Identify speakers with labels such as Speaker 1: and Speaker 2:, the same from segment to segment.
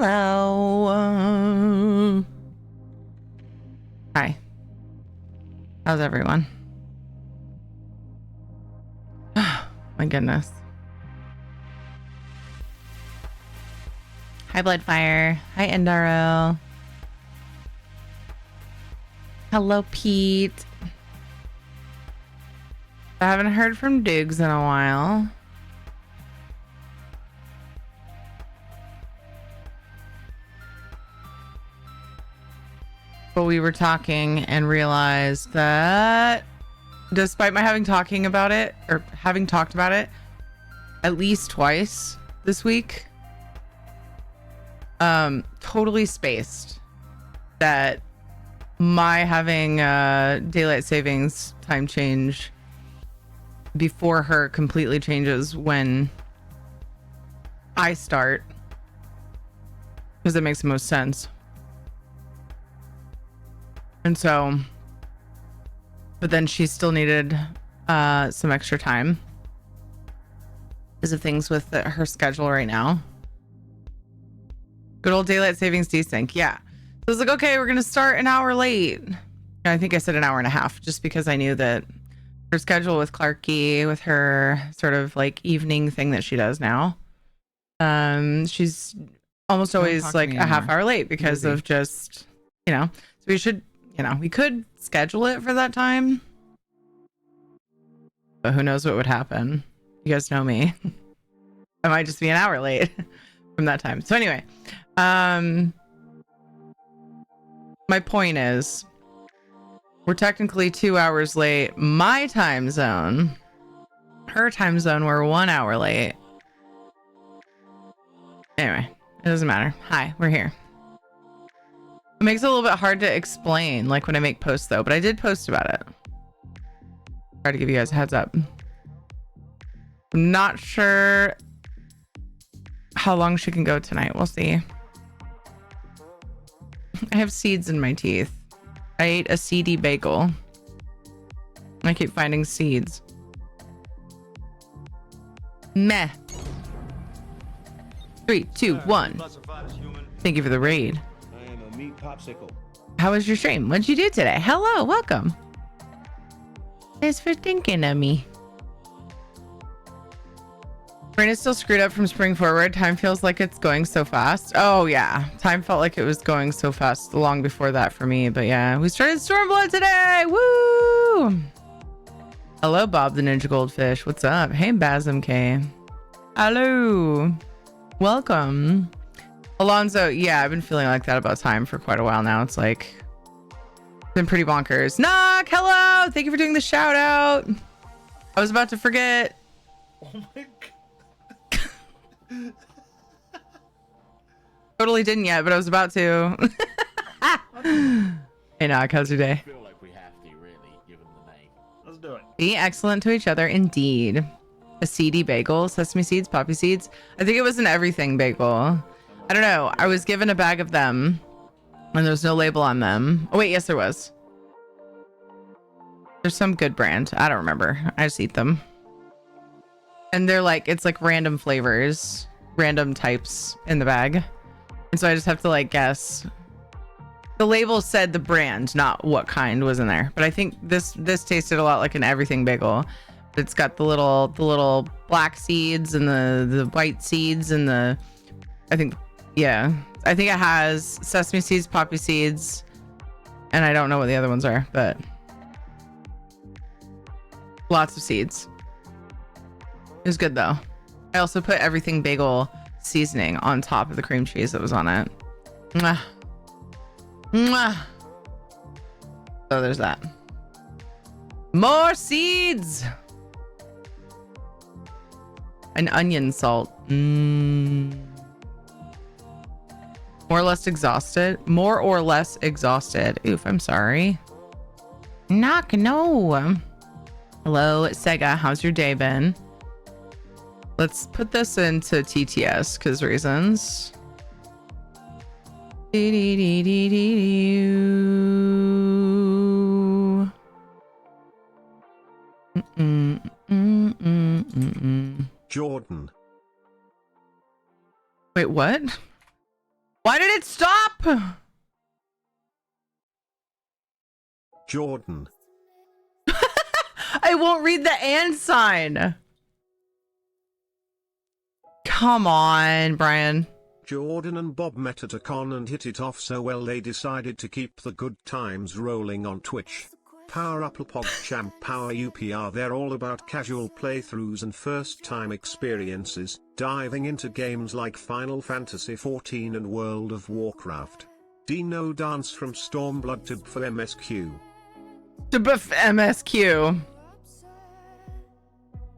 Speaker 1: Hello. Hi. How's everyone? My goodness. Hi, Bloodfire. Hi, Endaro. Hello, Pete. I haven't heard from Diggs in a while. But we were talking and realized that despite my having talked about it at least twice this week, totally spaced that my having daylight savings time change before her completely changes when I start, because it makes the most sense. And so, but then she still needed some extra time because of things with her schedule right now. Good old daylight savings desync. Yeah. So I was like, okay, we're going to start an hour late. I think I said an hour and a half just because I knew that her schedule with Clarky, with her sort of like evening thing that she does now, she's almost always like a half hour late because of just, so we should, we could schedule it for that time, but who knows what would happen. You guys know me. I might just be an hour late from that time. So anyway, my point is we're technically 2 hours late. My time zone, her time zone, we're 1 hour late. Anyway, it doesn't matter. Hi, we're here. It makes it a little bit hard to explain, like when I make posts though, but I did post about it. Try to give you guys a heads up. I'm not sure how long she can go tonight. We'll see. I have seeds in my teeth. I ate a seedy bagel. I keep finding seeds. Meh. 3, 2, 1. Thank you for the raid.
Speaker 2: I am a meat popsicle.
Speaker 1: How was your stream? What'd you do today? Hello, welcome. Thanks for thinking of me. Brain is still screwed up from spring forward. Time feels like it's going so fast. Oh yeah, time felt like it was going so fast long before that for me. But yeah, we started Stormblood today. Woo! Hello, Bob the Ninja Goldfish. What's up? Hey, Basm K. Hello. Welcome. Alonzo, yeah, I've been feeling like that about time for quite a while now. It's like been pretty bonkers. Knock, hello. Thank you for doing the shout out. I was about to forget.
Speaker 2: Oh my god.
Speaker 1: Totally didn't yet, but I was about to. Hey, Knock, how's your day?
Speaker 2: I feel like we have to really give him the name. Let's do it.
Speaker 1: Be excellent to each other, indeed. A seedy bagel, sesame seeds, poppy seeds. I think it was an everything bagel. I don't know. I was given a bag of them and there's no label on them. Oh wait, yes there was. There's some good brand. I don't remember. I just eat them. And they're like, it's like random flavors, random types in the bag. And so I just have to like guess. The label said the brand, not what kind was in there. But I think this tasted a lot like an everything bagel. It's got the little black seeds and the white seeds and I think it has sesame seeds, poppy seeds, and I don't know what the other ones are, but lots of seeds. It was good though. I also put everything bagel seasoning on top of the cream cheese that was on it. Mwah. Mwah. So there's that. More seeds. An onion salt. More or less exhausted. Oof, I'm sorry. Knock, no. Hello, Sega. How's your day been? Let's put this into TTS because reasons.
Speaker 2: Jordan.
Speaker 1: Wait, what? it stop?
Speaker 3: Jordan.
Speaker 1: I won't read the and sign. Come on, Brian.
Speaker 3: Jordan and Bob met at a con and hit it off so well they decided to keep the good times rolling on Twitch. Power Up PogChamp Power UPR, they're all about casual playthroughs and first time experiences, diving into games like Final Fantasy XIV and World of Warcraft. Dino Dance from Stormblood to for MSQ.
Speaker 1: To buff MSQ.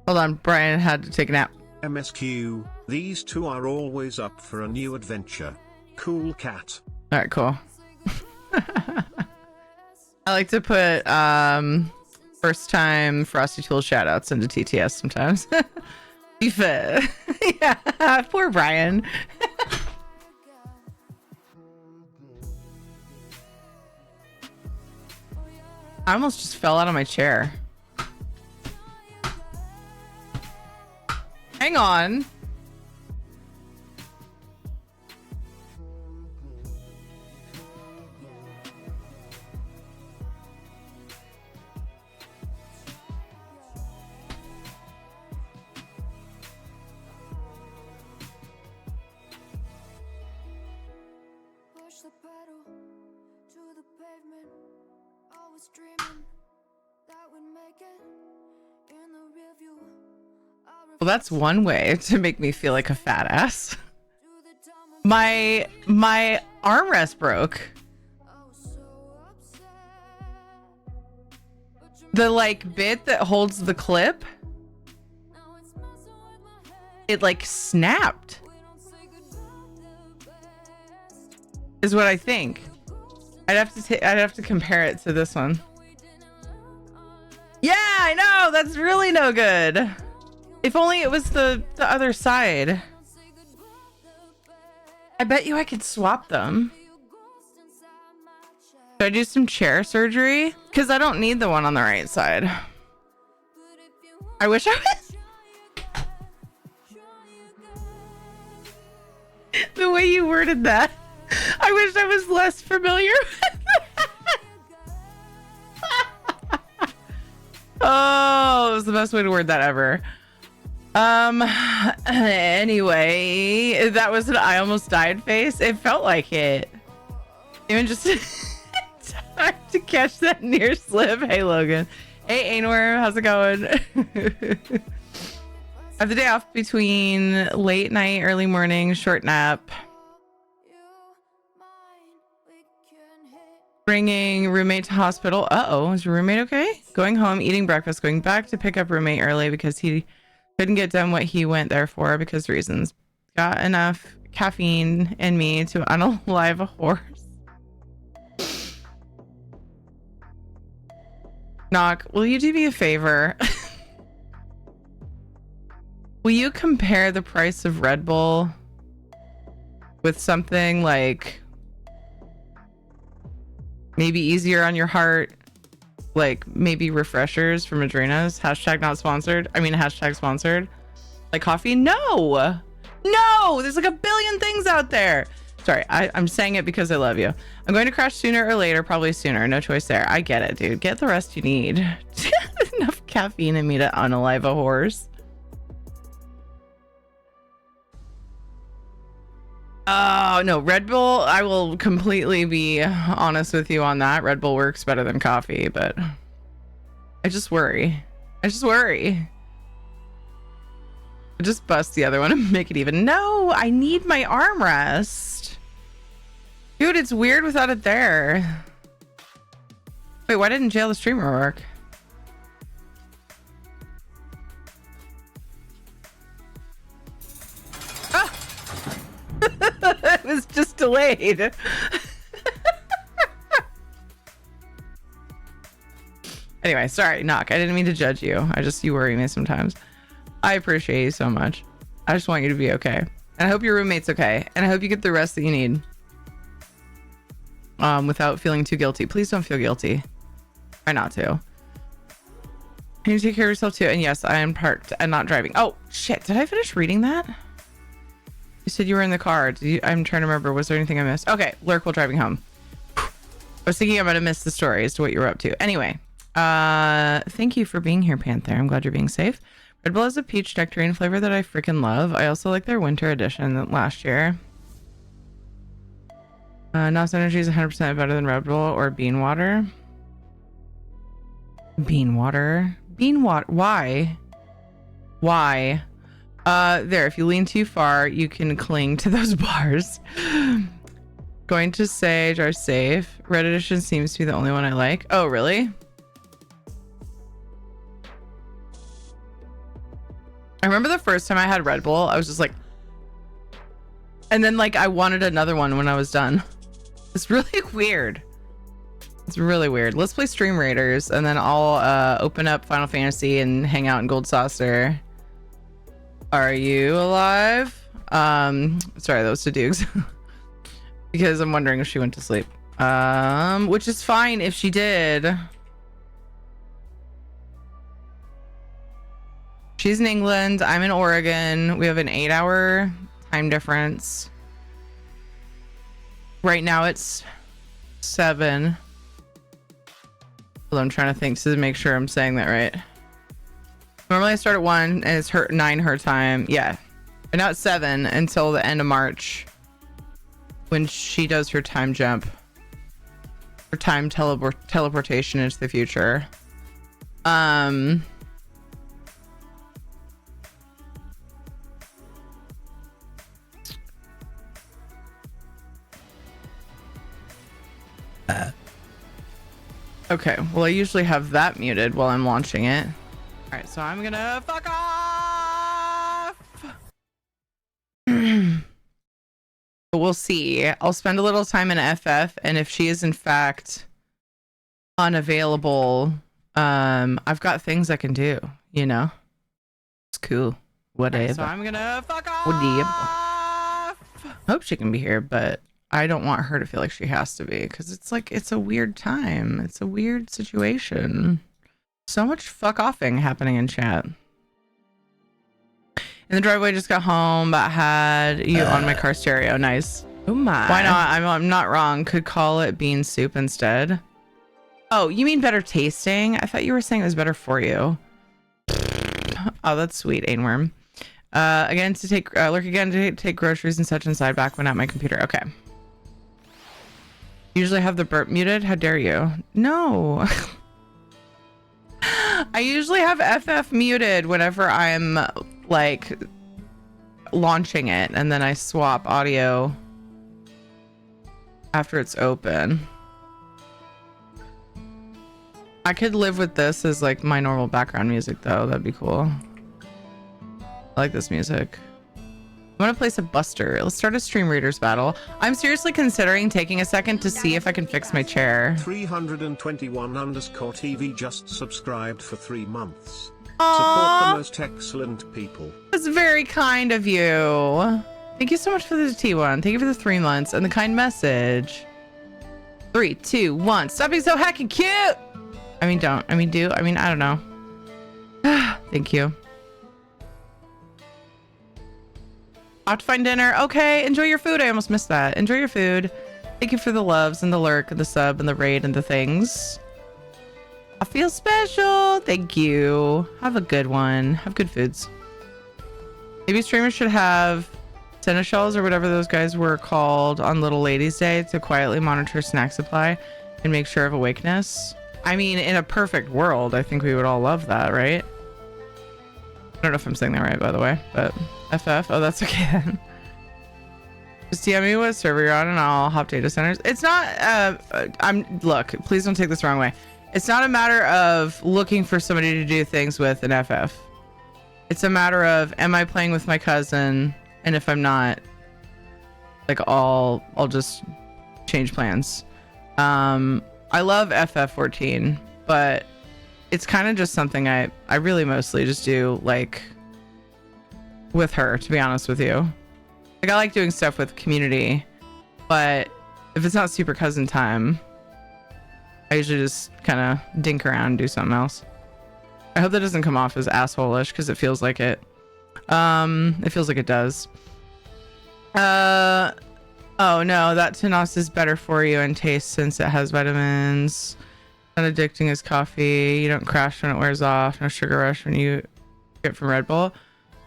Speaker 1: Hold on, Brian had to take a nap.
Speaker 3: MSQ, these two are always up for a new adventure. Cool cat.
Speaker 1: All right, cool. I like to put first time Frosty Tool shoutouts into TTS sometimes. Be fair. Yeah, poor Brian. I almost just fell out of my chair. Hang on.
Speaker 4: Push the pedal to the pavement. Always dreaming that would make it in the rear view.
Speaker 1: Well, that's one way to make me feel like a fat ass. My armrest broke. The like bit that holds the clip, it like snapped. Is what I think. I'd have to compare it to this one. Yeah, I know. That's really no good. If only it was the other side. I bet you I could swap them. Should I do some chair surgery? Because I don't need the one on the right side. I wish I was... The way you worded that. I wish I was less familiar with that. Oh, it was the best way to word that ever. Anyway, that was an I almost died face. It felt like it. Even just time to catch that near slip. Hey, Logan. Hey, Ainor. How's it going? I have the day off between late night, early morning, short nap. Bringing roommate to hospital. Uh-oh, is your roommate okay? Going home, eating breakfast, going back to pick up roommate early because he couldn't get done what he went there for because reasons. Got enough caffeine in me to unalive a horse. Knock, will you do me a favor? Will you compare the price of Red Bull with something like maybe easier on your heart, like maybe refreshers from Madrina's? Hashtag not sponsored. I mean, hashtag sponsored. Like coffee? No, there's like a billion things out there. Sorry, I'm saying it because I love you. I'm going to crash sooner or later, probably sooner. No choice there. I get it, dude. Get the rest you need. Enough caffeine in me to unalive a horse. Oh, no. Red Bull, I will completely be honest with you on that. Red Bull works better than coffee, but I just worry. I just bust the other one and make it even. No, I need my armrest. Dude, it's weird without it there. Wait, why didn't Jail the Streamer work? Ah! It was just delayed. Anyway, sorry, Knock. I didn't mean to judge you. You worry me sometimes. I appreciate you so much. I just want you to be okay. And I hope your roommate's okay. And I hope you get the rest that you need. Without feeling too guilty. Please don't feel guilty. Try not to. Can you take care of yourself too? And yes, I am parked and not driving. Oh, shit. Did I finish reading that? You said you were in the car. I'm trying to remember. Was there anything I missed? Okay, lurk while driving home. I was thinking I might have missed the story as to what you were up to. Anyway, thank you for being here, Panther. I'm glad you're being safe. Red Bull has a peach nectarine flavor that I freaking love. I also like their winter edition last year. NOS Energy is 100% better than Red Bull or bean water. Bean water? Bean water? Why? Why? There, if you lean too far, you can cling to those bars. Going to say jar safe. Red edition seems to be the only one I like. Oh, really? I remember the first time I had Red Bull, I was just like, and then like I wanted another one when I was done. It's really weird. It's really weird. Let's play Stream Raiders and then I'll open up Final Fantasy and hang out in Gold Saucer. Are you alive? Sorry, that was to Dukes. Because I'm wondering if she went to sleep. Which is fine if she did. She's in England. I'm in Oregon. We have an 8-hour time difference. Right now it's 7. Well, I'm trying to think to make sure I'm saying that right. Normally I start at 1 and it's 9 her time. Yeah. But now it's 7 until the end of March when she does her time jump. Her time teleportation into the future. Okay, well I usually have that muted while I'm launching it. All right, so I'm gonna fuck off. But we'll see. I'll spend a little time in FF, and if she is in fact unavailable, I've got things I can do, you know? It's cool. Whatever. Right, so I'm gonna fuck off. Whatever. Hope she can be here, but I don't want her to feel like she has to be, because it's like, it's a weird time. It's a weird situation. So much fuck offing happening in chat. In the driveway, just got home, but had you on my car stereo. Nice. Oh my. Why not? I'm not wrong. Could call it bean soup instead. Oh, you mean better tasting? I thought you were saying it was better for you. Oh, that's sweet, Ainworm. Again to take lurk again to take groceries and such inside back when at my computer. Okay. Usually have the burp muted. How dare you? No. I usually have FF muted whenever I'm like launching it, and then I swap audio after it's open. I could live with this as like my normal background music though. That'd be cool. I like this music. I want to place a Buster. Let's start a Stream Raiders battle. I'm seriously considering taking a second to see if I can fix my chair.
Speaker 3: 321_TV just subscribed for 3 months.
Speaker 1: Aww.
Speaker 3: Support the most excellent people.
Speaker 1: That's very kind of you. Thank you so much for the T1. Thank you for the 3 months and the kind message. 3, 2, 1. Stop being so heckin' cute. I mean, don't. I mean, do. I mean, I don't know. Thank you. I'll have to find dinner. Okay, enjoy your food. I almost missed that. Enjoy your food. Thank you for the loves and the lurk and the sub and the raid and the things. I feel special. Thank you. Have a good one. Have good foods. Maybe streamers should have seneschals or whatever those guys were called on Little Ladies Day to quietly monitor snack supply and make sure of awakeness. I mean, in a perfect world, I think we would all love that, right? I don't know if I'm saying that right, by the way, but FF. Oh, that's okay then. Just DM me what server you're on and I'll hop data centers. It's not, look, please don't take this the wrong way. It's not a matter of looking for somebody to do things with in FF. It's a matter of, am I playing with my cousin? And if I'm not, like, I'll just change plans. I love FF14, but it's kind of just something I really mostly just do, like, with her, to be honest with you. Like, I like doing stuff with community, but if it's not super cousin time, I usually just kind of dink around and do something else. I hope that doesn't come off as asshole-ish, because it feels like it. It feels like it does. Oh no, that Tanos is better for you and taste since it has vitamins. Not addicting as coffee. You don't crash when it wears off. No sugar rush when you get from Red Bull.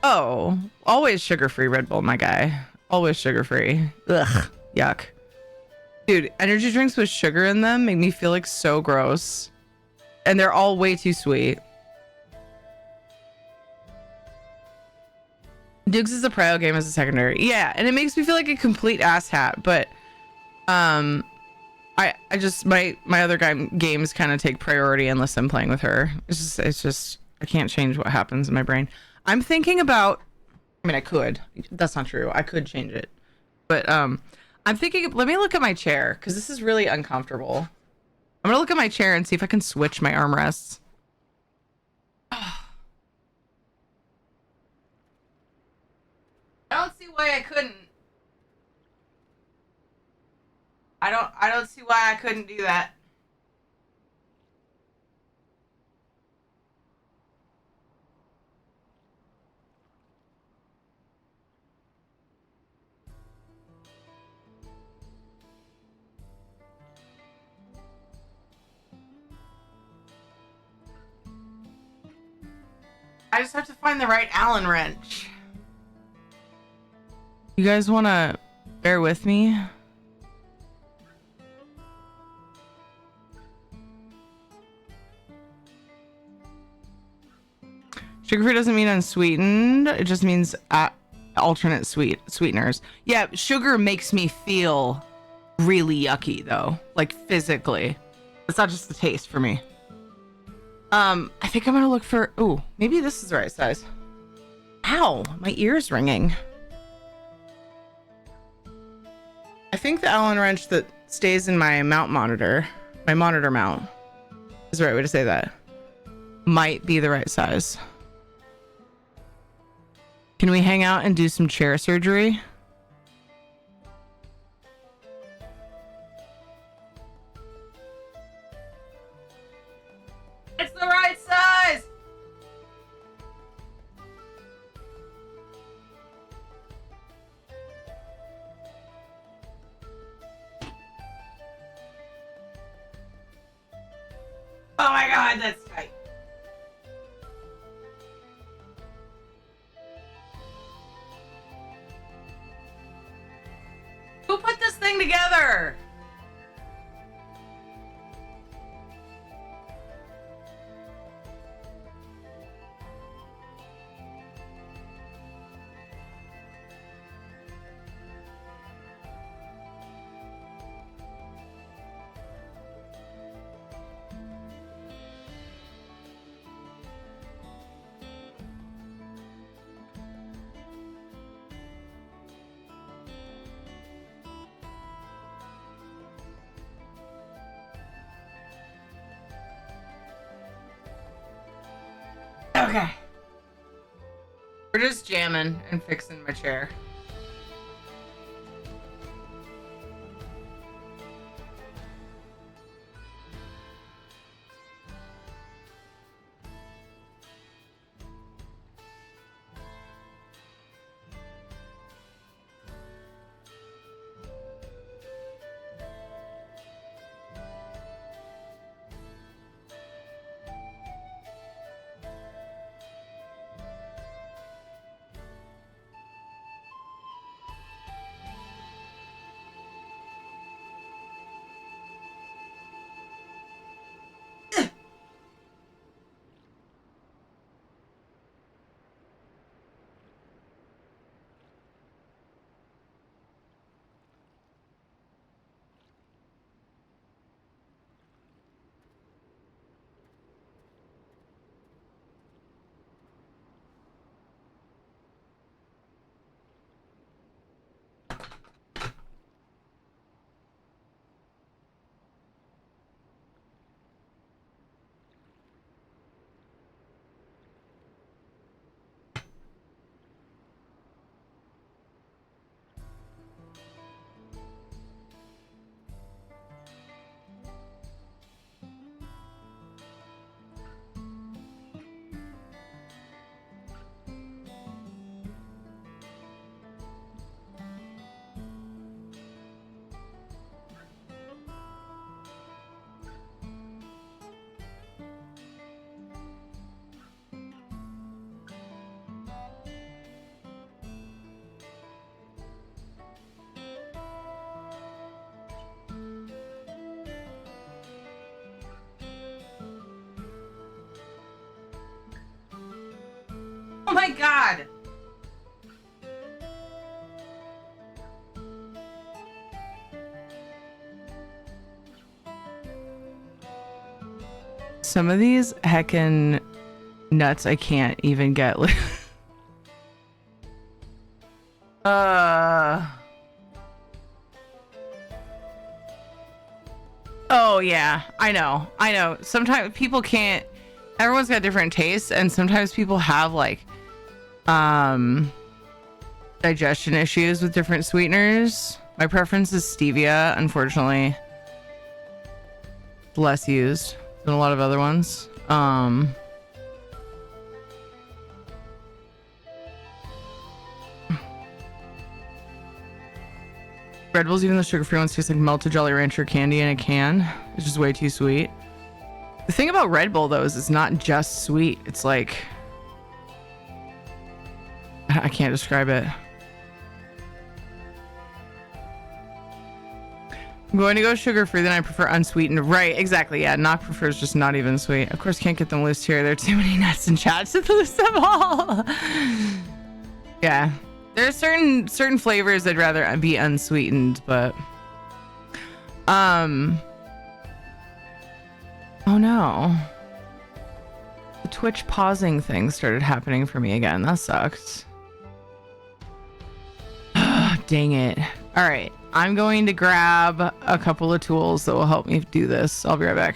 Speaker 1: Oh, always sugar-free Red Bull, my guy. Always sugar-free. Ugh, yuck. Dude, energy drinks with sugar in them make me feel like so gross. And they're all way too sweet. Dukes is a prio game as a secondary. Yeah, and it makes me feel like a complete asshat, but I just my other games kind of take priority unless I'm playing with her. It's just I can't change what happens in my brain. I'm thinking about, I mean I could. That's not true. I could change it. But I'm thinking, let me look at my chair because this is really uncomfortable. I'm gonna look at my chair and see if I can switch my armrests. I don't see why I couldn't. I don't see why I couldn't do that. I just have to find the right Allen wrench. You guys want to bear with me? Sugar-free doesn't mean unsweetened. It just means alternate sweeteners. Yeah, sugar makes me feel really yucky though, like physically. It's not just the taste for me. I think I'm gonna look for. Ooh, maybe this is the right size. Ow, my ear's ringing. I think the Allen wrench that stays in my mount monitor, my monitor mount, is the right way to say that. Might be the right size. Can we hang out and do some chair surgery? It's the right size! Oh my god, that's tight. Who put this thing together? Okay. We're just jamming and fixing my chair. Oh my God. Some of these heckin' nuts I can't even get. Oh yeah, I know. Sometimes people can't, everyone's got different tastes, and sometimes people have like digestion issues with different sweeteners. My preference is stevia, unfortunately. Less used than a lot of other ones. Red Bulls, even the sugar-free ones, taste like melted Jolly Rancher candy in a can. It's just way too sweet. The thing about Red Bull, though, is it's not just sweet. It's like, I can't describe it. I'm going to go sugar-free, then I prefer unsweetened. Right, exactly. Yeah, Knock prefers just not even sweet. Of course, can't get them loose here. There are too many nuts in chat to lose them all. Yeah. There are certain flavors I'd rather be unsweetened, but oh no. The Twitch pausing thing started happening for me again. That sucks. Dang it. All right. I'm going to grab a couple of tools that will help me do this. I'll be right back.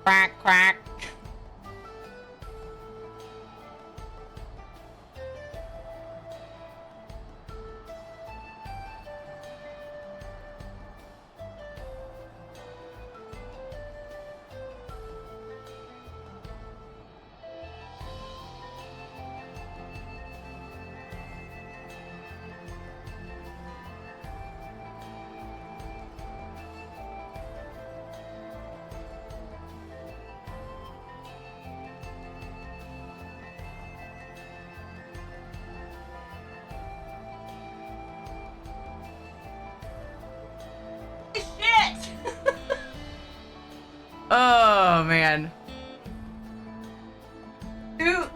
Speaker 1: Quack, quack. Oh man. Dude.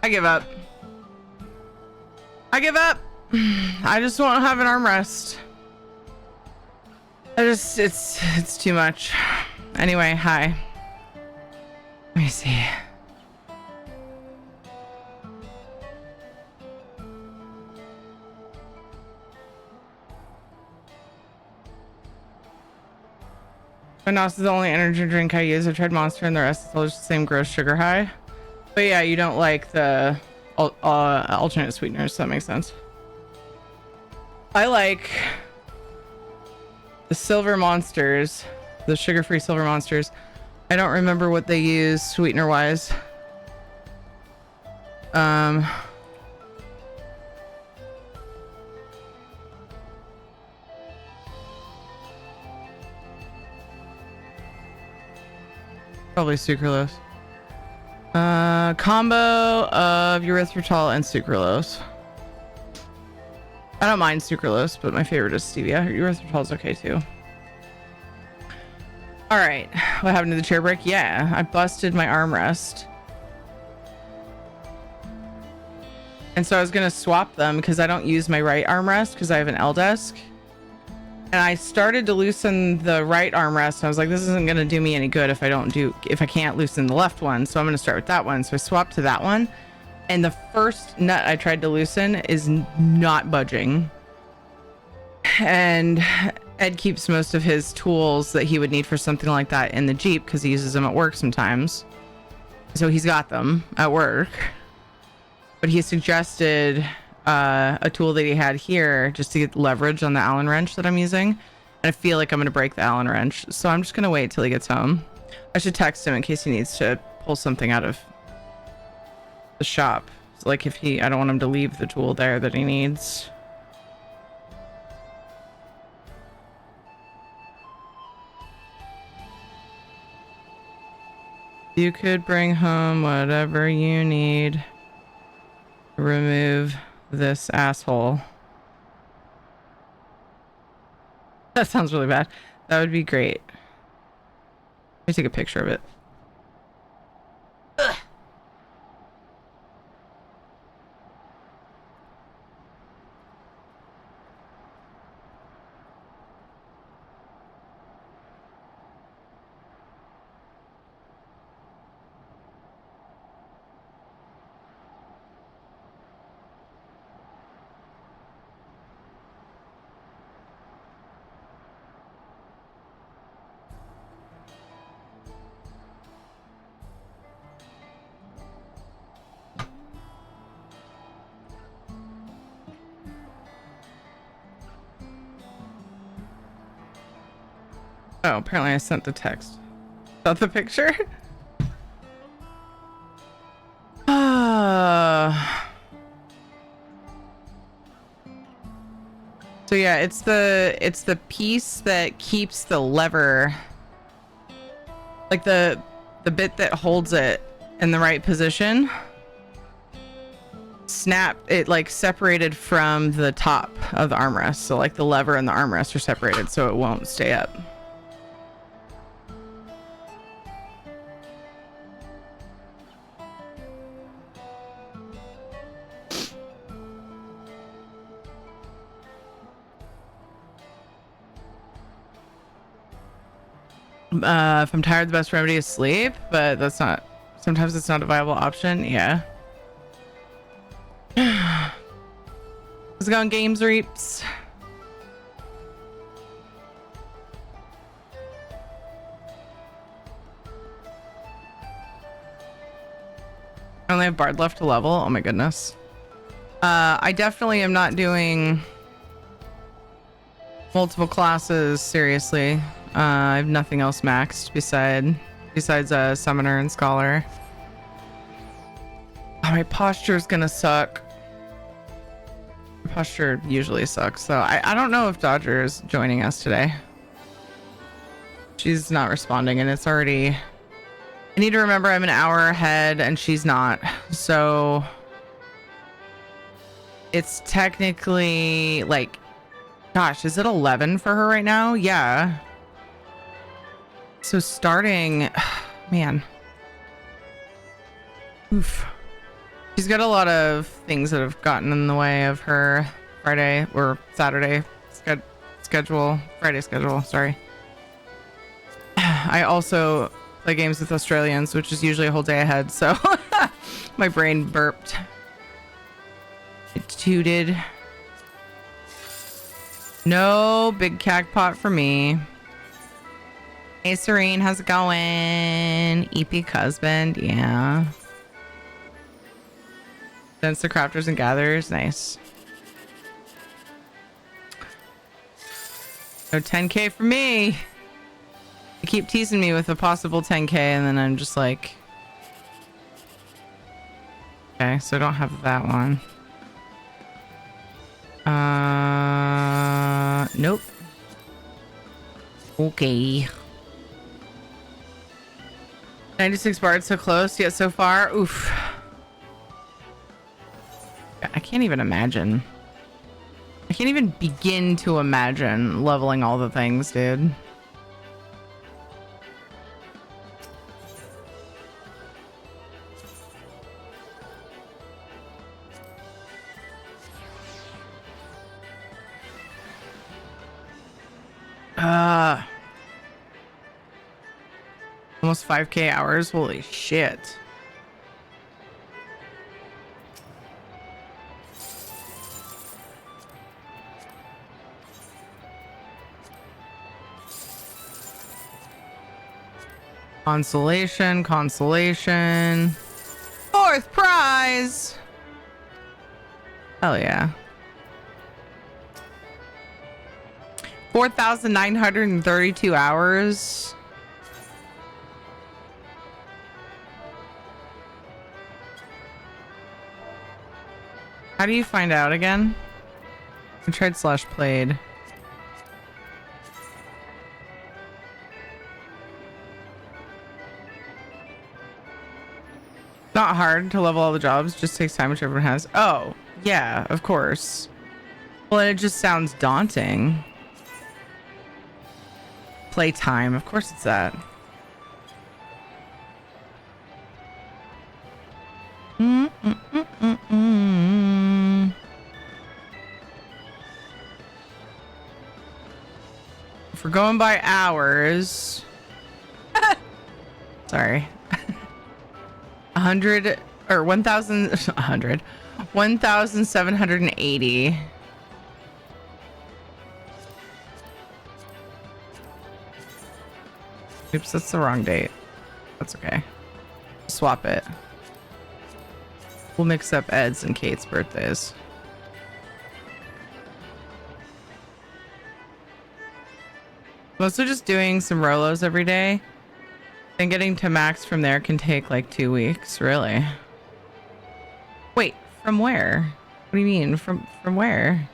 Speaker 1: I give up. I give up. I just won't have an armrest. It's too much. Anyway, hi. Let me see. Nos is the only energy drink I use. I've tried Monster and the rest is all just the same gross sugar high. But yeah, you don't like the alternate sweeteners, so that makes sense. I like the silver monsters, the sugar-free silver monsters. I don't remember what they use sweetener wise. Probably sucralose. Combo of erythritol and sucralose. I don't mind sucralose, but my favorite is stevia. Erythritol is okay too. All right, what happened to the chair break? Yeah, I busted my armrest. And so I was gonna swap them because I don't use my right armrest because I have an L desk. And I started to loosen the right armrest. And I was like, this isn't gonna do me any good if I can't loosen the left one. So I'm gonna start with that one. So I swapped to that one. And the first nut I tried to loosen is not budging. And Ed keeps most of his tools that he would need for something like that in the Jeep because he uses them at work sometimes. So he's got them at work. But he suggested a tool that he had here just to get leverage on the Allen wrench that I'm using. And I feel like I'm going to break the Allen wrench. So I'm just going to wait till he gets home. I should text him in case he needs to pull something out of the shop. So like I don't want him to leave the tool there that he needs. You could bring home whatever you need. Remove this asshole. That sounds really bad. That would be great. Let me take a picture of it. Ugh. Oh, apparently I sent the text. Not the picture? So yeah, it's the piece that keeps the lever, like the bit that holds it in the right position. It like separated from the top of the armrest. So like the lever and the armrest are separated so it won't stay up. If I'm tired, the best remedy is sleep, but sometimes it's not a viable option. Yeah. Let's go on Games Reaps. I only have Bard left to level. Oh my goodness. I definitely am not doing multiple classes seriously. I have nothing else maxed besides Summoner and Scholar. Oh, my posture is gonna suck. My posture usually sucks, so I don't know if Dodger is joining us today. She's not responding, and it's already... I need to remember I'm an hour ahead, and she's not. So... it's technically, like... Gosh, is it 11 for her right now? Yeah. So starting, man, oof. She's got a lot of things that have gotten in the way of her Friday or Saturday Friday schedule. Sorry. I also play games with Australians, which is usually a whole day ahead. So my brain burped. It tooted. No big cagpot for me. Hey Serene, how's it going? Epic husband, yeah. Since the crafters and gatherers, nice. No 10k for me. You keep teasing me with a possible 10k and then I'm just like, okay, so I don't have that one. Nope. Okay. 96 bards so close yet so far. Oof. I can't even imagine. I can't even begin to imagine leveling all the things, dude. Almost 5k hours. Holy shit. Consolation. Fourth prize. Hell yeah. 4,932 hours. How do you find out again? I tried /played. not hard to level all the jobs. Just takes time, which everyone has. Oh, yeah, of course. Well, it just sounds daunting. Playtime. Of course it's that. If we're going by hours, sorry, 100 or 1,000, 100, 1,780. Oops, that's the wrong date. That's okay. Swap it. We'll mix up Ed's and Kate's birthdays. Mostly just doing some Rolos every day. And getting to max from there can take like 2 weeks, really. Wait, from where? What do you mean? From where?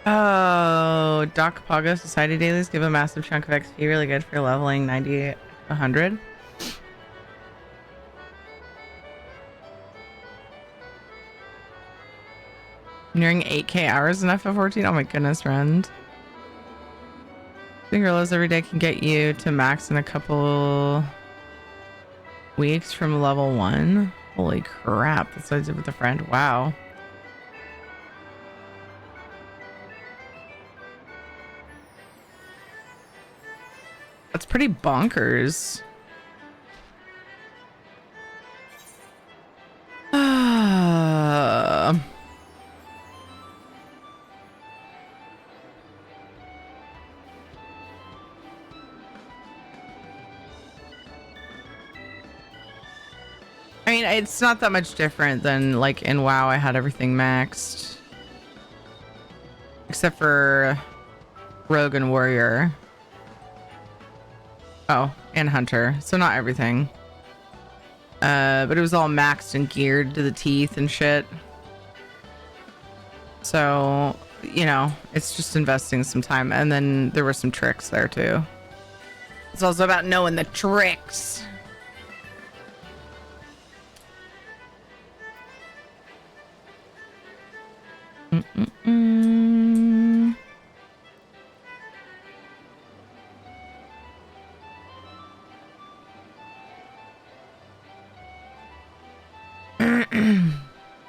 Speaker 1: Oh, Doc Pago Society Dailies give a massive chunk of XP, really good for leveling 90, 100. Nearing 8k hours in FF14. Oh my goodness, friend. Doing Rolos every day can get you to max in a couple weeks from level 1. Holy crap, that's what I did with a friend. Wow. That's pretty bonkers. I mean, it's not that much different than like in WoW. I had everything maxed. Except for Rogue and Warrior. Oh, and Hunter. So not everything. But it was all maxed and geared to the teeth and shit. So, you know, it's just investing some time. And then there were some tricks there too. It's also about knowing the tricks.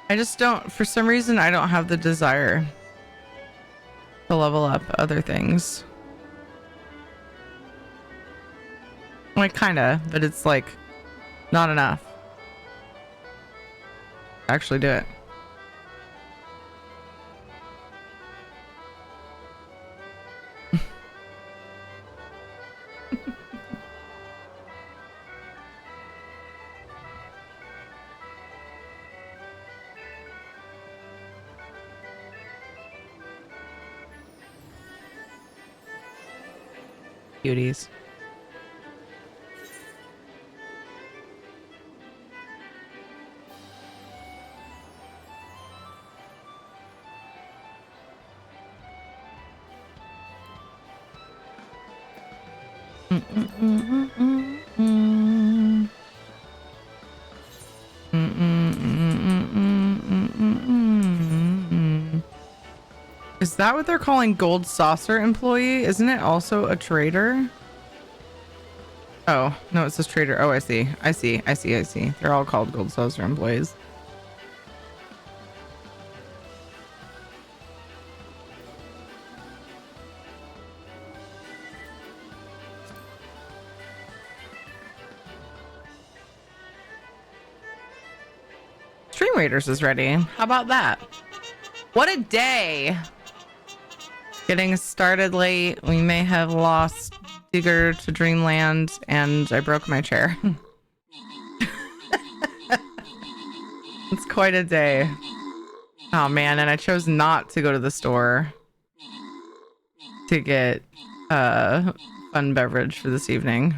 Speaker 1: I just don't, for some reason, I don't have the desire to level up other things. Like, kinda, but it's like not enough to actually do it. Beauties. Is that what they're calling Gold Saucer employee? Isn't it also a trader? Oh, no, it says trader. Oh, I see. I see. They're all called Gold Saucer employees. Stream Raiders is ready. How about that? What a day! Getting started late. We may have lost Digger to Dreamland, and I broke my chair. It's quite a day. Oh man, and I chose not to go to the store to get fun beverage for this evening.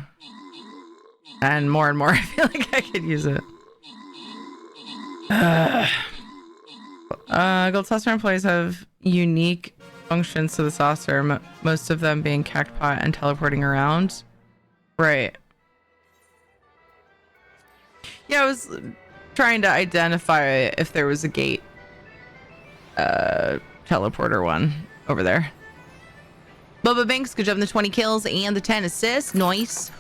Speaker 1: And more, I feel like I could use it. Gold Saucer employees have unique functions to the saucer, most of them being cactpot and teleporting around. Right. Yeah, I was trying to identify if there was a gate teleporter one over there. Bubba Banks, good job on the 20 kills and the 10 assists. Nice.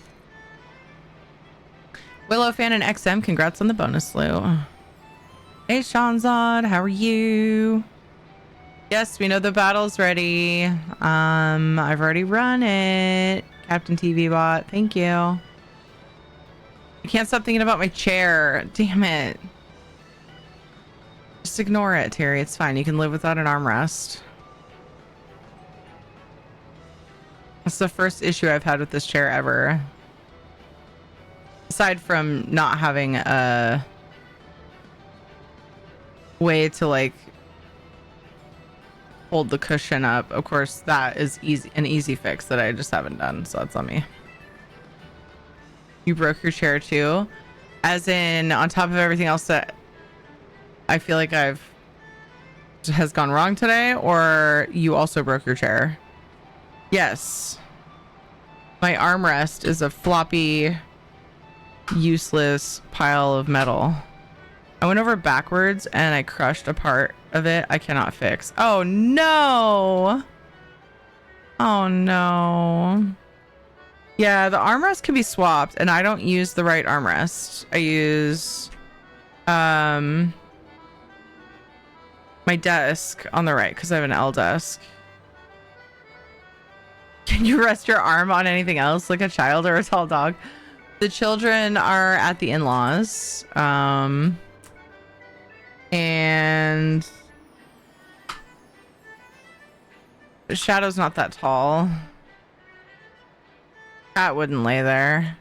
Speaker 1: Willow Fan and XM, congrats on the bonus slew. Hey Shanzad, how are you? Yes, we know the battle's ready. I've already run it. Captain TV Bot, thank you. I can't stop thinking about my chair. Damn it. Just ignore it, Terry. It's fine. You can live without an armrest. That's the first issue I've had with this chair ever. Aside from not having a way to like hold the cushion up. Of course, that is an easy fix that I just haven't done. So that's on me. You broke your chair too? As in on top of everything else that I feel like has gone wrong today, or you also broke your chair? Yes. My armrest is a floppy, useless pile of metal. I went over backwards and I crushed a part of it I cannot fix. Oh no. Oh no. Yeah, the armrest can be swapped and I don't use the right armrest. I use my desk on the right because I have an L desk. Can you rest your arm on anything else, like a child or a tall dog? The children are at the in-laws. And Shadow's not that tall. Cat wouldn't lay there.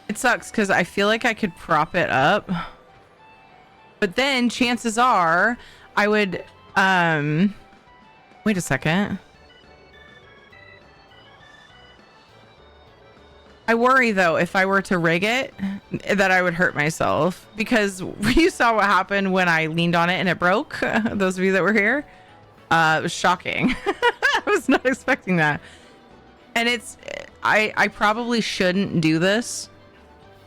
Speaker 1: It sucks because I feel like I could prop it up. But then chances are I would wait a second. I worry though if I were to rig it that I would hurt myself, because you saw what happened when I leaned on it and it broke. Those of you that were here, it was shocking. I was not expecting that. And I probably shouldn't do this,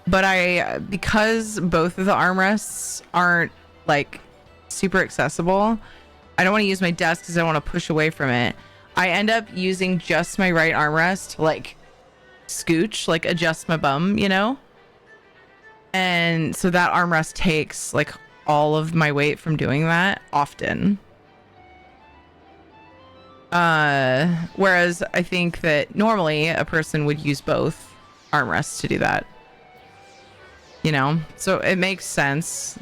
Speaker 1: but because both of the armrests aren't like super accessible, I don't want to use my desk because I don't want to push away from it. I end up using just my right armrest to like scooch, like adjust my bum, you know? And so that armrest takes like all of my weight from doing that often. Whereas I think that normally a person would use both armrests to do that, you know? So it makes sense.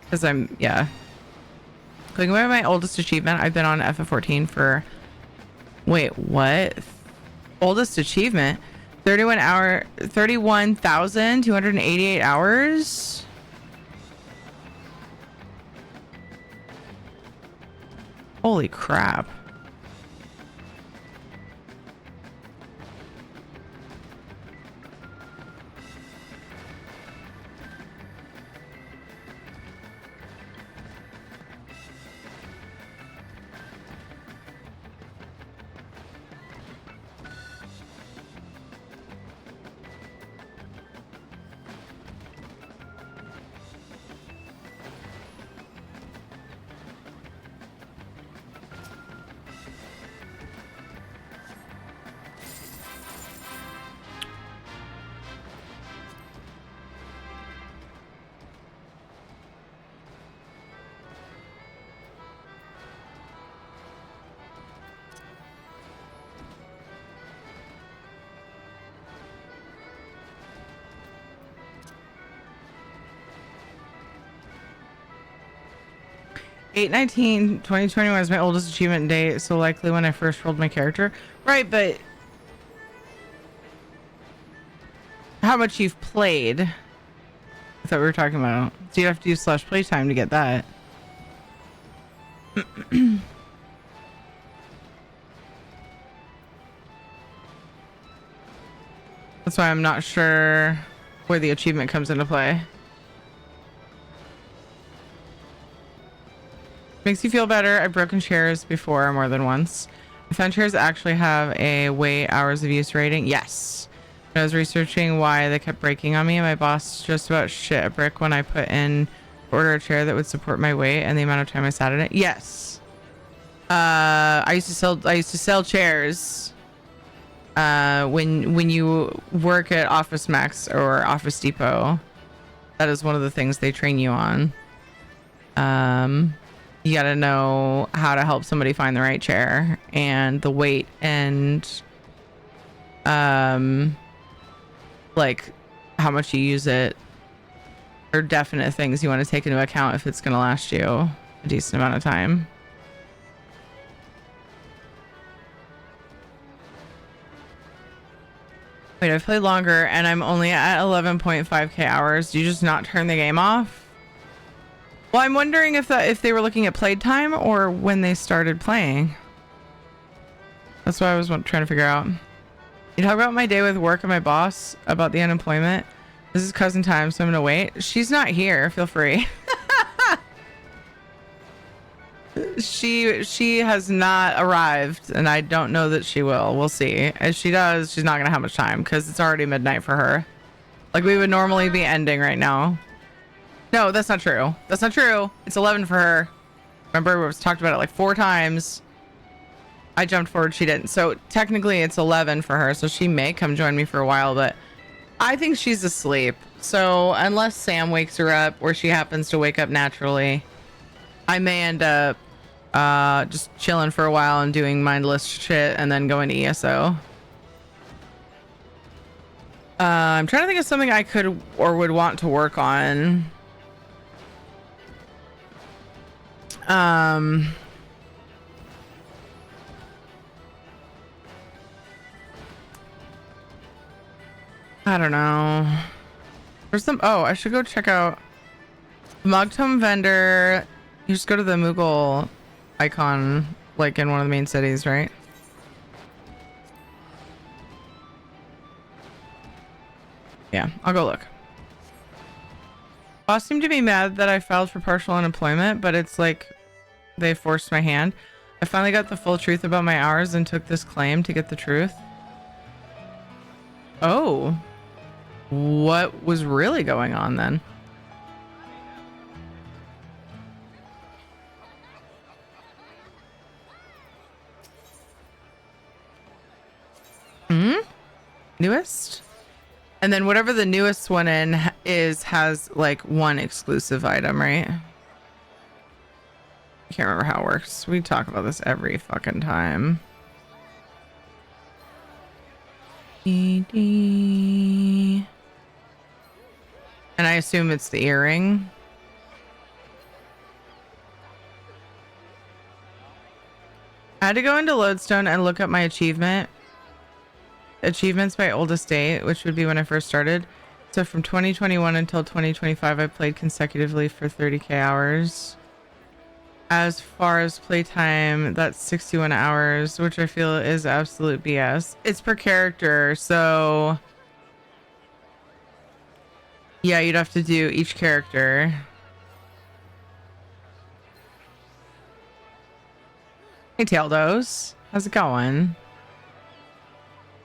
Speaker 1: Because going away my oldest achievement, I've been on FF14 for, wait, what? Oldest achievement? 31,288 hours? Holy crap. Eight 2021 is my oldest achievement date, so likely when I first rolled my character. Right, but how much you've played? I thought we were talking about. So you have to use /playtime to get that. That's why I'm not sure where the achievement comes into play. Makes you feel better. I've broken chairs before more than once. I found chairs actually have a weight hours of use rating. Yes. I was researching why they kept breaking on me. My boss just about shit a brick when I put in order a chair that would support my weight and the amount of time I sat in it. Yes. I used to sell chairs. When you work at Office Max or Office Depot, that is one of the things they train you on. You got to know how to help somebody find the right chair and the weight and like how much you use it are definite things you want to take into account if it's going to last you a decent amount of time. Wait, I've played longer and I'm only at 11.5k hours. Do you just not turn the game off? Well, I'm wondering if they were looking at playtime or when they started playing. That's what I was trying to figure out. You talk about my day with work and my boss about the unemployment. This is cousin time, so I'm gonna wait. She's not here. Feel free. She has not arrived, and I don't know that she will. We'll see. As she does, she's not gonna have much time because it's already midnight for her. Like we would normally be ending right now. No, that's not true. That's not true. It's 11 for her. Remember, we've talked about it like 4 times. I jumped forward, she didn't. So technically it's 11 for her. So she may come join me for a while, but I think she's asleep. So unless Sam wakes her up or she happens to wake up naturally, I may end up just chilling for a while and doing mindless shit and then going to ESO. I'm trying to think of something I could or would want to work on. I don't know. There's some. Oh, I should go check out Mugged Home Vendor. You just go to the Moogle icon, like in one of the main cities, right? Yeah, I'll go look. Boss seemed to be mad that I filed for partial unemployment, but it's like they forced my hand. I finally got the full truth about my hours and took this claim to get the truth. Oh. What was really going on then? Newest? And then whatever the newest one in is has like one exclusive item, right? I can't remember how it works. We talk about this every fucking time. And I assume it's the earring. I had to go into Lodestone and look up my achievements by oldest date, which would be when I first started. So from 2021 until 2025, I played consecutively for 30k hours. As far as playtime, that's 61 hours, which I feel is absolute BS. It's per character, so yeah, you'd have to do each character. Hey, Taildos, how's it going?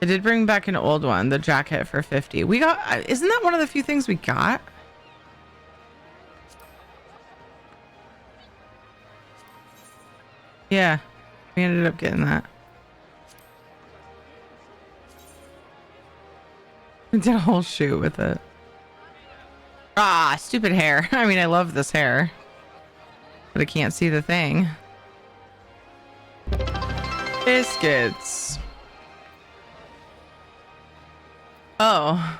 Speaker 1: I did bring back an old one, the jacket for 50. We got, isn't that one of the few things we got? Yeah, we ended up getting that. We did a whole shoot with it. Ah, stupid hair. I mean, I love this hair, but I can't see the thing. Biscuits. Oh.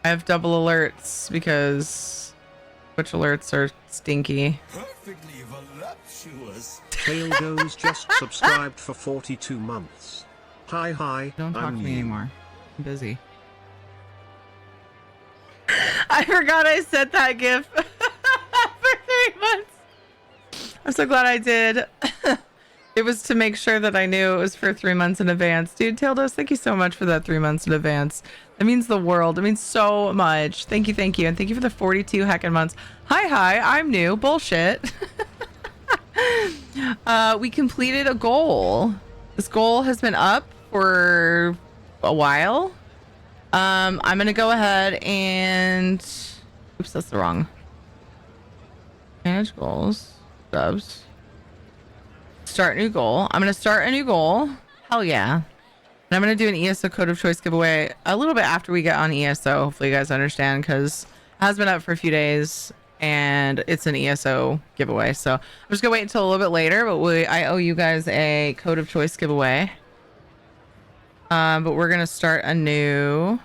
Speaker 1: I have double alerts because which alerts are stinky.
Speaker 5: Perfectly voluptuous.
Speaker 3: Taildo's just subscribed for 42 months. Hi,
Speaker 1: Don't talk
Speaker 3: I'm
Speaker 1: to me
Speaker 3: new.
Speaker 1: anymore. I'm busy. I forgot I sent that gif for 3 months. I'm so glad I did. It was to make sure that I knew it was for 3 months in advance. Dude, Tildos, thank you so much for that 3 months in advance. That means the world. It means so much. Thank you. And thank you for the 42 heckin' months. Hi, I'm new. Bullshit. We completed a goal. This goal has been up for a while. I'm gonna go ahead and oops, that's the wrong. Manage goals, subs. Start new goal. I'm gonna start a new goal. Hell yeah. And I'm gonna do an ESO code of choice giveaway a little bit after we get on ESO. Hopefully you guys understand, because it has been up for a few days and it's an ESO giveaway. So I'm just gonna wait until a little bit later, but I owe you guys a code of choice giveaway. But we're gonna start a new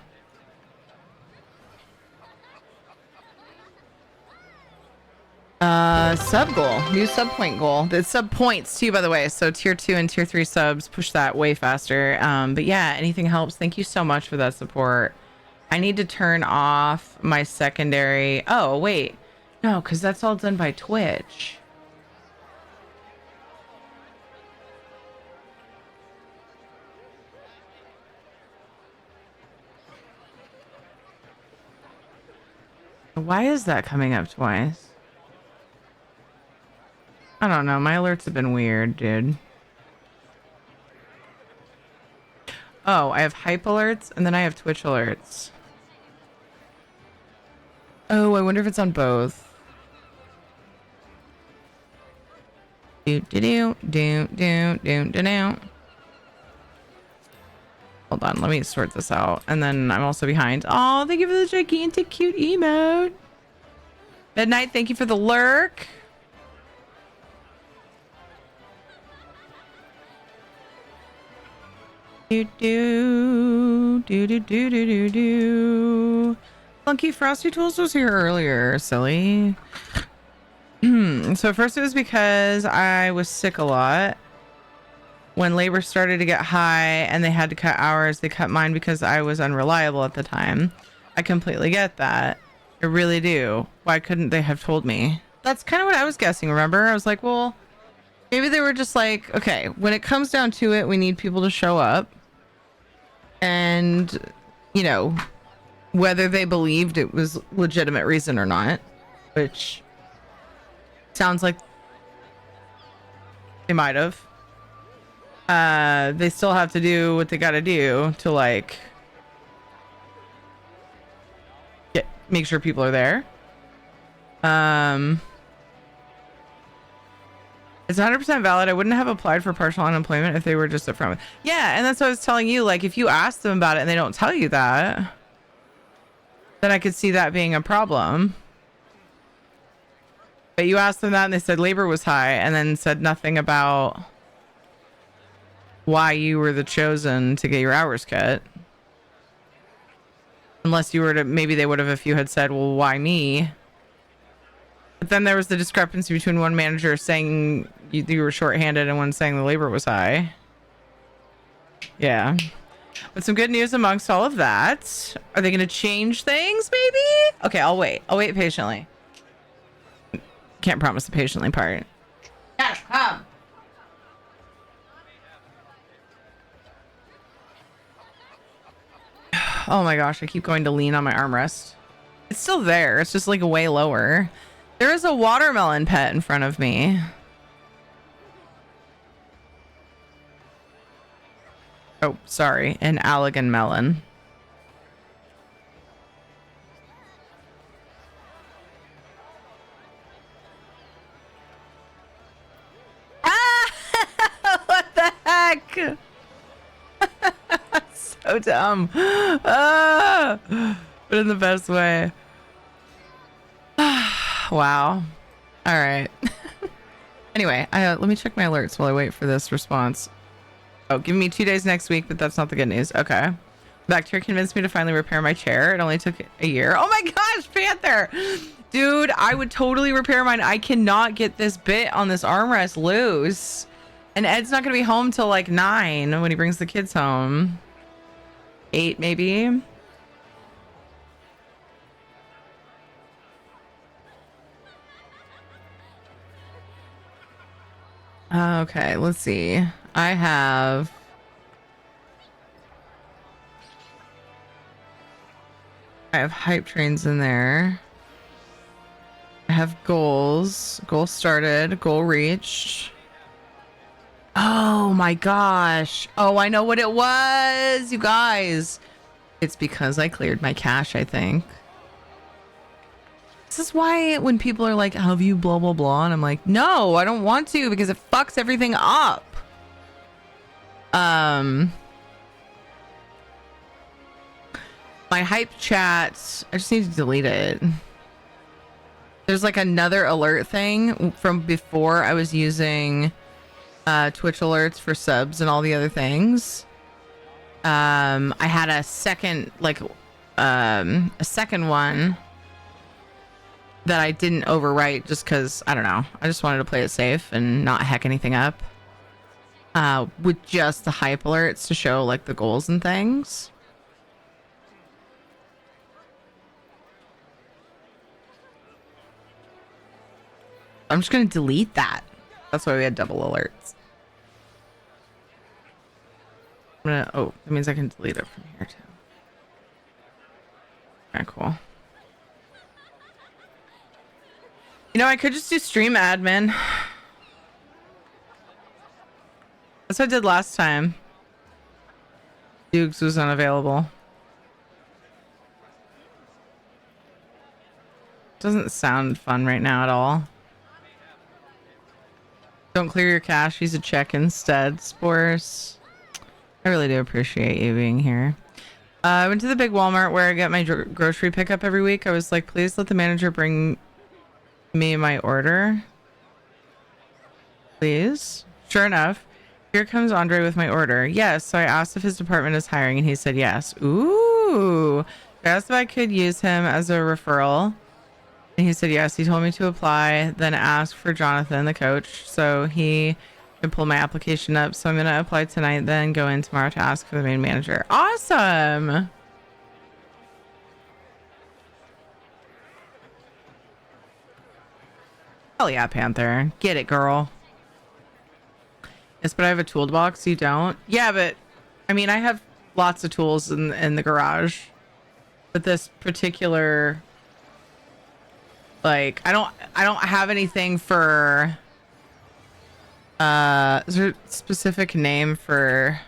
Speaker 1: sub goal, new sub point goal. The sub points too, by the way. So tier 2 and tier 3 subs push that way faster. But yeah, anything helps. Thank you so much for that support. I need to turn off my secondary. Oh wait, no, because that's all done by Twitch. Why is that coming up twice? I don't know. My alerts have been weird, dude. Oh, I have hype alerts and then I have Twitch alerts. Oh, I wonder if it's on both. Do do do do do do do do. Hold on, let me sort this out. And then I'm also behind. Oh, thank you for the gigantic cute emote. Midnight, thank you for the lurk. Do do do do do do do do. Funky Frosty Tools was here earlier, silly. So first it was because I was sick a lot. When labor started to get high and they had to cut hours, they cut mine because I was unreliable at the time. I completely get that. I really do. Why couldn't they have told me? That's kind of what I was guessing, remember? I was like, well, maybe they were just like, okay, when it comes down to it, we need people to show up. And, you know, whether they believed it was legitimate reason or not, which sounds like they might have. They still have to do what they got to do to like make sure people are there. It's 100% valid. I wouldn't have applied for partial unemployment if they were just upfront with. Yeah, and that's what I was telling you. Like, if you ask them about it and they don't tell you that, then I could see that being a problem. But you asked them that and they said labor was high and then said nothing about why you were the chosen to get your hours cut. Unless you were to, maybe they would have if you had said, well, why me? But then there was the discrepancy between one manager saying you were shorthanded and one saying the labor was high. Yeah. But some good news amongst all of that. Are they going to change things, maybe? Okay, I'll wait. I'll wait patiently. Can't promise the patiently part. Yeah, come. Oh my gosh, I keep going to lean on my armrest. It's still there. It's just like way lower. There is a watermelon pet in front of me. Oh, sorry. An Allegan melon. Ah! What the heck? So dumb. Ah! But in the best way. Wow. All right. Anyway, let me check my alerts while I wait for this response. Oh, give me 2 days next week, but that's not the good news. Okay. Bacteria convinced me to finally repair my chair. It only took a year. Oh my gosh, Panther! Dude, I would totally repair mine. I cannot get this bit on this armrest loose. And Ed's not going to be home till like 9 when he brings the kids home. 8 maybe. Okay, let's see. I have hype trains in there. I have goals. Goal started. Goal reached. Oh my gosh. Oh, I know what it was, you guys. It's because I cleared my cache, I think. This is why when people are like, have you blah, blah, blah? And I'm like, no, I don't want to because it fucks everything up. My hype chat, I just need to delete it. There's like another alert thing from before I was using Twitch alerts for subs and all the other things. I had a second one that I didn't overwrite just because I don't know. I just wanted to play it safe and not hack anything up. With just the hype alerts to show like the goals and things. I'm just gonna delete that. That's why we had double alerts. Oh, that means I can delete it from here too. Okay, cool. You know, I could just do stream admin. That's what I did last time. Dukes was unavailable. Doesn't sound fun right now at all. Don't clear your cache. Use a check instead. Spores. I really do appreciate you being here. I went to the big Walmart where I get my grocery pickup every week. I was like, please let the manager bring me my order. Please. Sure enough, here comes Andre with my order. Yes. So I asked if his department is hiring and he said yes. Ooh. I asked if I could use him as a referral. And he said yes. He told me to apply, then ask for Jonathan, the coach, so he can pull my application up. So I'm going to apply tonight, then go in tomorrow to ask for the main manager. Awesome. Hell yeah, Panther. Get it, girl. Yes, but I have a toolbox. You don't? Yeah, but I mean, I have lots of tools in the garage. But this particular... Like, I don't have anything for, is there a specific name for,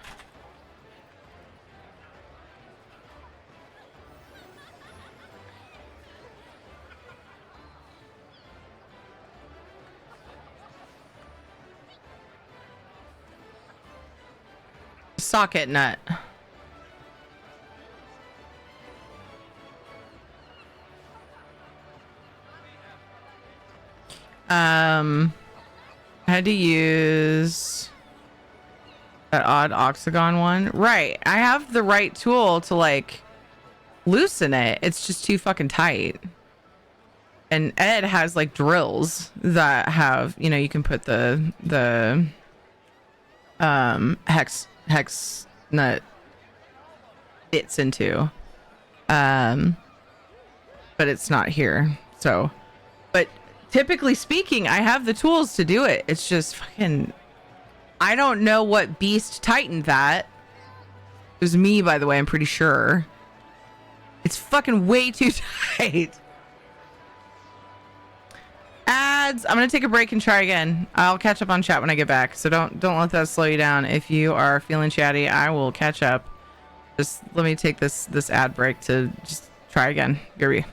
Speaker 1: socket nut? I had to use that odd octagon one. Right. I have the right tool to like loosen it. It's just too fucking tight. And Ed has like drills that have, you know, you can put the hex nut bits into. But it's not here. So, but typically speaking, I have the tools to do it. It's just fucking... I don't know what beast tightened that. It was me, by the way, I'm pretty sure. It's fucking way too tight. Ads. I'm going to take a break and try again. I'll catch up on chat when I get back. So don't let that slow you down. If you are feeling chatty, I will catch up. Just let me take this ad break to just try again. Gary.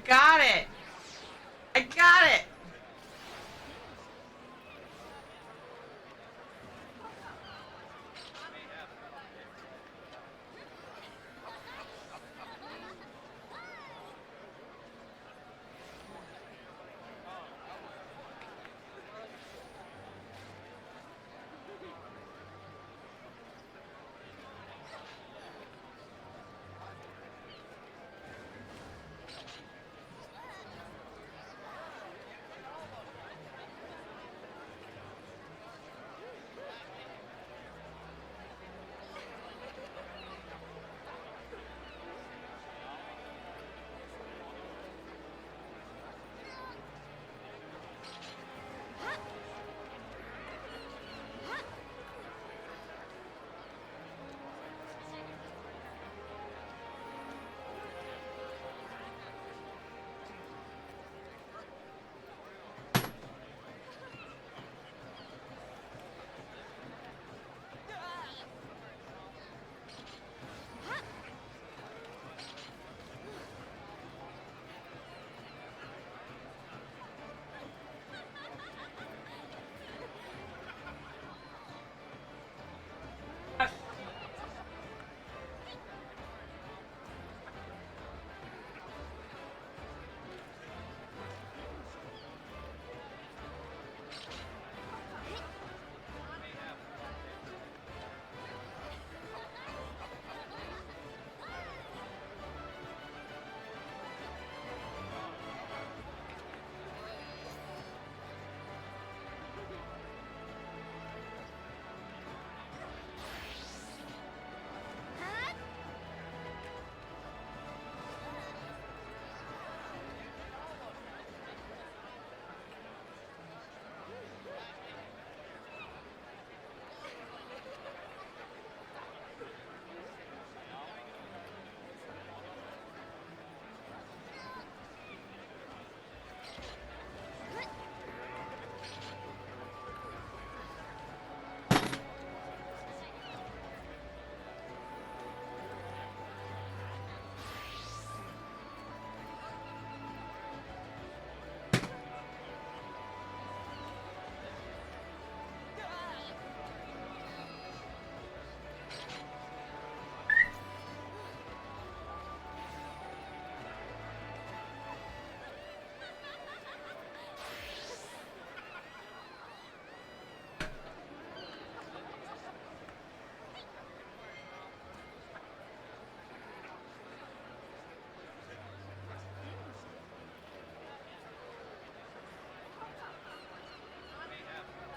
Speaker 1: got it. I got it.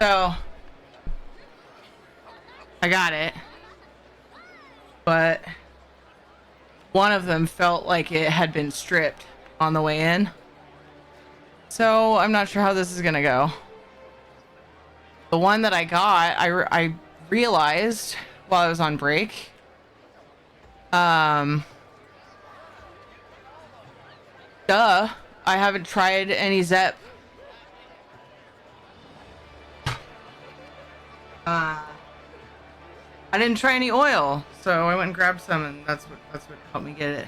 Speaker 1: So I got it, but one of them felt like it had been stripped on the way in. So I'm not sure how this is gonna go. The one that I got, I realized while I was on break, duh, I haven't tried any Zep. I didn't try any oil, so I went and grabbed some, and that's what helped me get it.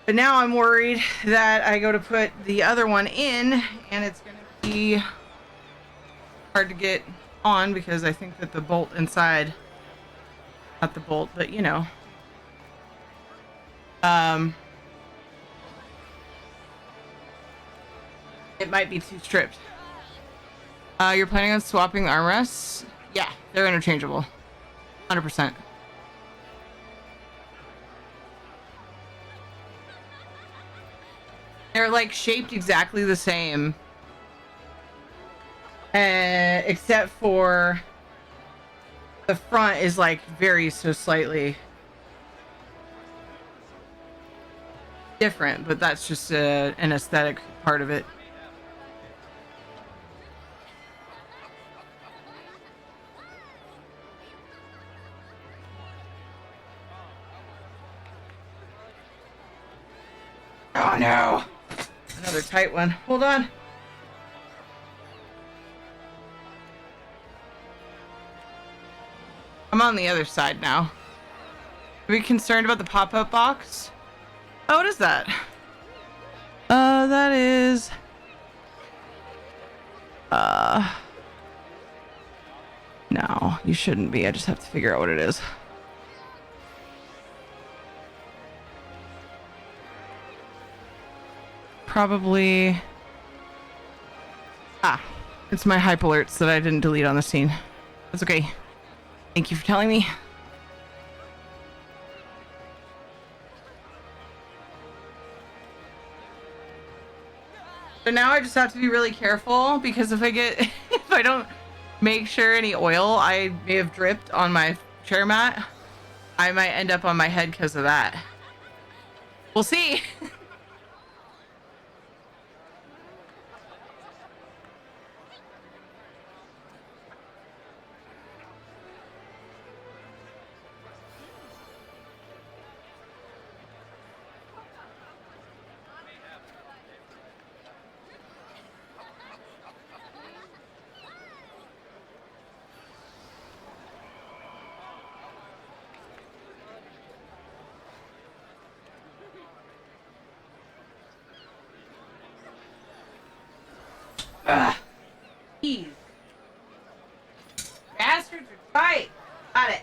Speaker 1: But now I'm worried that I go to put the other one in, and it's gonna be hard to get on because I think that the bolt inside, not the bolt, but you know, it might be too stripped. You're planning on swapping the armrests? Yeah, they're interchangeable. 100%. They're like shaped exactly the same. Except for the front is like very so slightly different, but that's just an aesthetic part of it. Oh no! Another tight one. Hold on. I'm on the other side now. Are we concerned about the pop-up box? Oh, what is that? that is. No, you shouldn't be. I just have to figure out what it is. Probably. Ah, it's my hype alerts that I didn't delete on the scene. That's okay. Thank you for telling me. So now I just have to be really careful because if I don't make sure any oil I may have dripped on my chair mat, I might end up on my head because of that. We'll see. Ugh. Jeez. Bastards are tight. Got it.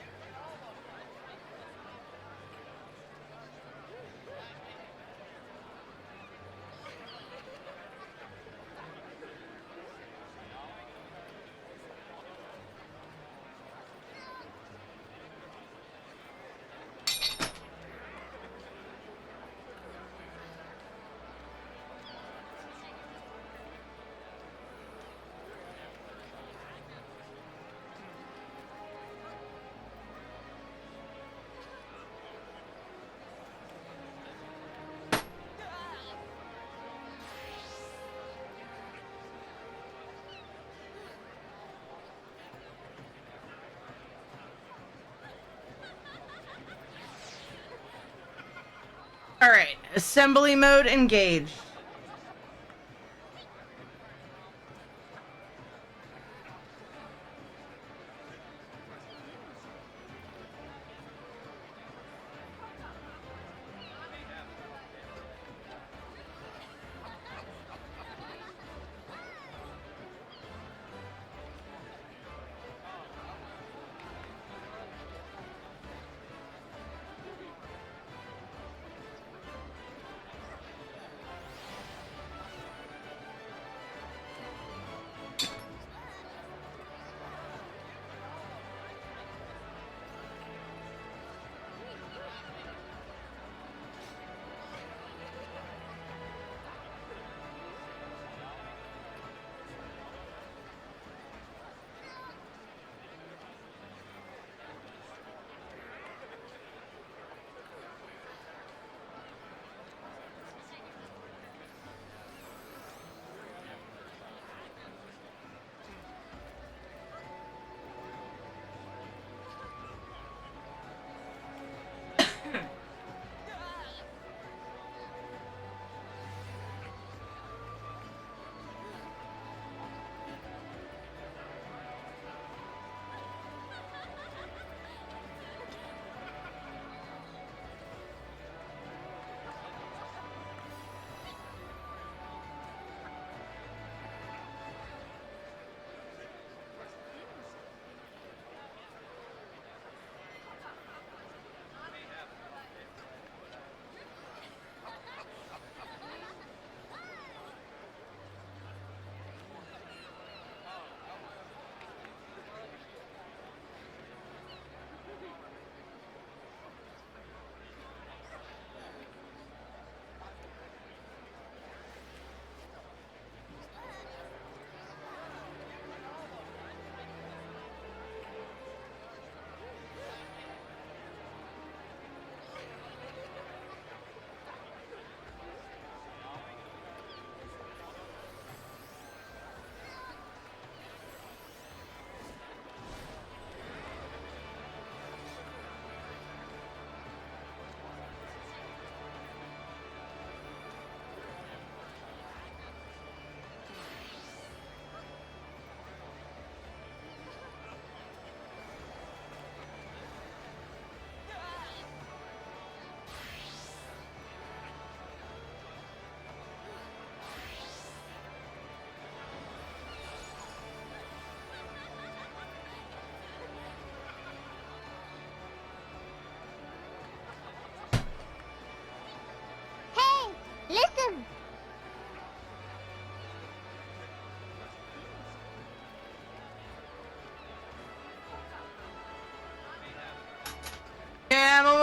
Speaker 1: All right, assembly mode engaged.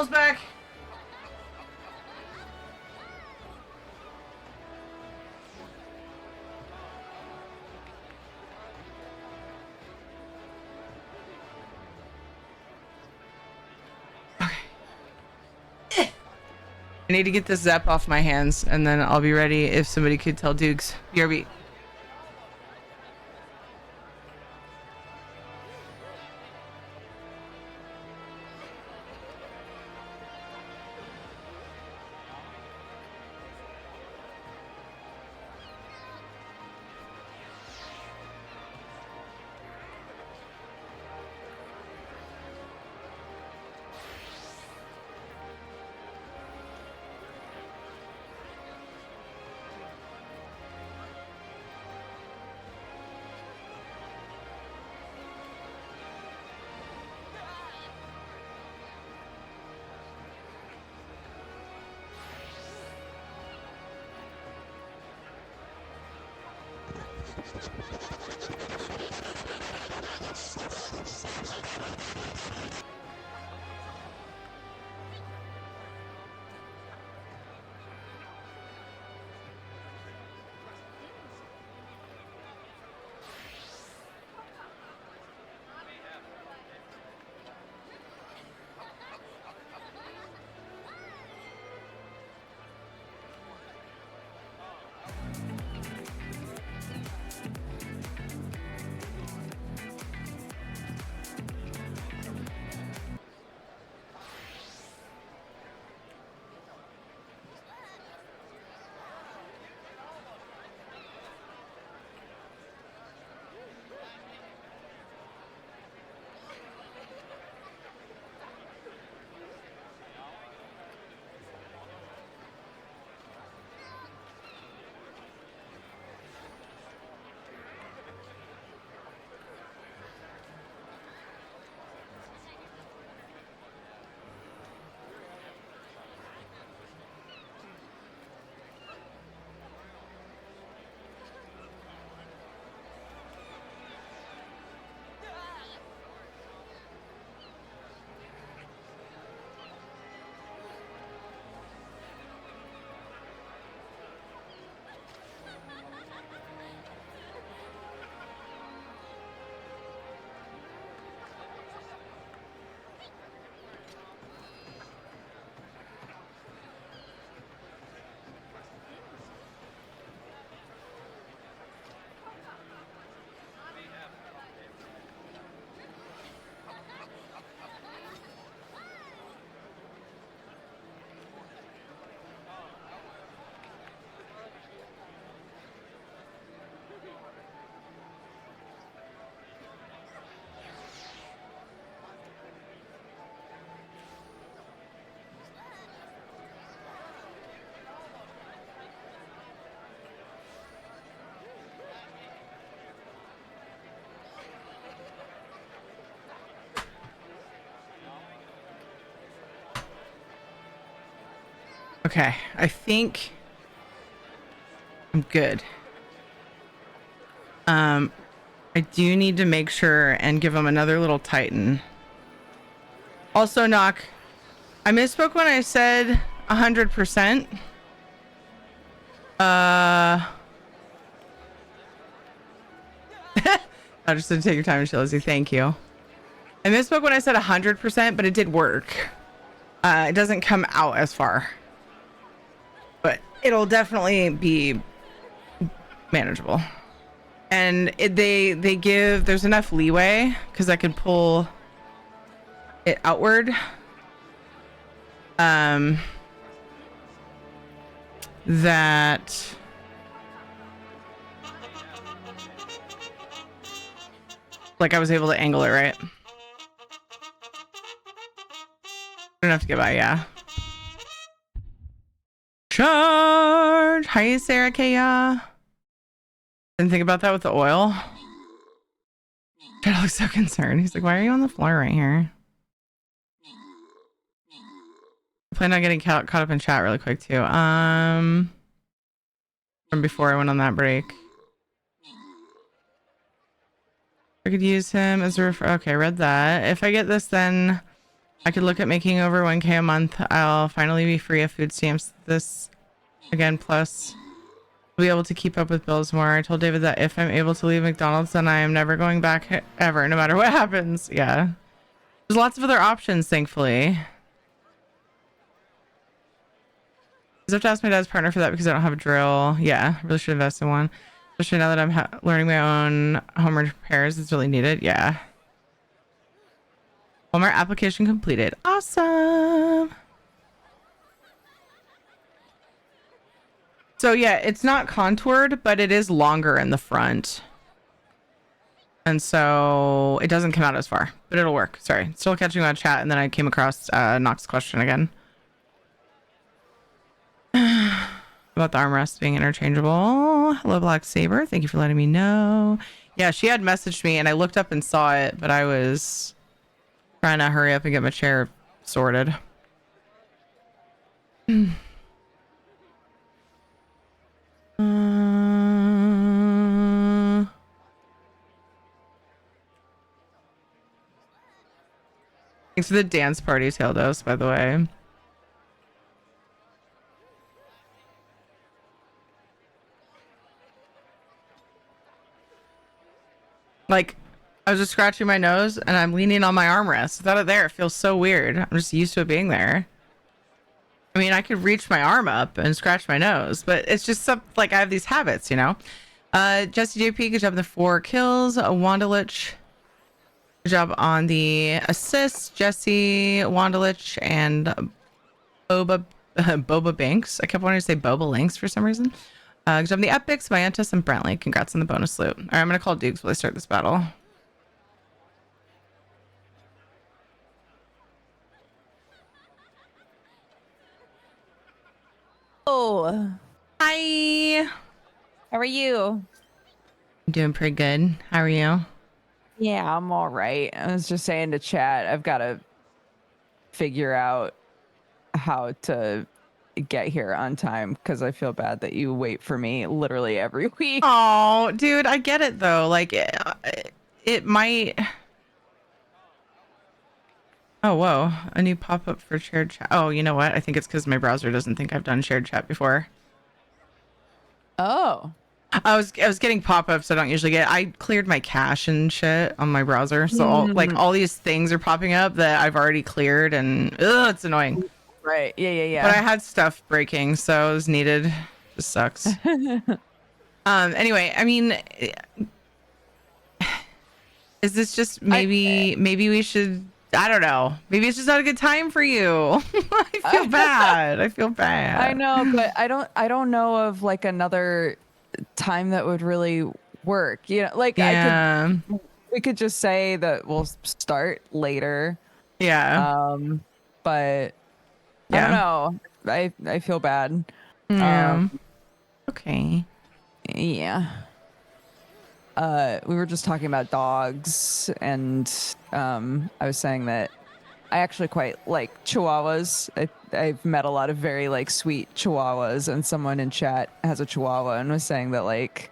Speaker 1: almost back. I need to get this Zep off my hands, and then I'll be ready if somebody could tell Dukes. BRB. Okay, I think I'm good. I do need to make sure and give him another little Titan. Also, Knock, I misspoke when I said 100%. I just didn't take your time, Shilzy. Thank you. I misspoke when I said 100%, but it did work. It doesn't come out as far, but it'll definitely be manageable. And there's enough leeway because I could pull it outward. That like I was able to angle it right. Enough to get by, yeah. Charge. Hi, Sarah Kaya. Didn't think about that with the oil. Shadow looks so concerned. He's like, why are you on the floor right here? I plan on getting caught up in chat really quick too. From before I went on that break. I could use him as a okay, read that. If I get this, then I could look at making over 1K a month. I'll finally be free of food stamps this again. Plus, I'll be able to keep up with bills more. I told David that if I'm able to leave McDonald's, then I am never going back ever, no matter what happens. Yeah. There's lots of other options, thankfully. I have to ask my dad's partner for that because I don't have a drill. Yeah, I really should invest in one. Especially now that I'm learning my own home repairs. It's really needed. Yeah. Walmart application completed. Awesome. So yeah, it's not contoured, but it is longer in the front. And so it doesn't come out as far, but it'll work. Sorry, still catching on chat, and then I came across Nox's question again. About the armrest being interchangeable. Hello, Black Saber. Thank you for letting me know. Yeah, she had messaged me, and I looked up and saw it, but I was trying to hurry up and get my chair sorted. Thanks for the dance party tail dose, by the way. Like, I was just scratching my nose and I'm leaning on my armrest. Without it there, it feels so weird. I'm just used to it being there. I mean, I could reach my arm up and scratch my nose, but it's just some, like, I have these habits, you know? Jesse JP, good job on the 4 kills. Wandalich, good job on the assist. Jesse, Wandalich, and Boba Banks. I kept wanting to say Boba Links for some reason. Good job on the epics, Viantis, and Brentley. Congrats on the bonus loot. All right, I'm going to call Dukes while I start this battle.
Speaker 6: Oh,
Speaker 1: Hi.
Speaker 6: how are you?
Speaker 1: I'm doing pretty good. How are you?
Speaker 6: Yeah, I'm all right. I was just saying to chat, I've got to figure out how to get here on time because I feel bad that you wait for me literally every week.
Speaker 1: Oh, dude, I get it though. Like, it might. Oh, whoa. A new pop-up for shared chat. Oh, you know what? I think it's because my browser doesn't think I've done shared chat before.
Speaker 6: Oh.
Speaker 1: I was getting pop-ups I don't usually get. I cleared my cache and shit on my browser. So all these things are popping up that I've already cleared, and it's annoying.
Speaker 6: Right. Yeah.
Speaker 1: But I had stuff breaking, so it was needed. Just sucks. Anyway, I mean, is this just maybe we should, I don't know. Maybe it's just not a good time for you. I feel bad. I feel bad.
Speaker 6: I know, but I don't know of like another time that would really work. You know, like
Speaker 1: yeah.
Speaker 6: we could just say that we'll start later.
Speaker 1: Yeah.
Speaker 6: But I don't know. I feel bad.
Speaker 1: Yeah. Okay.
Speaker 6: Yeah. We were just talking about dogs, and I was saying that I actually quite like Chihuahuas. I've met a lot of very like sweet Chihuahuas, and someone in chat has a Chihuahua and was saying that like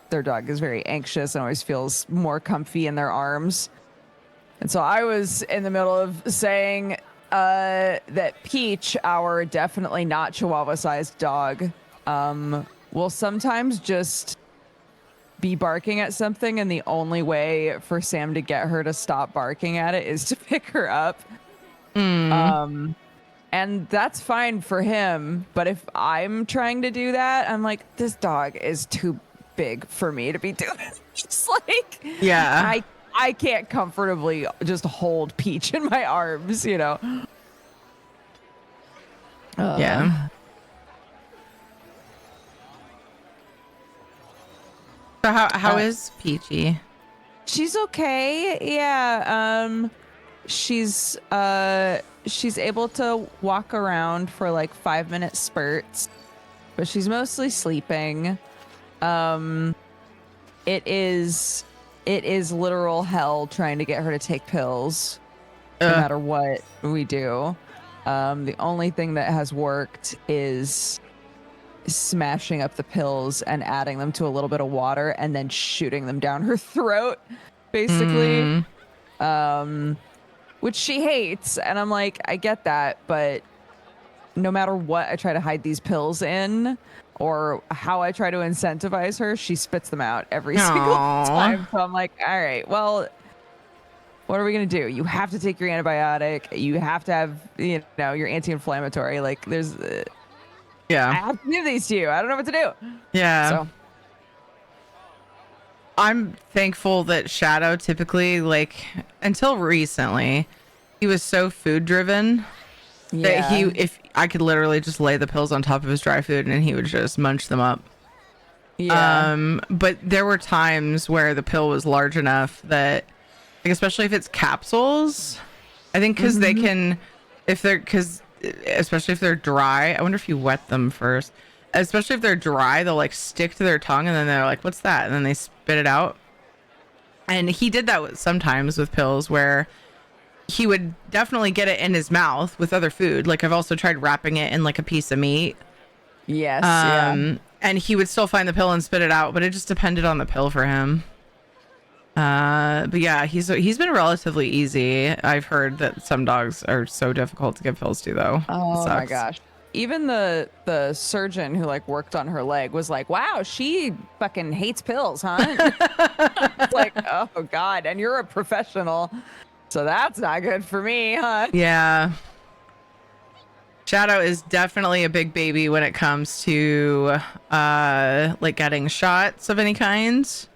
Speaker 6: their dog is very anxious and always feels more comfy in their arms. And so I was in the middle of saying that Peach, our definitely not Chihuahua-sized dog, will sometimes just be barking at something, and the only way for Sam to get her to stop barking at it is to pick her up. And that's fine for him, but if I'm trying to do that, I'm like, this dog is too big for me to be doing. Just like,
Speaker 1: yeah,
Speaker 6: I can't comfortably just hold Peach in my arms, you know?
Speaker 1: Yeah. So how is Peachy?
Speaker 6: She's okay. Yeah. She's able to walk around for like 5-minute spurts, but she's mostly sleeping. It is literal hell trying to get her to take pills, no matter what we do. The only thing that has worked is smashing up the pills and adding them to a little bit of water and then shooting them down her throat, basically. which she hates. And I'm like, I get that, but no matter what I try to hide these pills in or how I try to incentivize her, she spits them out every single
Speaker 1: Aw.
Speaker 6: time. So I'm like, all right, well, what are we going to do? You have to take your antibiotic. You have to have, you know, your anti-inflammatory. Like there's, I
Speaker 1: Yeah.
Speaker 6: have to give these to you. I don't know what to do.
Speaker 1: Yeah.
Speaker 6: So
Speaker 1: I'm thankful that Shadow typically, like, until recently, he was so food driven that if I could literally just lay the pills on top of his dry food and he would just munch them up.
Speaker 6: Yeah.
Speaker 1: But there were times where the pill was large enough that, like, especially if it's capsules, I think because they can, especially if they're dry, I wonder if you wet them first. Especially if they're dry, they'll like stick to their tongue and then they're like, what's that? And then they spit it out. And he did that sometimes with pills where he would definitely get it in his mouth with other food. Like I've also tried wrapping it in like a piece of meat.
Speaker 6: Yes.
Speaker 1: And he would still find the pill and spit it out, but it just depended on the pill for him. But yeah, he's been relatively easy. I've heard that some dogs are so difficult to give pills to though.
Speaker 6: Oh my gosh. Even the surgeon who like worked on her leg was like, wow, she fucking hates pills, huh? It's like, oh God. And you're a professional. So that's not good for me, huh?
Speaker 1: Yeah. Shadow is definitely a big baby when it comes to like getting shots of any kind.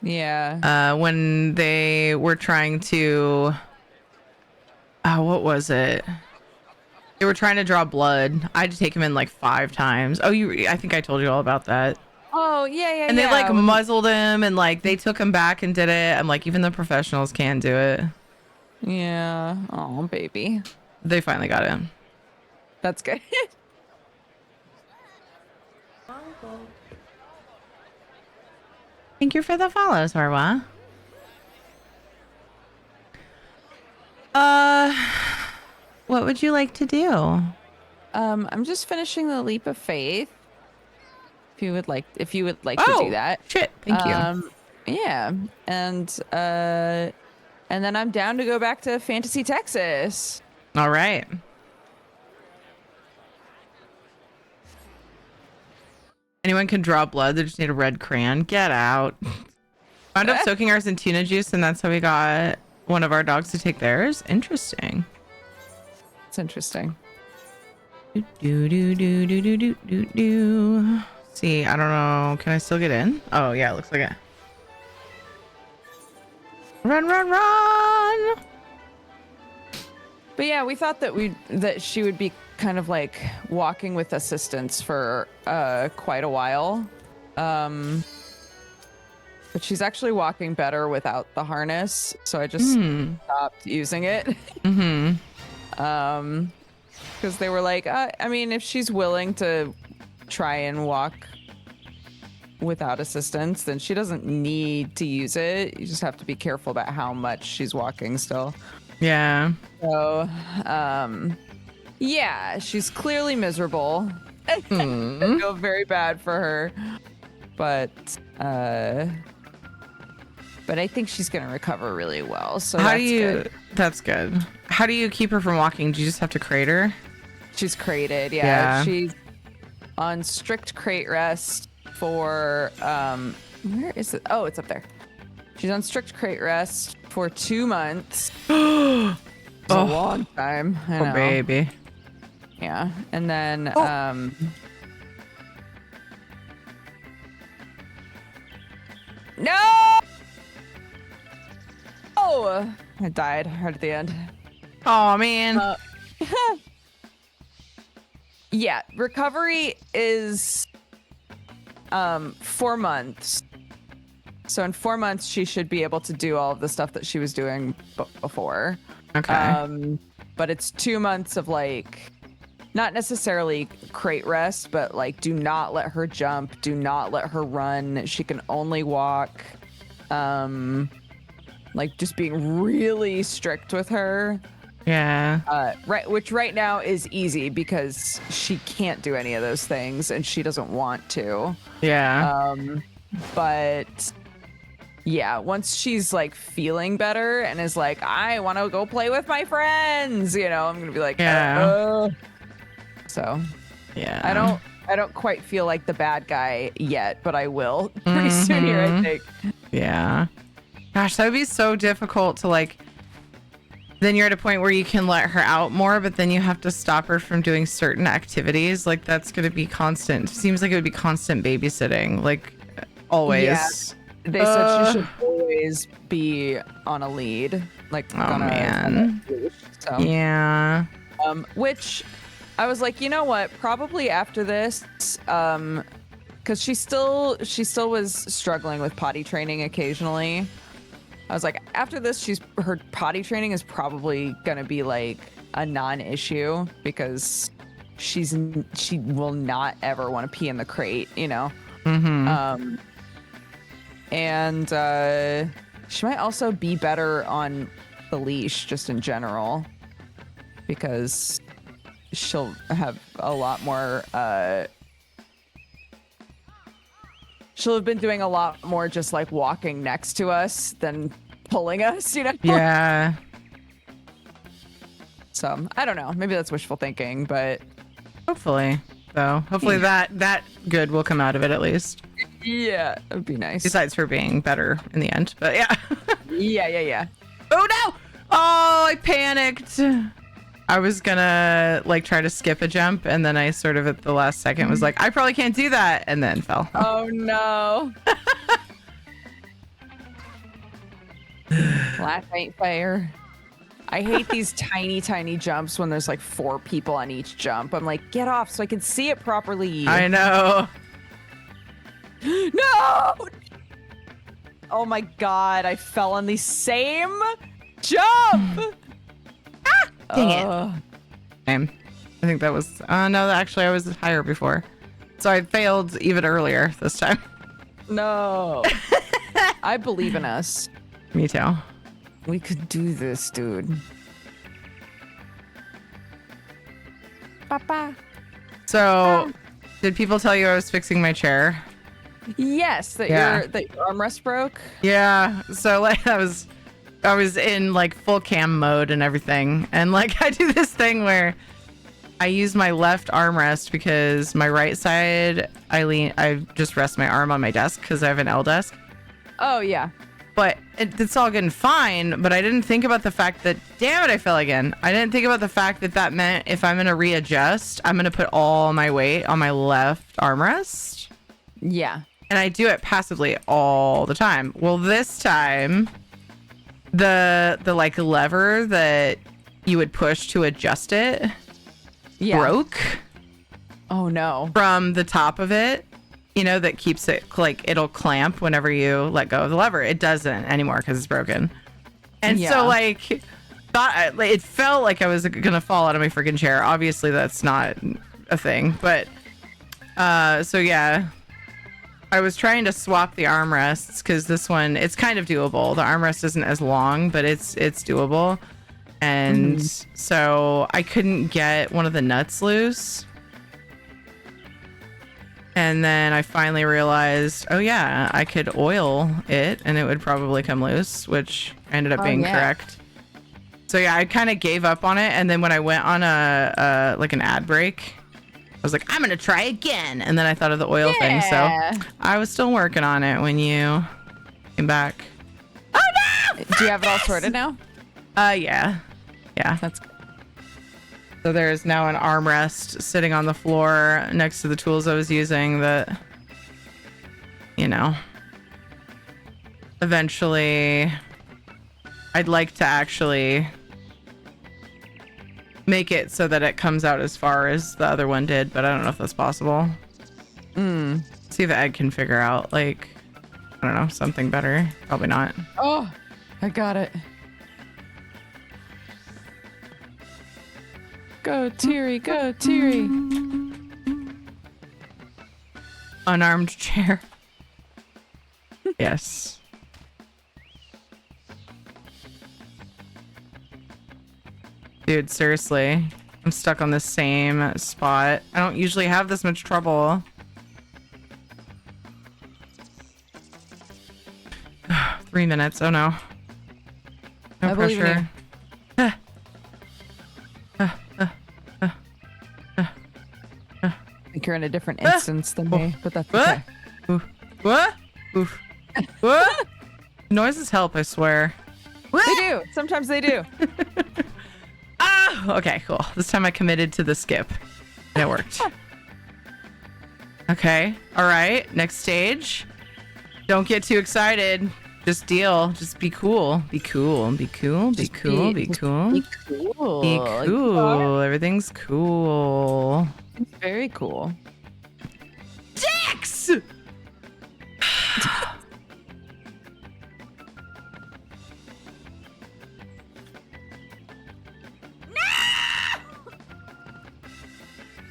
Speaker 6: Yeah.
Speaker 1: When they were trying to what was it? They were trying to draw blood. I had to take him in like 5 times. Oh, I think I told you all about that.
Speaker 6: Oh, yeah.
Speaker 1: And they like muzzled him and like they took him back and did it. I'm like, even the professionals can't do it.
Speaker 6: Yeah. Oh, baby.
Speaker 1: They finally got him.
Speaker 6: That's good.
Speaker 1: Thank you for the follow, Sarwa. What would you like to do?
Speaker 6: I'm just finishing the leap of faith. If you would like to do that.
Speaker 1: Shit. Thank you.
Speaker 6: Yeah. And then I'm down to go back to Fantasy Texas.
Speaker 1: All right. Anyone can draw blood. They just need a red crayon. Get out. Wound up soaking ours in tuna juice, and that's how we got one of our dogs to take theirs. Interesting.
Speaker 6: It's interesting.
Speaker 1: Do. See, I don't know. Can I still get in? Oh, yeah, it looks like it. Run.
Speaker 6: But yeah, we thought that she would be kind of like walking with assistance for quite a while. But she's actually walking better without the harness, so I just stopped using it. Because they were like, I mean, if she's willing to try and walk without assistance, then she doesn't need to use it. You just have to be careful about how much she's walking still.
Speaker 1: Yeah.
Speaker 6: So, yeah, she's clearly miserable. I feel very bad for her, but I think she's gonna recover really well. So good.
Speaker 1: That's good. How do you keep her from walking? Do you just have to crate her?
Speaker 6: She's crated. Yeah. She's on strict crate rest for where is it? Oh, it's up there. She's on strict crate rest for 2 months. It's a long time. I know.
Speaker 1: Oh, baby.
Speaker 6: Yeah. And then no! Oh, I died right at the end.
Speaker 1: Oh, man.
Speaker 6: Yeah, recovery is 4 months. So in 4 months, she should be able to do all of the stuff that she was doing before.
Speaker 1: Okay.
Speaker 6: But it's 2 months of like, not necessarily crate rest, but like, do not let her jump. Do not let her run. She can only walk. Like just being really strict with her.
Speaker 1: Yeah.
Speaker 6: Which right now is easy because she can't do any of those things and she doesn't want to.
Speaker 1: Yeah.
Speaker 6: But yeah, once she's like feeling better and is like, I want to go play with my friends, you know, I'm gonna be like,
Speaker 1: Yeah.
Speaker 6: So
Speaker 1: Yeah.
Speaker 6: I don't quite feel like the bad guy yet, but I will pretty soon here, I think.
Speaker 1: Yeah. Gosh, that would be so difficult to like. Then you're at a point where you can let her out more, but then you have to stop her from doing certain activities. Like that's going to be constant. Seems like it would be constant babysitting, like always.
Speaker 6: Yeah. They said she should always be on a lead, like
Speaker 1: Oh,
Speaker 6: on
Speaker 1: man.
Speaker 6: a leash. So
Speaker 1: Yeah.
Speaker 6: which I was like, you know what? Probably after this, because she still was struggling with potty training occasionally. I was like, after this, her potty training is probably gonna be like a non-issue because she will not ever want to pee in the crate, you know.
Speaker 1: Mm-hmm.
Speaker 6: And she might also be better on the leash just in general because she'll have a lot more she'll have been doing a lot more just like walking next to us than pulling us, you know.
Speaker 1: Yeah.
Speaker 6: So I don't know, maybe that's wishful thinking, but
Speaker 1: Hopefully. So hopefully that good will come out of it at least.
Speaker 6: yeah, it would be nice.
Speaker 1: Besides her being better in the end. But yeah.
Speaker 6: Yeah.
Speaker 1: Oh no! Oh, I panicked. I was gonna like try to skip a jump, and then I sort of at the last second was like, I probably can't do that, and then fell.
Speaker 6: Oh no. Laugh ain't fair. I hate these tiny jumps when there's like 4 people on each jump. I'm like, get off so I can see it properly.
Speaker 1: I know.
Speaker 6: No! Oh my god, I fell on the same jump!
Speaker 1: Dang it. Same. I think that was, no, actually I was higher before. So I failed even earlier this time.
Speaker 6: No. I believe in us.
Speaker 1: Me too.
Speaker 6: We could do this, dude. Papa.
Speaker 1: So, did people tell you I was fixing my chair?
Speaker 6: Yes, that
Speaker 1: Yeah.
Speaker 6: your armrest broke.
Speaker 1: Yeah. So like I was in like full cam mode and everything. And like I do this thing where I use my left armrest because my right side I just rest my arm on my desk because I have an L desk.
Speaker 6: Oh yeah.
Speaker 1: But it's all good and fine, but I didn't think about the fact that, damn it, I fell again. I didn't think about the fact that that meant if I'm going to readjust, I'm going to put all my weight on my left armrest.
Speaker 6: Yeah.
Speaker 1: And I do it passively all the time. Well, this time, the like lever that you would push to adjust it broke.
Speaker 6: Oh no.
Speaker 1: From the top of it. You know, that keeps it like it'll clamp whenever you let go of the lever. It doesn't anymore because it's broken. And so like it felt like I was gonna fall out of my freaking chair. Obviously that's not a thing, but so yeah, I was trying to swap the armrests because this one, it's kind of doable. The armrest isn't as long, but it's doable. And so I couldn't get one of the nuts loose. And then I finally realized, oh yeah, I could oil it and it would probably come loose, which ended up being correct. So yeah, I kind of gave up on it. And then when I went on a like an ad break, I was like, I'm going to try again. And then I thought of the oil thing. So I was still working on it when you came back. Oh no!
Speaker 6: Do you have it all sorted now?
Speaker 1: Yeah.
Speaker 6: That's good.
Speaker 1: So there's now an armrest sitting on the floor next to the tools I was using that, you know, eventually I'd like to actually make it so that it comes out as far as the other one did, but I don't know if that's possible. See if Ed can figure out, like, I don't know, something better. Probably not.
Speaker 6: Oh, I got it. Go, Teary, go, Teary.
Speaker 1: Unarmed chair. Yes. Dude, seriously. I'm stuck on the same spot. I don't usually have this much trouble. 3 minutes. Oh no. No
Speaker 6: I believe in
Speaker 1: pressure.
Speaker 6: I think you're in a different instance than me, but that's okay.
Speaker 1: What? Oof. What? Noises help, I swear.
Speaker 6: They do. Sometimes they do.
Speaker 1: Ah, okay, cool. This time I committed to the skip. And it worked. Okay. All right. Next stage. Don't get too excited. Just deal. Just be cool. Be cool. Be cool. Be cool. Be cool.
Speaker 6: Be cool.
Speaker 1: Be cool. Everything's cool.
Speaker 6: It's very cool.
Speaker 1: Dicks!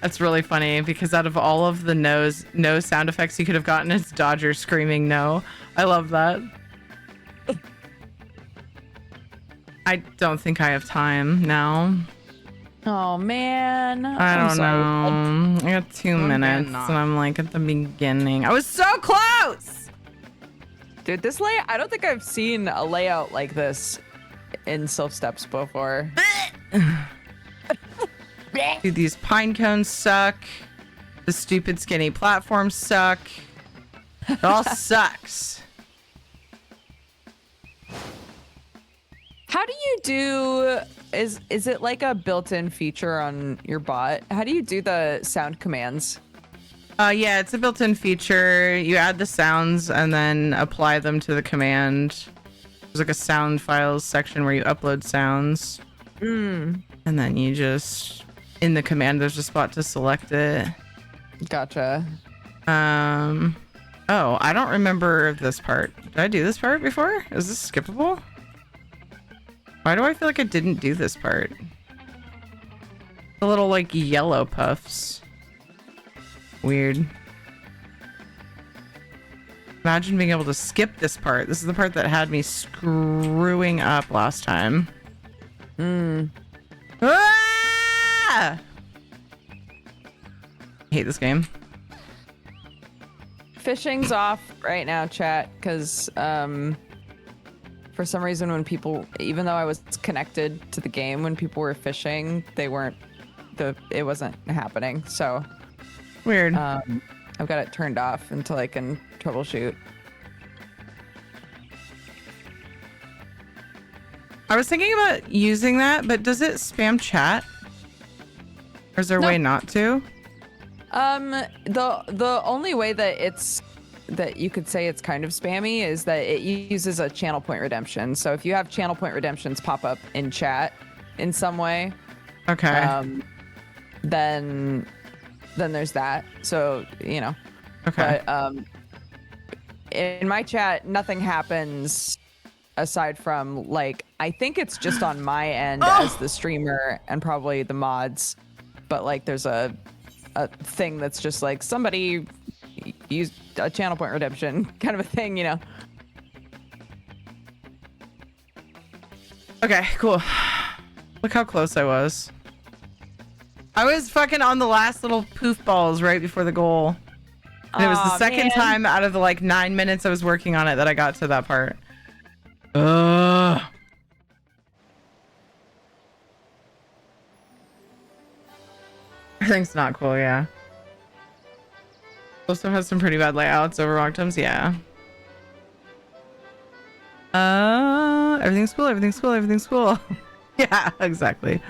Speaker 1: That's really funny because out of all of the no sound effects you could have gotten, it's Dodger screaming no. I love that. I don't think I have time now.
Speaker 6: Oh man.
Speaker 1: I don't know. I got 2 minutes and I'm like at the beginning. I was so close!
Speaker 6: Dude, this layout, I don't think I've seen a layout like this in Sylph Steps before.
Speaker 1: Dude, these pine cones suck. The stupid skinny platforms suck. It all sucks.
Speaker 6: How do you do, is it like a built-in feature on your bot? How do you do the sound commands?
Speaker 1: Yeah, it's a built-in feature. You add the sounds and then apply them to the command. There's like a sound files section where you upload sounds. And then you just, in the command, there's a spot to select it.
Speaker 6: Gotcha.
Speaker 1: Oh, I don't remember this part. Did I do this part before? Is this skippable? Why do I feel like I didn't do this part? The little like yellow puffs. Weird. Imagine being able to skip this part. This is the part that had me screwing up last time. Ah! I hate this game.
Speaker 6: Fishing's off right now, chat, because for some reason when people, even though I was connected to the game, when people were fishing, they weren't, it wasn't happening. So
Speaker 1: Weird.
Speaker 6: I've got it turned off until I can troubleshoot.
Speaker 1: I was thinking about using that, but does it spam chat? Or is there a way not to?
Speaker 6: The only way that you could say it's kind of spammy is that it uses a channel point redemption. So if you have channel point redemptions pop up in chat in some way,
Speaker 1: Okay.
Speaker 6: then there's that. So, you know.
Speaker 1: Okay.
Speaker 6: But in my chat, nothing happens aside from, like, I think it's just on my end as the streamer and probably the mods, but like there's a thing that's just like somebody used a channel point redemption kind of a thing, you know.
Speaker 1: Okay, cool. Look how close I was. I was fucking on the last little poof balls right before the goal. And it was the second time out of the like 9 minutes I was working on it that I got to that part. Everything's not cool, yeah. Also has some pretty bad layouts over Octums, yeah. Everything's cool, everything's cool, everything's cool. Yeah, exactly.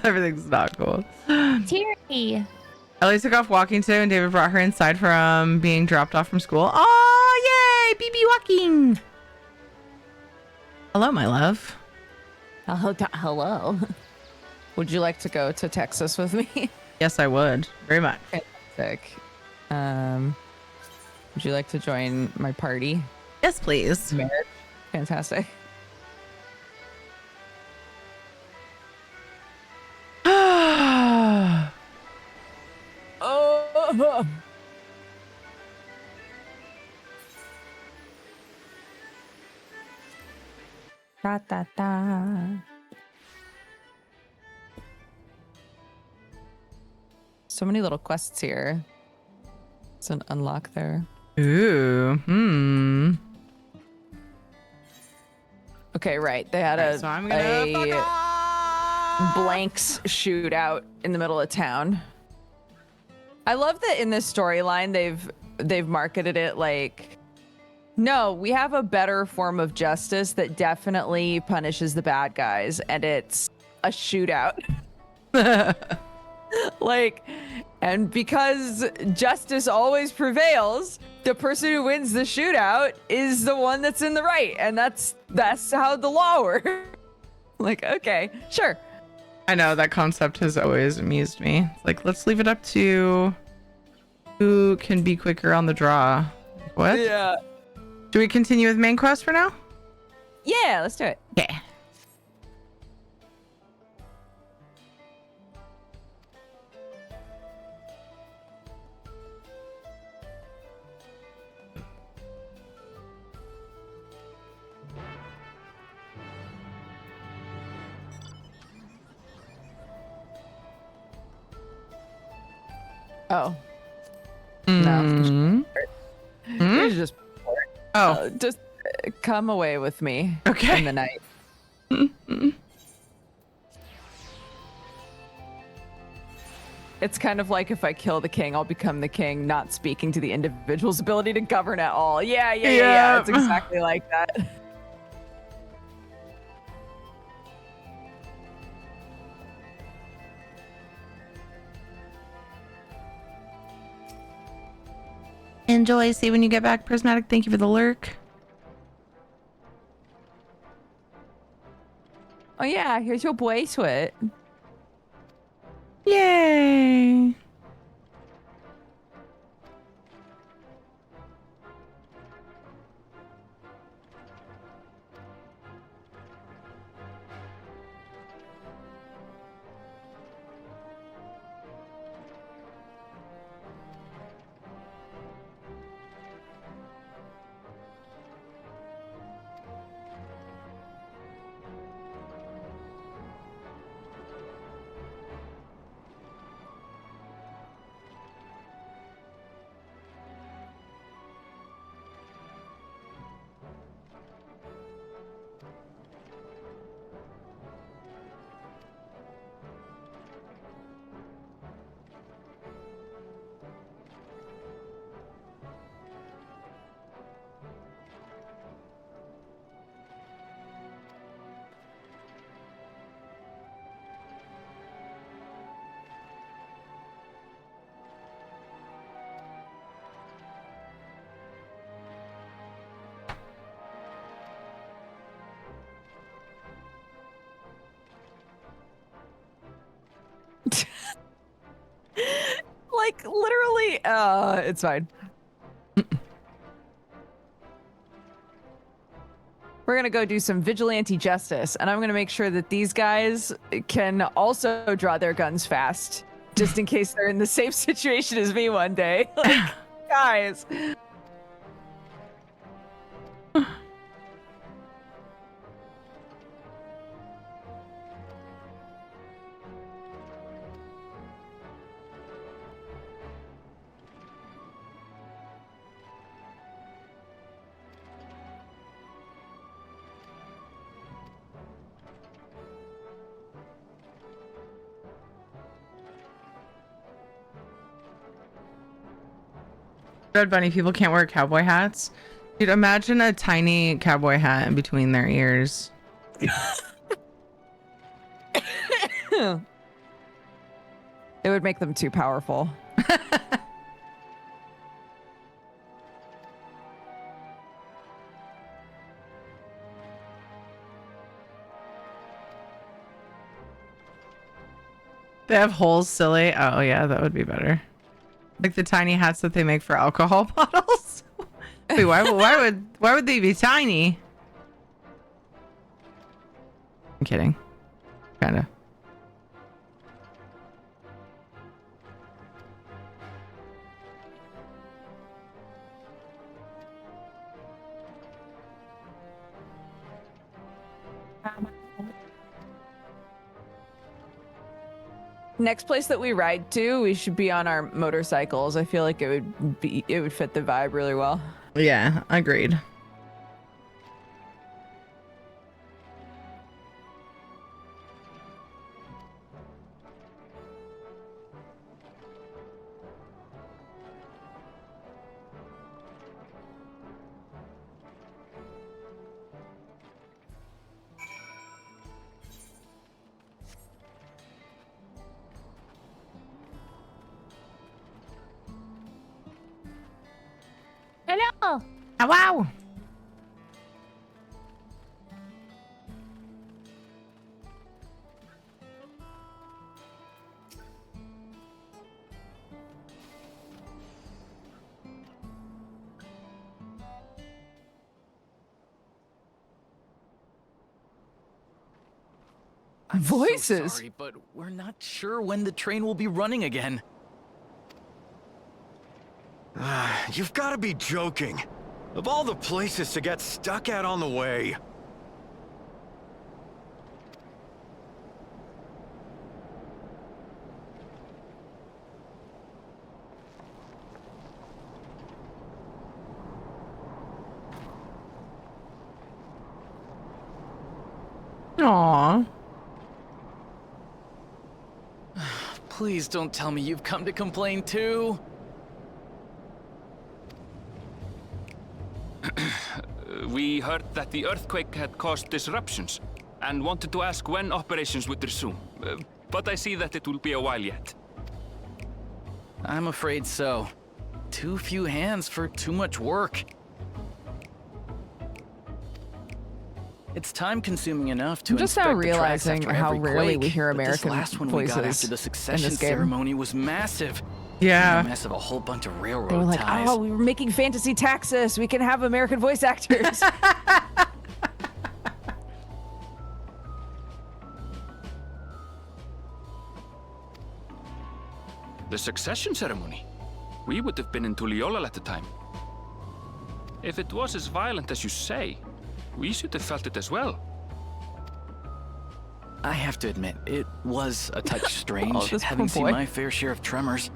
Speaker 1: Everything's not cool.
Speaker 7: Terry.
Speaker 1: Ellie took off walking today and David brought her inside from being dropped off from school. Oh, yay! BB walking! Hello, my love.
Speaker 7: Hello.
Speaker 6: Would you like to go to Texas with me?
Speaker 1: Yes, I would. Very much.
Speaker 6: Fantastic. Would you like to join my party?
Speaker 1: Yes, please.
Speaker 6: Marriage? Fantastic. Oh. Da, da, da. So many little quests here. It's an unlock there.
Speaker 1: Ooh.
Speaker 6: Okay, right. They had
Speaker 1: Alright, so I'm gonna fuck
Speaker 6: a
Speaker 1: off!
Speaker 6: blanks shootout in the middle of town. I love that in this storyline they've marketed it like, no, we have a better form of justice that definitely punishes the bad guys, and it's a shootout. Like, and because justice always prevails, the person who wins the shootout is the one that's in the right, and that's how the law works. Like, okay, sure.
Speaker 1: I know that concept has always amused me. It's like, let's leave it up to who can be quicker on the draw. What?
Speaker 6: Yeah.
Speaker 1: Do we continue with main quest for now?
Speaker 6: Yeah, let's do it.
Speaker 1: Yeah.
Speaker 6: Oh.
Speaker 1: Mm.
Speaker 6: No. Just
Speaker 1: Oh,
Speaker 6: just come away with me
Speaker 1: okay.
Speaker 6: in the night. It's kind of like if I kill the king, I'll become the king, not speaking to the individual's ability to govern at all. Yeah. It's exactly like that.
Speaker 1: Enjoy. See you when you get back, Prismatic. Thank you for the lurk.
Speaker 6: Oh yeah, here's your bracelet.
Speaker 1: Yay.
Speaker 6: Like literally, it's fine. We're gonna go do some vigilante justice, and I'm gonna make sure that these guys can also draw their guns fast, just in case they're in the same situation as me one day. Like, guys.
Speaker 1: Red Bunny, people can't wear cowboy hats. Dude, imagine a tiny cowboy hat in between their ears.
Speaker 6: It would make them too powerful.
Speaker 1: They have holes, silly. Oh yeah, that would be better. Like the tiny hats that they make for alcohol bottles. Wait, why would they be tiny? I'm kidding. Kinda.
Speaker 6: Next place that we ride to, we should be on our motorcycles. I feel like it would fit the vibe really well.
Speaker 1: Yeah, agreed.
Speaker 7: Hello.
Speaker 1: Oh, wow.
Speaker 8: I'm so
Speaker 6: Voices.
Speaker 8: sorry, but we're not sure when the train will be running again.
Speaker 5: You've got to be joking. Of all the places to get stuck at on the way.
Speaker 1: Aw.
Speaker 8: Please don't tell me you've come to complain too.
Speaker 9: We heard that the earthquake had caused disruptions and wanted to ask when operations would resume. But I see that it will be a while yet.
Speaker 8: I'm afraid so. Too few hands for too much work. It's time-consuming enough to
Speaker 6: I'm just now
Speaker 8: inspect the tracks
Speaker 6: realizing
Speaker 8: after
Speaker 6: how
Speaker 8: every
Speaker 6: rarely we
Speaker 8: quake,
Speaker 6: hear
Speaker 8: but this
Speaker 6: American
Speaker 8: last one we got
Speaker 6: voices
Speaker 8: after the
Speaker 6: in
Speaker 8: succession
Speaker 6: this game.
Speaker 8: ceremony was massive.
Speaker 1: Yeah.
Speaker 8: A mess of a whole bunch of railroad
Speaker 6: They were like,
Speaker 8: ties.
Speaker 6: oh, we were making fantasy Texas. We can have American voice actors.
Speaker 9: The succession ceremony? We would have been in Tuliolal at the time. If it was as violent as you say, we should have felt it as well.
Speaker 8: I have to admit, it was a touch strange,
Speaker 6: this
Speaker 8: having
Speaker 6: poor
Speaker 8: seen
Speaker 6: boy.
Speaker 8: my fair share of tremors.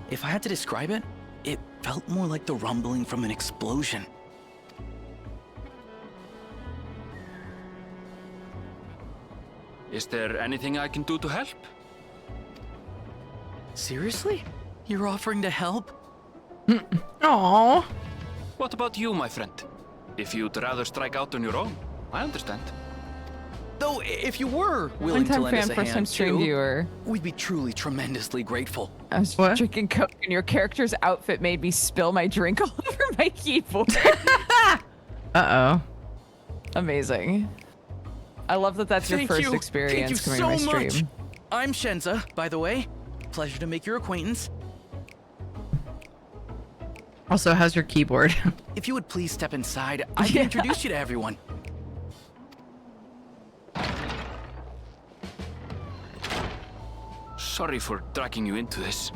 Speaker 8: If I had to describe it, it felt more like the rumbling from an explosion.
Speaker 9: Is there anything I can do to help?
Speaker 8: Seriously? You're offering to help?
Speaker 1: Aw.
Speaker 9: What about you, my friend? If you'd rather strike out on your own, I understand.
Speaker 8: Though, if you were willing to
Speaker 6: One-time
Speaker 8: lend us
Speaker 6: fan,
Speaker 8: a
Speaker 6: first-time
Speaker 8: hand
Speaker 6: stream
Speaker 8: too,
Speaker 6: viewer.
Speaker 8: we'd be truly tremendously grateful.
Speaker 6: I was
Speaker 1: What?
Speaker 6: drinking Coke and your character's outfit made me spill my drink all over my keyboard.
Speaker 1: Uh-oh.
Speaker 6: Amazing. I love that that's your
Speaker 8: Thank
Speaker 6: first
Speaker 8: you.
Speaker 6: experience
Speaker 8: Thank
Speaker 6: coming
Speaker 8: you
Speaker 6: to
Speaker 8: so
Speaker 6: my
Speaker 8: much.
Speaker 6: stream.
Speaker 8: I'm Shenza, by the way. Pleasure to make your acquaintance.
Speaker 1: Also, how's your keyboard?
Speaker 8: If you would please step inside, I can
Speaker 6: Yeah.
Speaker 8: introduce you to everyone.
Speaker 9: Sorry for dragging you into this.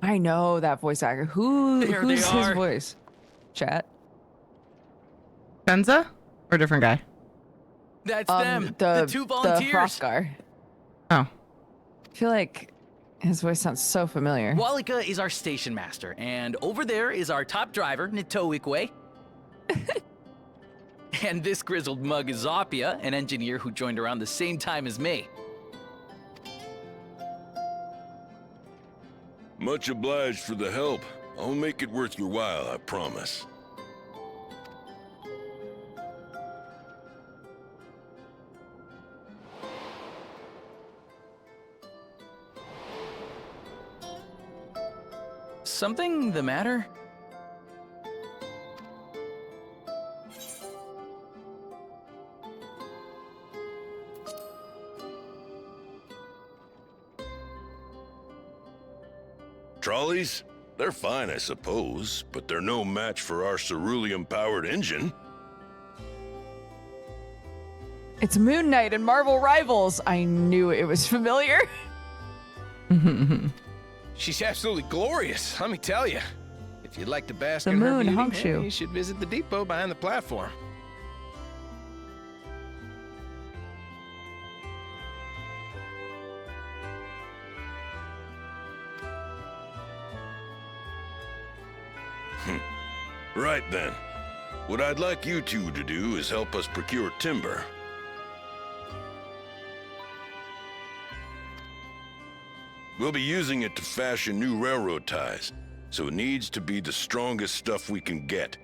Speaker 6: I know that voice actor.
Speaker 8: There they
Speaker 6: Who's his
Speaker 8: are.
Speaker 6: voice? Chat.
Speaker 1: Benza? Or a different guy?
Speaker 8: That's them, the two
Speaker 6: The
Speaker 8: volunteers.
Speaker 6: Hrothgar.
Speaker 1: Oh.
Speaker 6: I feel like his voice sounds so familiar.
Speaker 8: Walika is our station master, and over there is our top driver, Nitoikwe. And this grizzled mug is Zapia, an engineer who joined around the same time as me.
Speaker 10: Much obliged for the help. I'll make it worth your while, I promise.
Speaker 8: Something the matter?
Speaker 10: Trolleys? They're fine, I suppose, but they're no match for our cerulean-powered engine.
Speaker 6: It's Moon Knight and Marvel Rivals. I knew it was familiar.
Speaker 11: She's absolutely glorious, let me tell you. If you'd like to bask
Speaker 6: The
Speaker 11: in her
Speaker 6: moon
Speaker 11: beauty,
Speaker 6: hunks you.
Speaker 11: you should visit the depot behind the platform.
Speaker 10: Right then. What I'd like you two to do is help us procure timber. We'll be using it to fashion new railroad ties, so it needs to be the strongest stuff we can get.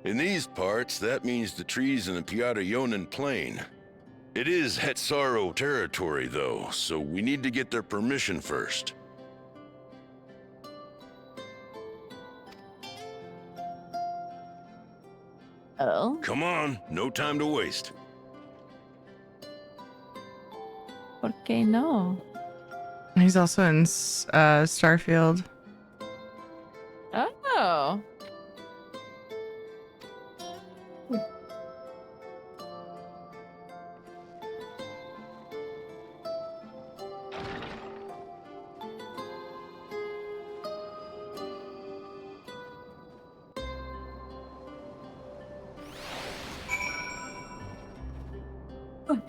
Speaker 10: In these parts, that means the trees in the Piata-Yonan Plain. It is Hetsaro territory, though, so we need to get their permission first.
Speaker 7: Oh?
Speaker 10: Come on, no time to waste.
Speaker 7: ¿Por qué no?
Speaker 1: He's also in Starfield.
Speaker 6: Oh.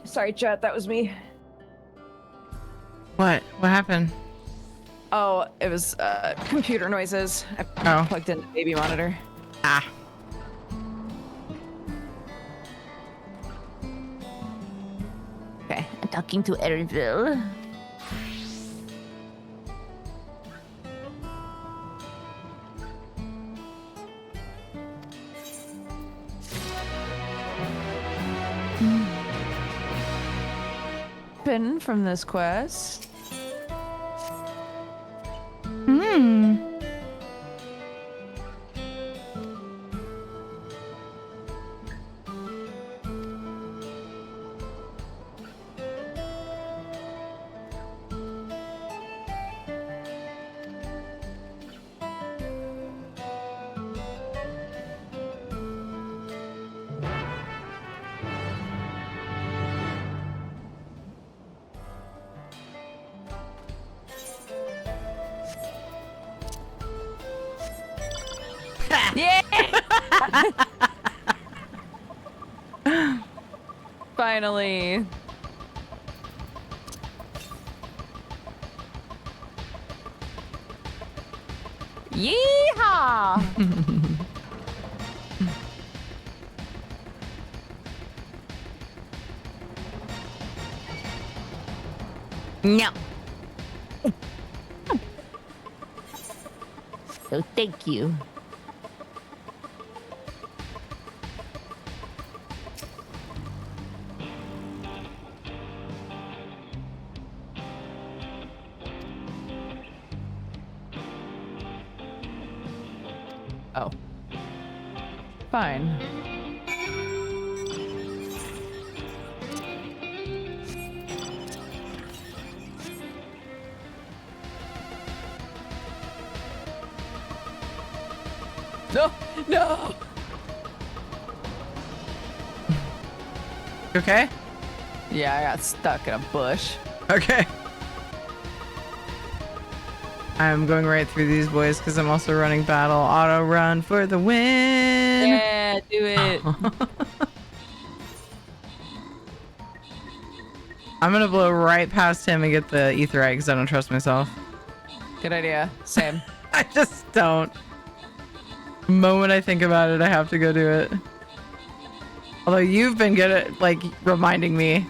Speaker 6: Sorry, chat, that was me.
Speaker 1: What? What happened?
Speaker 6: Oh, it was computer noises. I plugged in the baby monitor.
Speaker 1: Ah.
Speaker 7: Okay, I'm talking to Erenville.
Speaker 6: From this quest. Yeah! Finally.
Speaker 7: Yeehaw! No. So thank you.
Speaker 6: Oh. Fine. No! No!
Speaker 1: You okay?
Speaker 6: Yeah, I got stuck in a bush.
Speaker 1: Okay. I'm going right through these boys because I'm also running battle. Auto run for the win.
Speaker 6: Yeah, do it.
Speaker 1: I'm gonna blow right past him and get the ether because I don't trust myself.
Speaker 6: Good idea. Same.
Speaker 1: I just don't. The moment I think about it, I have to go do it. Although you've been good at like reminding me.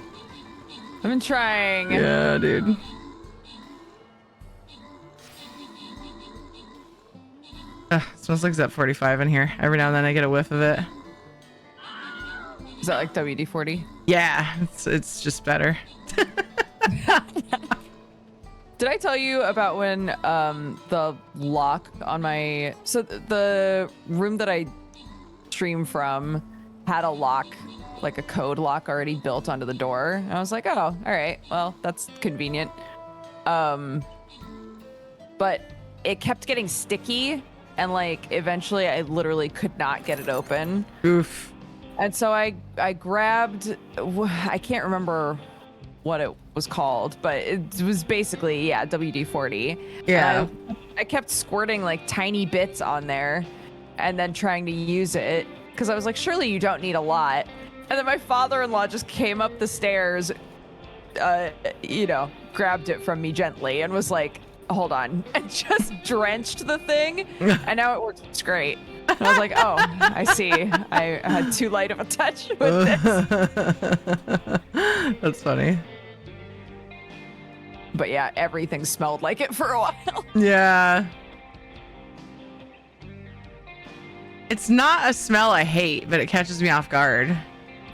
Speaker 6: I've been trying.
Speaker 1: Yeah, dude. Smells like Z45 in here. Every now and then I get a whiff of it.
Speaker 6: Is that like WD-40?
Speaker 1: Yeah, it's just better.
Speaker 6: Did I tell you about when the lock on my... So the room that I stream from had a lock, like a code lock already built onto the door. And I was like, oh, all right, well, that's convenient. But it kept getting sticky, and like eventually I literally could not get it open.
Speaker 1: Oof.
Speaker 6: And so I grabbed, I can't remember what it was called, but it was basically, yeah, WD-40.
Speaker 1: Yeah.
Speaker 6: I kept squirting like tiny bits on there and then trying to use it because I was like, surely you don't need a lot. And then my father-in-law just came up the stairs, grabbed it from me gently and was like, hold on, and just drenched the thing. And now it works great. And I was like, oh, I see. I had too light of a touch with this.
Speaker 1: That's funny.
Speaker 6: But yeah, everything smelled like it for a while.
Speaker 1: Yeah. It's not a smell I hate, but it catches me off guard.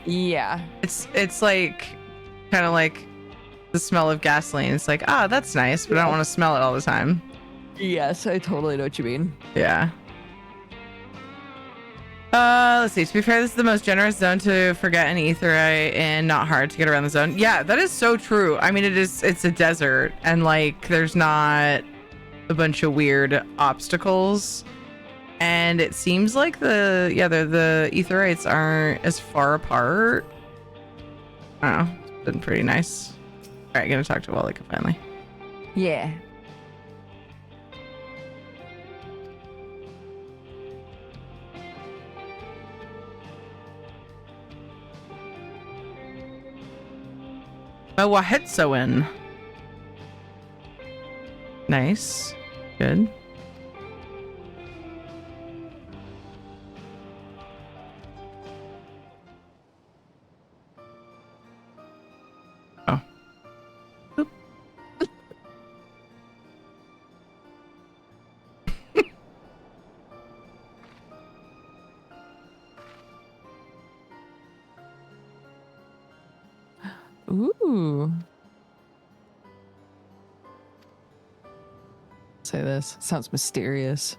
Speaker 6: Yeah.
Speaker 1: It's like kind of like the smell of gasoline. It's like, ah, that's nice, but I don't want to smell it all the time.
Speaker 6: Yes, I totally know what you mean.
Speaker 1: Yeah. Let's see. To be fair, this is the most generous zone to forget an etherite and not hard to get around the zone. Yeah, that is so true. I mean, it's a desert and like there's not a bunch of weird obstacles. And it seems like the etherites aren't as far apart. I don't know. It's been pretty nice. All right, gonna talk to Walika finally.
Speaker 6: Yeah.
Speaker 1: Oh, Wahetsoin. Nice. Good. Oh. Oop.
Speaker 6: Ooh. Say this. Sounds mysterious.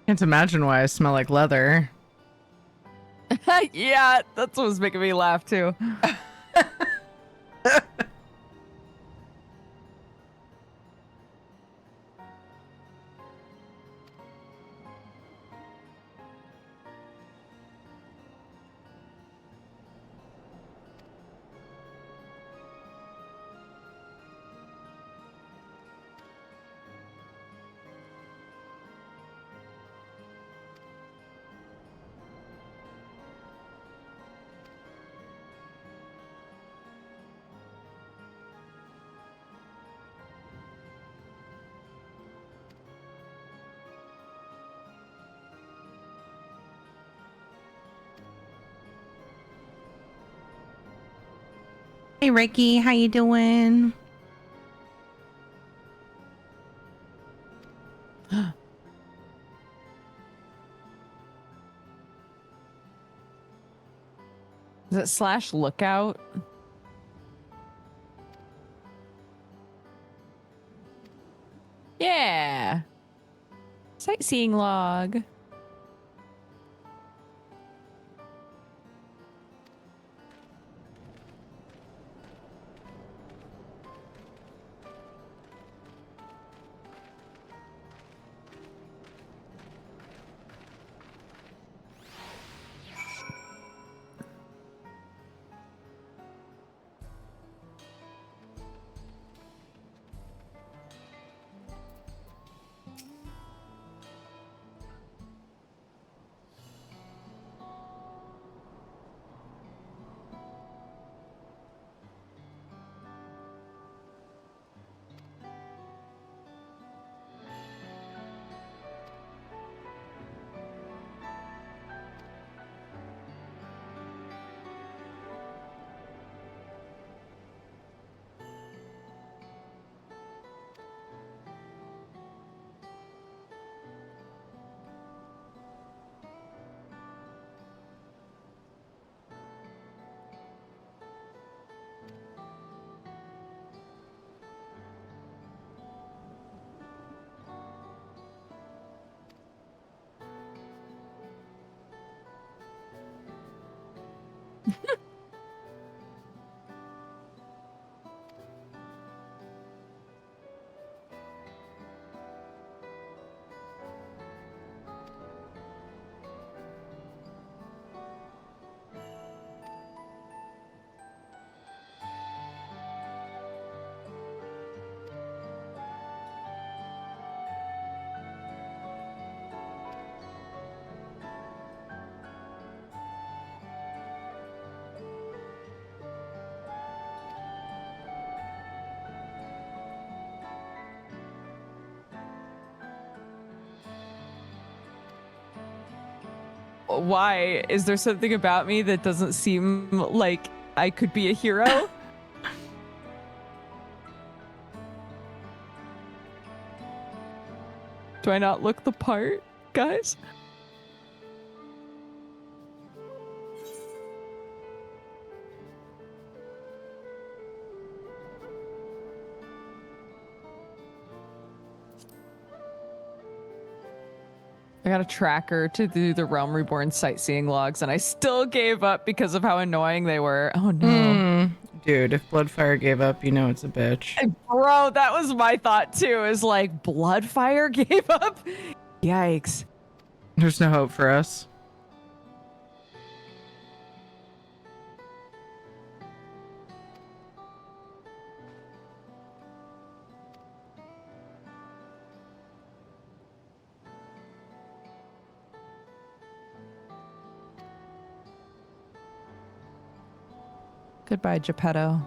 Speaker 1: Can't imagine why I smell like leather.
Speaker 6: Yeah, that's what was making me laugh too.
Speaker 1: Hey Ricky, how you doing?
Speaker 6: Is it slash lookout? Yeah. Sightseeing log. Why? Is there something about me that doesn't seem like I could be a hero? Do I not look the part, guys? I got a tracker to do the Realm Reborn sightseeing logs, and I still gave up because of how annoying they were. Oh no.
Speaker 1: Dude, if Bloodfire gave up, you know it's a bitch.
Speaker 6: Bro, that was my thought too, is like, Bloodfire gave up? Yikes.
Speaker 1: There's no hope for us.
Speaker 6: Goodbye, Geppetto.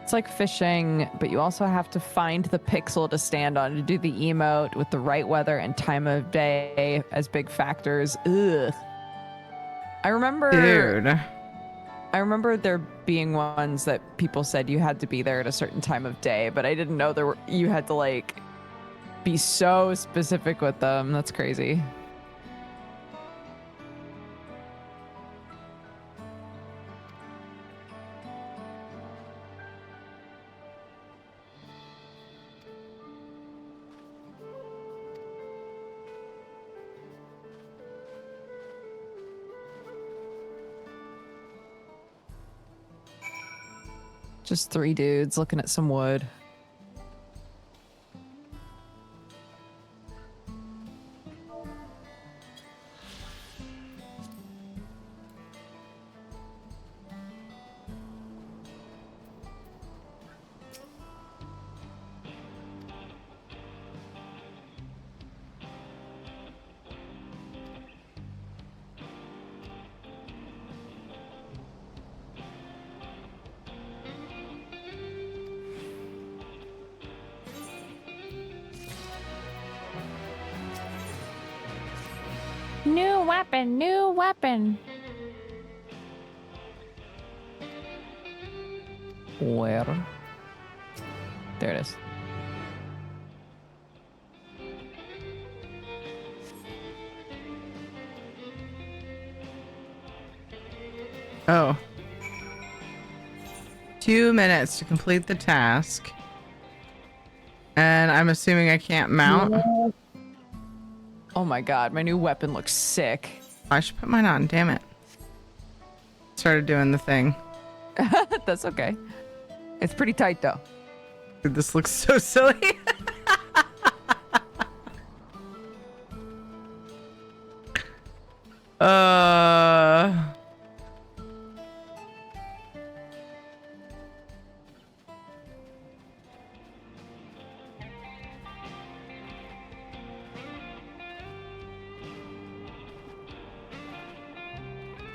Speaker 6: It's like fishing, but you also have to find the pixel to stand on to do the emote with the right weather and time of day as big factors. Ugh. I remember there being ones that people said you had to be there at a certain time of day, but I didn't know you had to like be so specific with them. That's crazy. Just 3 dudes looking at some wood.
Speaker 7: New weapon.
Speaker 6: Where? There it is.
Speaker 1: Oh. 2 minutes to complete the task. And I'm assuming I can't mount.
Speaker 6: Oh my god, my new weapon looks sick.
Speaker 1: I should put mine on, damn it. Started doing the thing.
Speaker 6: That's okay. It's pretty tight though.
Speaker 1: Dude, this looks so silly.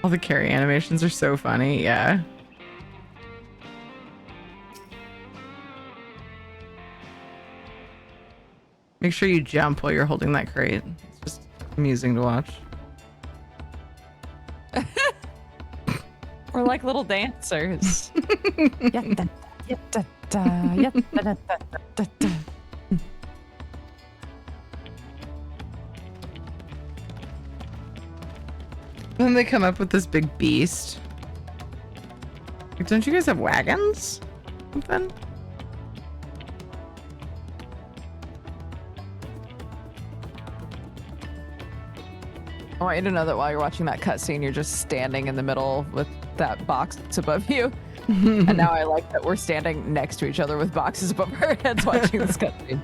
Speaker 1: All the carry animations are so funny, yeah. Make sure you jump while you're holding that crate. It's just amusing to watch.
Speaker 6: We're like little dancers.
Speaker 1: Then they come up with this big beast. Like, don't you guys have wagons? Something?
Speaker 6: I want you to know that while you're watching that cutscene, you're just standing in the middle with that box above you. And now I like that we're standing next to each other with boxes above our heads watching this cutscene.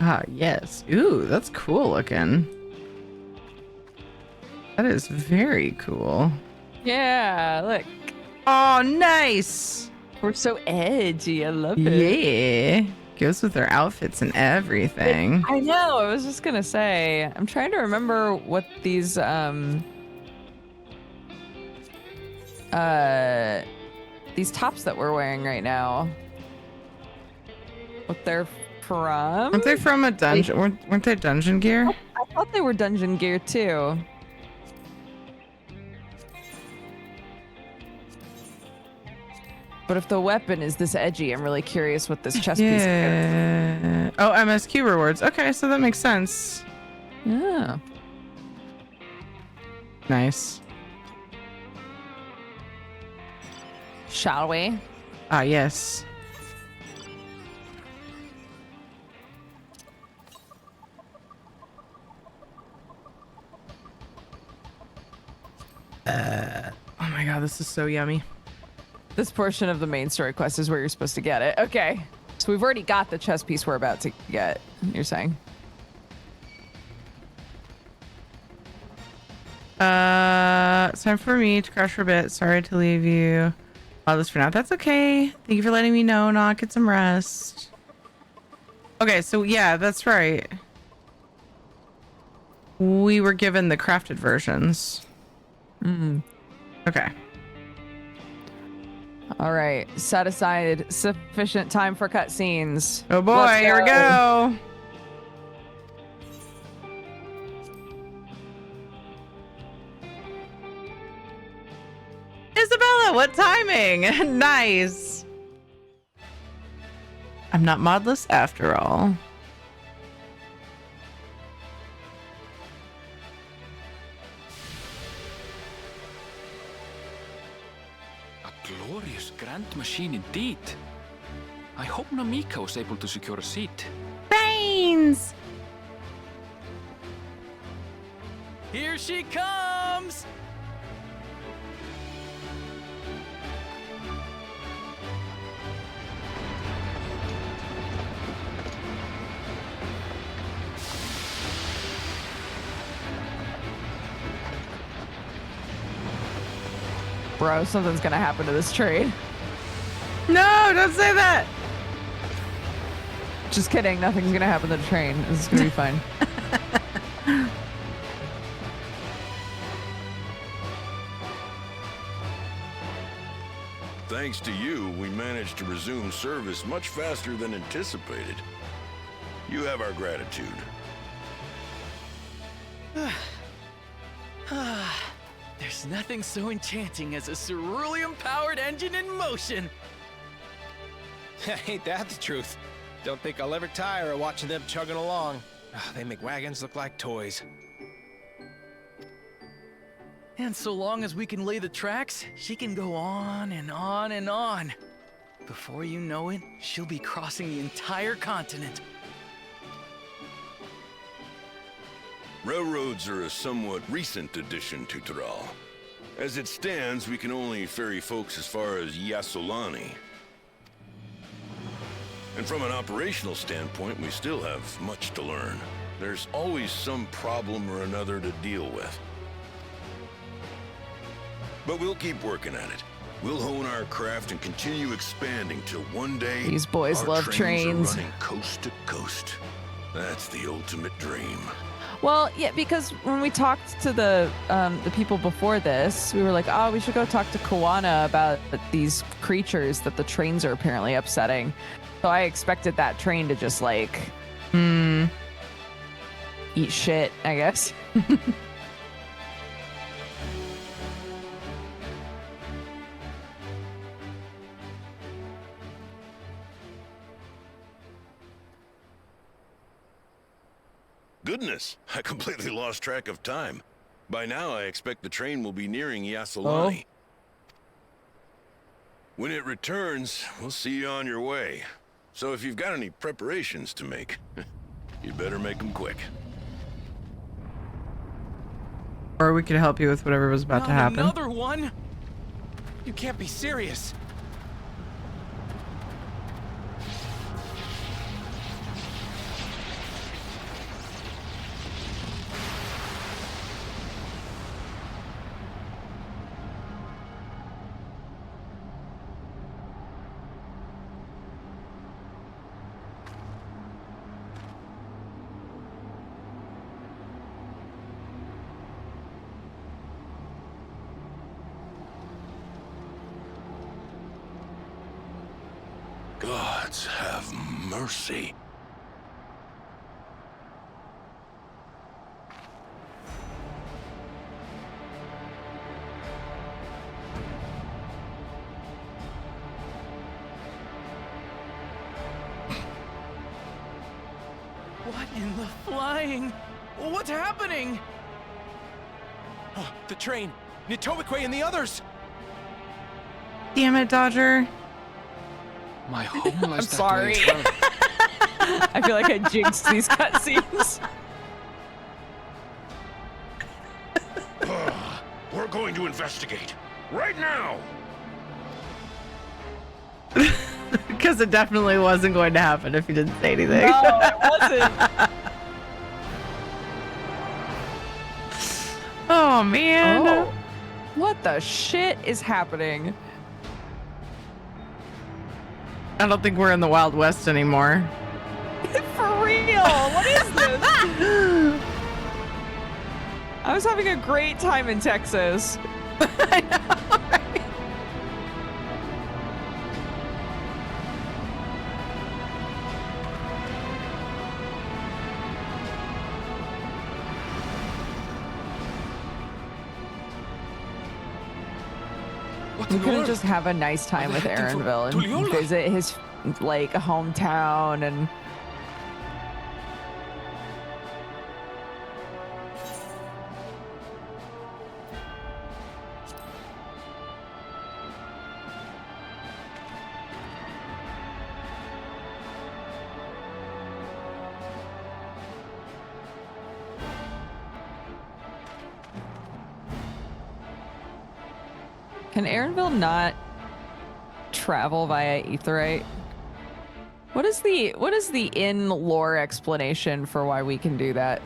Speaker 1: Ah, yes. Ooh, that's cool looking. That is very cool.
Speaker 6: Yeah, look.
Speaker 1: Oh, nice.
Speaker 6: We're so edgy. I love it.
Speaker 1: Yeah. Goes with their outfits and everything.
Speaker 6: I know. I was just gonna say. I'm trying to remember what these tops that we're wearing right now. What they're from?
Speaker 1: Aren't they from a dungeon? Weren't they dungeon gear?
Speaker 6: I thought they were dungeon gear too. But if the weapon is this edgy, I'm really curious what this chest piece is.
Speaker 1: Oh, MSQ rewards. Okay, so that makes sense.
Speaker 6: Yeah.
Speaker 1: Nice.
Speaker 6: Shall we?
Speaker 1: Ah, yes. Oh my god, this is so yummy.
Speaker 6: This portion of the main story quest is where you're supposed to get it. Okay. So we've already got the chess piece we're about to get, you're saying?
Speaker 1: It's time for me to crash for a bit. Sorry to leave you all this for now. That's okay. Thank you for letting me know. Not get some rest. Okay, so yeah, that's right. We were given the crafted versions. Okay.
Speaker 6: All right. Set aside sufficient time for cutscenes.
Speaker 1: Oh boy, here we go. Isabella, what timing? Nice. I'm not modless after all.
Speaker 9: Glorious grand machine indeed. I hope Namika was able to secure a seat.
Speaker 1: Brains!
Speaker 8: Here she comes!
Speaker 6: Bro, something's gonna happen to this trade.
Speaker 1: No, don't say that.
Speaker 6: Just kidding. Nothing's gonna happen to the train. This is gonna be fine.
Speaker 10: Thanks to you, we managed to resume service much faster than anticipated. You have our gratitude.
Speaker 8: There's nothing so enchanting as a cerulean-powered engine in motion.
Speaker 11: Ain't that the truth? Don't think I'll ever tire of watching them chugging along. They make wagons look like toys.
Speaker 8: And so long as we can lay the tracks, she can go on and on and on. Before you know it, she'll be crossing the entire continent.
Speaker 10: Railroads are a somewhat recent addition to Tyrol. As it stands, we can only ferry folks as far as Yasolani. And from an operational standpoint, we still have much to learn. There's always some problem or another to deal with. But we'll keep working at it. We'll hone our craft and continue expanding till one day
Speaker 6: These boys
Speaker 10: our
Speaker 6: love trains.
Speaker 10: are running coast to coast. That's the ultimate dream.
Speaker 6: Well, yeah, because when we talked to the people before this, we were like, oh, we should go talk to Kawana about these creatures that the trains are apparently upsetting. So I expected that train to just like eat shit, I guess.
Speaker 10: Goodness, I completely lost track of time. By now, I expect the train will be nearing Yasolani. When it returns, we'll see you on your way. So if you've got any preparations to make, you better make them quick.
Speaker 1: Or we could help you with whatever was about to happen.
Speaker 8: Another one?
Speaker 11: You can't be serious.
Speaker 10: Gods have mercy.
Speaker 8: What in the flying? What's happening?
Speaker 11: Oh, the train. Nitobekwe and the others.
Speaker 1: Damn it, Dodger.
Speaker 9: My home lies
Speaker 6: I'm
Speaker 9: that
Speaker 6: sorry.
Speaker 9: way as well.
Speaker 6: I feel like I jinxed these cutscenes.
Speaker 10: We're going to investigate. Right now!
Speaker 1: Because it definitely wasn't going to happen if you didn't say anything.
Speaker 6: No, it wasn't.
Speaker 1: Oh, man.
Speaker 6: Oh. What the shit is happening?
Speaker 1: I don't think we're in the Wild West anymore.
Speaker 6: For real? What is this? I was having a great time in Texas.
Speaker 1: I know, right?
Speaker 6: We couldn't just have a nice time with Aaronville and visit his like hometown and Can Aaronville not travel via Aetheryte? What is the in lore explanation for why we can do that?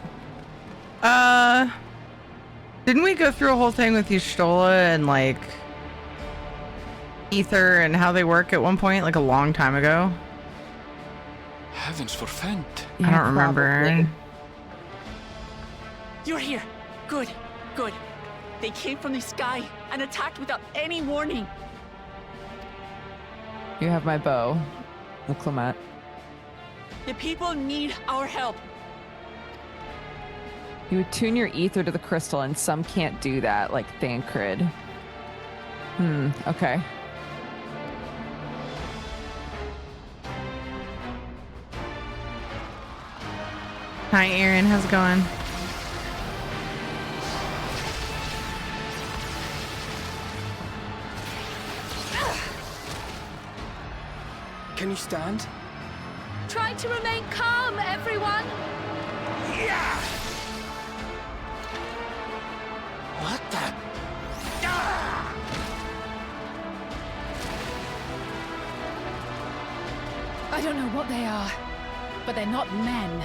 Speaker 1: Didn't we go through a whole thing with Y'shtola and like Ether and how they work at one point, like a long time ago?
Speaker 9: Heavens forfend.
Speaker 1: I don't remember.
Speaker 6: probably.
Speaker 12: You're here. Good, good. They came from the sky and attacked without any warning.
Speaker 6: You have my bow, Clement.
Speaker 12: The people need our help.
Speaker 6: You would tune your ether to the crystal, and some can't do that, like Thancred. Okay.
Speaker 1: Hi, Aaron. How's it going?
Speaker 11: Can you stand?
Speaker 7: Try to remain calm, everyone.
Speaker 11: Yeah! What the? Ah!
Speaker 7: I don't know what they are, but they're not men.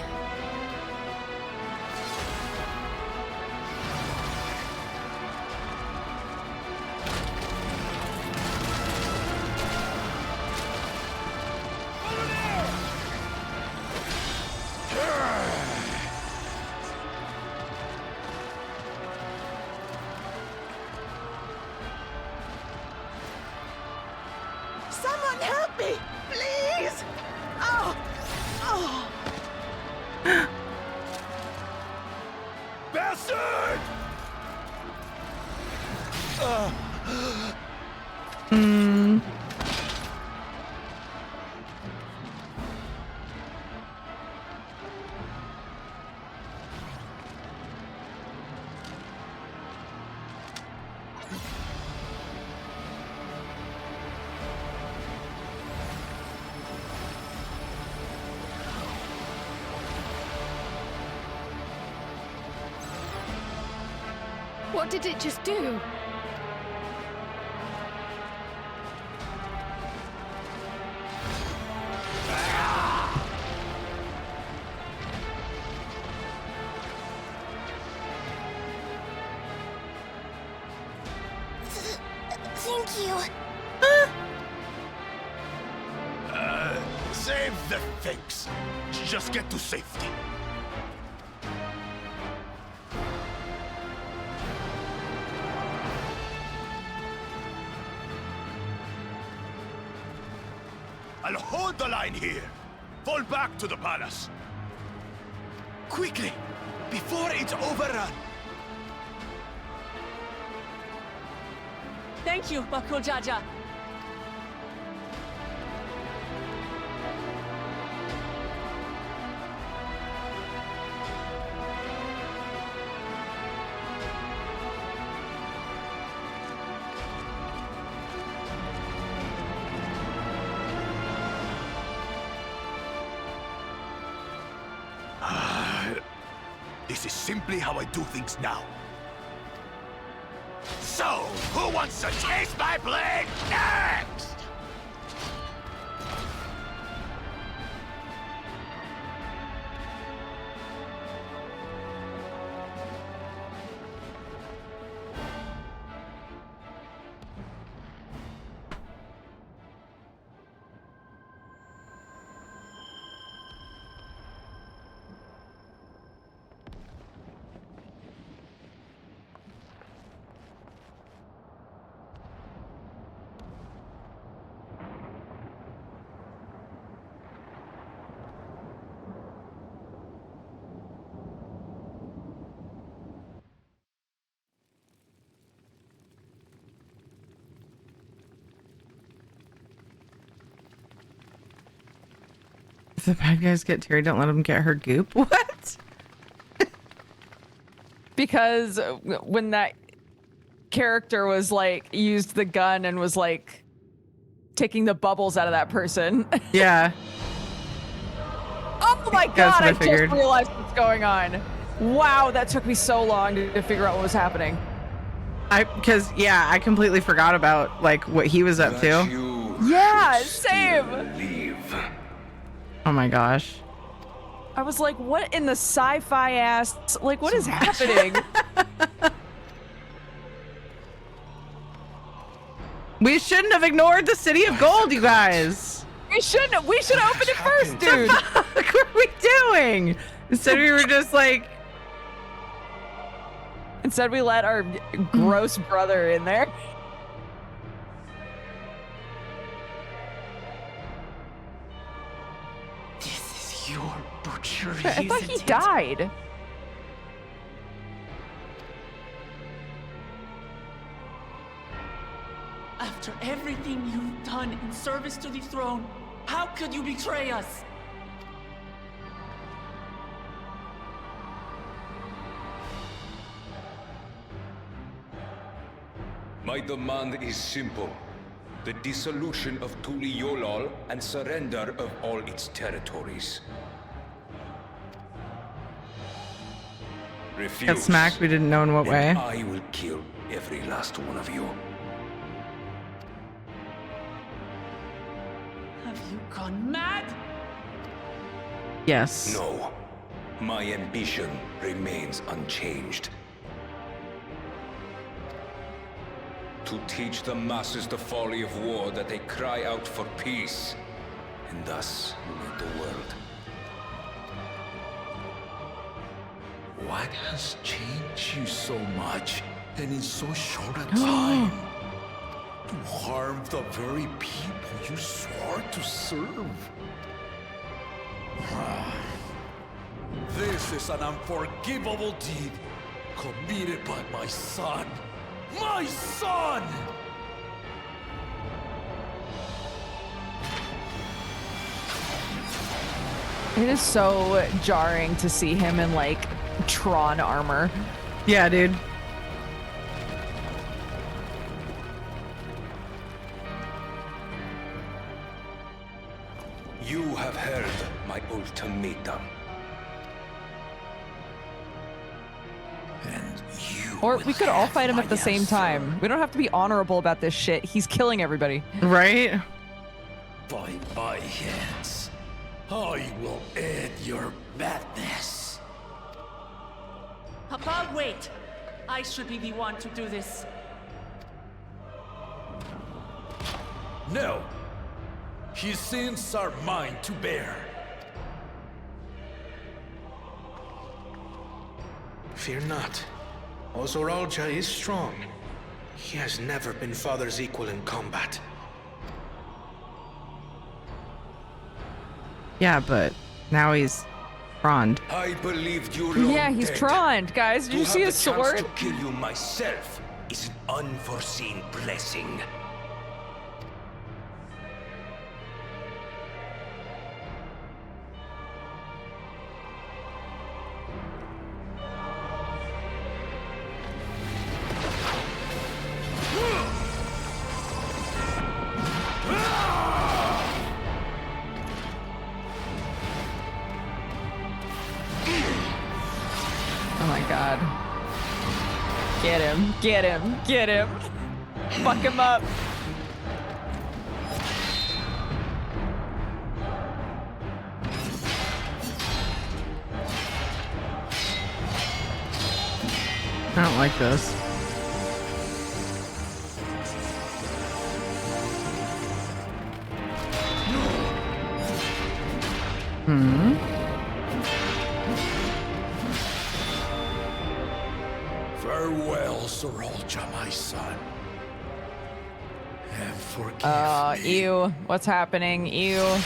Speaker 12: Someone help me, please! Oh! Oh!
Speaker 10: Bastard!
Speaker 7: What did it just do?
Speaker 4: Thank you.
Speaker 10: Save the thanks. Just get to safety.
Speaker 5: I'll hold the line here. Fall back to the palace. Quickly, before it's overrun.
Speaker 12: Thank you, Bakul Jaja.
Speaker 5: This is simply how I do things now. So, who wants to taste my blade next?
Speaker 1: If the bad guys get Terry, don't let them get her goop. What?
Speaker 6: Because when that character was like used the gun and was like taking the bubbles out of that person.
Speaker 1: Yeah.
Speaker 6: Oh my god, I just realized what's going on. Wow, that took me so long to figure out what was happening.
Speaker 1: Because I completely forgot about like what he was up to.
Speaker 6: Yeah, same.
Speaker 10: Leave.
Speaker 1: Oh my gosh.
Speaker 6: I was like, what in the sci-fi ass, like what is happening?
Speaker 1: We shouldn't have ignored the city of gold, you guys.
Speaker 6: We shouldn't have. We should have opened it first, dude.
Speaker 1: What the fuck were we doing? Instead we were just like...
Speaker 6: Instead we let our gross brother in there.
Speaker 12: This is your butchery.
Speaker 6: I thought he died.
Speaker 12: After everything you've done in service to the throne, how could you betray us?
Speaker 13: My demand is simple. The dissolution of Tuliyollal and surrender of all its territories. Refuse.
Speaker 1: Got smacked, we didn't know in what way.
Speaker 13: I will kill every last one of you.
Speaker 12: Have you gone mad?
Speaker 1: Yes.
Speaker 13: No. My ambition remains unchanged. To teach the masses the folly of war, that they cry out for peace, and thus unite the world.
Speaker 14: What has changed you so much, and in so short a time? To harm the very people you swore to serve. This is an unforgivable deed committed by my son. My son!
Speaker 6: It is so jarring to see him in like Tron armor.
Speaker 1: Yeah, dude.
Speaker 13: You have heard my ultimatum.
Speaker 14: And you
Speaker 6: Or we could all fight him at the same time. We don't have to be honorable about this shit. He's killing everybody.
Speaker 1: Right?
Speaker 14: By my hands, I will end your madness.
Speaker 12: Papa, wait. I should be the one to do this.
Speaker 14: No. His sins are mine to bear.
Speaker 2: Fear not. Ozoralja is strong. He has never been father's equal in combat.
Speaker 1: Yeah, but now he's Frond.
Speaker 13: I believed you long
Speaker 6: Yeah, he's
Speaker 13: dead.
Speaker 6: Trond, guys. Did
Speaker 13: To
Speaker 6: you
Speaker 13: have
Speaker 6: see
Speaker 13: the
Speaker 6: his
Speaker 13: chance
Speaker 6: sword?
Speaker 13: to kill you myself is an unforeseen blessing.
Speaker 6: Oh my god. Get him, get him, get him. Fuck him up.
Speaker 1: I don't like this. Hmm.
Speaker 14: Farewell, Sorolja, my son. And forgive me.
Speaker 6: Ew. What's happening? Ew.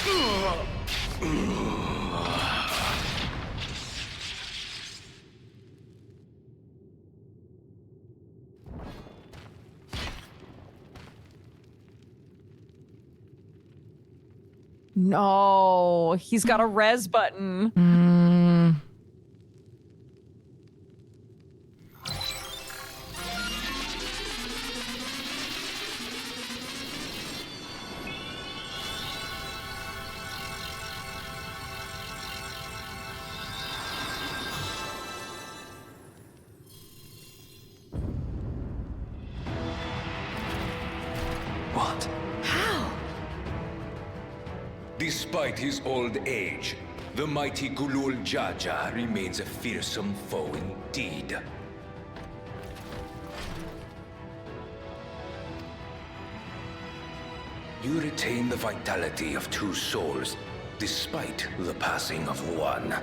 Speaker 6: No, he's got a res button.
Speaker 13: What?
Speaker 7: How?
Speaker 13: Despite his old age, the mighty Gulul Jaja remains a fearsome foe indeed. You retain the vitality of two souls, despite the passing of one.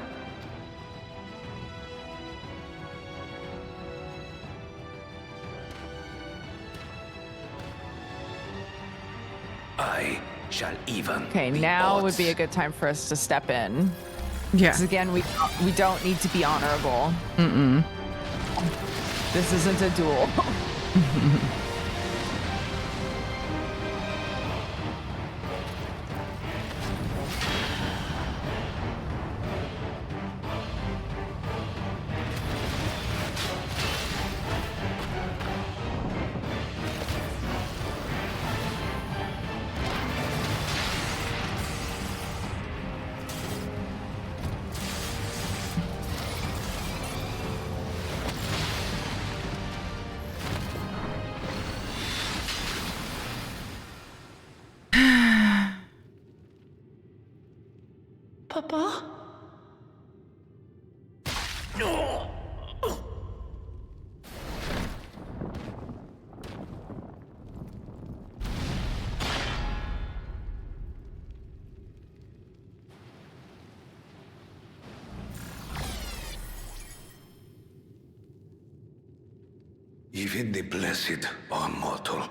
Speaker 13: I shall even.
Speaker 6: Okay,
Speaker 13: the
Speaker 6: now
Speaker 13: odds.
Speaker 6: would be a good time for us to step in.
Speaker 1: Yeah.
Speaker 6: Because again, we don't need to be honorable.
Speaker 1: Mm-mm.
Speaker 6: This isn't a duel.
Speaker 12: Papa?
Speaker 14: No!
Speaker 13: Even the blessed are mortal.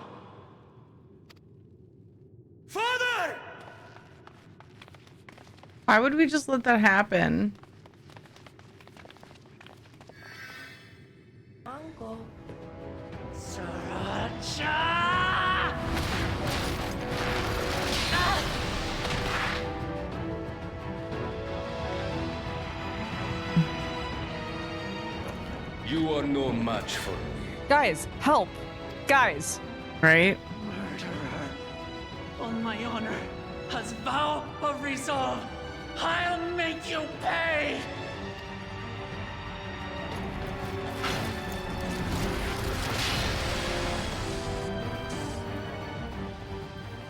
Speaker 14: Father!
Speaker 1: Why would we just let that happen?
Speaker 12: Uncle. Sriracha!
Speaker 13: You are no match for me.
Speaker 6: Guys, help. Guys.
Speaker 1: Right?
Speaker 12: Murderer. On my honor, as vow of resolve, I'll make you pay!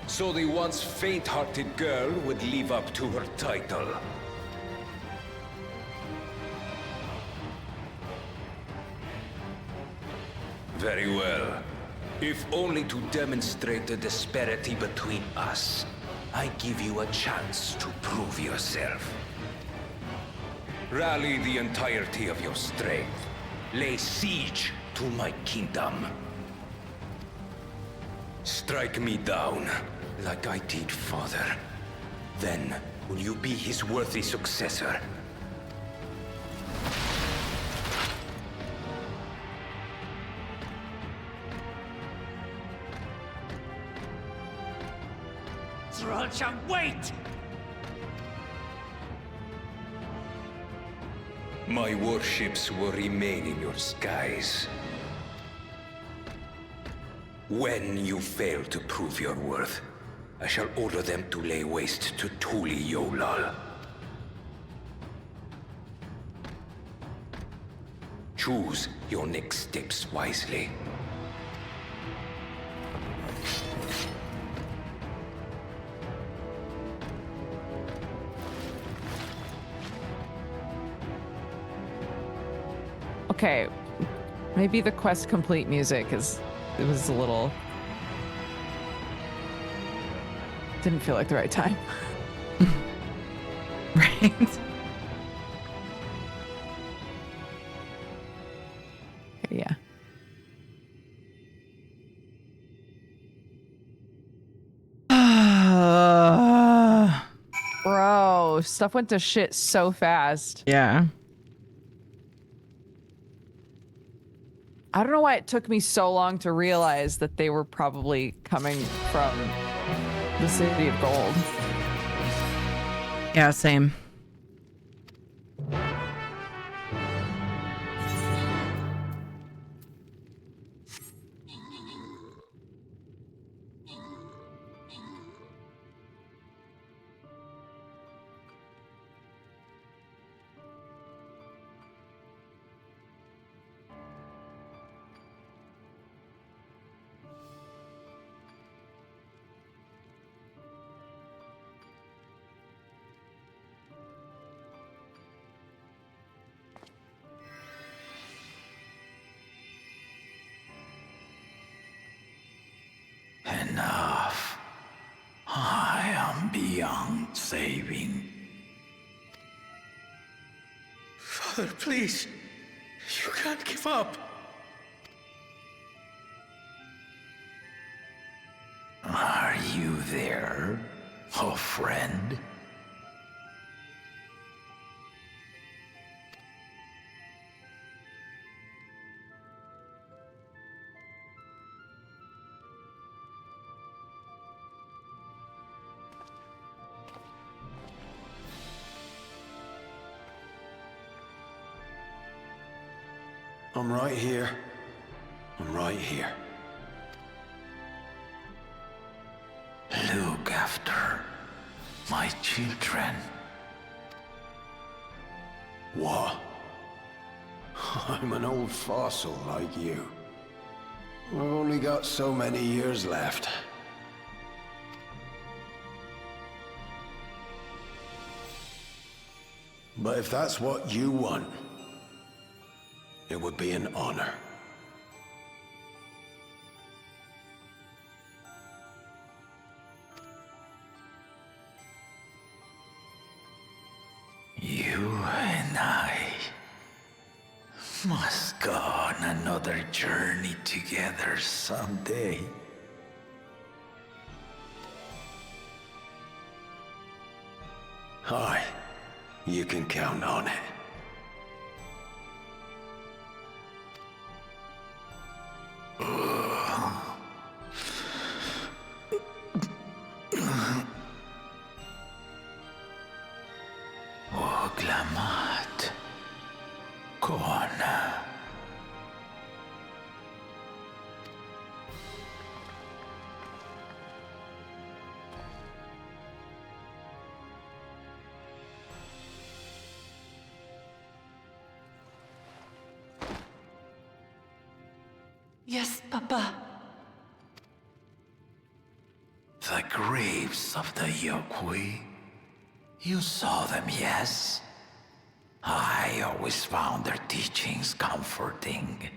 Speaker 13: So the once faint-hearted girl would live up to her title. Very well. If only to demonstrate the disparity between us, I give you a chance to prove yourself. Rally the entirety of your strength. Lay siege to my kingdom. Strike me down, like I did father. Then Will you be his worthy successor?
Speaker 12: Zeralcha, wait!
Speaker 13: My warships will remain in your skies. When you fail to prove your worth, I shall order them to lay waste to Tuli Yolal. Choose your next steps wisely.
Speaker 6: Okay, maybe the quest complete music was a little, didn't feel like the right time.
Speaker 1: Right.
Speaker 6: Okay, yeah. Bro, stuff went to shit so fast.
Speaker 1: Yeah.
Speaker 6: I don't know why it took me so long to realize that they were probably coming from the City of Gold.
Speaker 1: Yeah, same.
Speaker 14: Enough. I am beyond saving.
Speaker 2: Father, please. You can't give up.
Speaker 14: Are you there, oh friend?
Speaker 5: I'm right here. I'm right here.
Speaker 14: Look after my children.
Speaker 5: What? I'm an old fossil like you. I've only got so many years left. But if that's what you want, it would be an honor.
Speaker 14: You and I must go on another journey together someday.
Speaker 5: Aye, you can count on it.
Speaker 14: Oglamat. Kona.
Speaker 12: Yes, Papa.
Speaker 14: The graves of the Yokwi. You saw them, yes? I always found their teachings comforting.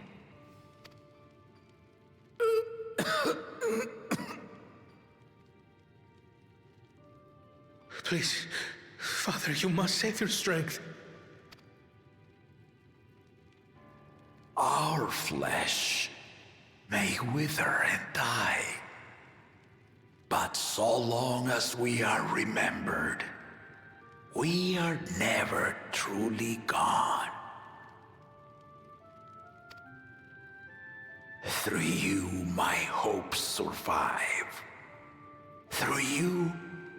Speaker 2: Please, Father, you must save your strength.
Speaker 14: Our flesh may wither and die, but so long as we are remembered,
Speaker 13: we are never truly gone. Through you, my hopes survive. Through you,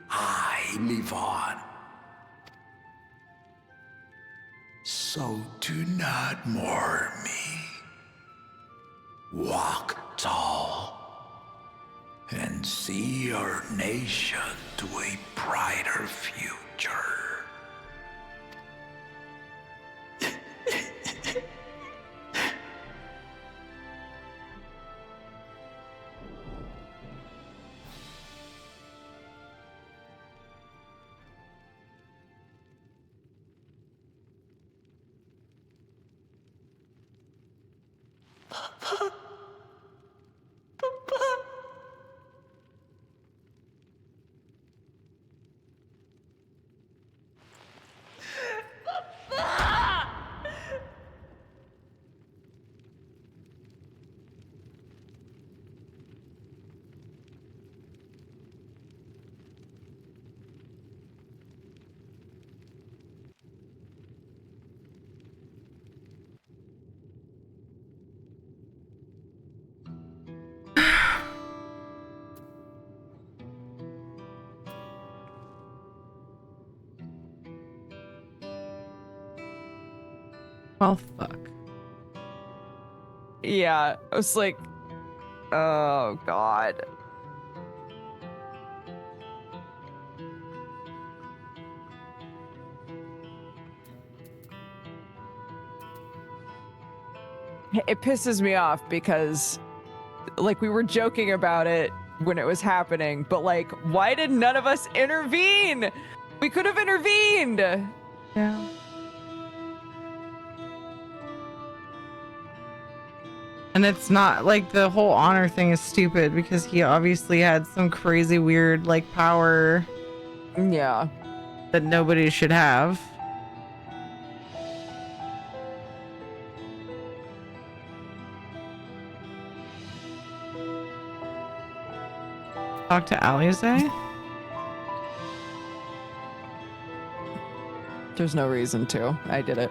Speaker 13: I live on. So do not mourn me. Walk tall and see our nation to a brighter future.
Speaker 1: Well, fuck.
Speaker 6: Yeah, I was like, oh god. It pisses me off because, like, we were joking about it when it was happening, but like, why did none of us intervene? We could have intervened.
Speaker 1: Yeah. And it's not like the whole honor thing is stupid because he obviously had some crazy weird like power.
Speaker 6: Yeah.
Speaker 1: That nobody should have. Talk to Alize?
Speaker 6: There's no reason to. I did it.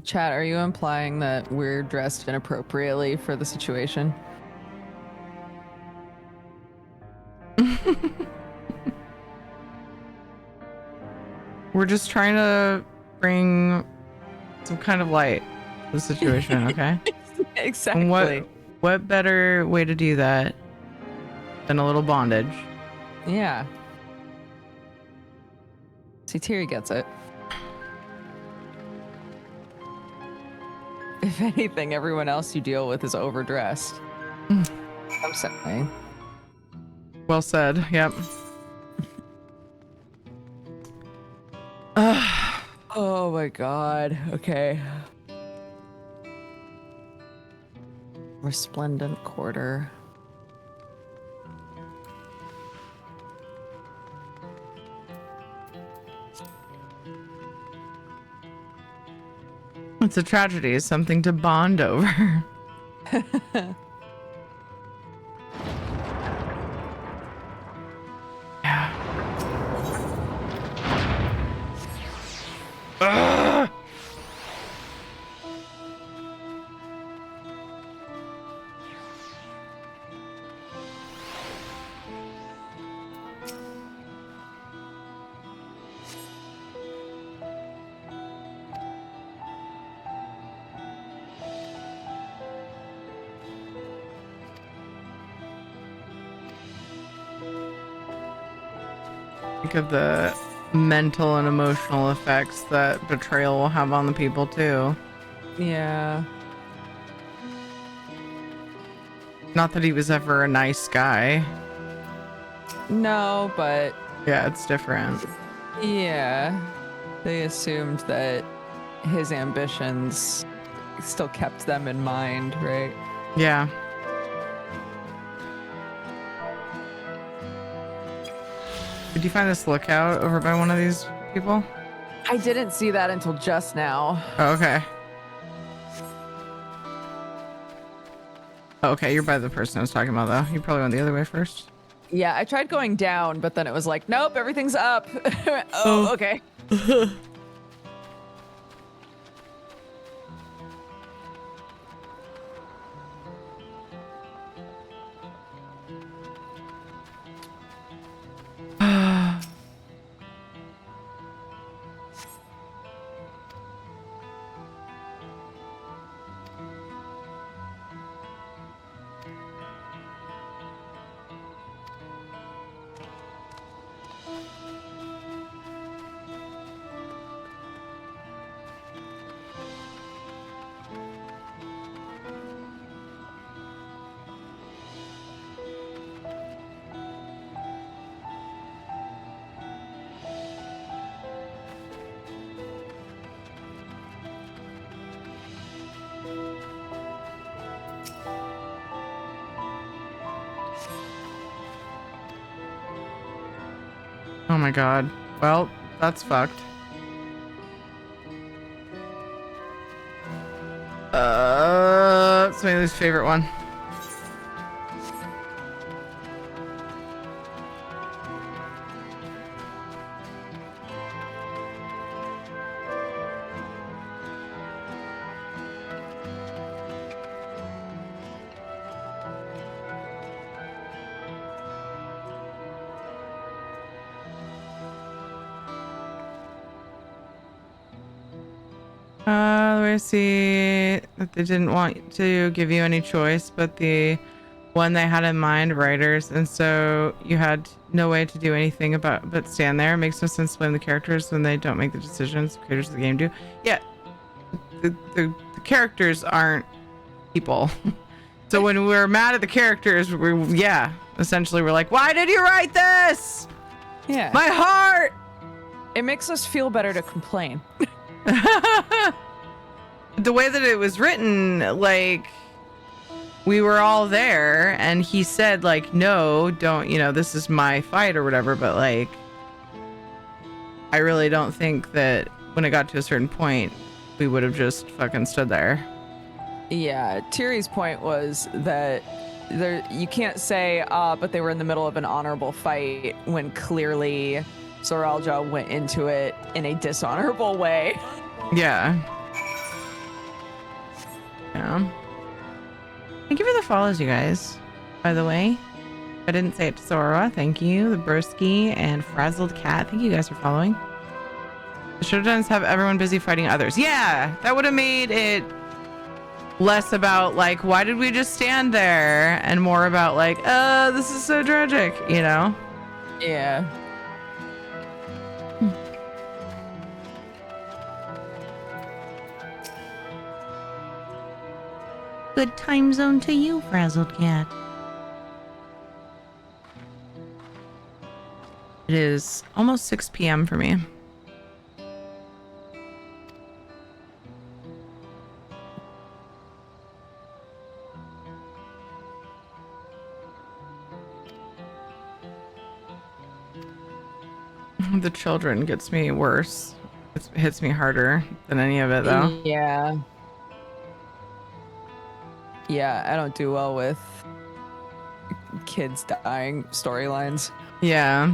Speaker 6: Chat, are you implying that we're dressed inappropriately for the situation?
Speaker 1: We're just trying to bring some kind of light to the situation, okay?
Speaker 6: Exactly.
Speaker 1: And what better way to do that than a little bondage?
Speaker 6: Yeah. See, Terry gets it. If anything, everyone else you deal with is overdressed. I'm saying.
Speaker 1: Well said. Yep.
Speaker 6: Oh my god. Okay. Resplendent quarter.
Speaker 1: It's a tragedy. It's something to bond over. Think of the mental and emotional effects that betrayal will have on the people too.
Speaker 6: Yeah.
Speaker 1: Not that he was ever a nice guy.
Speaker 6: No, but
Speaker 1: yeah, it's different.
Speaker 6: Yeah. They assumed that his ambitions still kept them in mind, right?
Speaker 1: Yeah. Did you find this lookout over by one of these people?
Speaker 6: I didn't see that until just now.
Speaker 1: Oh, okay. Oh, okay, you're by the person I was talking about, though. You probably went the other way first.
Speaker 6: Yeah, I tried going down, but then it was like, nope, everything's up. Oh, okay.
Speaker 1: Oh my god. Well, that's fucked. It's Maylee's favorite one. The way I see that they didn't want to give you any choice, but the one they had in mind, writers, and so you had no way to do anything about but stand there. It makes no sense to blame the characters when they don't make the decisions the creators of the game do. Yeah, the characters aren't people. So when we're mad at the characters, essentially we're like, why did you write this?
Speaker 6: Yeah.
Speaker 1: My heart!
Speaker 6: It makes us feel better to complain.
Speaker 1: The way that it was written, like, we were all there and he said, like, no, don't, this is my fight or whatever, but like, I really don't think that when it got to a certain point, we would have just fucking stood there.
Speaker 6: Yeah, Tiri's point was that you can't say, but they were in the middle of an honorable fight when clearly Zoralja went into it in a dishonorable way.
Speaker 1: Yeah. Yeah. Thank you for the follows, you guys. By the way, I didn't say it to Sora. Thank you. The Broski and Frazzled Cat. Thank you guys for following. The showdowns have everyone busy fighting others. Yeah, that would have made it less about like, why did we just stand there? And more about like, this is so tragic,
Speaker 6: Yeah.
Speaker 1: Good time zone to you, Frazzled Cat. It is almost 6 p.m. for me. The children gets me worse. It hits me harder than any of it, though.
Speaker 6: Yeah. Yeah, I don't do well with kids dying storylines.
Speaker 1: Yeah.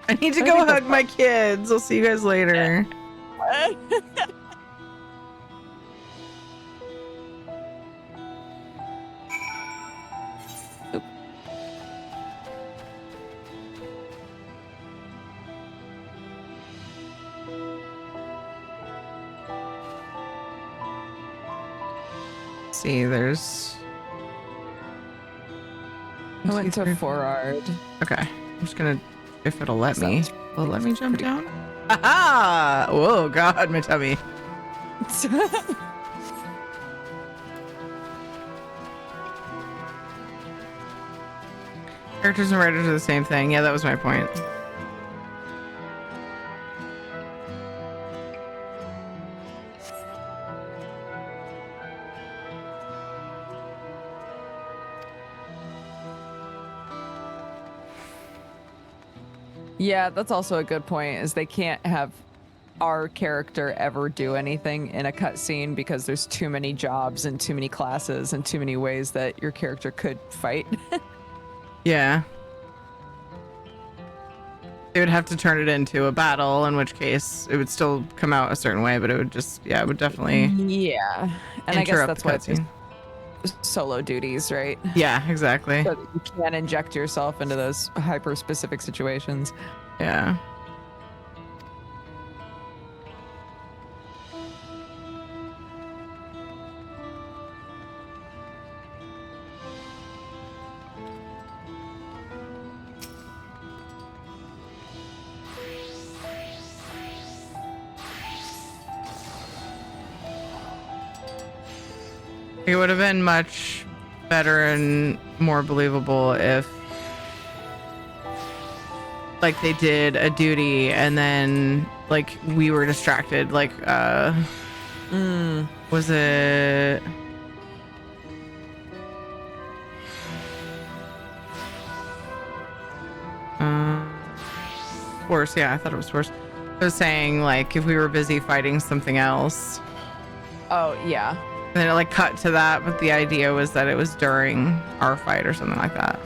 Speaker 1: I need to go hug my kids. I'll see you guys later. Let's see. There's.
Speaker 6: I went to Forard.
Speaker 1: Okay. I'm just gonna, if it'll let me. Will it let me jump down?
Speaker 6: Ah!
Speaker 1: Aha! Whoa, God, my tummy. Characters and writers are the same thing. Yeah, that was my point.
Speaker 6: Yeah, that's also a good point, is they can't have our character ever do anything in a cutscene because there's too many jobs and too many classes and too many ways that your character could fight.
Speaker 1: Yeah. They would have to turn it into a battle, in which case it would still come out a certain way, but it would just, yeah, it would definitely.
Speaker 6: Yeah. And I guess
Speaker 1: interrupt
Speaker 6: that's
Speaker 1: the
Speaker 6: why it's
Speaker 1: cutscene.
Speaker 6: solo duties, right?
Speaker 1: Yeah, exactly.
Speaker 6: So that you can't inject yourself into those hyper specific situations.
Speaker 1: Yeah. It would have been much better and more believable if, like, they did a duty and then, like, we were distracted. Like, was it? Worse. Yeah, I thought it was worse. I was saying, like, if we were busy fighting something else.
Speaker 6: Oh, yeah.
Speaker 1: And then it like cut to that, but the idea was that it was during our fight or something like that.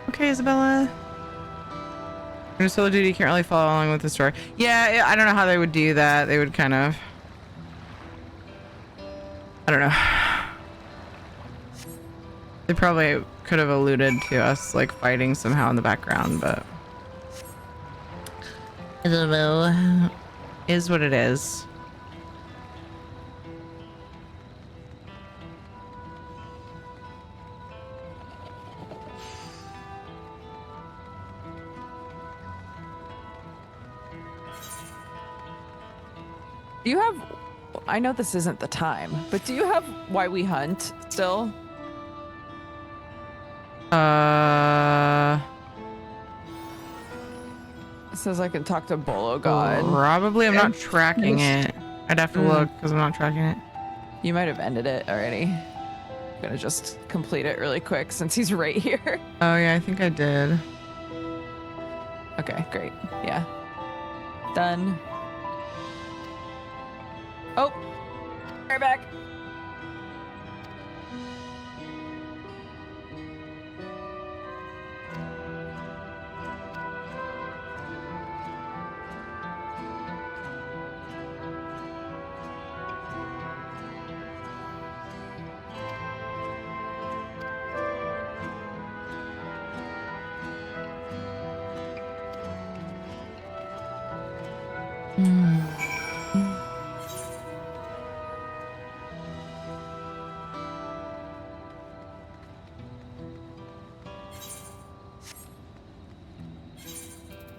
Speaker 1: Okay, Isabella. In a solo duty, you can't really follow along with the story. Yeah, I don't know how they would do that. They would kind of, I don't know. They probably could have alluded to us like fighting somehow in the background, but I don't know. Is what it is.
Speaker 6: Do you have, I know this isn't the time, but do you have Why We Hunt still? It says I can talk to Bolo God.
Speaker 1: Probably. I'm not tracking it. I'd have to look because I'm not tracking it.
Speaker 6: You might have ended it already. I'm gonna just complete it really quick since he's right here.
Speaker 1: Oh yeah, I think I did.
Speaker 6: Okay, great. Yeah. Done. Oh, right back.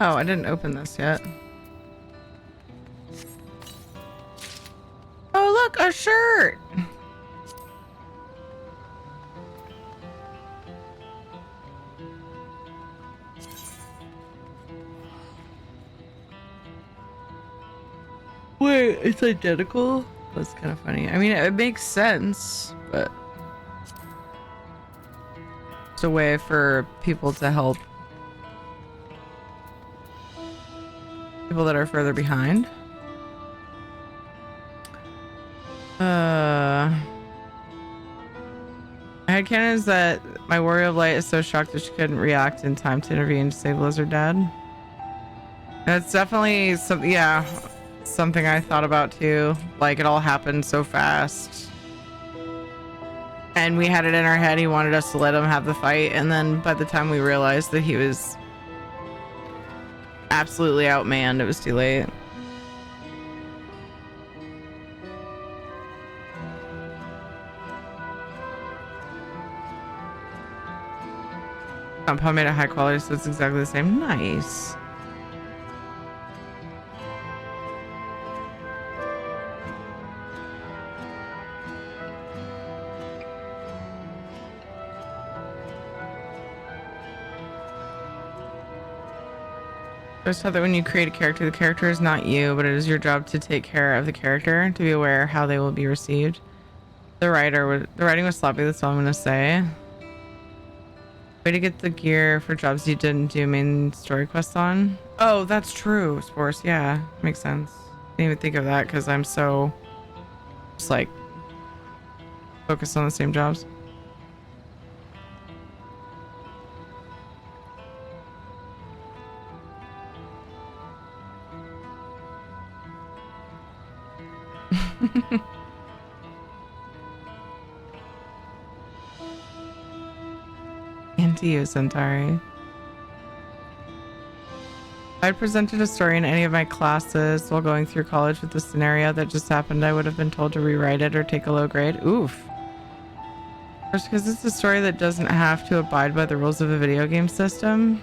Speaker 1: Oh, I didn't open this yet. Oh, look, a shirt. Wait, it's identical? That's kind of funny. I mean, it makes sense, but it's a way for people to help people that are further behind. My headcanon is that my Warrior of Light is so shocked that she couldn't react in time to intervene to save Lizard Dad. That's definitely something, yeah, something I thought about too. Like, it all happened so fast. And we had it in our head he wanted us to let him have the fight, and then by the time we realized that he was absolutely outmanned. It was too late. Compound made it high quality, so it's exactly the same. Nice. I just thought that when you create a character, the character is not you, but it is your job to take care of the character, to be aware how they will be received. The writing was sloppy, that's all I'm gonna say. Way to get the gear for jobs you didn't do main story quests on. Oh, that's true, Sports. Yeah, makes sense. Didn't even think of that because I'm so just like focused on the same jobs. Into you, Centauri. If I'd presented a story in any of my classes while going through college with the scenario that just happened, I would have been told to rewrite it or take a low grade. Oof. First, because it's a story that doesn't have to abide by the rules of a video game system.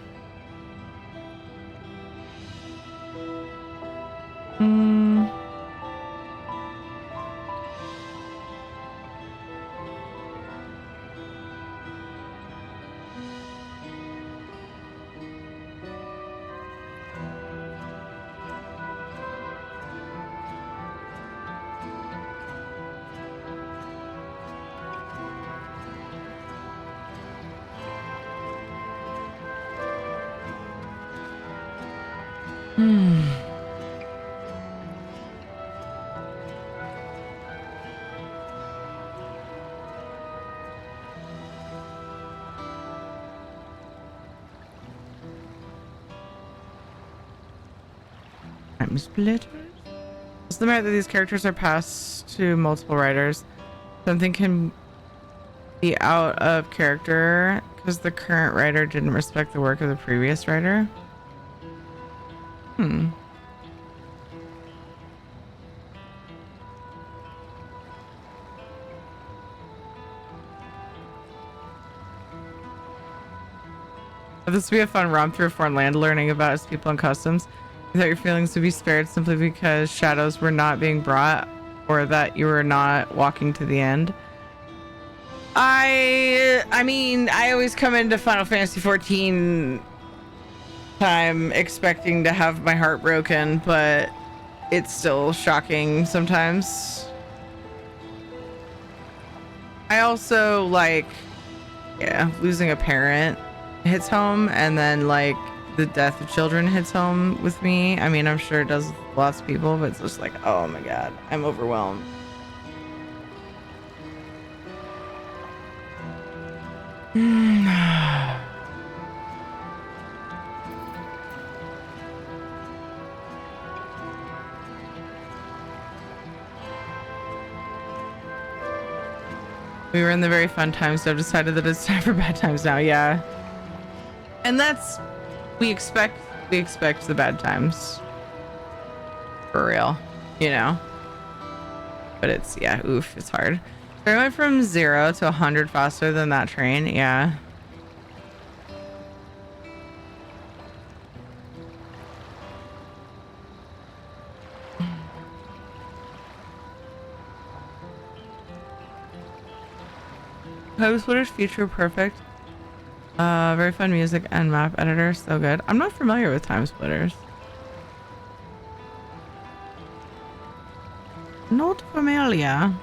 Speaker 1: Time splitters. It's the merit that these characters are passed to multiple writers. Something can be out of character because the current writer didn't respect the work of the previous writer. This would be a fun romp through a foreign land, learning about its people and customs. You thought your feelings would be spared simply because shadows were not being brought, or that you were not walking to the end. I mean, I always come into Final Fantasy 14 time expecting to have my heart broken, but it's still shocking sometimes. I also like, yeah, losing a parent hits home, and then like the death of children hits home with me. I mean, I'm sure it does with lots of people, but it's just like, oh my god, I'm overwhelmed. We were in the very fun times, so I've decided that it's time for bad times now. Yeah. And that's, we expect the bad times. For real, you know? But it's, yeah, oof, it's hard. So I went from 0 to 100 faster than that train, yeah. Time Splitters feature perfect. Very fun music and map editor, so good. I'm not familiar with Time Splitters. Not familiar.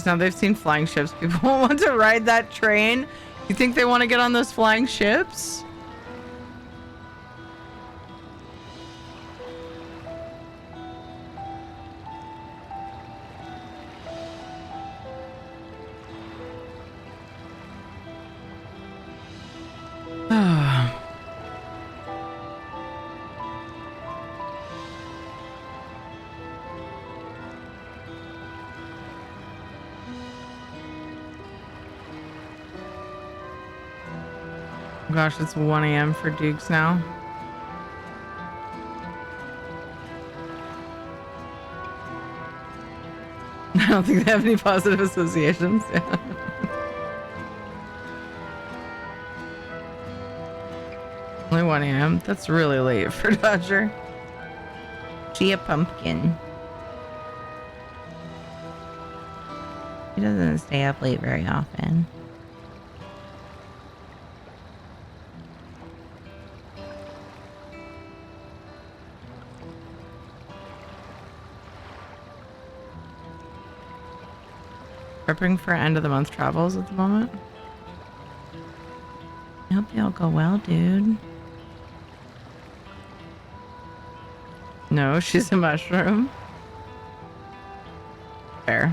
Speaker 1: Now they've seen flying ships. People want to ride that train. You think they want to get on those flying ships? Gosh, it's 1 a.m. for Dukes now. I don't think they have any positive associations. Yeah. Only 1 a.m. That's really late for Dodger. She a pumpkin. He doesn't stay up late very often. Prepping for end of the month travels at the moment. I hope they all go well, dude. No, she's a mushroom. Fair.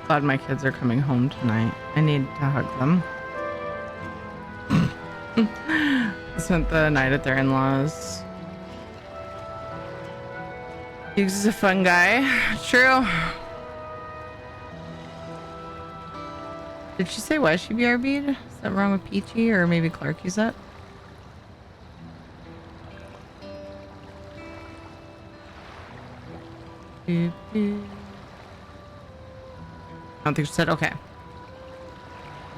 Speaker 1: Glad my kids are coming home tonight. I need to hug them. Spent the night at their in-laws. Hughes is a fun guy. True. Did she say why she BRB'd? Is that wrong with Peachy or maybe Clark use that? I don't think she said okay.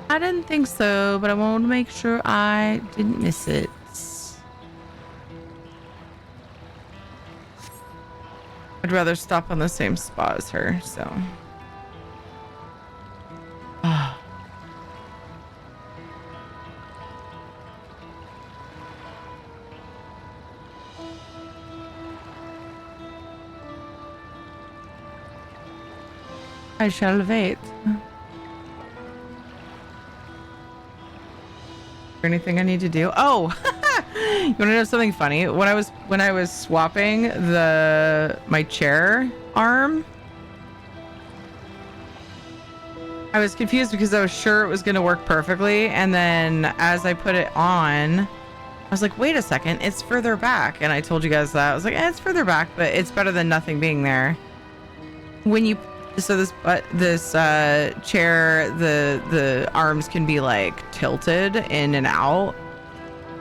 Speaker 1: I didn't think so, but I wanted to make sure I didn't miss it. I'd rather stop on the same spot as her, so. I shall wait. Anything I need to do? Oh, you want to know something funny? When I was swapping my chair arm, I was confused because I was sure it was going to work perfectly, and then as I put it on, I was like, wait a second, it's further back. And I told you guys that. I was like, it's further back, but it's better than nothing being there. When you this chair, the arms can be like tilted in and out,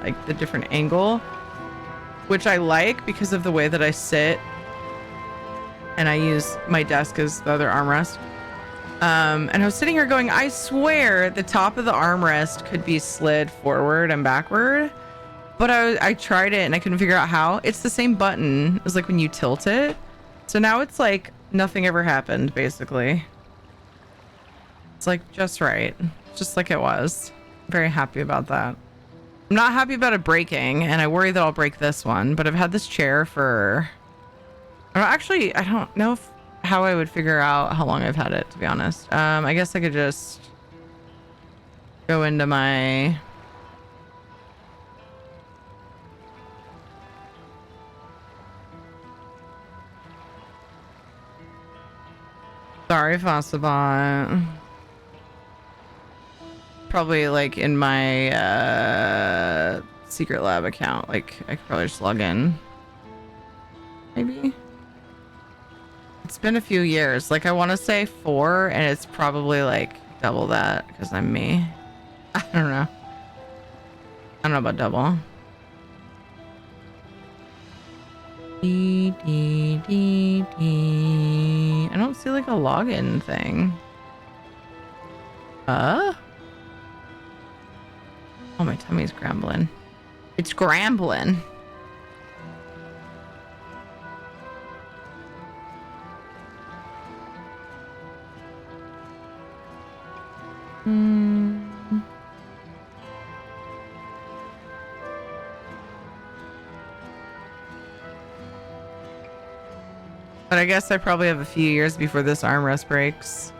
Speaker 1: like the different angle, which I like because of the way that I sit, and I use my desk as the other armrest. And I was sitting here going, I swear the top of the armrest could be slid forward and backward, but I tried it and I couldn't figure out how. It's the same button as like when you tilt it, so now it's like nothing ever happened, basically. It's like just right, just like it was. I'm very happy about that. I'm not happy about it breaking, and I worry that I'll break this one, but I've had this chair for, I don't know how I would figure out how long I've had it, to be honest. I guess I could just go into my sorry, Fossabot. Probably like in my secret lab account. Like I could probably just log in. Maybe. It's been a few years. Like I want to say 4, and it's probably like double that because I'm me. I don't know. I don't know about double. I don't see like a login thing. Oh, my tummy's grumbling. It's grambling. But I guess I probably have a few years before this armrest breaks.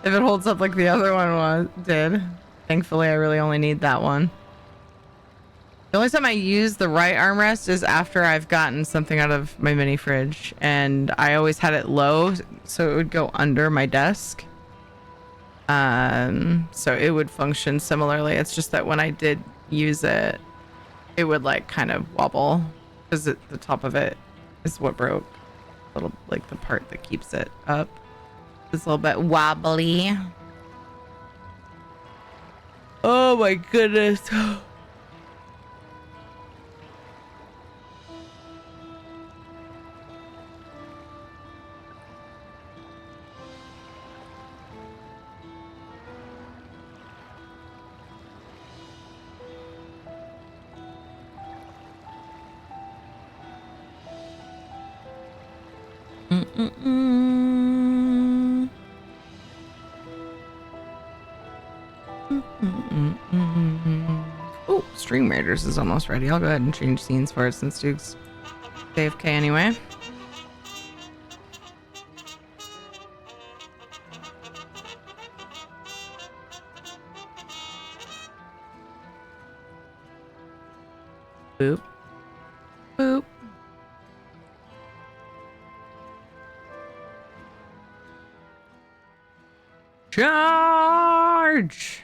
Speaker 1: If it holds up like the other one did. Thankfully, I really only need that one. The only time I use the right armrest is after I've gotten something out of my mini fridge. And I always had it low, so it would go under my desk. So it would function similarly. It's just that when I did use it, it would like kind of wobble. Because the top of it is what broke. Little, like the part that keeps it up. It's a little bit wobbly. Oh my goodness. Oh, Stream Raiders is almost ready. I'll go ahead and change scenes for it since Duke's AFK anyway. Boop. Boop. Charge!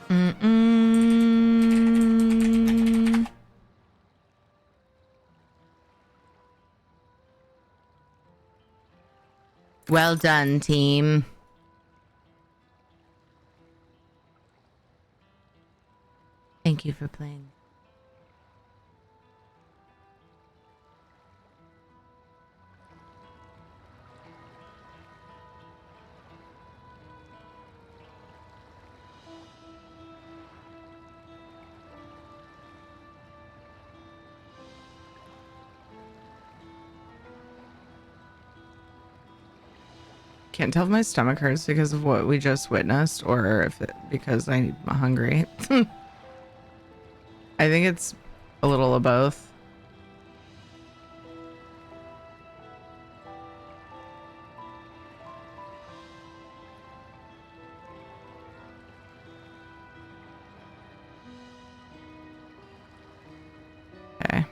Speaker 1: Mm-mm. Well done, team. Thank you for playing. Can't tell if my stomach hurts because of what we just witnessed or if it because I'm hungry. I think it's a little of both. Okay.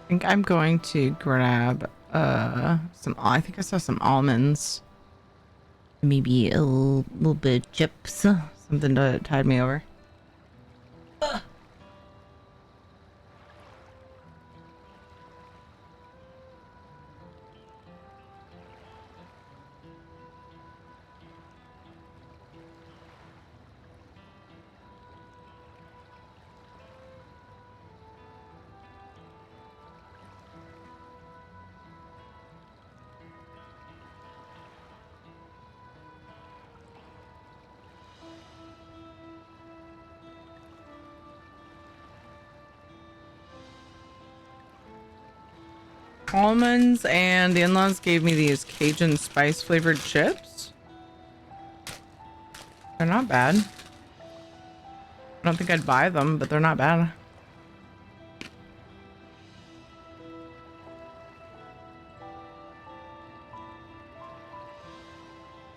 Speaker 1: I think I'm going to grab some, I think I saw some almonds. Maybe a little bit of chips, something to tide me over. Almonds, and the in-laws gave me these Cajun spice flavored chips. They're not bad. I don't think I'd buy them, but they're not bad.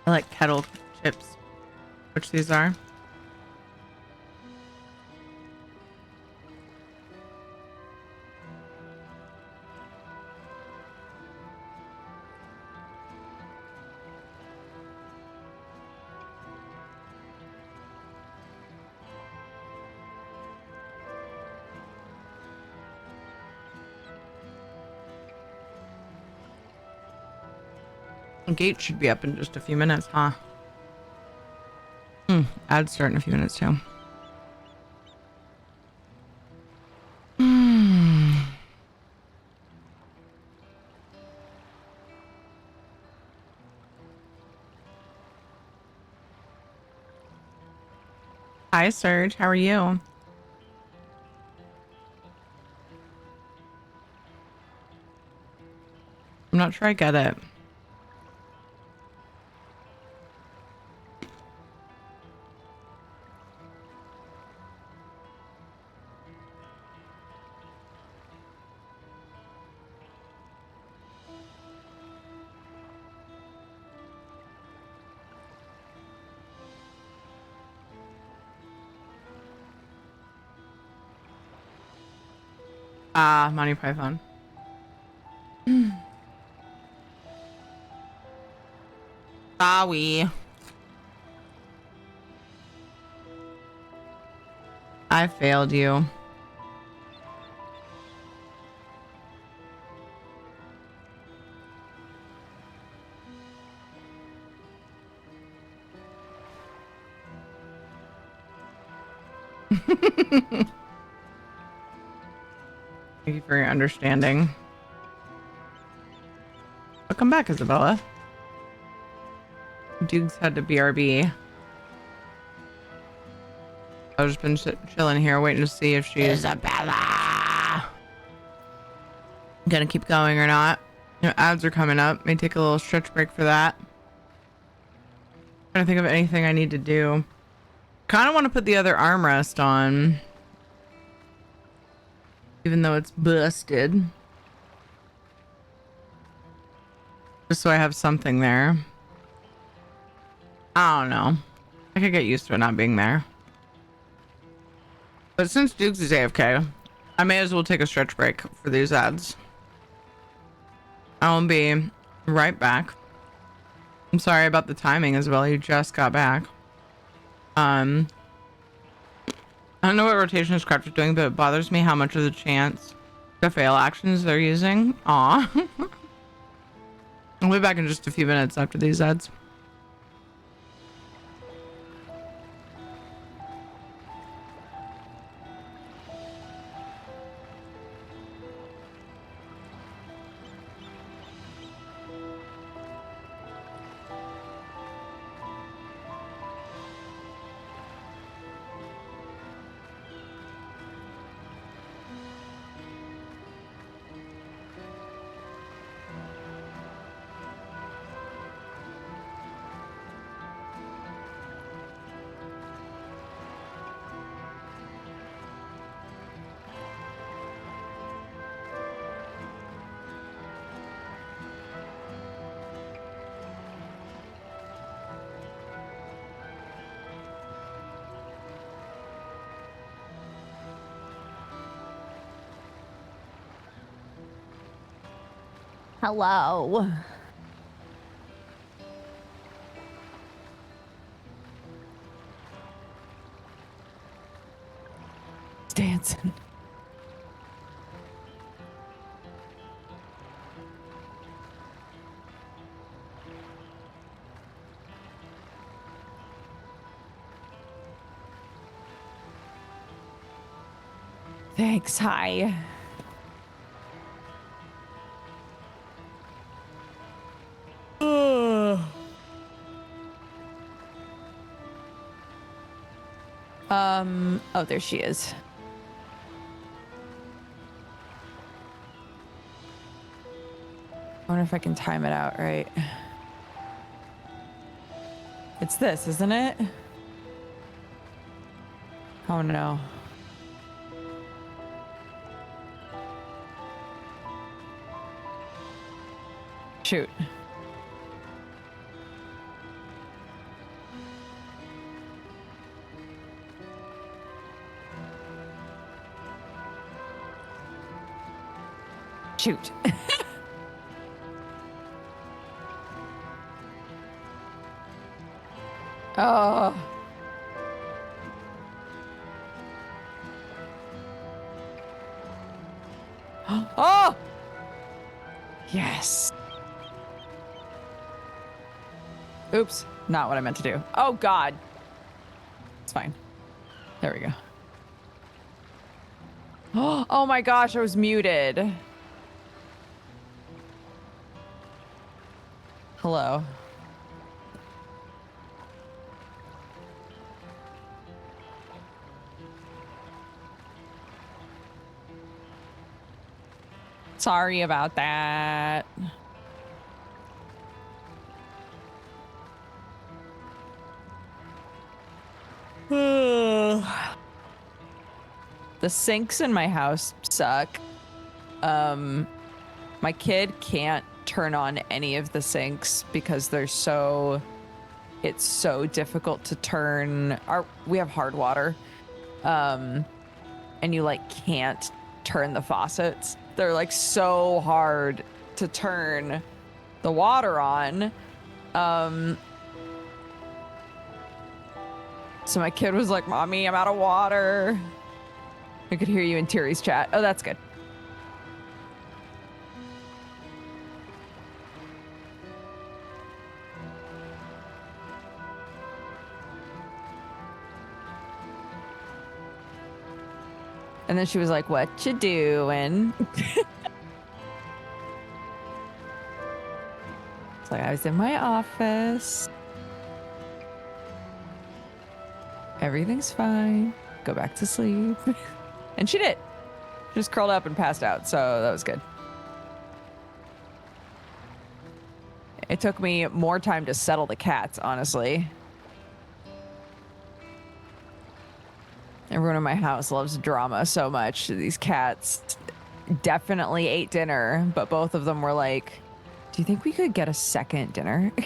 Speaker 1: I like kettle chips, which these are. The gate should be up in just a few minutes, huh? Ads start in a few minutes too. Hi, Serge. How are you? I'm not sure I get it. Monty Python. Sorry. I failed you. Thank you for your understanding. Welcome back, Isabella. Dukes had to BRB. I've just been chilling here, waiting to see if she's Isabella gonna keep going or not. You know, ads are coming up. May take a little stretch break for that. Trying to think of anything I need to do. Kind of want to put the other armrest on, even though it's busted, just so I have something there. I don't know. I could get used to it not being there. But since Dukes is AFK, I may as well take a stretch break for these ads. I'll be right back. I'm sorry about the timing as well. You just got back. I don't know what rotation Scratch is doing, but it bothers me how much of the chance to fail actions they're using. Aw. I'll be back in just a few minutes after these ads.
Speaker 6: Hello. It's dancing. Thanks, hi. Oh, there she is. I wonder if I can time it out right. It's this, isn't it? Oh no. Shoot. Shoot. Oh. Oh! Yes. Oops, not what I meant to do. Oh God. It's fine. There we go. Oh my gosh, I was muted. Hello. Sorry about that. The sinks in my house suck. My kid can't turn on any of the sinks because it's so difficult to turn. We have hard water. And you like can't turn the faucets. They're like so hard to turn the water on. So my kid was like, "Mommy, I'm out of water." I could hear you in Terry's chat. Oh, that's good. And then she was like, "What you doing?" It's like, I was in my office. Everything's fine. Go back to sleep. And she did. Just curled up and passed out, so that was good. It took me more time to settle the cats, honestly. Everyone in my house loves drama so much. These cats definitely ate dinner, but both of them were like, "Do you think we could get a second dinner?" I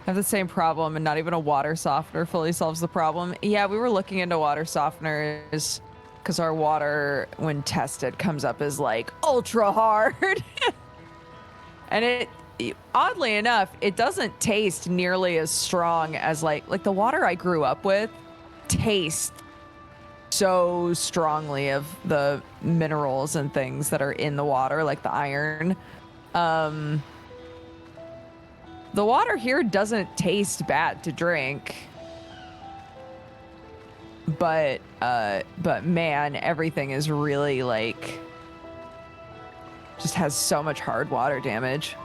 Speaker 6: have the same problem, and not even a water softener fully solves the problem. Yeah, we were looking into water softeners because our water, when tested, comes up as like ultra hard. And oddly enough, it doesn't taste nearly as strong as like the water I grew up with tastes so strongly of the minerals and things that are in the water, like the iron. The water here doesn't taste bad to drink. But man, everything is really like just has so much hard water damage.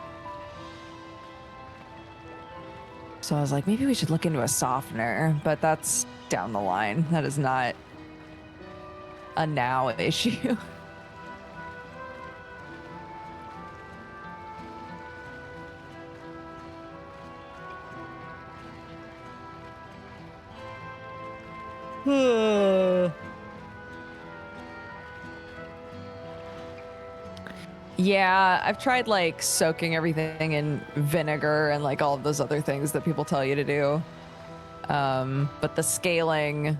Speaker 6: So I was like, maybe we should look into a softener, but that's down the line. That is not a now issue. Yeah, I've tried like soaking everything in vinegar and like all of those other things that people tell you to do. But the scaling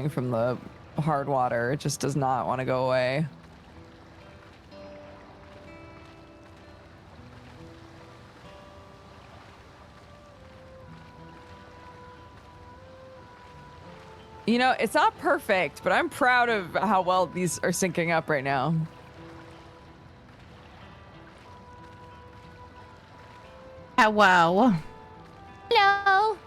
Speaker 6: from the hard water just does not want to go away. You know, it's not perfect, but I'm proud of how well these are syncing up right now.
Speaker 1: Hello.
Speaker 7: Hello.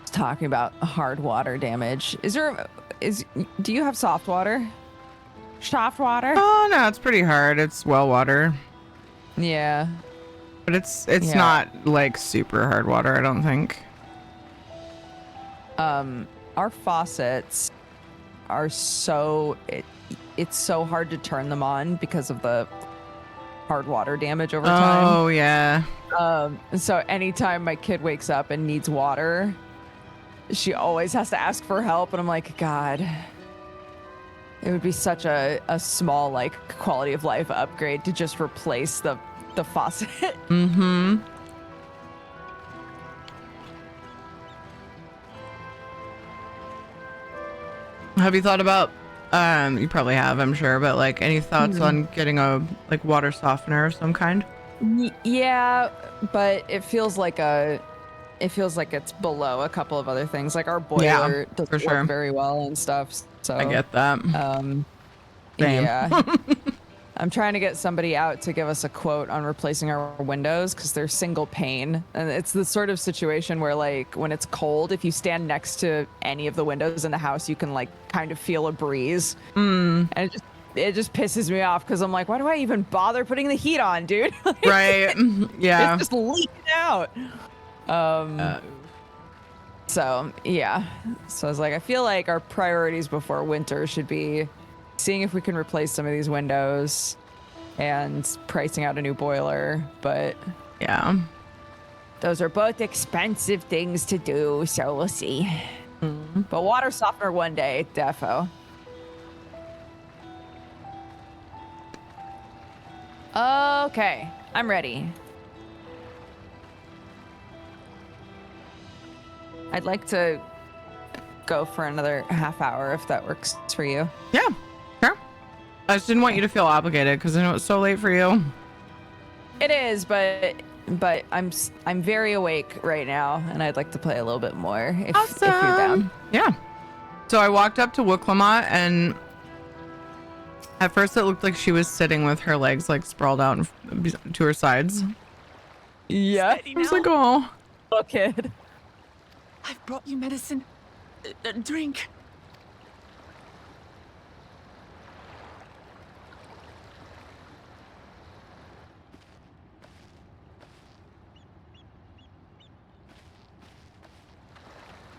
Speaker 6: Talking about hard water damage. Do you have soft water? Soft water?
Speaker 1: Oh no, it's pretty hard. It's well water.
Speaker 6: Yeah.
Speaker 1: But it's not like super hard water, I don't think.
Speaker 6: Our faucets are it's so hard to turn them on because of the hard water damage over time.
Speaker 1: Oh yeah.
Speaker 6: So anytime my kid wakes up and needs water, she always has to ask for help, and I'm like, God, it would be such a small like quality of life upgrade to just replace the faucet.
Speaker 1: Mm-hmm. Have you thought about you probably have, I'm sure, but like any thoughts on getting a like water softener of some kind?
Speaker 6: Yeah, but it feels like a it feels like it's below a couple of other things. Like our boiler doesn't work very well and stuff. So
Speaker 1: I get that. Same.
Speaker 6: Yeah. I'm trying to get somebody out to give us a quote on replacing our windows because they're single pane. And it's the sort of situation where, like, when it's cold, if you stand next to any of the windows in the house, you can, like, kind of feel a breeze. And it just pisses me off because I'm like, why do I even bother putting the heat on, dude? Like,
Speaker 1: Right. Yeah.
Speaker 6: It's just leaking out. So, yeah. So I was like, I feel like our priorities before winter should be seeing if we can replace some of these windows and pricing out a new boiler. But
Speaker 1: yeah,
Speaker 6: those are both expensive things to do. So we'll see. But water softener one day, defo. Okay, I'm ready. I'd like to go for another half hour if that works for you.
Speaker 1: Yeah, sure. I just didn't want you to feel obligated because I know it's so late for you.
Speaker 6: It is, but I'm very awake right now, and I'd like to play a little bit more if you're down.
Speaker 1: Yeah. So I walked up to Wooklama, and at first it looked like she was sitting with her legs like sprawled out to her sides.
Speaker 6: Yeah.
Speaker 1: I was like, oh.
Speaker 6: Little kid.
Speaker 12: I've brought you medicine. Drink.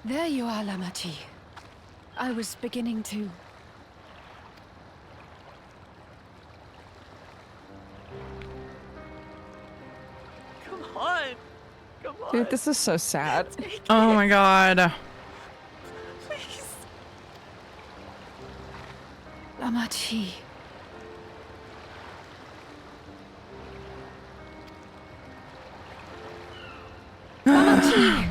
Speaker 7: There you are, Lamachi. I was beginning to...
Speaker 12: Come on. Come on.
Speaker 6: Dude, this is so sad.
Speaker 1: Oh my god.
Speaker 12: Please.
Speaker 7: Lamachi. Lamachi!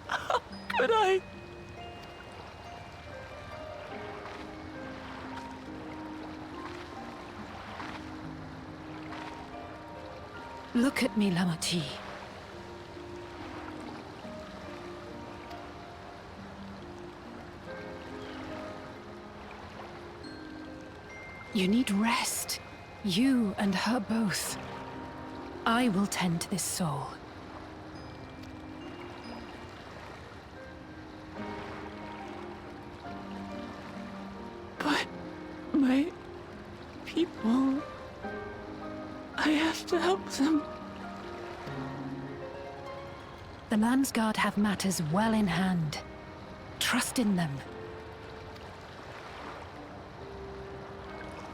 Speaker 12: How could I?
Speaker 7: Look at me, Lamachi. You need rest. You and her both. I will tend to this soul.
Speaker 12: But my people... I have to help them.
Speaker 7: The Landsguard have matters well in hand. Trust in them.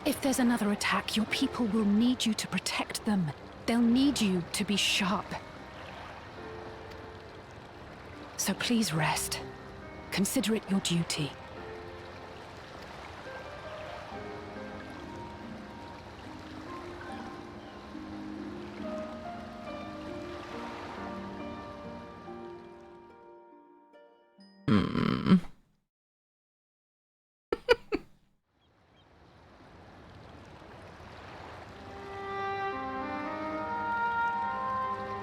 Speaker 7: If there's another attack, your people will need you to protect them. They'll need you to be sharp. So please rest. Consider it your duty.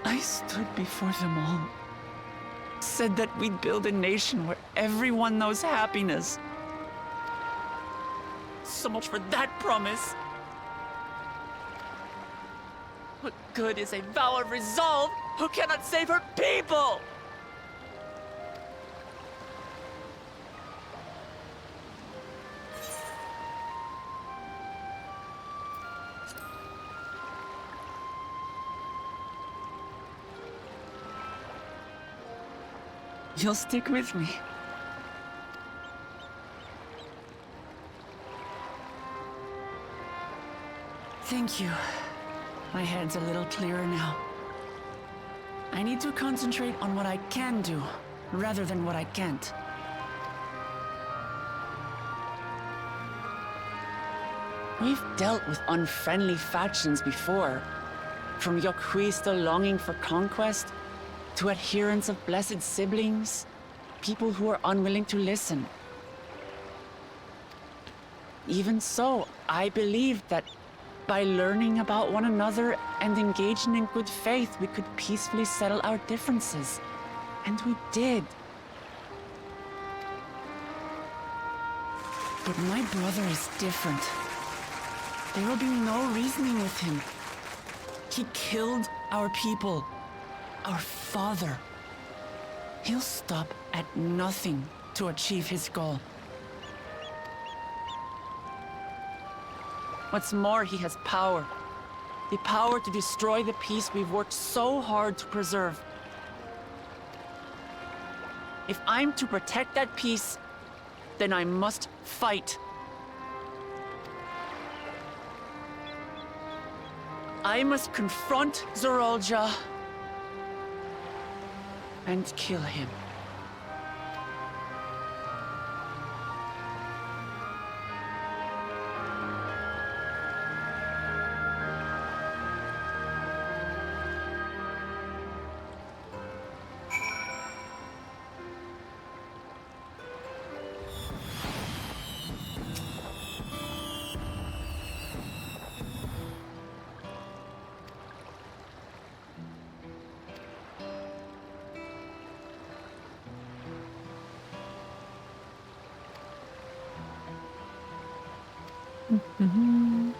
Speaker 12: I stood before them all. Said that we'd build a nation where everyone knows happiness. So much for that promise. What good is a vow of resolve who cannot save her people? You'll stick with me. Thank you. My head's a little clearer now. I need to concentrate on what I can do, rather than what I can't. We've dealt with unfriendly factions before. From Yokhui still longing for conquest, to adherents of blessed siblings, people who are unwilling to listen. even so, I believed that by learning about one another and engaging in good faith, we could peacefully settle our differences. And we did. But my brother is different. There will be no reasoning with him. He killed our people, our father. He'll stop at nothing to achieve his goal. What's more, he has power. The power to destroy the peace we've worked so hard to preserve. If I'm to protect that peace, then I must fight. I must confront Zorolja and kill him.
Speaker 6: Mm-hmm.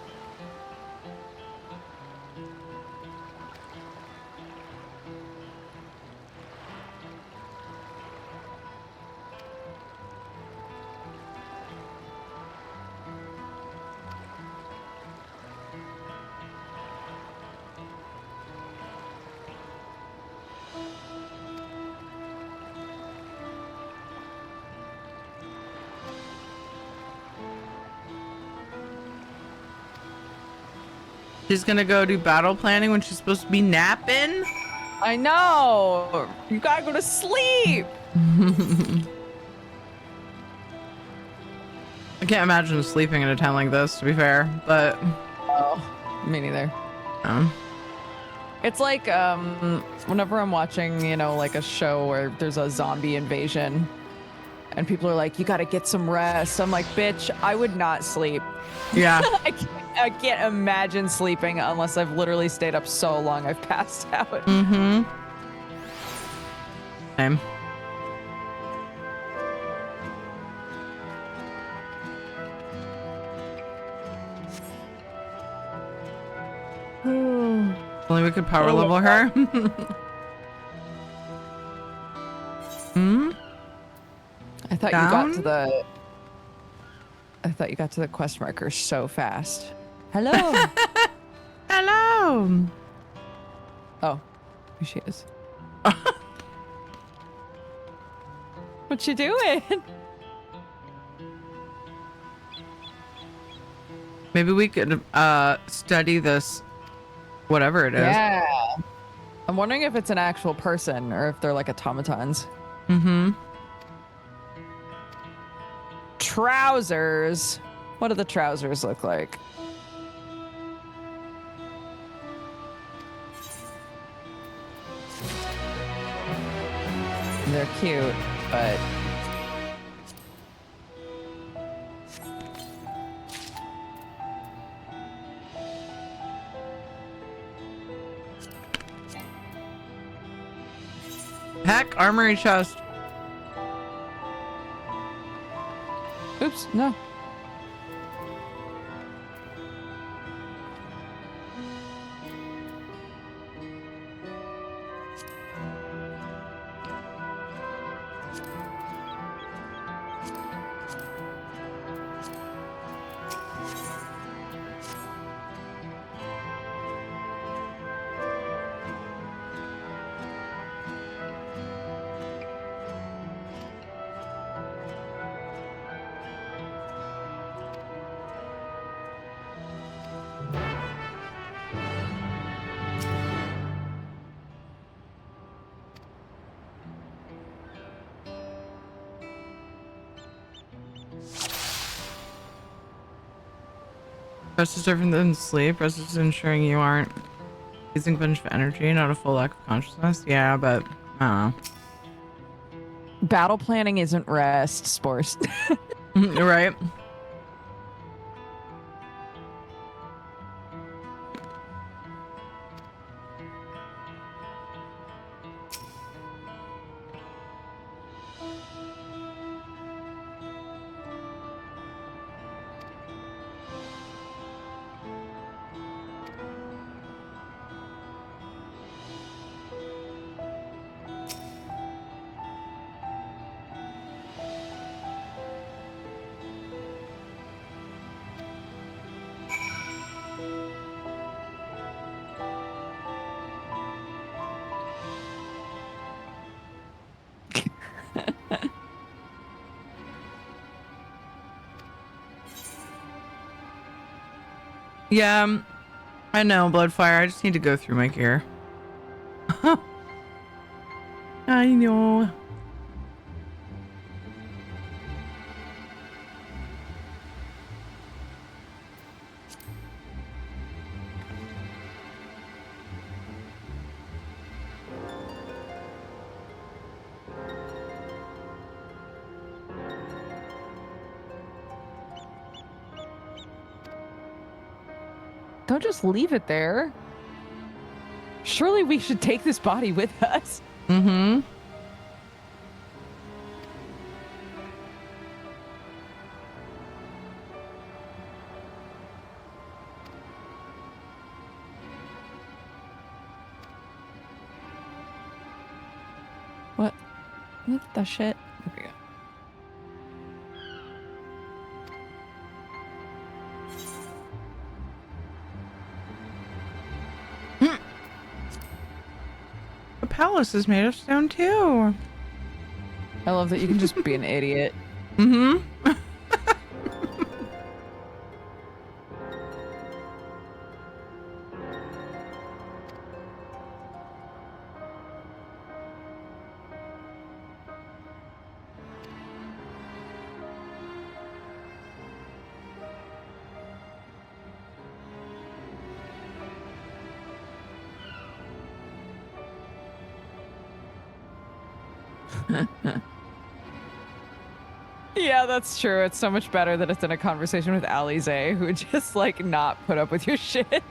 Speaker 1: She's gonna go do battle planning when she's supposed to be napping.
Speaker 6: I know. You gotta go to sleep.
Speaker 1: I can't imagine sleeping in a town like this, to be fair, but
Speaker 6: oh, me neither.
Speaker 1: Oh.
Speaker 6: It's like whenever I'm watching, you know, like a show where there's a zombie invasion and people are like, you got to get some rest. I'm like, bitch, I would not sleep.
Speaker 1: Yeah.
Speaker 6: I can't imagine sleeping unless I've literally stayed up so long I've passed out.
Speaker 1: Mm-hmm. Same. Only we could power level her. Hmm?
Speaker 6: I thought
Speaker 1: Down?
Speaker 6: you got to the quest marker so fast. Hello.
Speaker 1: Hello.
Speaker 6: Oh, here she is. What you doing?
Speaker 1: Maybe we could study this, whatever it is.
Speaker 6: Yeah. I'm wondering if it's an actual person or if they're like automatons.
Speaker 1: Mm-hmm.
Speaker 6: Trousers. What do the trousers look like? They're cute, but
Speaker 1: Heck, armory chest.
Speaker 6: oops, no.
Speaker 1: Rest is different than sleep. Rest is ensuring you aren't using a bunch of energy, not a full lack of consciousness. Yeah, but I don't know.
Speaker 6: Battle planning isn't rest, Spores.
Speaker 1: Right. Yeah, I know, Bloodfire. I just need to go through my gear. I know.
Speaker 6: Don't just leave it there. Surely we should take this body with us.
Speaker 1: Mm-hmm.
Speaker 6: What the shit? There we go.
Speaker 1: The palace is made of stone too.
Speaker 6: I love that you can just be an idiot.
Speaker 1: Mm-hmm.
Speaker 6: Yeah, that's true. It's so much better that it's in a conversation with Alize, who would just like not put up with your shit.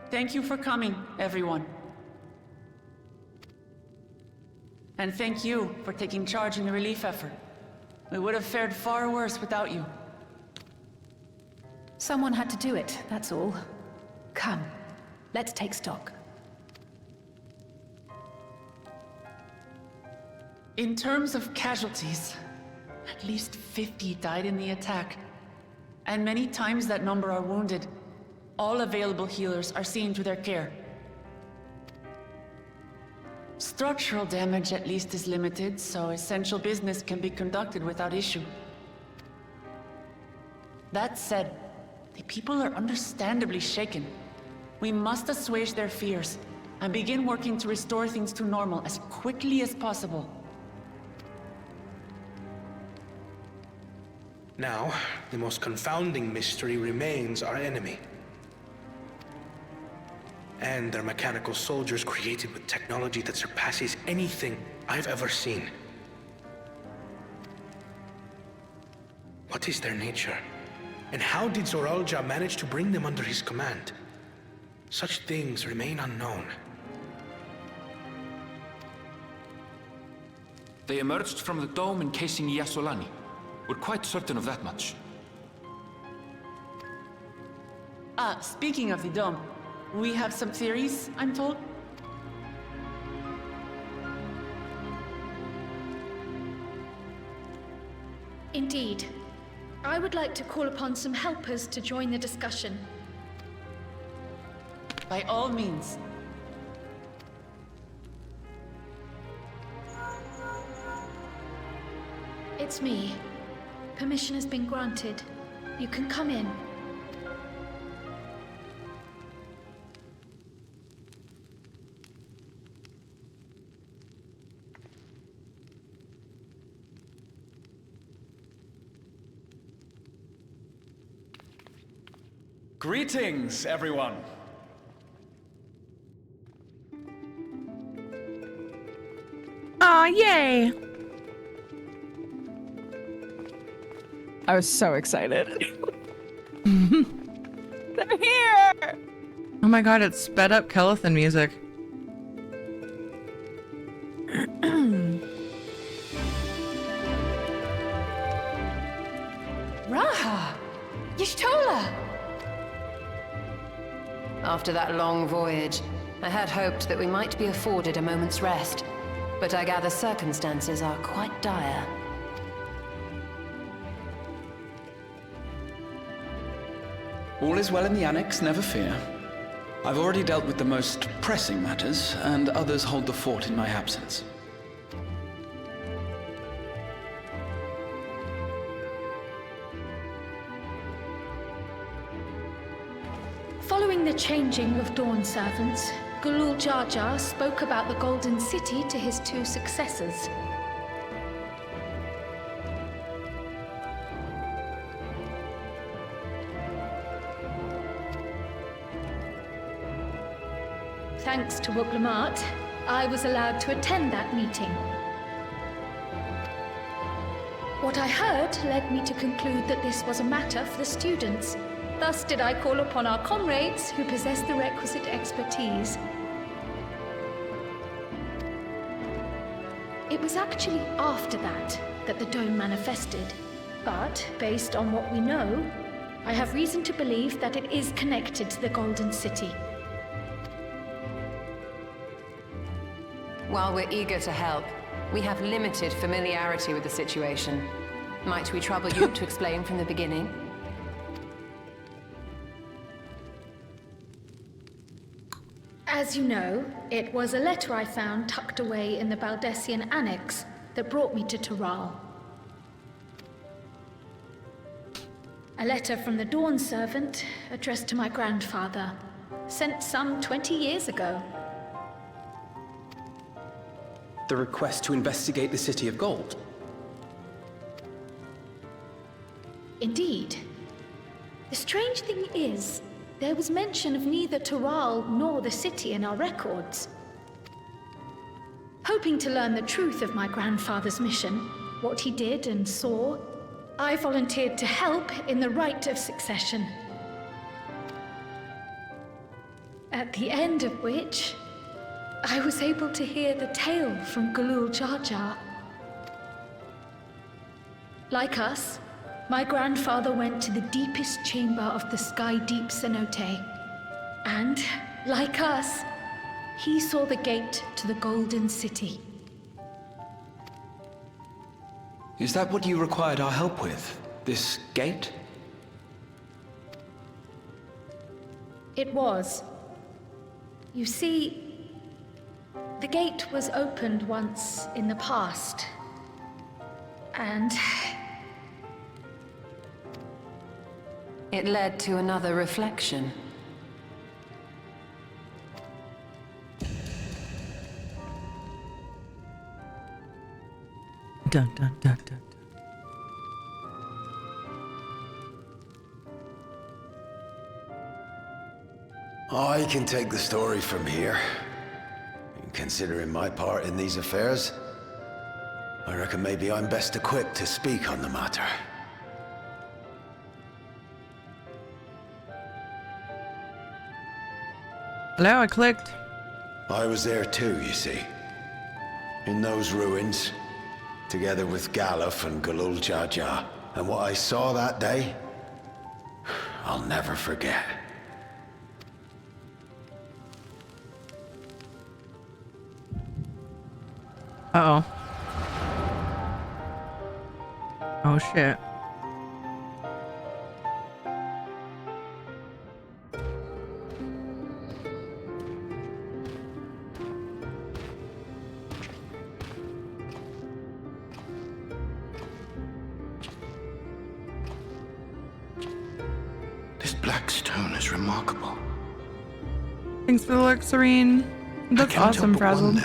Speaker 12: Thank you for coming, everyone. And thank you for taking charge in the relief effort. We would have fared far worse without you.
Speaker 7: Someone had to do it, that's all. Come, let's take stock.
Speaker 12: In terms of casualties, at least 50 died in the attack. And many times that number are wounded. All available healers are seen to their care. Structural damage at least is limited, so essential business can be conducted without issue. That said, the people are understandably shaken. We must assuage their fears and begin working to restore things to normal as quickly as possible.
Speaker 11: Now, the most confounding mystery remains our enemy. And their mechanical soldiers created with technology that surpasses anything I've ever seen. What is their nature? And how did Zoralja manage to bring them under his command? Such things remain unknown.
Speaker 9: They emerged from the dome encasing Yasolani. We're quite certain of that much.
Speaker 12: Speaking of the dome, We have some theories, I'm told.
Speaker 15: Indeed. I would like to call upon some helpers to join the discussion.
Speaker 12: By all means.
Speaker 15: It's me. Permission has been granted. You can come in.
Speaker 16: Greetings, everyone.
Speaker 1: Aw, yay!
Speaker 6: I was so excited. They're here!
Speaker 1: Oh my god, it's sped up Kellethan music.
Speaker 7: Raha! Y'shtola!
Speaker 17: After that long voyage, I had hoped that we might be afforded a moment's rest, but I gather circumstances are quite dire.
Speaker 16: All is well in the Annex, never fear. I've already dealt with the most pressing matters, and others hold the fort in my absence.
Speaker 15: Following the changing of Dawn servants, Gulul Jar Jar spoke about the Golden City to his two successors. Thanks to Wuglamat, I was allowed to attend that meeting. What I heard led me to conclude that this was a matter for the students. Thus did I call upon our comrades who possess the requisite expertise. It was actually after that the dome manifested. But, based on what we know, I have reason to believe that it is connected to the Golden City.
Speaker 17: While we're eager to help, we have limited familiarity with the situation. Might we trouble you to explain from the beginning?
Speaker 15: As you know, it was a letter I found tucked away in the Baldessian Annex that brought me to Tural. A letter from the Dawn servant addressed to my grandfather, sent some 20 years ago.
Speaker 16: The request to investigate the City of Gold.
Speaker 15: Indeed. The strange thing is, there was mention of neither Tural nor the city in our records. Hoping to learn the truth of my grandfather's mission, what he did and saw, I volunteered to help in the rite of succession. At the end of which, I was able to hear the tale from Gulul Jar Jar. Like us, my grandfather went to the deepest chamber of the Sky Deep Cenote. And, like us, he saw the gate to the Golden City.
Speaker 16: Is that what you required our help with? This gate?
Speaker 15: It was. You see, the gate was opened once in the past. And
Speaker 17: it led to another reflection.
Speaker 1: Dun, dun, dun, dun.
Speaker 5: I can take the story from here. Considering my part in these affairs, I reckon maybe I'm best equipped to speak on the matter.
Speaker 1: Hello, I clicked.
Speaker 5: I was there too, you see. In those ruins, together with Galuf and Gulul Jar Jar. And what I saw that day, I'll never forget.
Speaker 1: Uh-oh. Oh, shit.
Speaker 11: This black stone is remarkable.
Speaker 1: Thanks for the look, Serene. That's awesome, Frazzled.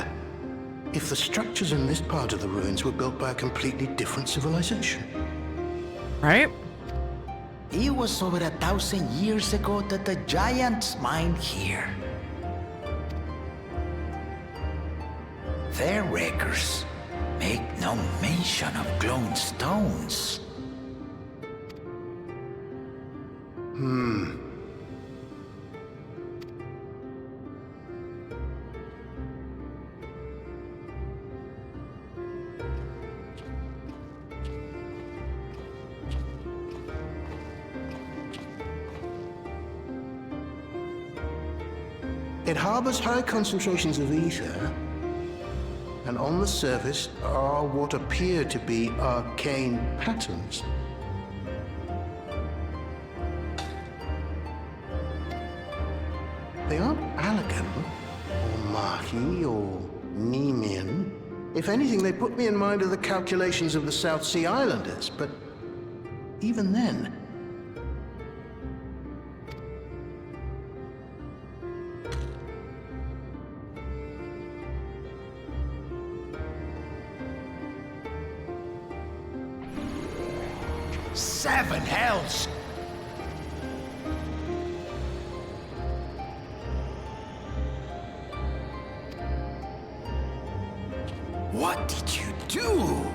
Speaker 11: If the structures in this part of the ruins were built by a completely different civilization.
Speaker 1: Right?
Speaker 18: It was over 1,000 years ago that the giants mined here. Their records make no mention of glowing stones.
Speaker 11: It harbors high concentrations of ether, and on the surface are what appear to be arcane patterns. They aren't Allegan, or Mahi, or Nemean. If anything, they put me in mind of the calculations of the South Sea Islanders, but even then...
Speaker 18: Seven hells! What did you do?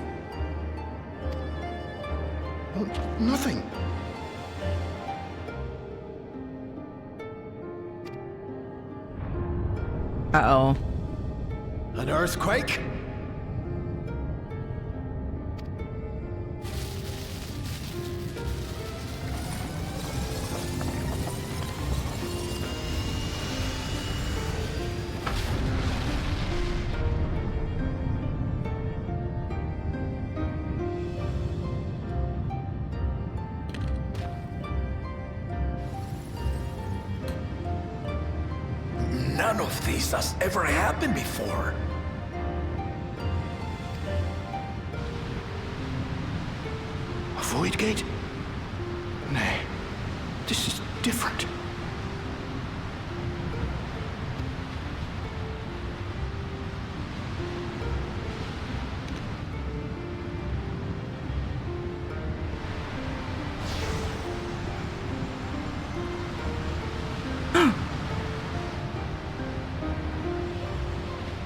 Speaker 11: Nothing.
Speaker 1: Uh-oh.
Speaker 5: An earthquake?
Speaker 18: None of this has ever happened before.
Speaker 11: A void gate? Nay, this is different.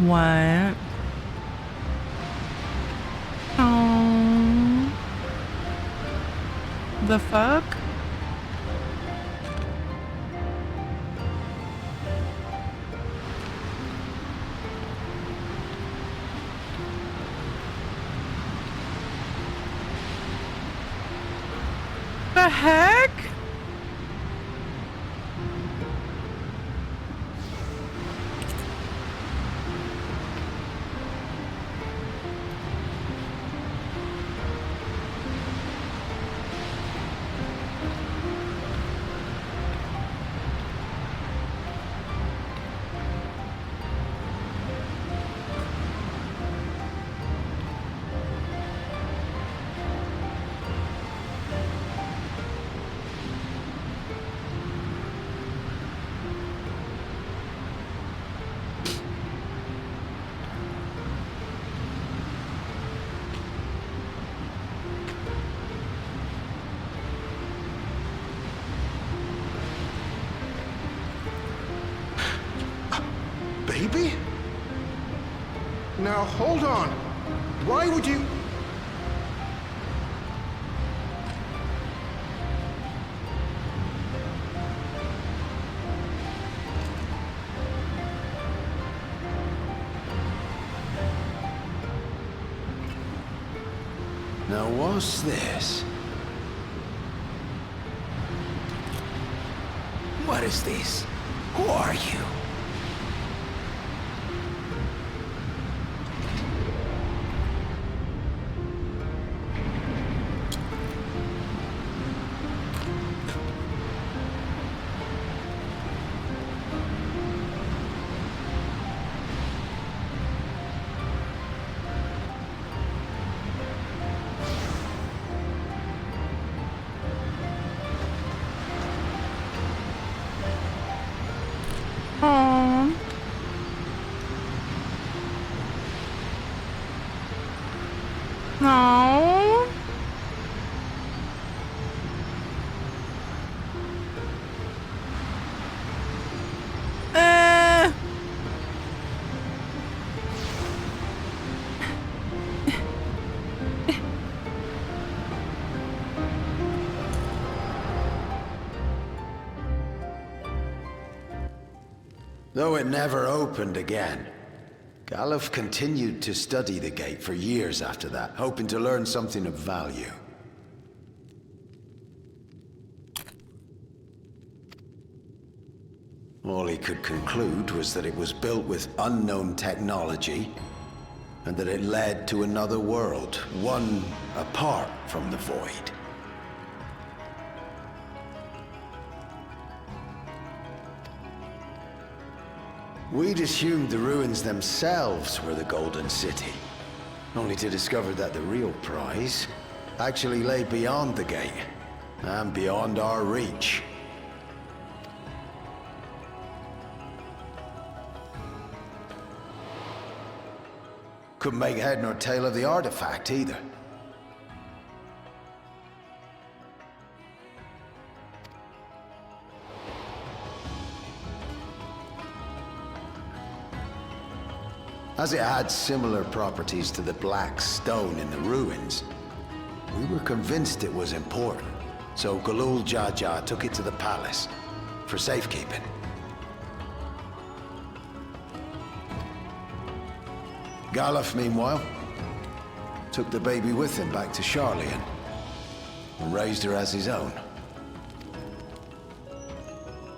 Speaker 1: What? Oh. The fuck? The heck?
Speaker 11: Baby? Now, hold on. Why would you...
Speaker 5: Now what's this?
Speaker 18: What is this? Who are you?
Speaker 5: Though it never opened again. Galuf continued to study the gate for years after that, hoping to learn something of value. All he could conclude was that it was built with unknown technology, and that it led to another world, one apart from the Void. We'd assumed the ruins themselves were the Golden City, only to discover that the real prize actually lay beyond the gate, and beyond our reach. Couldn't make head nor tail of the artifact, either. As it had similar properties to the black stone in the ruins, we were convinced it was important, so Galul Jaja took it to the palace for safekeeping. Galuf, meanwhile, took the baby with him back to Sharlayan and raised her as his own.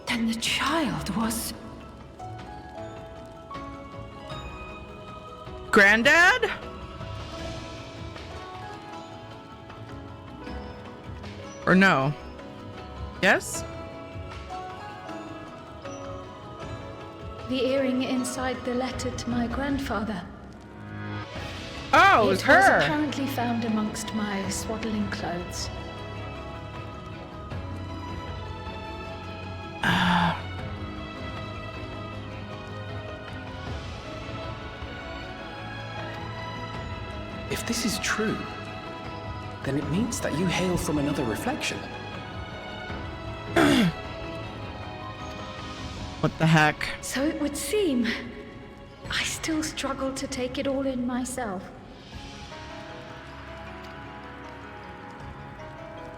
Speaker 7: Then the child was...
Speaker 1: Granddad? Or no? Yes?
Speaker 15: The earring inside the letter to my grandfather.
Speaker 1: Oh, it was her.
Speaker 15: It was apparently found amongst my swaddling clothes.
Speaker 19: If this is true, then it means that you hail from another reflection.
Speaker 1: What the heck?
Speaker 15: So it would seem. I still struggle to take it all in myself.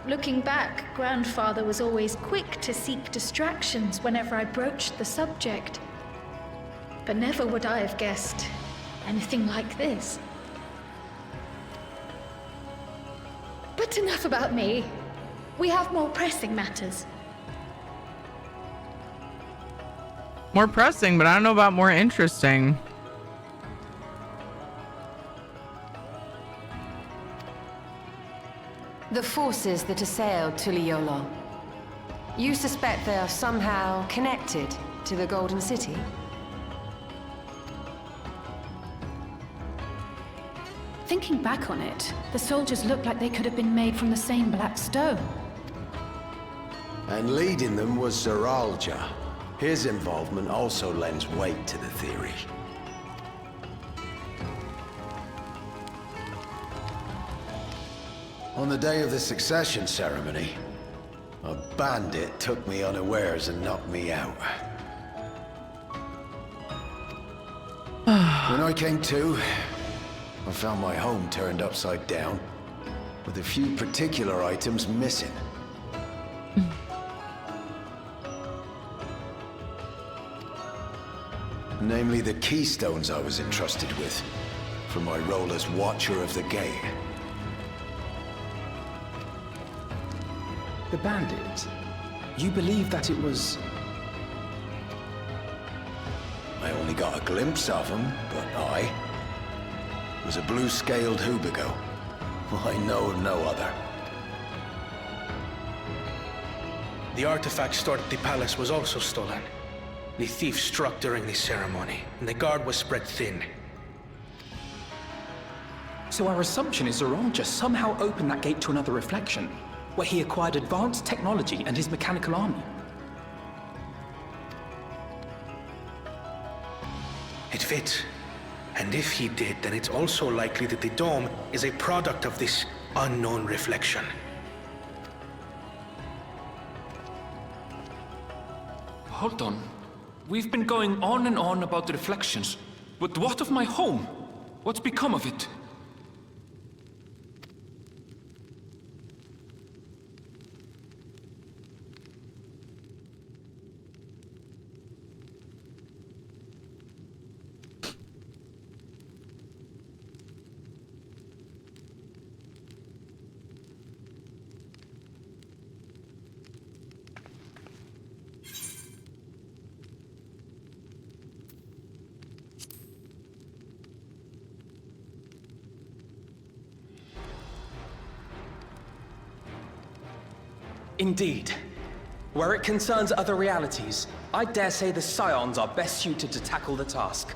Speaker 15: Looking back, Grandfather was always quick to seek distractions whenever I broached the subject. But never would I have guessed anything like this. But enough about me. We have more pressing matters.
Speaker 1: More pressing, but I don't know about more interesting.
Speaker 17: The forces that assailed Tuliyola. You suspect they are somehow connected to the Golden City?
Speaker 7: Thinking back on it, the soldiers looked like they could have been made from the same black stone.
Speaker 5: And leading them was Zeralja. His involvement also lends weight to the theory. On the day of the succession ceremony, a bandit took me unawares and knocked me out. When I came to, I found my home turned upside down, with a few particular items missing. Namely the keystones I was entrusted with, for my role as Watcher of the Gate.
Speaker 19: The bandit. You believe that it was...
Speaker 5: I only got a glimpse of him, but I was a blue-scaled Hubigo. I know of no other.
Speaker 2: The artifact stored at the palace was also stolen. The thief struck during the ceremony, and the guard was spread thin.
Speaker 19: So our assumption is Zeralja somehow opened that gate to another reflection, where he acquired advanced technology and his mechanical army.
Speaker 2: It fits. And if he did, then it's also likely that the dome is a product of this unknown reflection.
Speaker 9: Hold on. We've been going on and on about the reflections. But what of my home? What's become of it?
Speaker 20: Indeed. Where it concerns other realities, I dare say the Scions are best suited to tackle the task.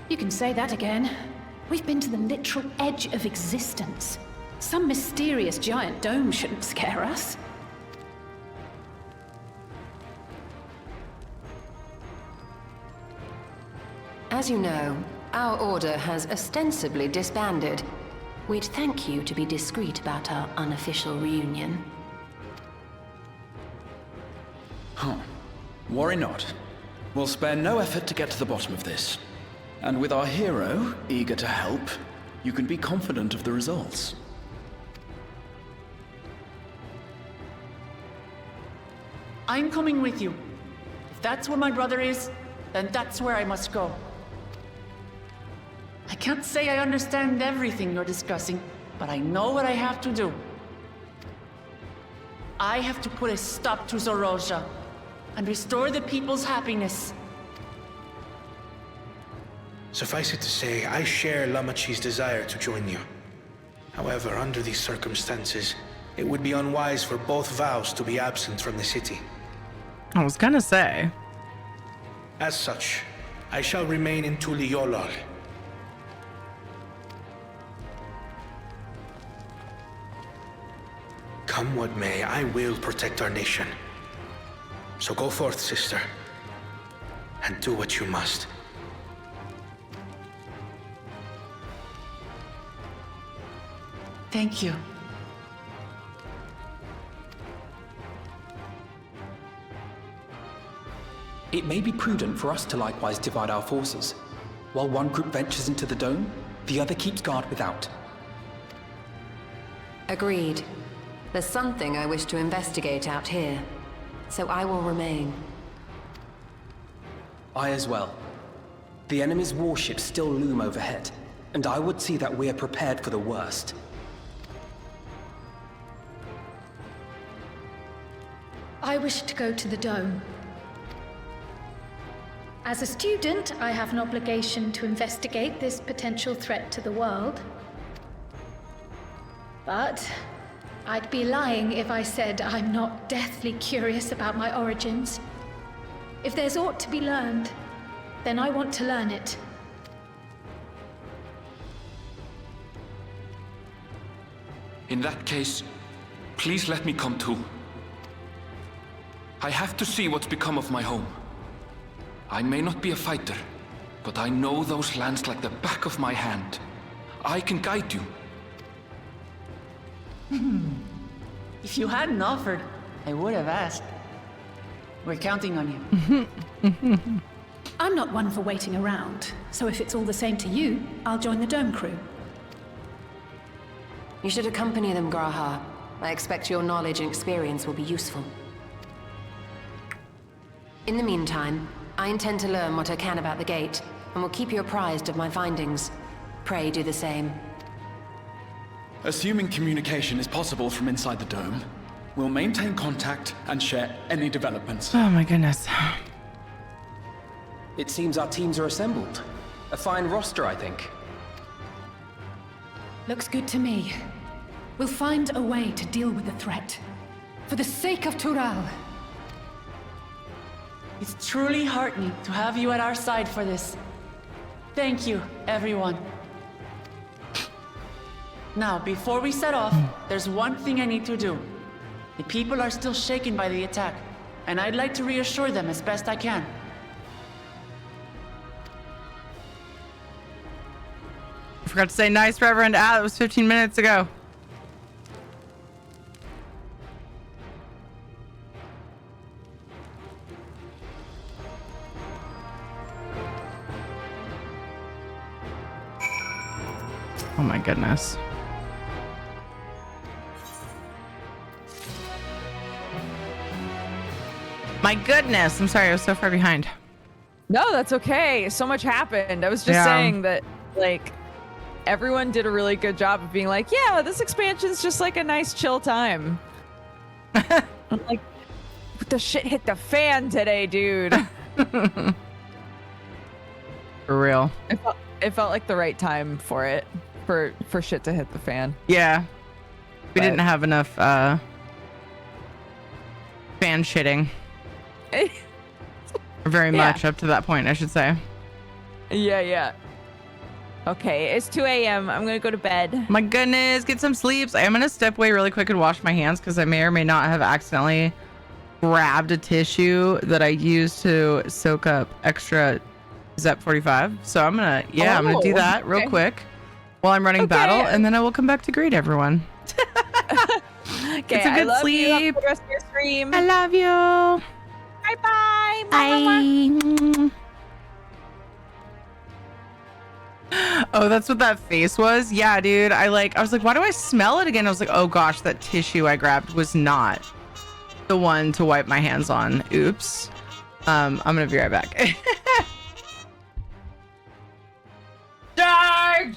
Speaker 15: You can say that again. We've been to the literal edge of existence. Some mysterious giant dome shouldn't scare us.
Speaker 17: As you know, our order has ostensibly disbanded. We'd thank you to be discreet about our unofficial reunion.
Speaker 16: Huh. Worry not. We'll spare no effort to get to the bottom of this. And with our hero eager to help, you can be confident of the results.
Speaker 12: I'm coming with you. If that's where my brother is, then that's where I must go. I can't say I understand everything you're discussing, but I know what I have to do. I have to put a stop to Zoroja and restore the people's happiness.
Speaker 2: Suffice it to say, I share Lamachi's desire to join you. However, under these circumstances, it would be unwise for both vows to be absent from the city.
Speaker 1: I was gonna say.
Speaker 2: As such, I shall remain in Tuliolol. Come what may, I will protect our nation. So go forth, sister, and do what you must.
Speaker 12: Thank you.
Speaker 20: It may be prudent for us to likewise divide our forces. While one group ventures into the dome, the other keeps guard without.
Speaker 17: Agreed. There's something I wish to investigate out here, so I will remain.
Speaker 20: I as well. The enemy's warships still loom overhead, and I would see that we are prepared for the worst.
Speaker 15: I wish to go to the dome. As a student, I have an obligation to investigate this potential threat to the world. But I'd be lying if I said I'm not deathly curious about my origins. If there's aught to be learned, then I want to learn it.
Speaker 9: In that case, please let me come too. I have to see what's become of my home. I may not be a fighter, but I know those lands like the back of my hand. I can guide you.
Speaker 12: If you hadn't offered, I would have asked. We're counting on you.
Speaker 15: I'm not one for waiting around, so if it's all the same to you, I'll join the dome crew.
Speaker 17: You should accompany them, Graha. I expect your knowledge and experience will be useful. In the meantime, I intend to learn what I can about the gate, and will keep you apprised of my findings. Pray do the same.
Speaker 16: Assuming communication is possible from inside the dome, we'll maintain contact and share any developments.
Speaker 1: Oh my goodness.
Speaker 20: It seems our teams are assembled. A fine roster, I think.
Speaker 15: Looks good to me. We'll find a way to deal with the threat. For the sake of Tural.
Speaker 12: It's truly heartening to have you at our side for this. Thank you, everyone. Now, before we set off, there's one thing I need to do. The people are still shaken by the attack, and I'd like to reassure them as best I can.
Speaker 1: I forgot to say nice, Reverend. That was 15 minutes ago. Oh my goodness. My goodness. I'm sorry. I was so far behind.
Speaker 6: No, that's okay. So much happened. I was just saying that, like, everyone did a really good job of being like, yeah, this expansion's just like a nice chill time. I'm like, the shit hit the fan today, dude.
Speaker 1: For real.
Speaker 6: It felt like the right time for it, for shit to hit the fan.
Speaker 1: Yeah. We didn't have enough fan shitting. Very much up to that point, I should say.
Speaker 6: Yeah. Okay, it's 2 a.m. I'm gonna go to bed.
Speaker 1: My goodness, get some sleeps. I'm gonna step away really quick and wash my hands because I may or may not have accidentally grabbed a tissue that I used to soak up extra Zep 45. So I'm gonna do that real quick while I'm running battle, and then I will come back to greet everyone.
Speaker 6: Okay,
Speaker 1: It's a good sleep.
Speaker 6: You. Have a good rest of your stream.
Speaker 1: I love you.
Speaker 6: Bye.
Speaker 1: Bye. Oh, that's what that face was? Yeah, dude. I was like, why do I smell it again? I was like, oh gosh, that tissue I grabbed was not the one to wipe my hands on. Oops. I'm gonna be right back. Charge!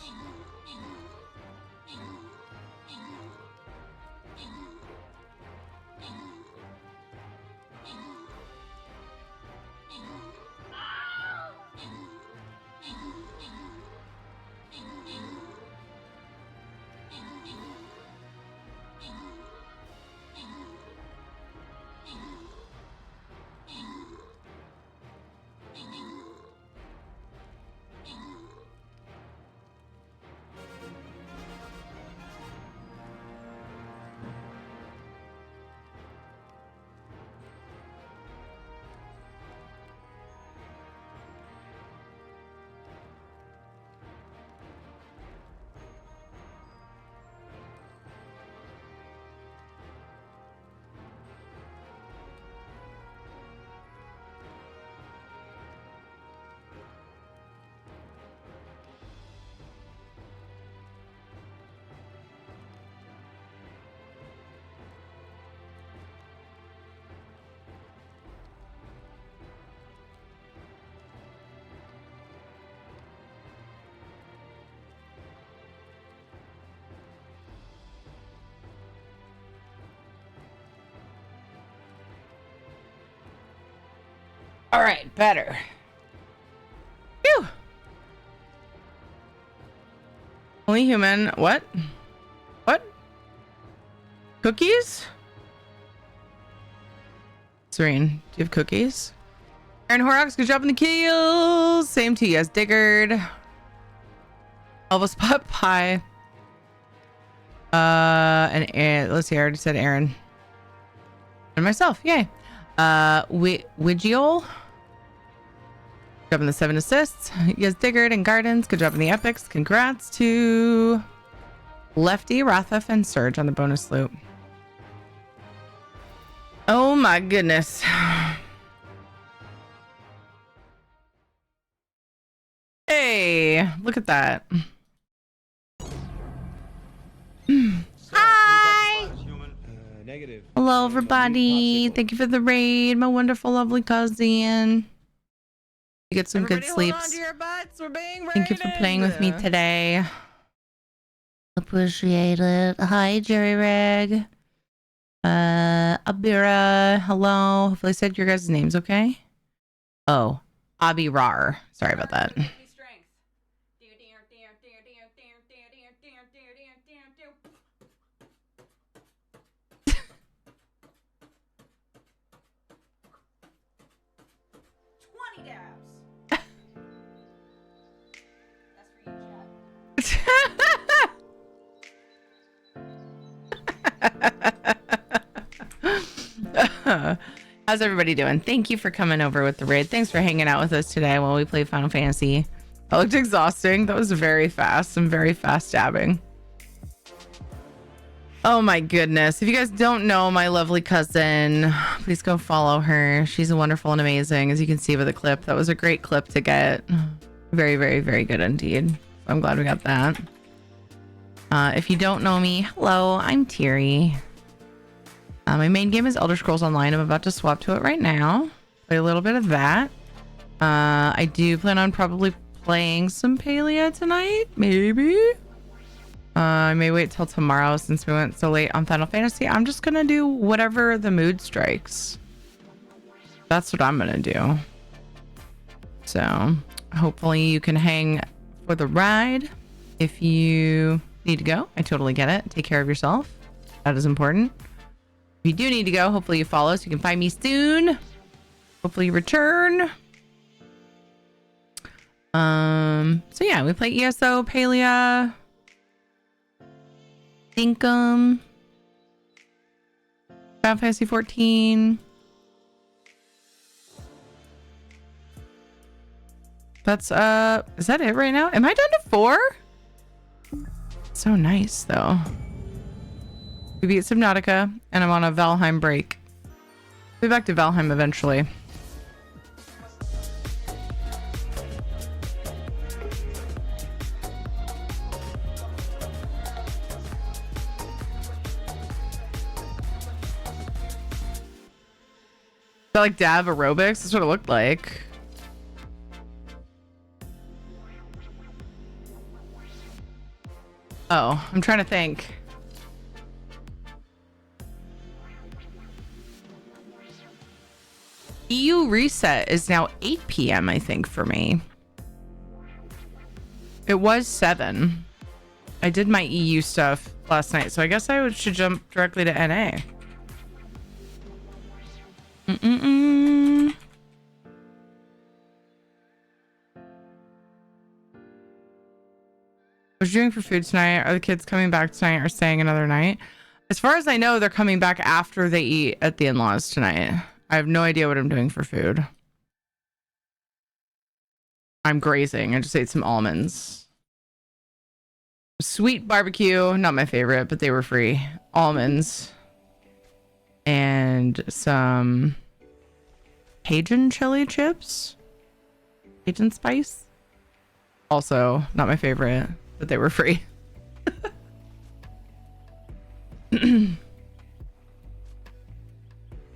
Speaker 1: All right, better. Phew. Only human. What? What? Cookies? Serene, do you have cookies? Aaron Horrocks, good job in the kills. Same to you as Diggard. Elvis Pot Pie. And let's see, I already said Aaron. And myself, yay. Wigiol. Good job in the 7 assists. Yes, Diggard and Gardens. Good job in the epics. Congrats to Lefty, Rathef, and Surge on the bonus loot. Oh my goodness. Hey, look at that. Hi.
Speaker 21: Negative.
Speaker 1: Hello, everybody. Thank you for the raid, my wonderful, lovely cousin. You get some good sleeps. Thank you for playing with me today. Appreciate it. Hi, Jerry Reg. Abira. Hello. Hopefully I said your guys' names okay. Oh, Abirar. Sorry about that. How's everybody doing? Thank you for coming over with the raid. Thanks for hanging out with us today while we play Final Fantasy. That looked exhausting. That was very fast. Some very fast stabbing. Oh my goodness. If you guys don't know my lovely cousin, please go follow her. She's wonderful and amazing, as you can see with the clip. That was a great clip to get. Very, very, very good indeed. I'm glad we got that. If you don't know me, hello, I'm Teary. My main game is Elder Scrolls Online. I'm about to swap to it right now. Play a little bit of that. I do plan on probably playing some Palia tonight, maybe. I may wait till tomorrow since we went so late on Final Fantasy. I'm just gonna do whatever the mood strikes. That's what I'm gonna do. So hopefully you can hang for the ride. If you need to go, I totally get it. Take care of yourself. That is important. If you do need to go, hopefully you follow so you can find me soon. Hopefully you return. So yeah, we play ESO, Palia, Dinkum, Final Fantasy 14. That's is that it right now? Am I down to 4? So nice though. We beat Subnautica and I'm on a Valheim break. I'll be back to Valheim eventually. Is that like dab aerobics? That's what it looked like. Oh, I'm trying to think. EU reset is now 8 p.m. I think for me. It was 7. I did my EU stuff last night, so I guess I should jump directly to NA. What you doing for food tonight? Are the kids coming back tonight or staying another night? As far as I know, they're coming back after they eat at the in-laws tonight. I have no idea what I'm doing for food. I'm grazing. I just ate some almonds. Sweet barbecue, not my favorite, but they were free. Almonds. And some Cajun chili chips. Cajun spice. Also, not my favorite, but they were free.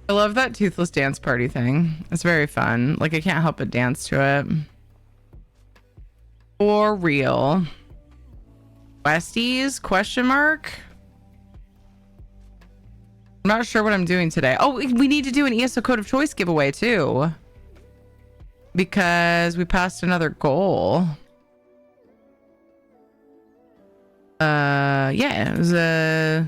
Speaker 1: I love that toothless dance party thing. It's very fun. Like, I can't help but dance to it. For real. Westies? Question mark? I'm not sure what I'm doing today. Oh, we need to do an ESO Code of Choice giveaway too. Because we passed another goal. Yeah, it was a...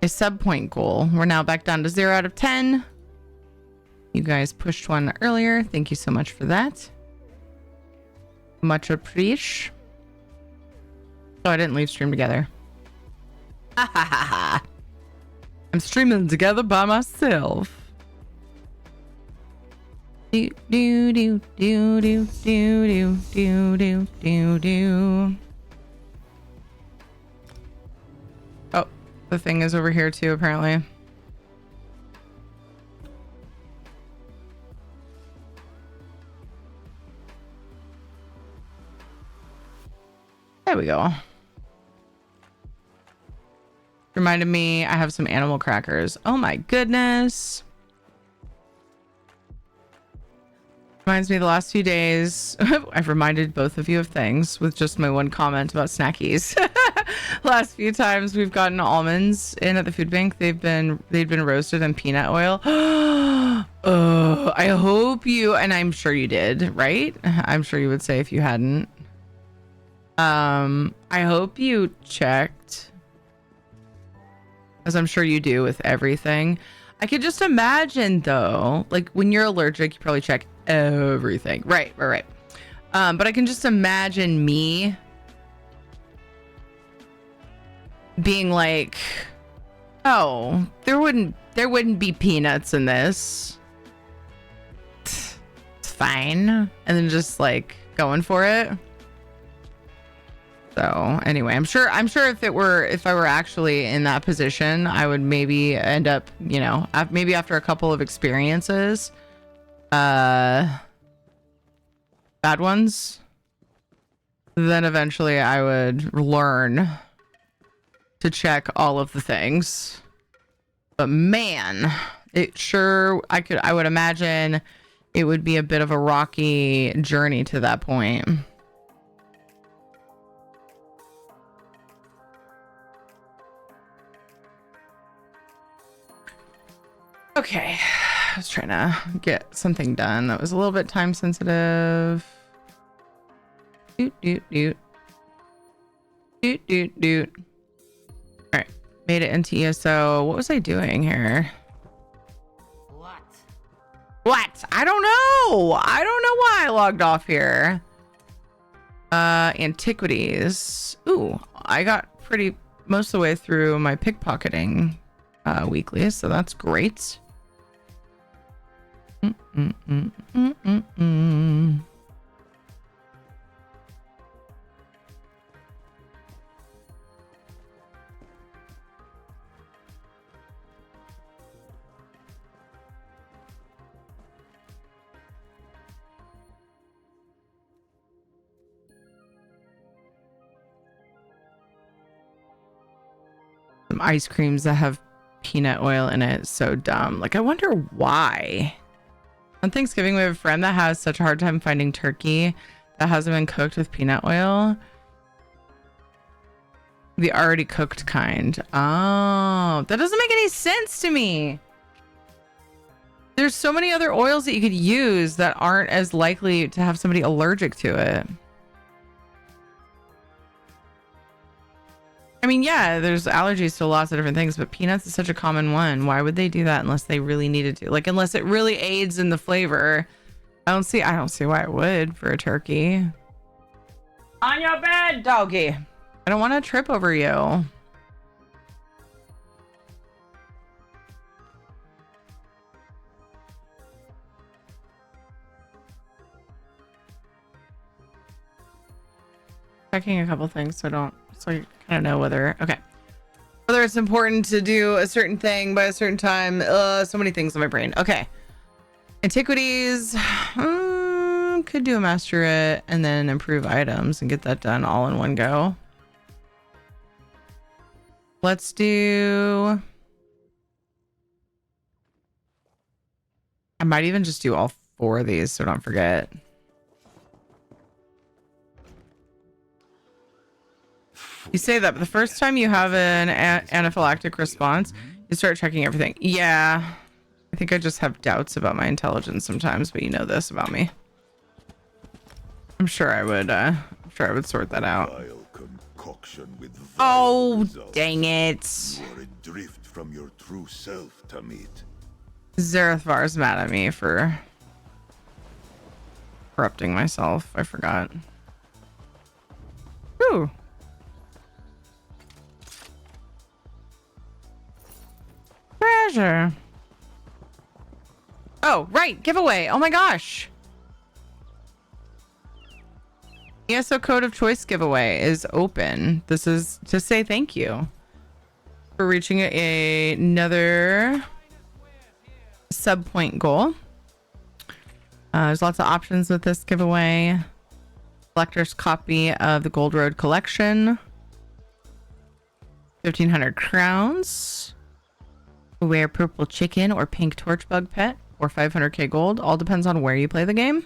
Speaker 1: sub-point goal. We're now back down to 0 out of 10. You guys pushed one earlier. Thank you so much for that. Much appreciate. Oh, I didn't leave stream together. I'm streaming together by myself. Do do do do do do do do do do. Oh, the thing is over here too, apparently. There we go. Reminded me I have some animal crackers. Oh my goodness. Reminds me of the last few days. I've reminded both of you of things with just my one comment about snackies. Last few times we've gotten almonds in at the food bank. They'd been roasted in peanut oil. Oh, I hope you, and I'm sure you did, right? I'm sure you would say if you hadn't. I hope you checked, as I'm sure you do with everything. I could just imagine though, like when you're allergic, you probably check everything. Right. But I can just imagine me being like, oh, there wouldn't be peanuts in this. It's fine. And then just like going for it. So anyway, I'm sure if I were actually in that position, I would maybe end up, you know, maybe after a couple of experiences, bad ones, then eventually I would learn to check all of the things. But man, I would imagine it would be a bit of a rocky journey to that point. Okay, I was trying to get something done that was a little bit time sensitive. Doot, doot, doot. Doot, doot, doot. All right. Made it into ESO. What was I doing here? What? I don't know. I don't know why I logged off here. Antiquities. Ooh, I got most of the way through my pickpocketing weekly, so that's great. Some ice creams that have peanut oil in it. So dumb. Like, I wonder why. On Thanksgiving, we have a friend that has such a hard time finding turkey that hasn't been cooked with peanut oil. The already cooked kind. Oh, that doesn't make any sense to me. There's so many other oils that you could use that aren't as likely to have somebody allergic to it. I mean, yeah, there's allergies to lots of different things, but peanuts is such a common one. Why would they do that unless they really needed to? Like, unless it really aids in the flavor. I don't see why it would for a turkey. On your bed, doggy. I don't want to trip over you. Checking a couple things so you kind of know whether it's important to do a certain thing by a certain time. So many things in my brain. Okay. Antiquities. Could do a master it and then improve items and get that done all in one go. Let's do... I might even just do all 4 of these so don't forget. You say that, but the first time you have an anaphylactic response, you start checking everything. Yeah. I think I just have doubts about my intelligence sometimes, but you know this about me. I'm sure I would sort that out. Oh, dang it.
Speaker 10: You are adrift from your true self, Tamid.
Speaker 1: Zarathar's mad at me for corrupting myself. I forgot. Ooh. Treasure. Oh, right. Giveaway. Oh my gosh. ESO Code of Choice giveaway is open. This is to say thank you for reaching another sub-point goal. There's lots of options with this giveaway. Collector's copy of the Gold Road collection. 1,500 crowns. Rare purple chicken or pink torchbug pet or 500k gold. All depends on where you play the game.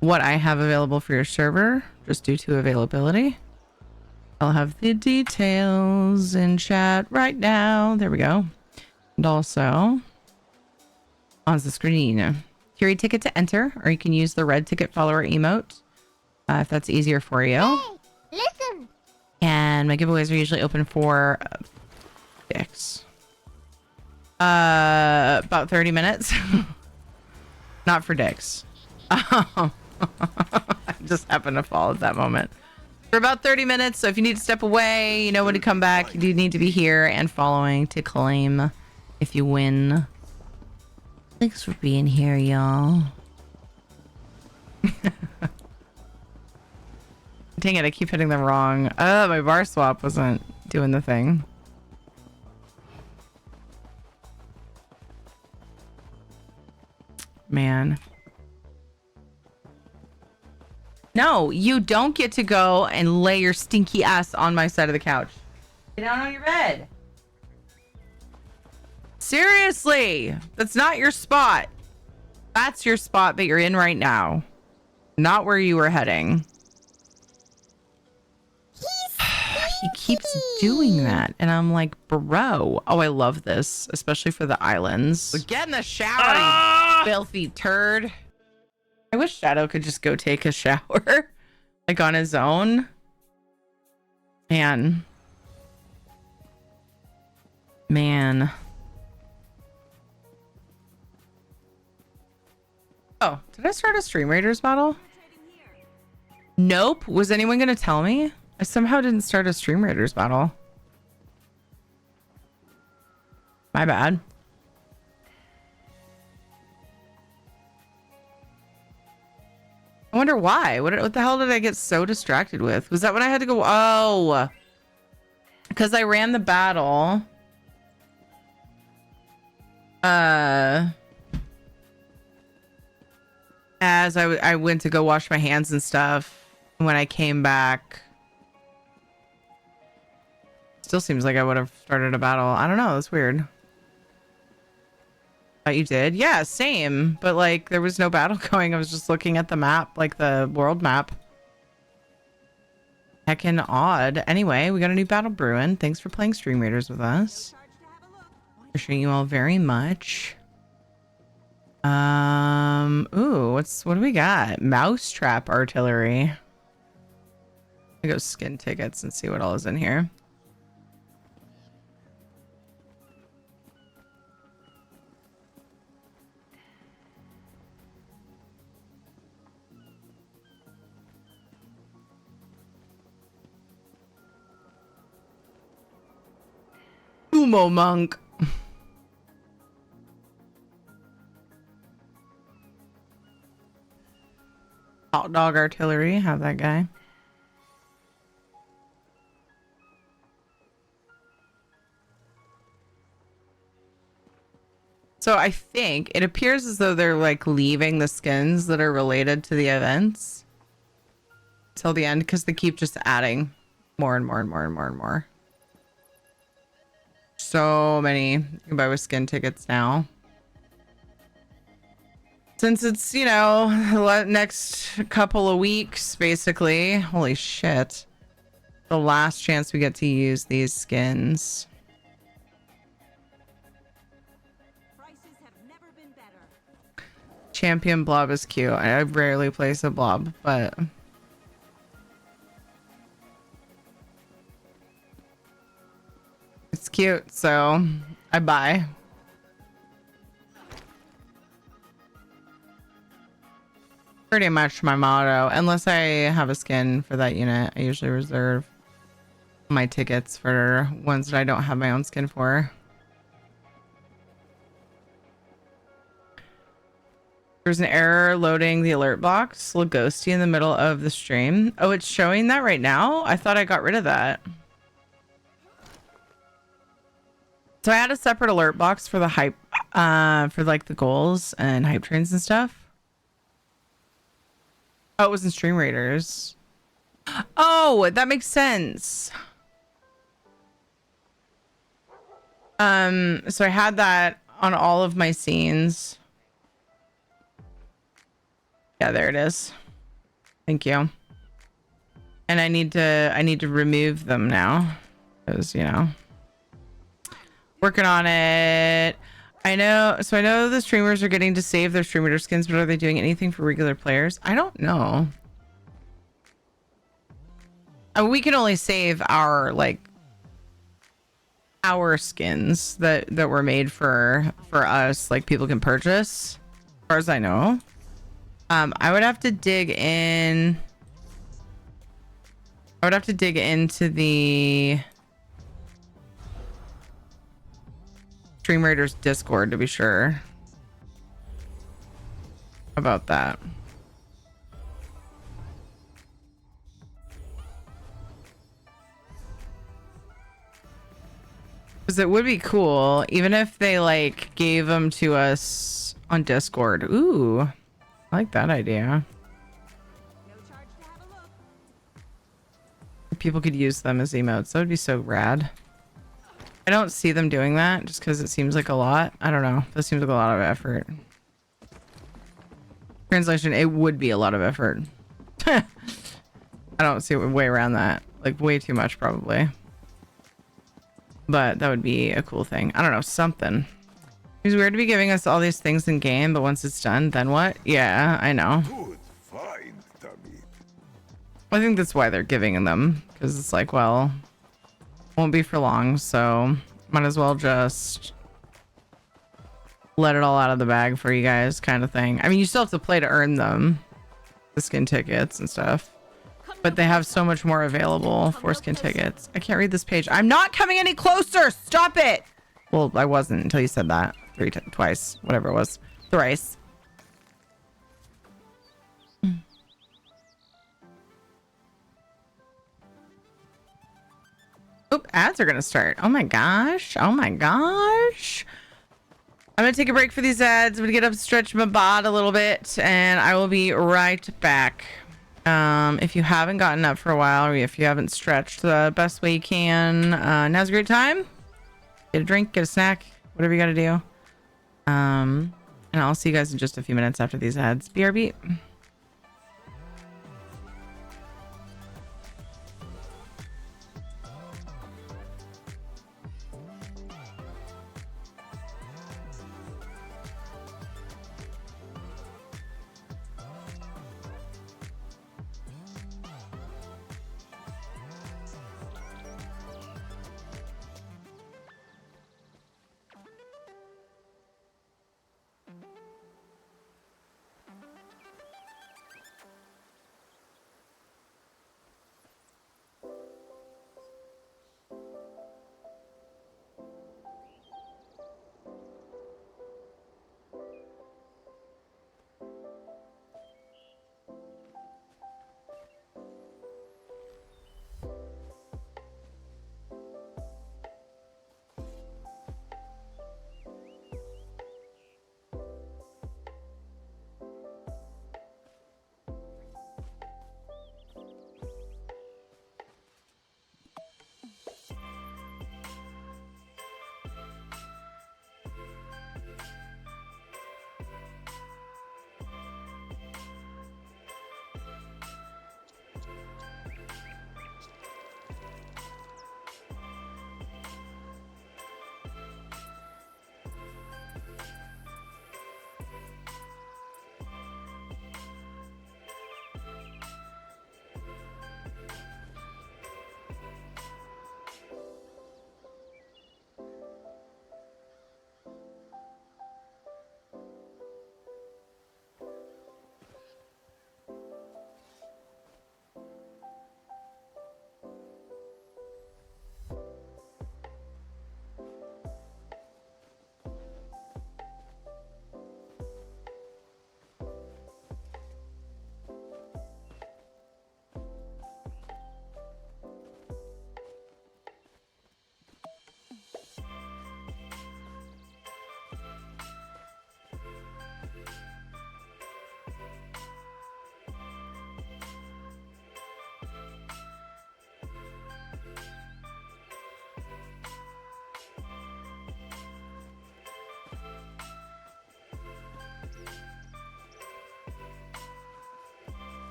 Speaker 1: What I have available for your server, just due to availability. I'll have the details in chat right now. There we go. And also on the screen, Curie ticket to enter, or you can use the red ticket follower emote if that's easier for you.
Speaker 21: Hey, listen.
Speaker 1: And my giveaways are usually open for dicks. About 30 minutes. Not for dicks. I just happened to fall at that moment. For about 30 minutes, so if you need to step away, you know when to come back. You do need to be here and following to claim if you win. Thanks for being here, y'all. Dang it, I keep hitting them wrong. Oh, my bar swap wasn't doing the thing. Man. No, you don't get to go and lay your stinky ass on my side of the couch. Get down on your bed. Seriously, that's not your spot. That's your spot that you're in right now. Not where you were heading. He keeps doing that. And I'm like, bro. Oh, I love this. Especially for the islands. Get in the shower, you filthy turd. I wish Shadow could just go take a shower. Like on his own. Man. Oh, did I start a Stream Raiders battle? Nope. Was anyone going to tell me? I somehow didn't start a Stream Raiders battle. My bad. I wonder why. What the hell did I get so distracted with? Was that when I had to go? Oh. Because I ran the battle. As I went to go wash my hands and stuff. When I came back. Still seems like I would have started a battle. I don't know. That's weird. Thought you did? Yeah, same. But like there was no battle going. I was just looking at the map, like the world map. Heckin' odd. Anyway, we got a new battle brewing. Thanks for playing Stream Raiders with us. Appreciate you all very much. Ooh, what do we got? Mousetrap artillery. Let me go skin tickets and see what all is in here. Sumo monk. Hot dog artillery. Have that guy. So I think it appears as though they're like leaving the skins that are related to the events till the end because they keep just adding more and more and more and more and more. So many you can buy with skin tickets now. Since it's, you know, next couple of weeks, basically. Holy shit. The last chance we get to use these skins. Champion blob is cute. I rarely place a blob, but... it's cute, so I buy. Pretty much my motto. Unless I have a skin for that unit, I usually reserve my tickets for ones that I don't have my own skin for. There's an error loading the alert box. Look ghosty in the middle of the stream. Oh, it's showing that right now? I thought I got rid of that. So I had a separate alert box for the hype, for like the goals and hype trains and stuff. Oh, it was in Stream Raiders. Oh, that makes sense. So I had that on all of my scenes. Yeah, there it is. Thank you. And I need to remove them now. Because, you know. Working on it. I know the streamers are getting to save their streamer skins, but are they doing anything for regular players? I don't know. We can only save our skins that were made for us, like people can purchase, as far as I know. I would have to dig in. I would have to dig into the Stream Raiders Discord to be sure about that. Because it would be cool, even if they like gave them to us on Discord. Ooh, I like that idea. People could use them as emotes. That would be so rad. I don't see them doing that just because it seems like a lot. I don't know. That seems like a lot of effort. Translation, it would be a lot of effort. I don't see a way around that. Like way too much probably. But that would be a cool thing. I don't know, something. It's weird to be giving us all these things in game, but once it's done, then what? Yeah, I know.
Speaker 10: Good find, Tommy.
Speaker 1: I think that's why they're giving them, because it's like, well, won't be for long, so might as well just let it all out of the bag for you guys, kind of thing. I mean, you still have to play to earn them, the skin tickets and stuff, but they have so much more available for skin tickets. I can't read this page. I'm not coming any closer. Stop it. Well, I wasn't until you said that twice, whatever it was, thrice. Oop, ads are gonna start. Oh my gosh. Oh my gosh. I'm gonna take a break for these ads. I'm gonna get up, stretch my bod a little bit, and I will be right back. If you haven't gotten up for a while, or if you haven't stretched the best way you can, now's a great time. Get a drink, get a snack, whatever you gotta do. And I'll see you guys in just a few minutes after these ads. BRB.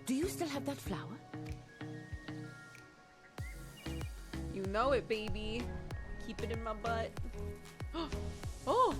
Speaker 21: Do you still have that flower?
Speaker 22: You know it, baby. Keep it in my butt. Oh!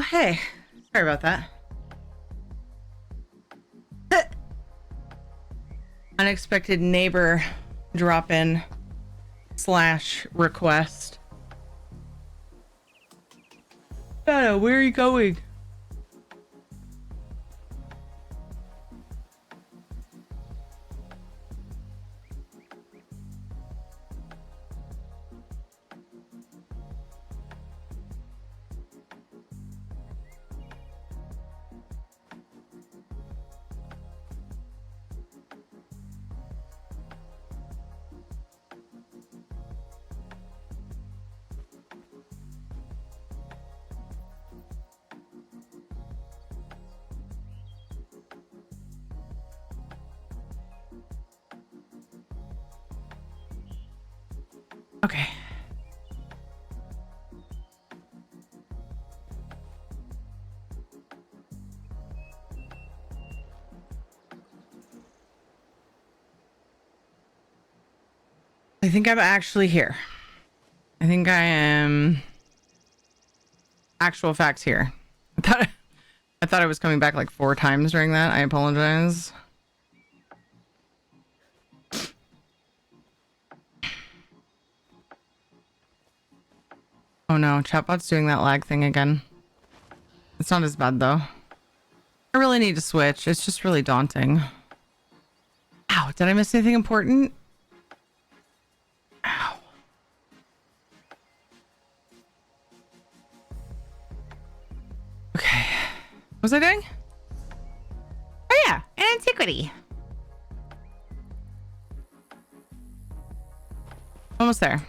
Speaker 1: hey. Sorry about that. Unexpected neighbor drop in / request. Dada, where are you going? Okay. I think I'm actually here. I think I am actual facts here. I thought I was coming back like 4 times during that. I apologize. Oh no, chatbot's doing that lag thing again. It's not as bad though. I really need to switch. It's just really daunting. Ow, did I miss anything important? Ow. Okay. What was I doing? Oh yeah, antiquity. Almost there.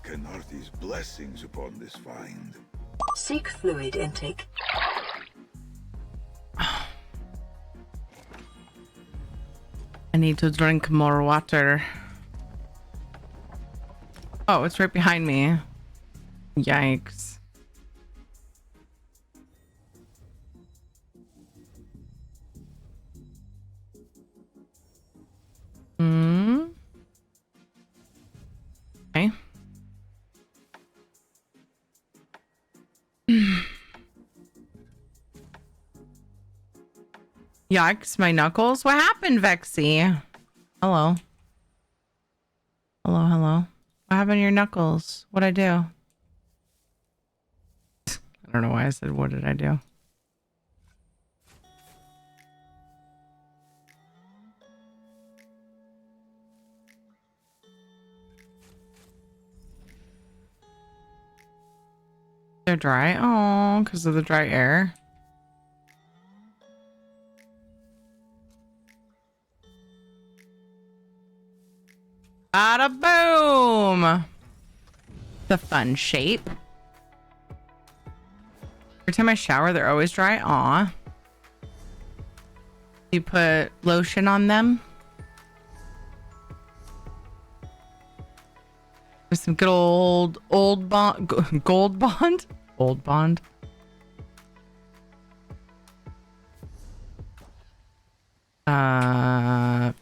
Speaker 14: Canarthi's blessings upon this find.
Speaker 3: Seek fluid intake.
Speaker 1: I need to drink more water. Oh, it's right behind me. Yikes. Okay. Yikes, my knuckles. What happened, Vexy? Hello. Hello. What happened to your knuckles? What'd I do? I don't know why I said, what did I do? They're dry? Oh, because of the dry air. Bada boom! The fun shape. Every time I shower, they're always dry. Aw. You put lotion on them. There's some good old bond, gold bond, old bond.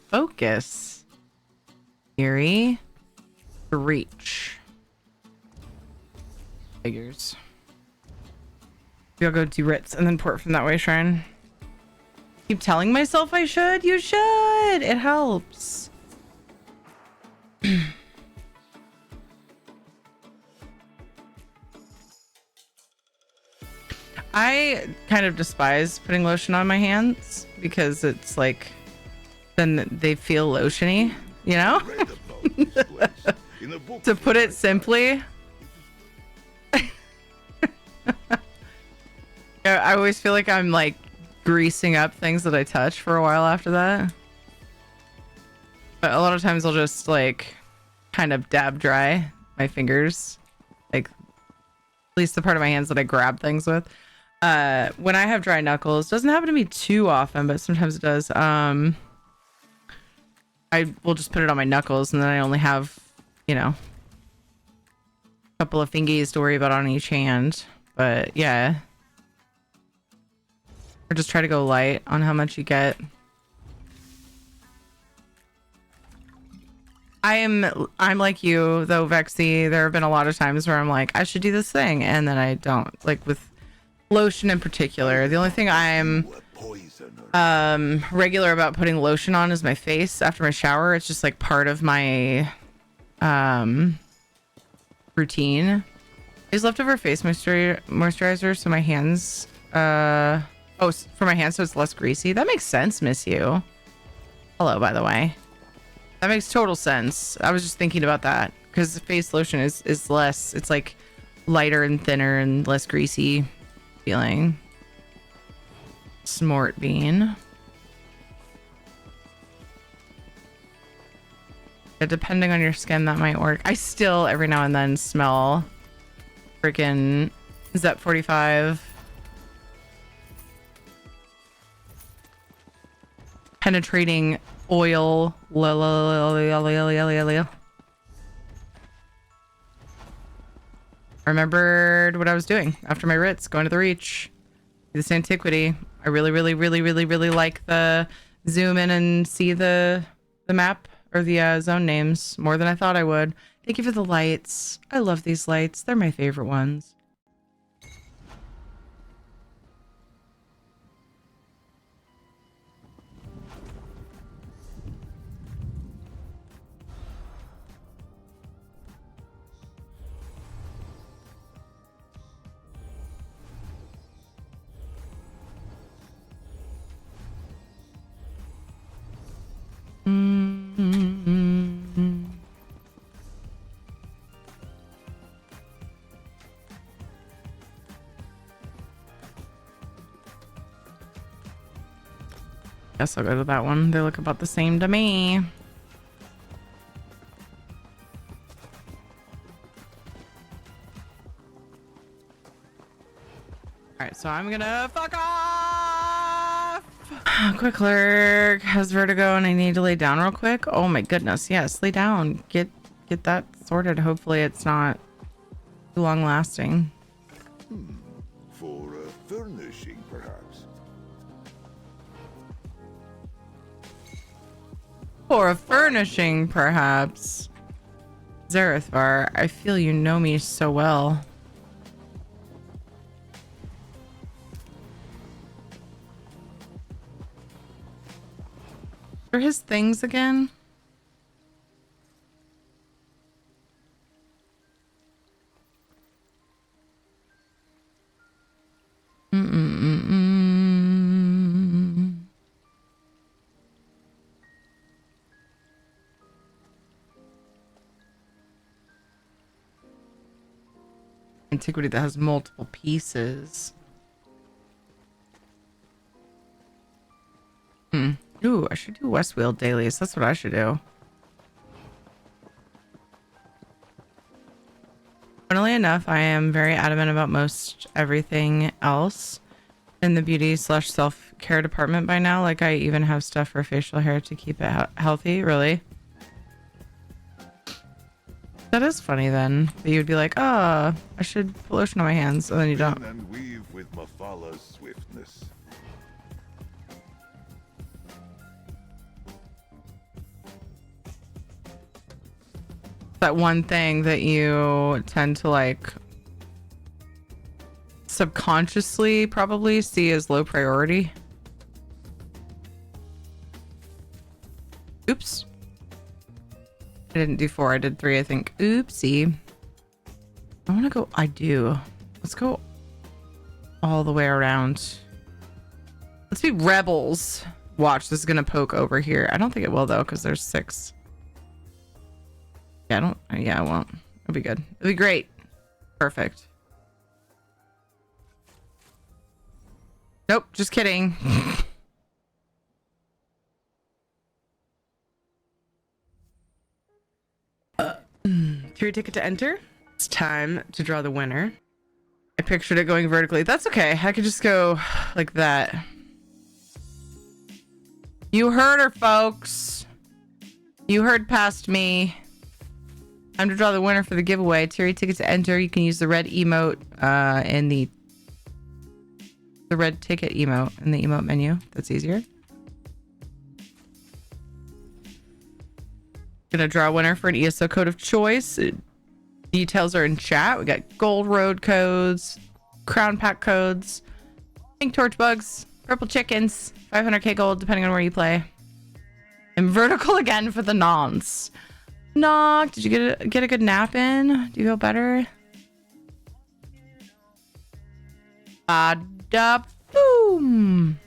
Speaker 1: Focus. Eerie. Reach. Figures. Maybe I'll go do Ritz and then port from that way, Shrine. Keep telling myself I should. You should. It helps. I kind of despise putting lotion on my hands because it's like, then they feel lotiony, you know? To put it simply. I always feel like I'm like greasing up things that I touch for a while after that. But a lot of times I'll just like kind of dab dry my fingers. Like at least the part of my hands that I grab things with. When I have dry knuckles, doesn't happen to me too often, but sometimes it does. I I will just put it on my knuckles, and then I only have, you know, a couple of fingies to worry about on each hand. But yeah. Or just try to go light on how much you get. I'm like you though, Vexy. There have been a lot of times where I'm like, I should do this thing, and then I don't. Like with lotion in particular. The only thing I'm regular about putting lotion on is my face after my shower. It's just like part of my routine. I use leftover face moisturizer so my hands for my hands so it's less greasy. That makes sense, miss you. Hello, by the way. That makes total sense. I was just thinking about that because face lotion is less, it's like lighter and thinner and less greasy feeling. Smart bean. Yeah, depending on your skin, that might work. I still every now and then smell freaking Zep 45 penetrating oil. Remembered what I was doing after my Ritz, going to the Reach. This antiquity. I really like the zoom in and see the map or the zone names more than I thought I would. Thank you for the lights. I love these lights. They're my favorite ones. Guess I'll go to that one. They look about the same to me. Alright, so I'm gonna fuck off! Quick clerk has vertigo and I need to lay down real quick. Oh my goodness, yes, lay down. Get that sorted. Hopefully it's not too long lasting.
Speaker 14: For furnishing, perhaps.
Speaker 1: For a furnishing, perhaps. Zarethvar, I feel you know me so well. Are his things again? Antiquity that has multiple pieces. Ooh, I should do Westfield dailies. That's what I should do. Funnily enough, I am very adamant about most everything else in the beauty / self-care department by now. Like I even have stuff for facial hair to keep it healthy. Really? That is funny then. That you'd be like, I should put lotion on my hands, and then you don't.
Speaker 14: And weave with Mafala's swiftness.
Speaker 1: That one thing that you tend to like subconsciously probably see as low priority. Oops. I didn't do 4, I did 3, I think. Oopsie. I want to go, I do. Let's go all the way around. Let's be rebels. Watch, this is going to poke over here. I don't think it will though, because there's 6. Yeah, I won't. It'll be good. It'll be great. Perfect. Nope, just kidding. 3 ticket to enter. It's time to draw the winner. I pictured it going vertically. That's okay. I could just go like that. You heard her, folks. You heard past me. Time to draw the winner for the giveaway. Terry ticket to enter. You can use the red emote in the red ticket emote in the emote menu. That's easier. Gonna draw a winner for an ESO code of choice. Details are in chat. We got gold road codes, crown pack codes, pink torch bugs, purple chickens, 500k gold depending on where you play. And vertical again for the nonce. Knock. Did you get a good nap in? Do you feel better? Bada boom.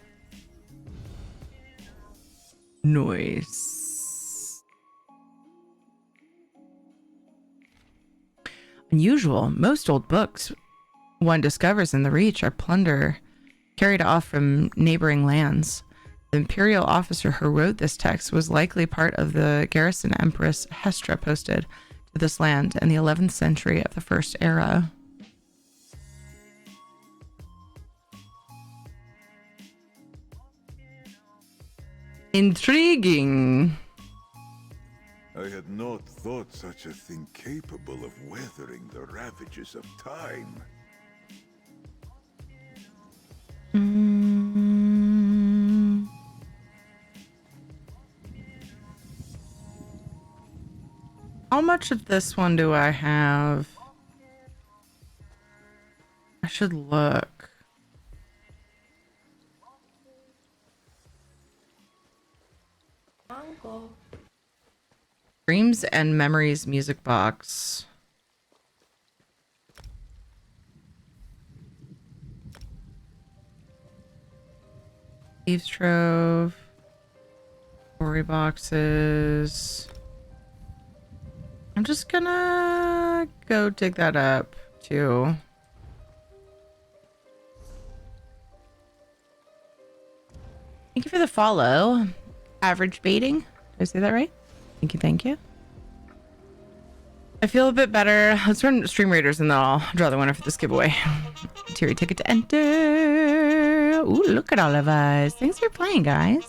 Speaker 1: Nice. Unusual. Most old books one discovers in the Reach are plunder carried off from neighboring lands. The imperial officer who wrote this text was likely part of the garrison Empress Hestra posted to this land in the 11th century of the First Era. Intriguing.
Speaker 14: I had not thought such a thing capable of weathering the ravages of time.
Speaker 1: How much of this one do I have? I should look.
Speaker 15: Uncle.
Speaker 1: Dreams and Memories music box. Thieves Trove. Story boxes. I'm just gonna go dig that up too. Thank you for the follow. Average baiting. Did I say that right? Thank you, thank you. I feel a bit better. Let's run Stream Raiders and then I'll draw the winner for this giveaway. Terry ticket to enter. Ooh, look at all of us. Thanks for playing, guys.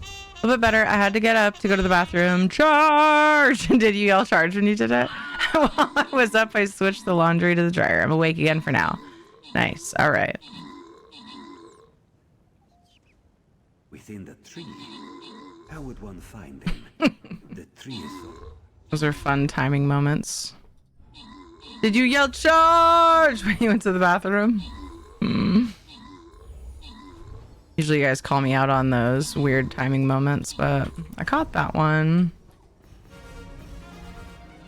Speaker 1: A little bit better. I had to get up to go to the bathroom. Charge! Did you yell charge when you did it? While I was up, I switched the laundry to the dryer. I'm awake again for now. Nice. All right.
Speaker 8: Within the tree, how would one find them? The tree is
Speaker 1: Those are fun timing moments. Did you yell charge when you went to the bathroom? Usually you guys call me out on those weird timing moments, but I caught that one.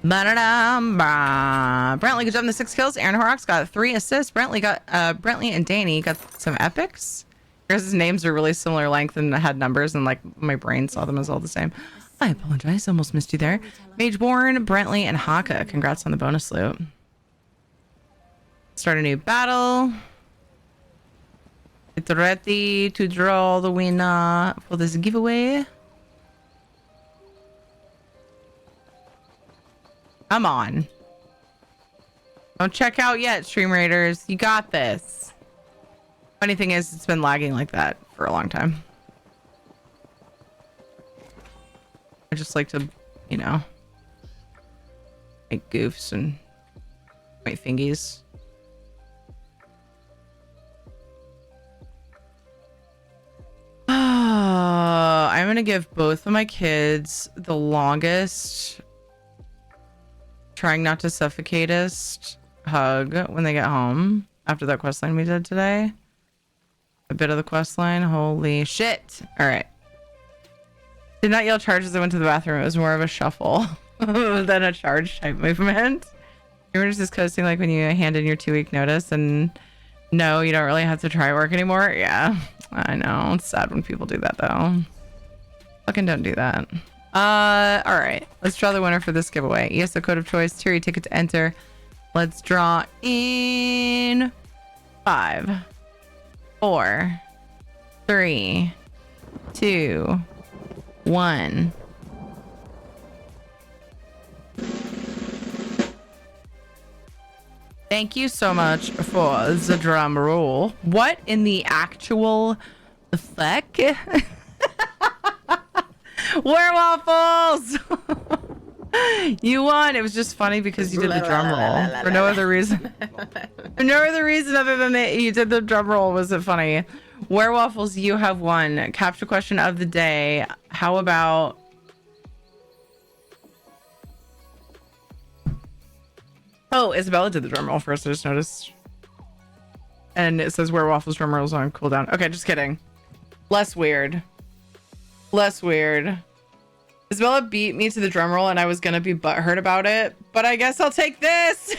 Speaker 1: Brentley, good job on the 6 kills. Aaron Horrocks got 3 assists. Brentley and Danny got some epics. Guys' names are really similar length and had numbers, and like my brain saw them as all the same. I apologize, almost missed you there. Mageborn, Brentley, and Haka. Congrats on the bonus loot. Start a new battle. Get ready to draw the winner for this giveaway. Come on. Don't check out yet, Stream Raiders. You got this. Funny thing is, it's been lagging like that for a long time. I just like to, you know, make goofs and point fingies. I'm gonna give both of my kids the longest, trying not to suffocatist hug when they get home after that quest line we did today. A bit of the quest line. Holy shit. All right. Did not yell charge as I went to the bathroom. It was more of a shuffle than a charge type movement. You were just coasting like when you hand in your 2-week notice and no, you don't really have to try work anymore. Yeah, I know. It's sad when people do that though. Fucking don't do that. All right. Let's draw the winner for this giveaway. ESO code of choice. Terry ticket to enter. Let's draw in 5, 4, 3, 2, 1. Thank you so much for the drum roll. What in the actual fuck? Waffles! You won. It was just funny because you did the drum roll for no other reason. For no other reason other than that you did the drum roll. Was it funny? Waffles, you have won. Capture question of the day. How about... Oh, Isabella did the drum roll first. I just noticed. And it says Waffles drum rolls on cooldown. Okay, just kidding. Less weird. Less weird. Isabella beat me to the drum roll and I was gonna be butthurt about it, but I guess I'll take this.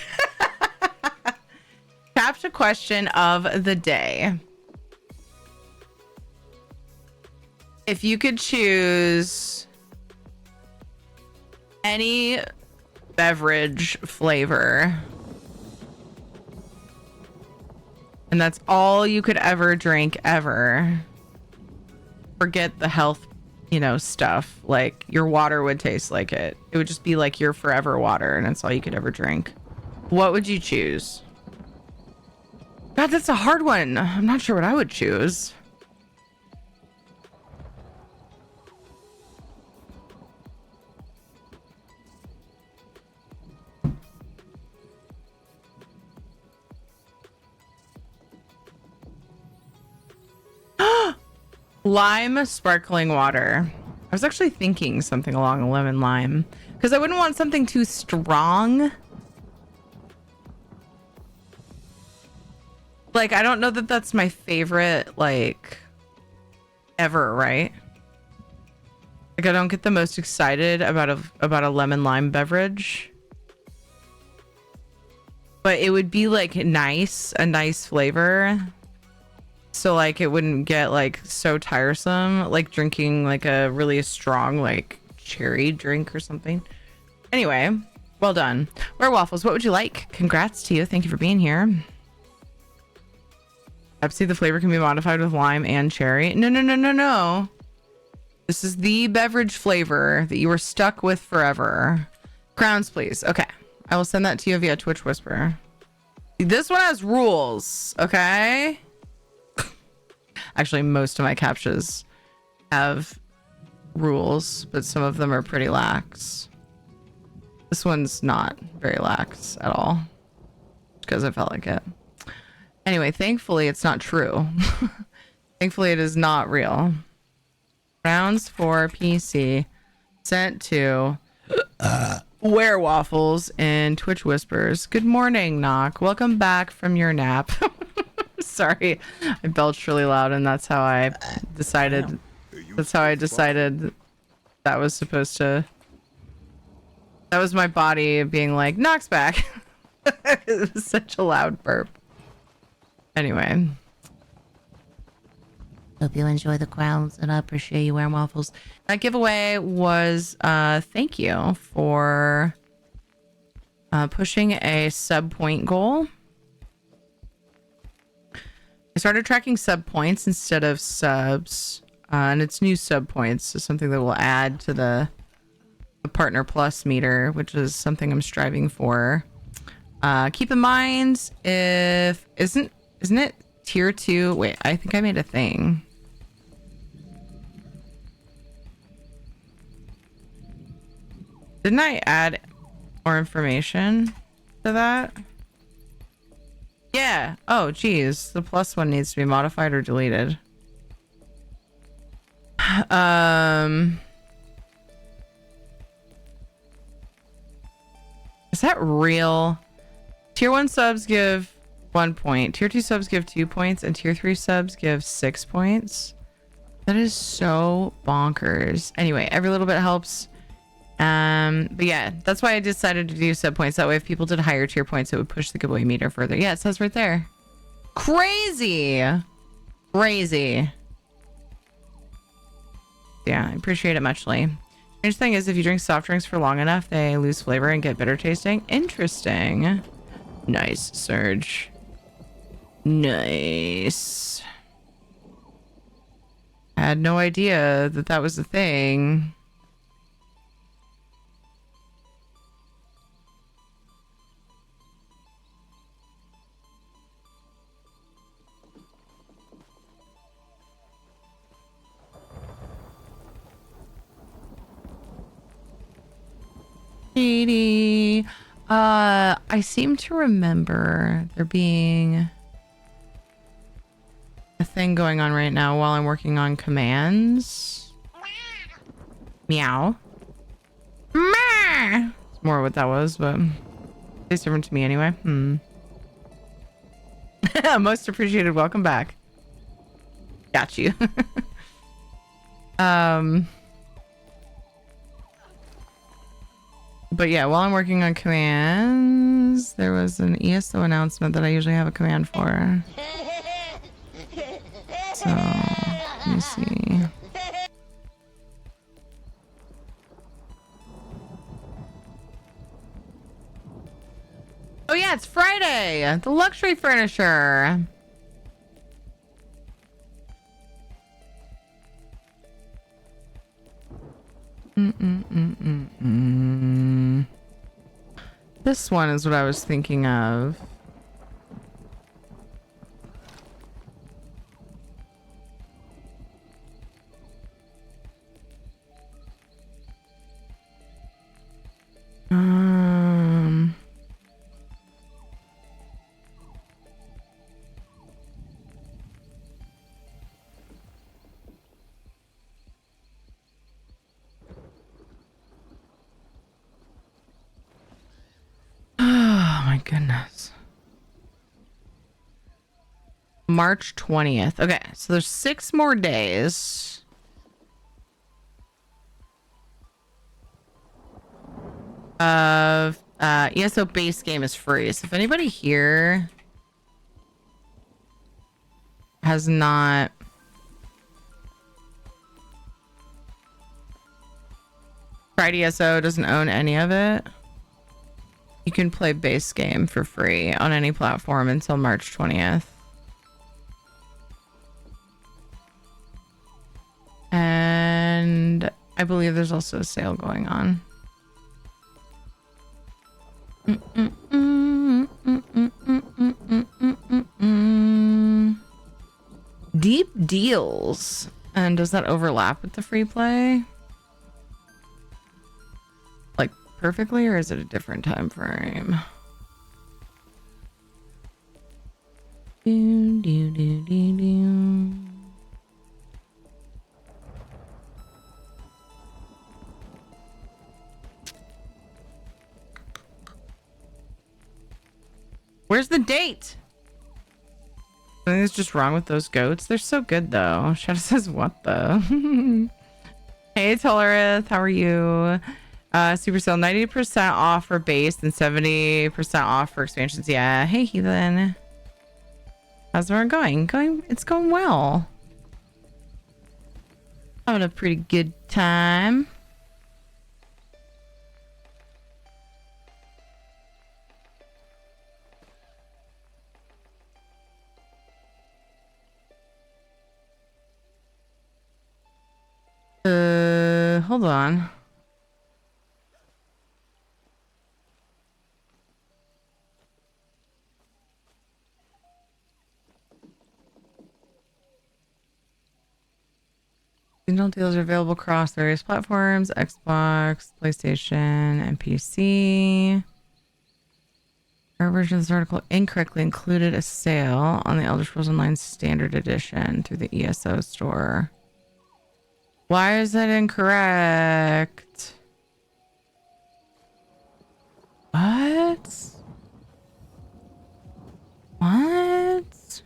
Speaker 1: Capture question of the day. If you could choose any beverage flavor, and that's all you could ever drink ever, forget the health, stuff, like your water would taste like it. It would just be like your forever water and it's all you could ever drink. What would you choose? God, that's a hard one. I'm not sure what I would choose. Lime sparkling water. I was actually thinking something along lemon lime because I wouldn't want something too strong. Like, I don't know that that's my favorite, like, ever, right? Like, I don't get the most excited about a lemon lime beverage. But it would be like a nice flavor. So like it wouldn't get like so tiresome, like drinking like a really strong like cherry drink or something. Anyway, well done. Waffles, what would you like? Congrats to you. Thank you for being here. Pepsi, the flavor can be modified with lime and cherry. No. This is the beverage flavor that you were stuck with forever. Crowns, please. Okay. I will send that to you via Twitch Whisper. This one has rules, okay? Actually, most of my captchas have rules, but some of them are pretty lax. This one's not very lax at all, because I felt like it. Anyway, thankfully, it's not true. Thankfully, it is not real. Rounds for PC sent to Waffles and Twitch Whispers. Good morning, Knock. Welcome back from your nap. Sorry, I belched really loud, and that's how I decided. That's how I decided that was supposed to. That was my body being like, Knock's back. It was such a loud burp. Anyway. Hope you enjoy the crowns, and I appreciate you wearing waffles. That giveaway was thank you for pushing a sub point goal. I started tracking sub points instead of subs, and it's new sub points, so something that will add to the Partner Plus meter, which is something I'm striving for. Keep in mind, if isn't it tier 2? Wait, I think I made a thing. Didn't I add more information to that? Yeah. Oh, geez. The plus one needs to be modified or deleted. Is that real? Tier 1 subs give 1 point. Tier 2 subs give 2 points. And tier 3 subs give 6 points. That is so bonkers. Anyway, every little bit helps. But yeah, that's why I decided to do sub points. That way, if people did higher tier points, it would push the giveaway meter further. Yeah, it says right there. Crazy. Crazy. Yeah, I appreciate it muchly. Strange thing is, if you drink soft drinks for long enough, they lose flavor and get bitter tasting. Interesting. Nice, Surge. Nice. I had no idea that that was a thing. Katie. I seem to remember there being a thing going on right now while I'm working on commands. Meow. It's more what that was, but it's different to me anyway. Most appreciated. Welcome back. Got you. But yeah, while I'm working on commands, there was an ESO announcement that I usually have a command for. So, let me see. Oh yeah, it's Friday. The luxury furnisher. This one is what I was thinking of. Oh my goodness. March 20th. Okay, so there's 6 more days. Of ESO base game is free. So if anybody here has not tried ESO, doesn't own any of it, you can play base game for free on any platform until March 20th. And I believe there's also a sale going on. Deep deals. And does that overlap with the free play? Like perfectly, or is it a different time frame? Do, do, do, do, do. Where's the date? I think it's just wrong with those goats. They're so good though. Shadow says, what the? Hey, Tolerith, how are you? Supercell, 90% off for base and 70% off for expansions. Yeah. Hey, Heathen. How's it going? It's going well. Having a pretty good time. Hold on. Seasonal deals are available across various platforms: Xbox, PlayStation, and PC. Our version of this article incorrectly included a sale on the Elder Scrolls Online Standard Edition through the ESO store. Why is that incorrect? What? What?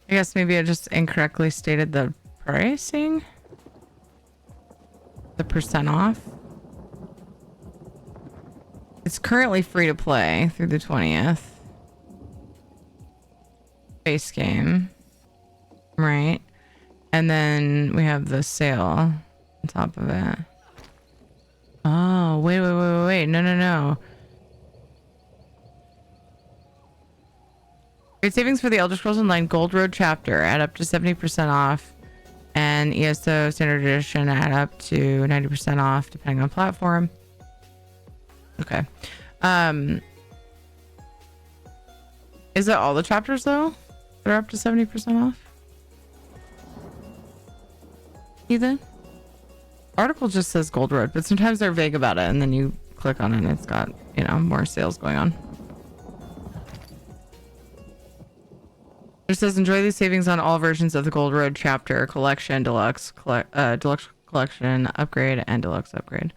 Speaker 1: I guess maybe I just incorrectly stated the pricing. The percent off. It's currently free to play through the 20th. Base game. Right. And then we have the sale on top of it. Oh, wait. No. Great savings for the Elder Scrolls Online Gold Road chapter at up to 70% off. And ESO Standard Edition at up to 90% off depending on platform. Okay. Is it all the chapters though? They're up to 70% off. Ethan? Article just says Gold Road, but sometimes they're vague about it, and then you click on it and it's got, you know, more sales going on. It says enjoy these savings on all versions of the Gold Road chapter, collection, deluxe, deluxe collection, upgrade, and deluxe upgrade.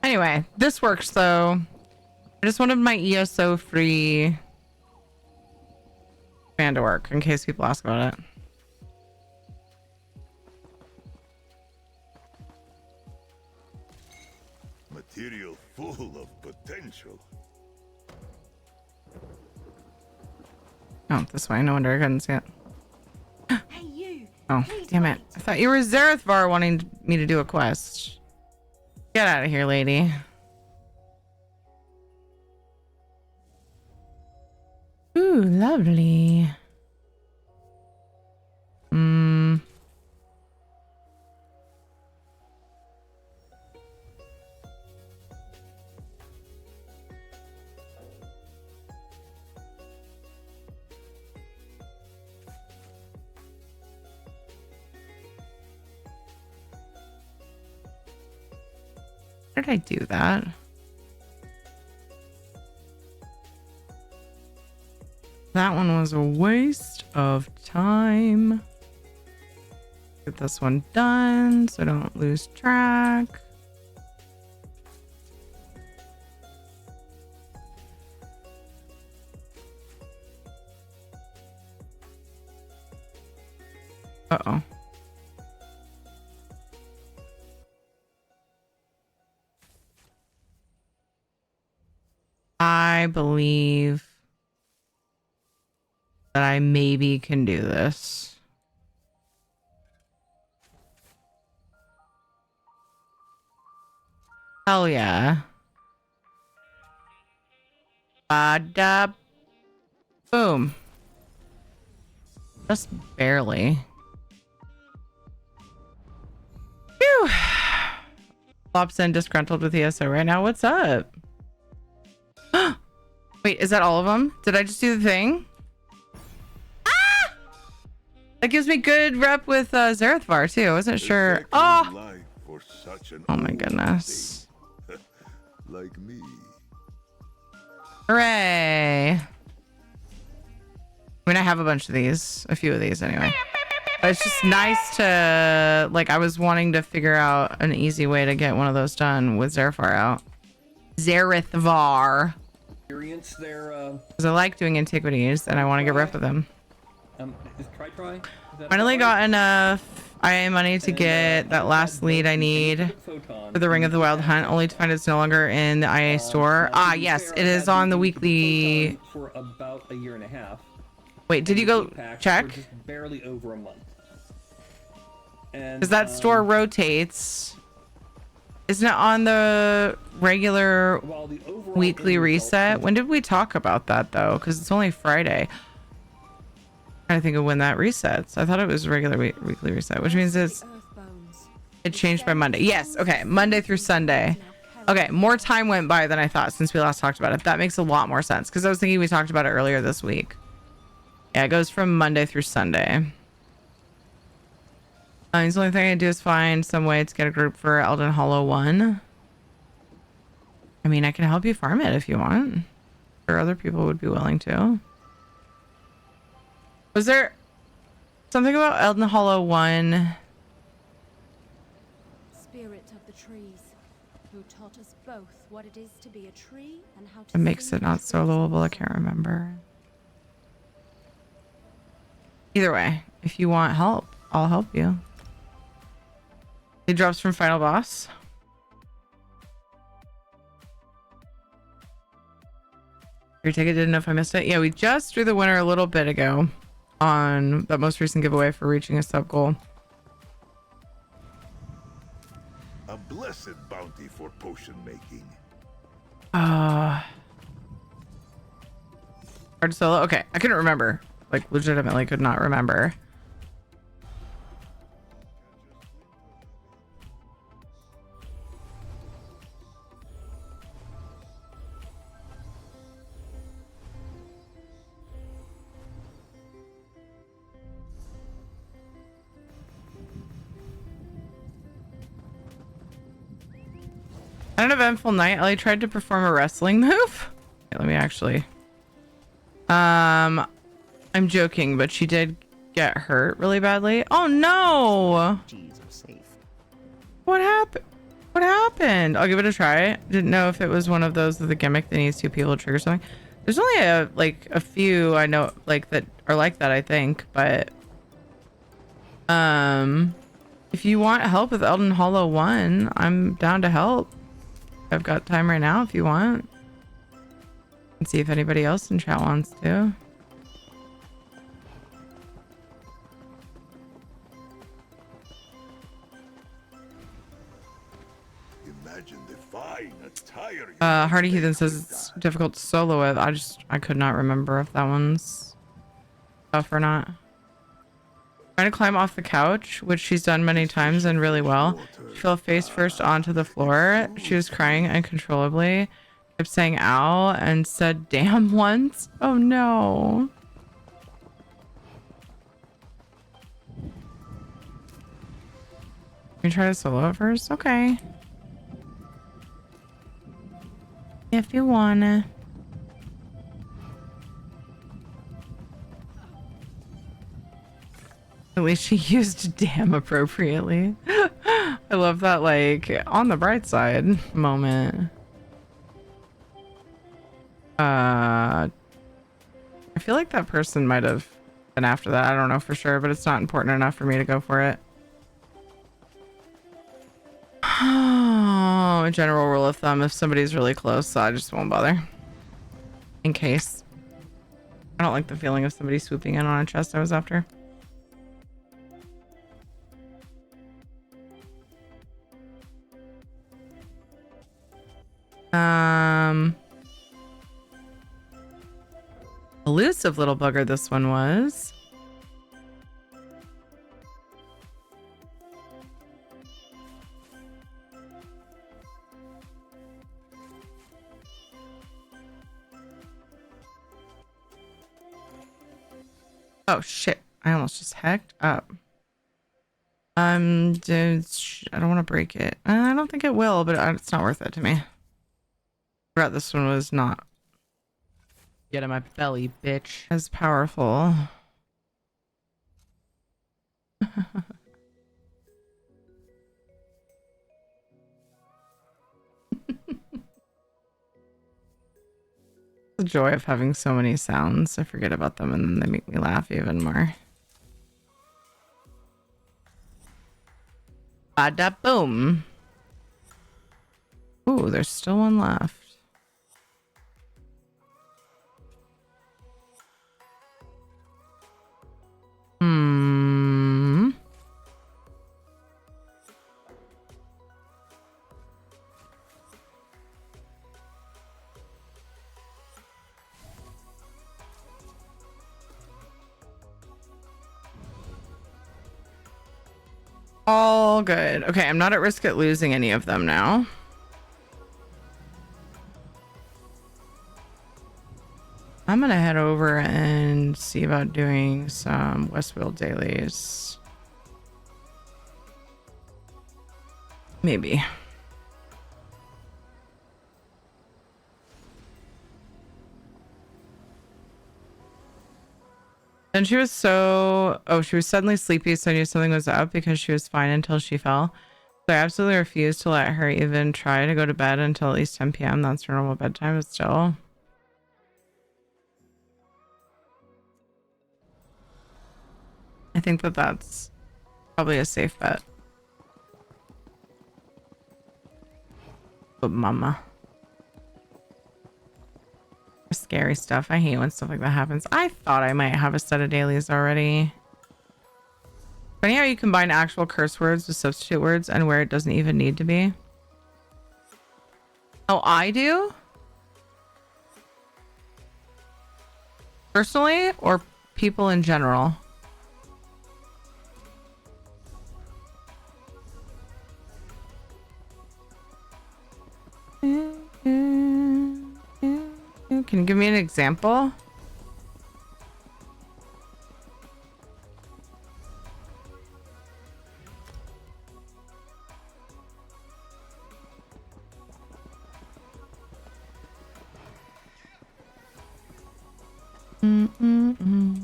Speaker 1: Anyway, this works though. I just wanted my ESO free fan to work in case people ask about it.
Speaker 10: Material full of potential.
Speaker 1: Oh, this way. No wonder I couldn't see it.
Speaker 4: Hey, you.
Speaker 1: Oh, damn it. I thought you were Zarethvar wanting me to do a quest. Get out of here, lady. Ooh, lovely. How did I do that? That one was a waste of time. Get this one done so I don't lose track. Uh-oh. I believe that I maybe can do this. Hell yeah. Bada boom. Just barely. Phew. Lobson disgruntled with ESO right now. What's up? Wait, is that all of them? Did I just do the thing? Ah! That gives me good rep with Zarethvar too. I wasn't sure. Oh! Oh my goodness.
Speaker 10: Like me.
Speaker 1: Hooray. I mean, I have a bunch of these. A few of these anyway. But it's just nice to, like, I was wanting to figure out an easy way to get one of those done with Zarethvar out. Zarethvar.
Speaker 21: Experience their
Speaker 1: Because I like doing antiquities and I want to get rid of them.
Speaker 21: is try?
Speaker 1: Finally got enough IA money to get that last lead I need for the Ring of the Wild Hunt, only to find it's no longer in the IA store. Ah, yes, it is on the weekly.
Speaker 21: For about a year and a half.
Speaker 1: Wait, did you go check?
Speaker 21: Just barely over a month.
Speaker 1: Because that store rotates. Isn't it on the regular weekly reset? When did we talk about that though? Because it's only Friday. I'm trying to think of when that resets. I thought it was regular weekly reset, which means it changed by Monday. Yes, okay, Monday through Sunday. Okay, more time went by than I thought since we last talked about it. That makes a lot more sense because I was thinking we talked about it earlier this week. Yeah, it goes from Monday through Sunday. The only thing I do is find some way to get a group for Elden Hollow 1. I mean, I can help you farm it if you want. Or other people would be willing to. Was there something about Elden Hollow 1?
Speaker 4: Spirit of the trees, who taught us both what it is to be a tree and how to
Speaker 1: It makes it not soloable. I can't remember. Either way, if you want help, I'll help you. It drops from Final Boss. Your ticket, didn't know if I missed it. Yeah, we just drew the winner a little bit ago on that most recent giveaway for reaching a sub goal.
Speaker 10: A blessed bounty for potion making.
Speaker 1: Hard solo. Okay, I couldn't remember. Like, legitimately could not remember. On an eventful night, Ellie tried to perform a wrestling move. Okay, let me actually. I'm joking, but she did get hurt really badly. Oh no! What happened? What happened? I'll give it a try. Didn't know if it was one of those with a gimmick that needs two people to trigger something. There's only a few I know like that are like that, I think, but if you want help with Elden Hollow 1, I'm down to help. I've got time right now if you want. And see if anybody else in chat wants to.
Speaker 10: Imagine the fine attire.
Speaker 1: Hardy Heathen says it's difficult to solo with. I could not remember if that one's tough or not. Trying to climb off the couch, which she's done many times and really well. She fell face first onto the floor. She was crying uncontrollably, kept saying ow, and said damn once. Oh no. Can you try to solo it first? Okay. If you wanna. At least she used damn appropriately. I love that, like, on the bright side moment. I feel like that person might have been after that. I don't know for sure, but it's not important enough for me to go for it. Oh, general rule of thumb, if somebody's really close, I just won't bother. In case. I don't like the feeling of somebody swooping in on a chest I was after. Elusive little bugger this one was. Oh shit, I almost just hacked up. I don't want to break it. I don't think it will, but it's not worth it to me. I forgot this one was not. Get in my belly, bitch. As powerful. The joy of having so many sounds. I forget about them and then they make me laugh even more. Bada boom. Ooh, there's still one left. All good. Okay, I'm not at risk at losing any of them now. I'm gonna head over and see about doing some Westfield dailies. Maybe. And she was she was suddenly sleepy, so I knew something was up because she was fine until she fell. So I absolutely refused to let her even try to go to bed until at least 10 p.m. That's her normal bedtime, but still. I think that's probably a safe bet. But mama. Scary stuff. I hate when stuff like that happens. I thought I might have a set of dailies already. Funny how you combine actual curse words with substitute words and where it doesn't even need to be. Oh, I do? Personally or people in general? Can you give me an example? Mm-mm-mm.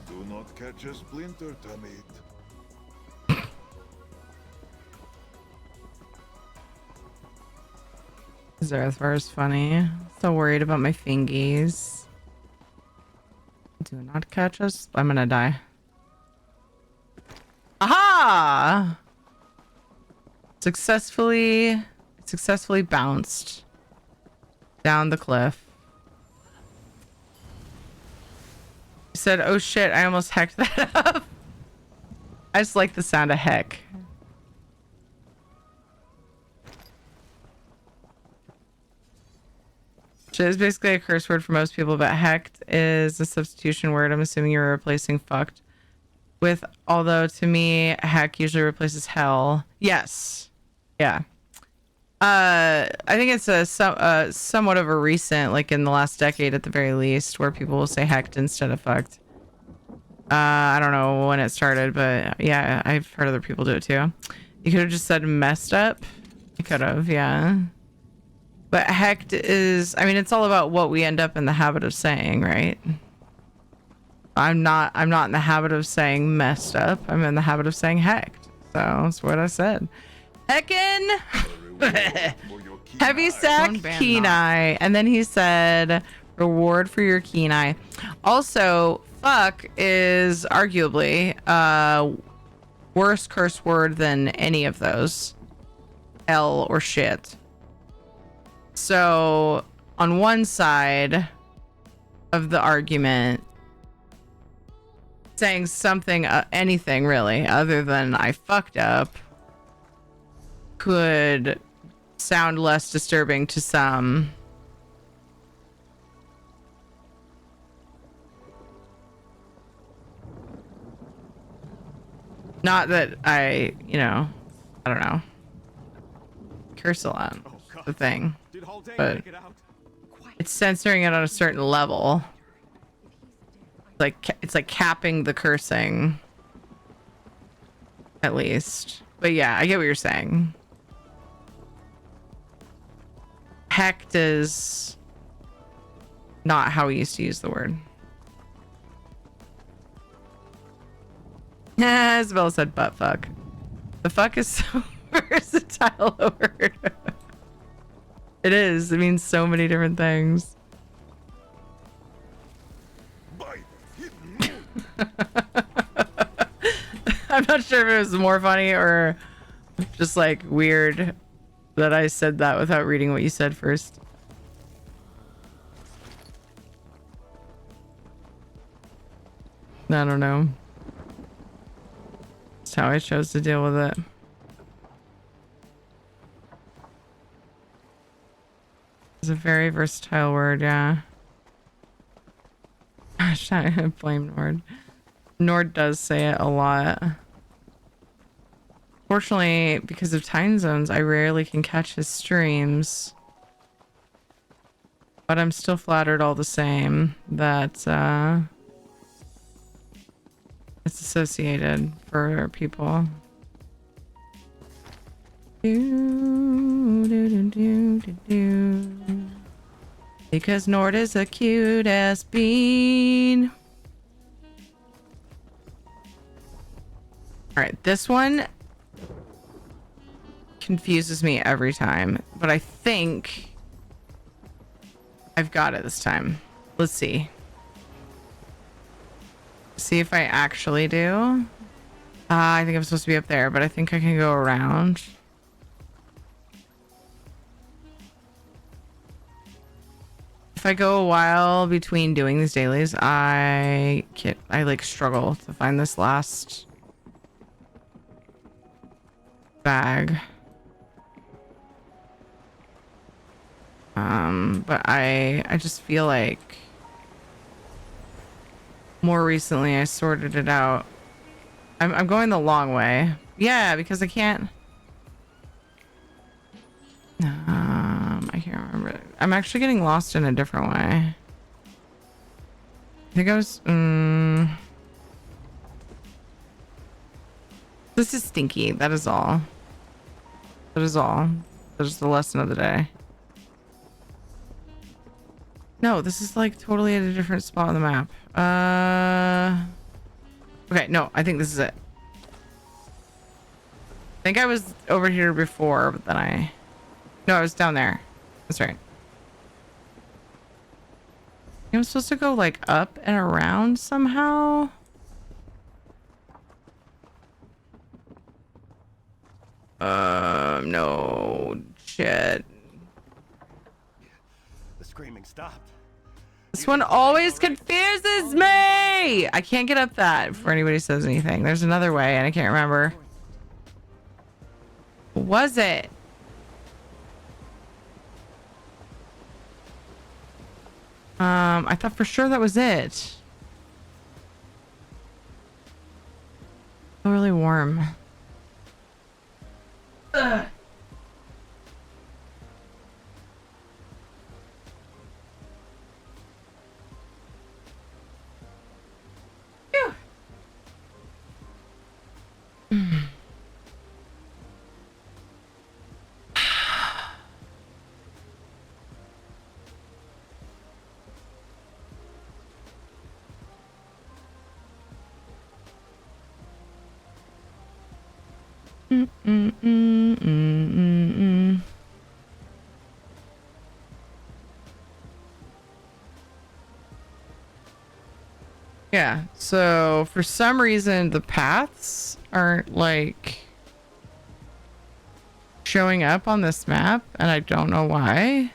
Speaker 11: Do not catch a splinter, Tamid.
Speaker 1: Zerthvar is funny. So worried about my fingies. Do not catch us. I'm gonna die. Aha! Successfully bounced down the cliff. He said, "Oh shit, I almost hecked that up." I just like the sound of heck. Which is basically a curse word for most people, but hecked is a substitution word. I'm assuming you're replacing fucked with, although to me, heck usually replaces hell. Yes. Yeah. I think it's somewhat of a recent, like in the last decade at the very least, where people will say hecked instead of fucked. I don't know when it started, but yeah, I've heard other people do it too. You could have just said messed up. You could have, yeah. But hecked is, I mean, it's all about what we end up in the habit of saying, right? I'm not in the habit of saying messed up. I'm in the habit of saying hecked. So that's what I said. Heckin'! Heavy sack keen eye. And then he said reward for your keen eye. Also, fuck is arguably worse curse word than any of those. Hell or shit. So on one side of the argument, saying something, anything really, other than I fucked up, could sound less disturbing to some. Not that I don't know, curse a lot, the thing, but it's censoring it on a certain level. It's like capping the cursing, at least. But yeah, I get what you're saying. Hecked is not how we used to use the word. Isabella said butt fuck. The fuck is so versatile a word. It is. It means so many different things. I'm not sure if it was more funny or just like weird that I said that without reading what you said first. I don't know. It's how I chose to deal with it. It's a very versatile word, yeah. Gosh, I blame Nord. Nord does say it a lot. Fortunately, because of time zones, I rarely can catch his streams. But I'm still flattered all the same that it's associated for people. Because Nord is a cute ass bean. Alright, this one confuses me every time, but I think I've got it this time. Let's see. See if I actually do. I think I'm supposed to be up there, but I think I can go around. If I go a while between doing these dailies, I like struggle to find this last bag. But I just feel like more recently I sorted it out. I'm going the long way. Yeah, because I can't. I can't remember. I'm actually getting lost in a different way. I think I was. This is stinky. That is all. That is all. That is the lesson of the day. No, this is like totally at a different spot on the map. Okay, no, I think this is it. I think I was over here before, but then no, I was down there. That's right. I'm supposed to go like up and around somehow. No shit.
Speaker 13: The screaming stopped.
Speaker 1: This one always confuses me. I can't get up that before anybody says anything. There's another way and I can't remember. What was it? I thought for sure that was it. Oh, really warm. Ugh. Yeah, so for some reason the paths aren't like showing up on this map and I don't know why.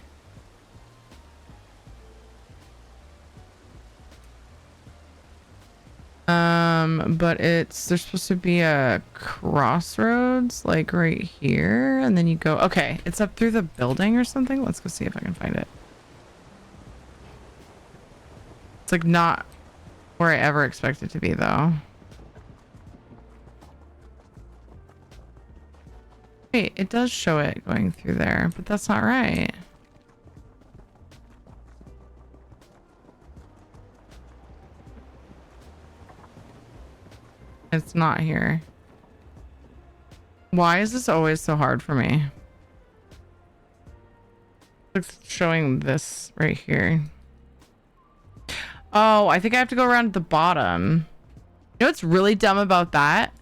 Speaker 1: But there's supposed to be a crossroads like right here and then you go, okay, it's up through the building or something. Let's go see if I can find it. It's like not where I ever expect it to be though. Wait, it does show it going through there, but that's not right. It's not here. Why is this always so hard for me? It's showing this right here. Oh, I think I have to go around the bottom. You know what's really dumb about that?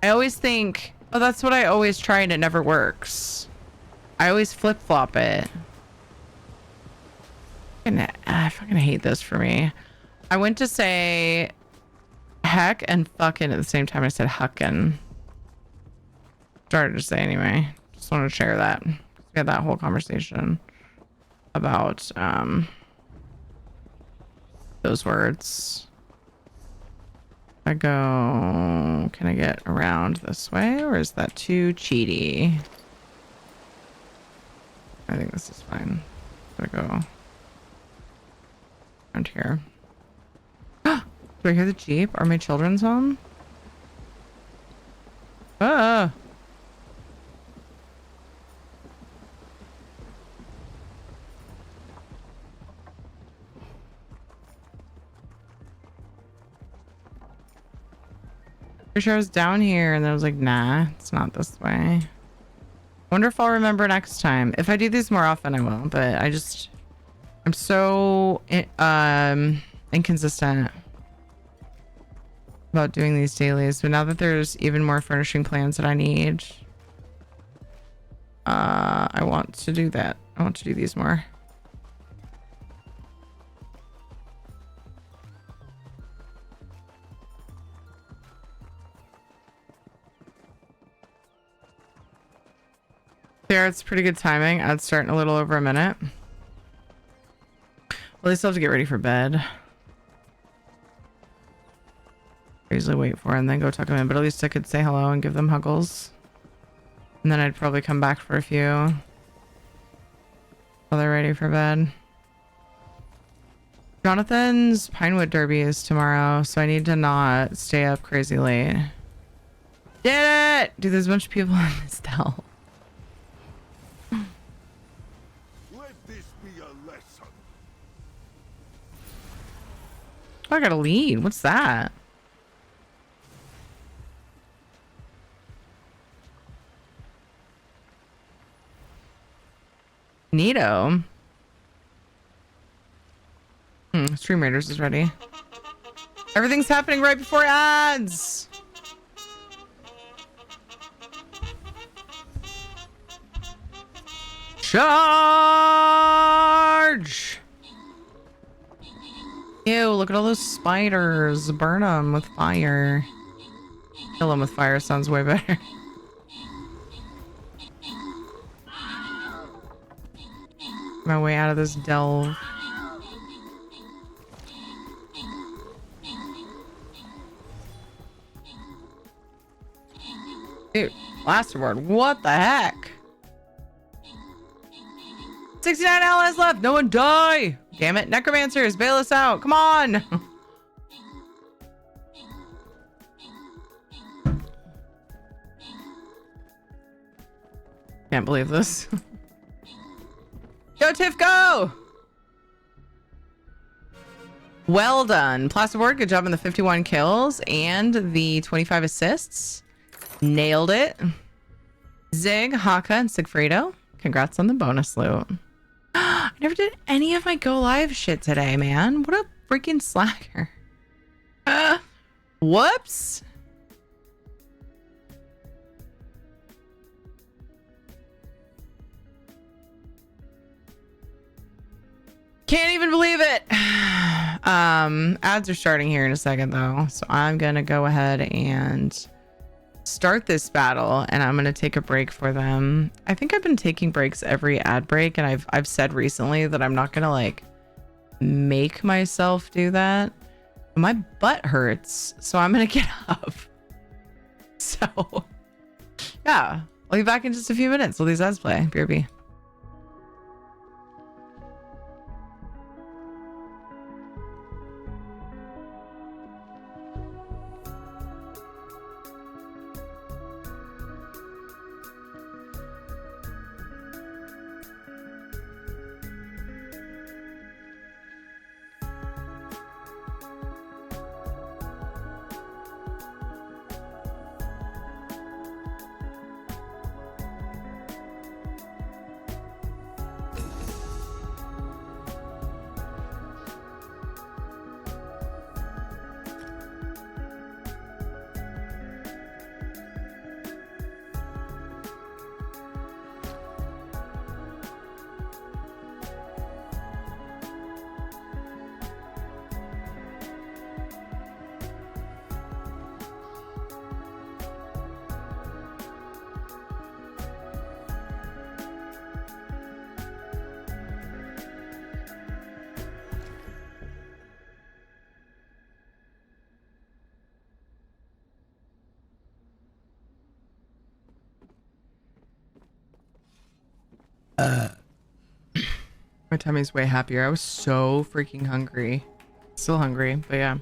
Speaker 1: I always think, oh, that's what I always try and it never works. I always flip-flop it. I fucking hate this for me. I went to say heck and fucking at the same time I said huckin'. Started to say anyway. Just wanted to share that. We had that whole conversation about those words. I go, can I get around this way or is that too cheaty? I think this is fine. Gotta go around here. Do I hear the Jeep? Are my children's home? Ah! Pretty sure I was down here and then I was like, nah, it's not this way. Wonder if I'll remember next time. If I do these more often, I will, but I'm so inconsistent about doing these dailies, but now that there's even more furnishing plans that I need, I want to do that. I want to do these more. There, it's pretty good timing. I'd start in a little over a minute. Well, I still have to get ready for bed. I usually wait for it and then go tuck them in, but at least I could say hello and give them huggles. And then I'd probably come back for a few while they're ready for bed. Jonathan's Pinewood Derby is tomorrow, so I need to not stay up crazy late. Did it! Dude, there's a bunch of people in this cell.
Speaker 11: Let this be a lesson.
Speaker 1: Oh, I got a lead. What's that? Neato. Stream Raiders is ready. Everything's happening right before ads. Charge! Ew, look at all those spiders. Burn them with fire. Kill them with fire sounds way better. My way out of this delve. Dude, last award. What the heck? 69 allies left. No one die. Damn it. Necromancers, bail us out. Come on. Can't believe this. Go, Tiff, go. Well done. Plasterboard, good job on the 51 kills and the 25 assists. Nailed it. Zig, Haka, and Sigfredo, congrats on the bonus loot. I never did any of my go live shit today, man. What a freaking slacker. Whoops. Can't even believe it. Ads are starting here in a second though, so I'm gonna go ahead and start this battle, and I'm gonna take a break for them. I think I've been taking breaks every ad break, and I've said recently that I'm not gonna like make myself do that. My butt hurts, so I'm gonna get up. So yeah, I'll be back in just a few minutes while these ads play. BRB. My tummy's way happier. I was so freaking hungry. Still hungry, but yeah.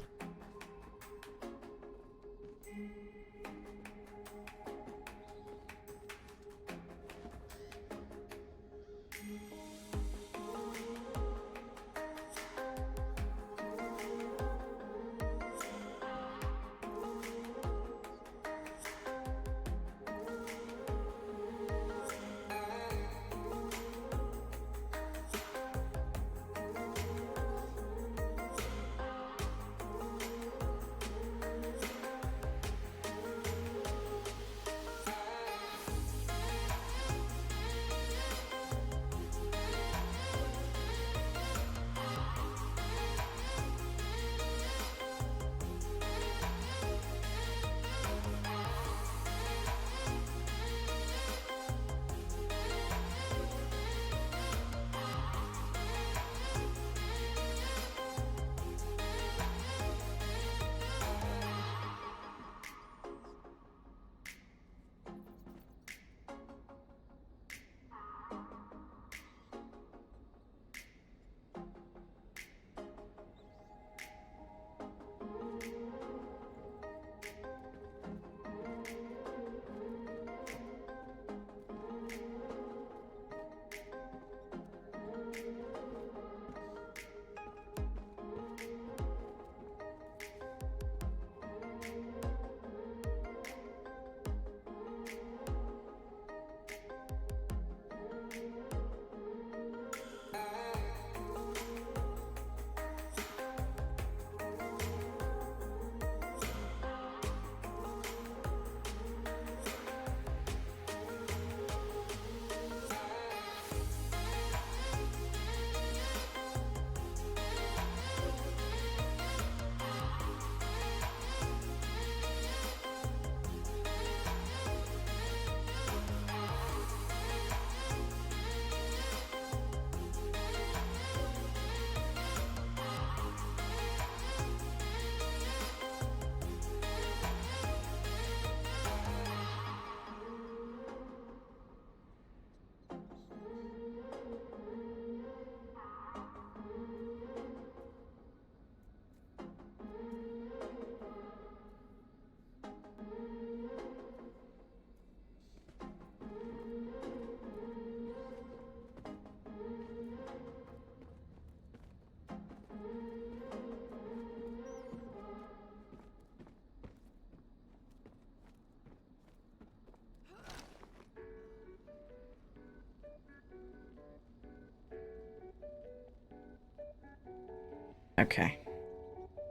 Speaker 1: Okay.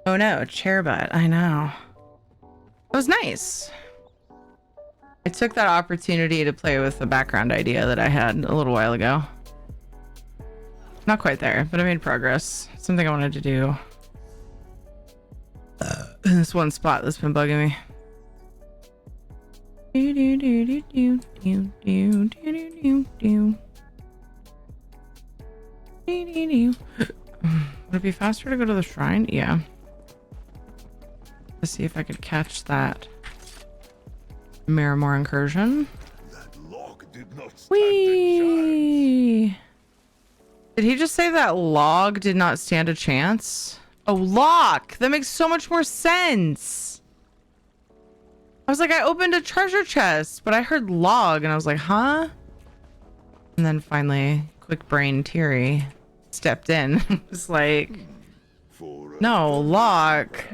Speaker 1: Oh no, chair butt. I know. It was nice. I took that opportunity to play with the background idea that I had a little while ago. Not quite there, but I made progress. Something I wanted to do. In this one spot that's been bugging me. Would it be faster to go to the shrine? Yeah. Let's see if I could catch that Miramore incursion. Whee! Did he just say that log did not stand a chance? Oh, lock! That makes so much more sense. I was like, I opened a treasure chest, but I heard log and I was like, huh? And then finally, quick brain Teary stepped in. It's like, no, lock.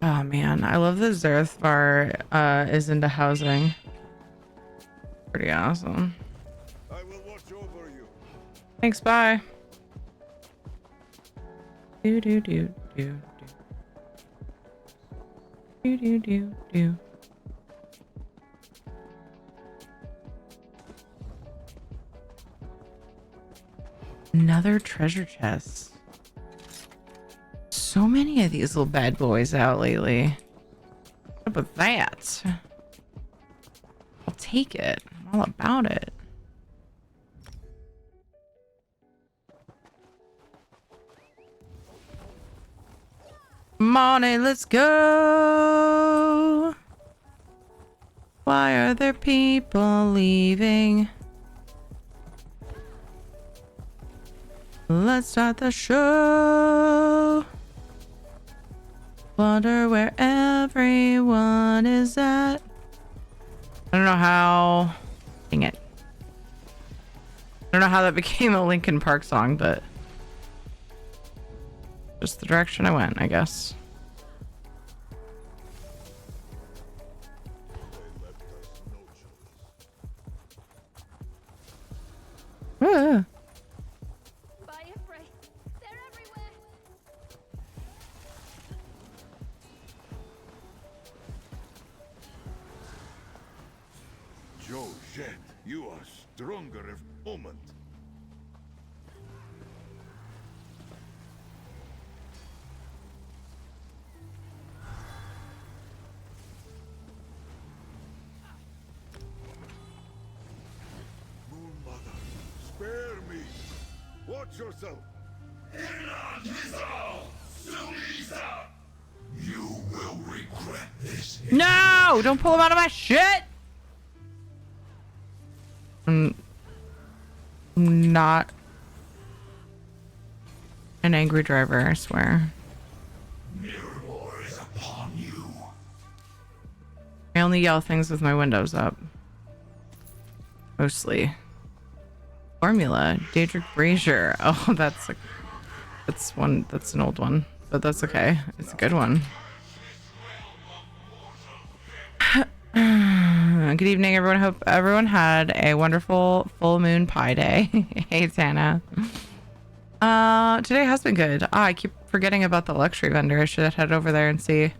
Speaker 1: Oh man, I love that Zerthvar is into housing. Pretty awesome.
Speaker 11: I will watch over you.
Speaker 1: Thanks, bye. Do do do do do do do do. Another treasure chest. So many of these little bad boys out lately. What up with that? I'll take it. I'm all about it. Money, let's go. Why are there people leaving? Let's start the show. Wonder where everyone is at. I don't know how. Dang it. I don't know how that became a Linkin Park song, but just the direction I went, I guess. Ah.
Speaker 11: Joe Jet, you are stronger every moment. Moon Mother, spare me. Watch yourself. You will regret this.
Speaker 1: No! Don't pull him out of my shit! I'm not an angry driver, I swear.
Speaker 11: Miramore is upon you.
Speaker 1: I only yell things with my windows up. Mostly. Formula. Daedric Brazier. Oh, that's an old one. But that's okay. It's a good one. Good evening, everyone. Hope everyone had a wonderful full moon pie day. Hey, Tana. Today has been good. I keep forgetting about the luxury vendor. I should head over there and see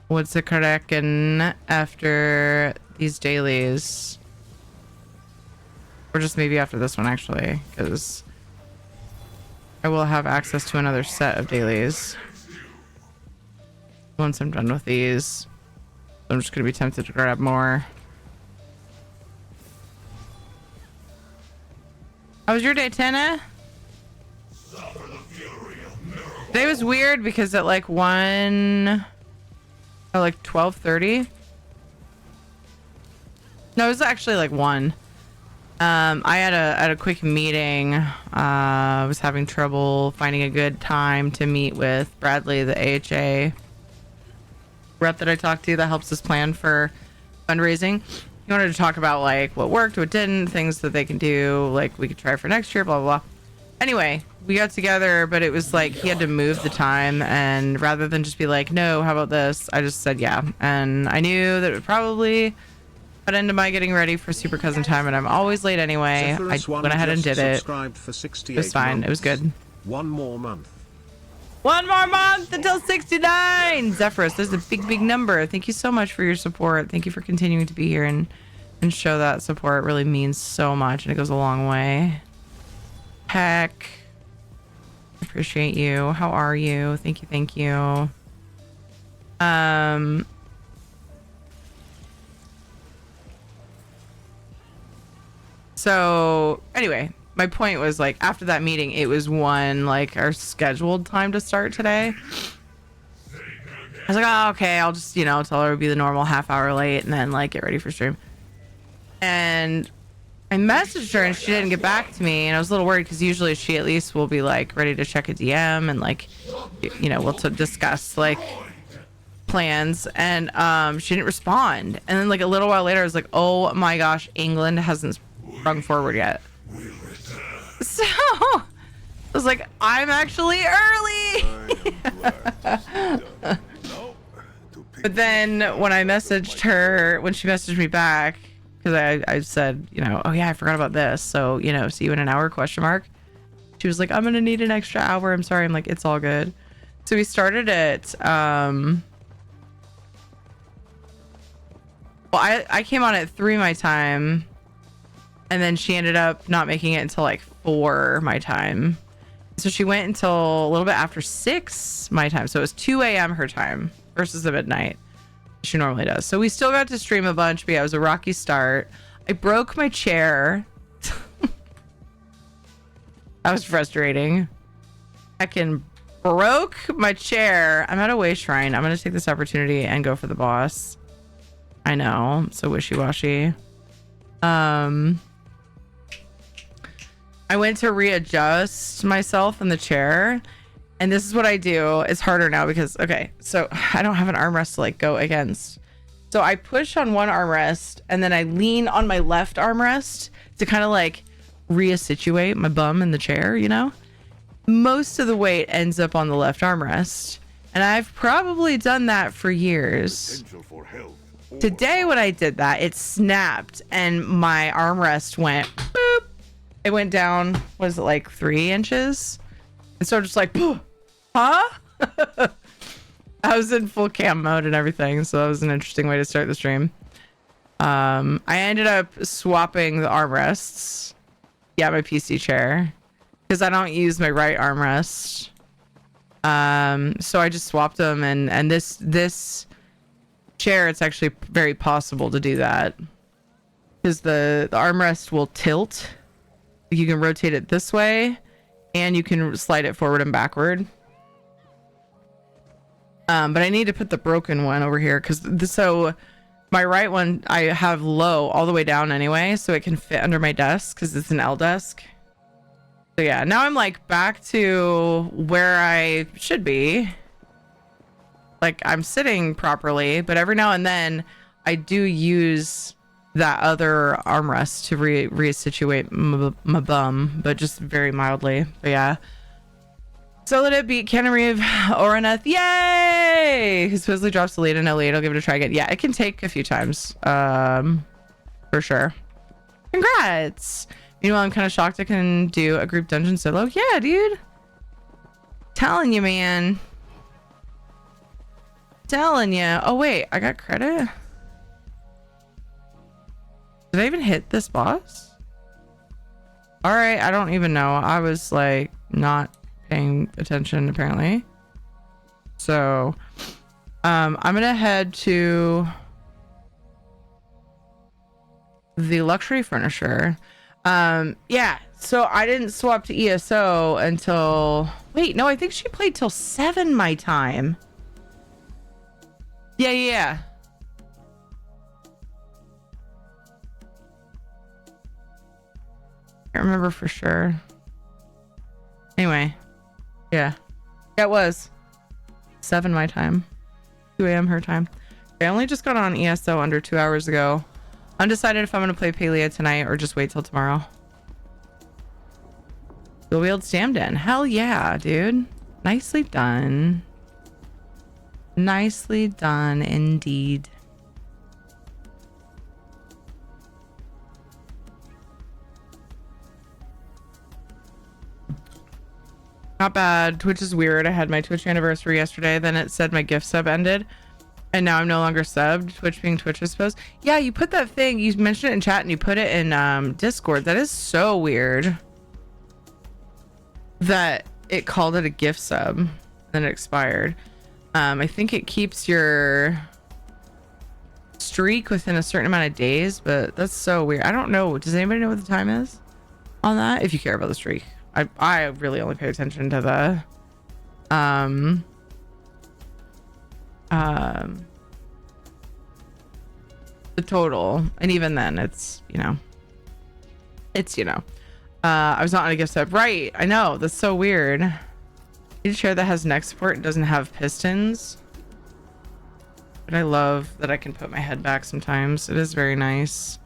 Speaker 1: what's cracking after these dailies. Or just maybe after this one, actually, because I will have access to another set of dailies once I'm done with these. I'm just going to be tempted to grab more. How was your day, Tana? Today was weird because at like 12:30. No, it was actually like 1. I had a quick meeting. I was having trouble finding a good time to meet with Bradley, the AHA rep that I talked to that helps us plan for fundraising. He wanted to talk about like what worked, what didn't, things that they can do, like we could try for next year, blah blah blah. Anyway, we got together, but it was like he had to move the time, and rather than just be like, no, how about this, I just said yeah. And I knew that it would probably cut into my getting ready for Super Cousin Time, and I'm always late anyway. I went ahead and did it. It was fine. It was good.
Speaker 13: One more month.
Speaker 1: One more month until 69. Zephyrus, there's a big number. Thank you so much for your support. Thank you for continuing to be here and show that support. It really means so much, and it goes a long way. Heck, appreciate you. How are you? Thank you. So anyway, my point was, like, after that meeting, it was like our scheduled time to start today. I was like, oh, okay, I'll just, tell her it would be the normal half hour late and then, like, get ready for stream. And I messaged her and she didn't get back to me, and I was a little worried because usually she at least will be, like, ready to check a DM and, like, we'll discuss, like, plans. And she didn't respond. And then, like, a little while later, I was like, oh my gosh, England hasn't sprung forward yet. So I was like, I'm actually early. But then when I messaged her, when she messaged me back, because I said, oh yeah, I forgot about this. So, see you in an hour, ? She was like, I'm going to need an extra hour. I'm sorry. I'm like, it's all good. So we started at, well, I came on at 3 my time. And then she ended up not making it until like 4 my time. So she went until a little bit after 6 my time. So it was 2 a.m. her time versus the midnight she normally does. So we still got to stream a bunch, but yeah, it was a rocky start. I broke my chair. That was frustrating. I broke my chair. I'm at a way shrine. I'm going to take this opportunity and go for the boss. I know. I'm so wishy-washy. I went to readjust myself in the chair, and this is what I do. It's harder now because, okay, so I don't have an armrest to like go against. So I push on one armrest and then I lean on my left armrest to kind of like reasituate my bum in the chair, Most of the weight ends up on the left armrest, and I've probably done that for years. Today when I did that, it snapped and my armrest went boop. It went down, was it like 3 inches? And so just like, huh? I was in full cam mode and everything, so that was an interesting way to start the stream. I ended up swapping the armrests. Yeah, my PC chair. Because I don't use my right armrest. So I just swapped them, and this chair, it's actually very possible to do that. Because the armrest will tilt. You can rotate it this way, and you can slide it forward and backward. But I need to put the broken one over here because so my right one I have low all the way down anyway, so it can fit under my desk because it's an L desk. So yeah, now I'm like back to where I should be. Like I'm sitting properly, but every now and then I do use that other armrest to reasituate my bum, but just very mildly. But yeah. So let it beat Kenariv Oreneth. Yay! Who supposedly drops the lead in elite. I'll give it a try again. Yeah, it can take a few times. For sure. Congrats! Meanwhile, I'm kind of shocked I can do a group dungeon solo. Yeah, dude. Telling you, man. Telling you. Oh, wait. I got credit? Did I even hit this boss? Alright, I don't even know. I was like not paying attention apparently. So I'm gonna head to the luxury furniture. Yeah, so I didn't swap to ESO until wait, no, I think she played till 7 my time. Yeah. Can't remember for sure. Anyway, yeah, it was 7 my time, 2 a.m. her time. I only just got on ESO under 2 hours ago. Undecided if I'm gonna play Palia tonight or just wait till tomorrow. Dual wield Stamden. Hell yeah, dude. Nicely done. Nicely done indeed. Not bad. Twitch is weird. I had my Twitch anniversary yesterday. Then it said my gift sub ended. And now I'm no longer subbed. Twitch being Twitch, I suppose. Yeah, you put that thing. You mentioned it in chat and you put it in Discord. That is so weird. That it called it a gift sub. Then it expired. I think it keeps your streak within a certain amount of days. But that's so weird. I don't know. Does anybody know what the time is on that? If you care about the streak. I really only pay attention to the total, and even then it's I was not on a gift sub, right? I know, that's so weird. Need a chair that has neck support and doesn't have pistons, but I love that I can put my head back sometimes. It is very nice.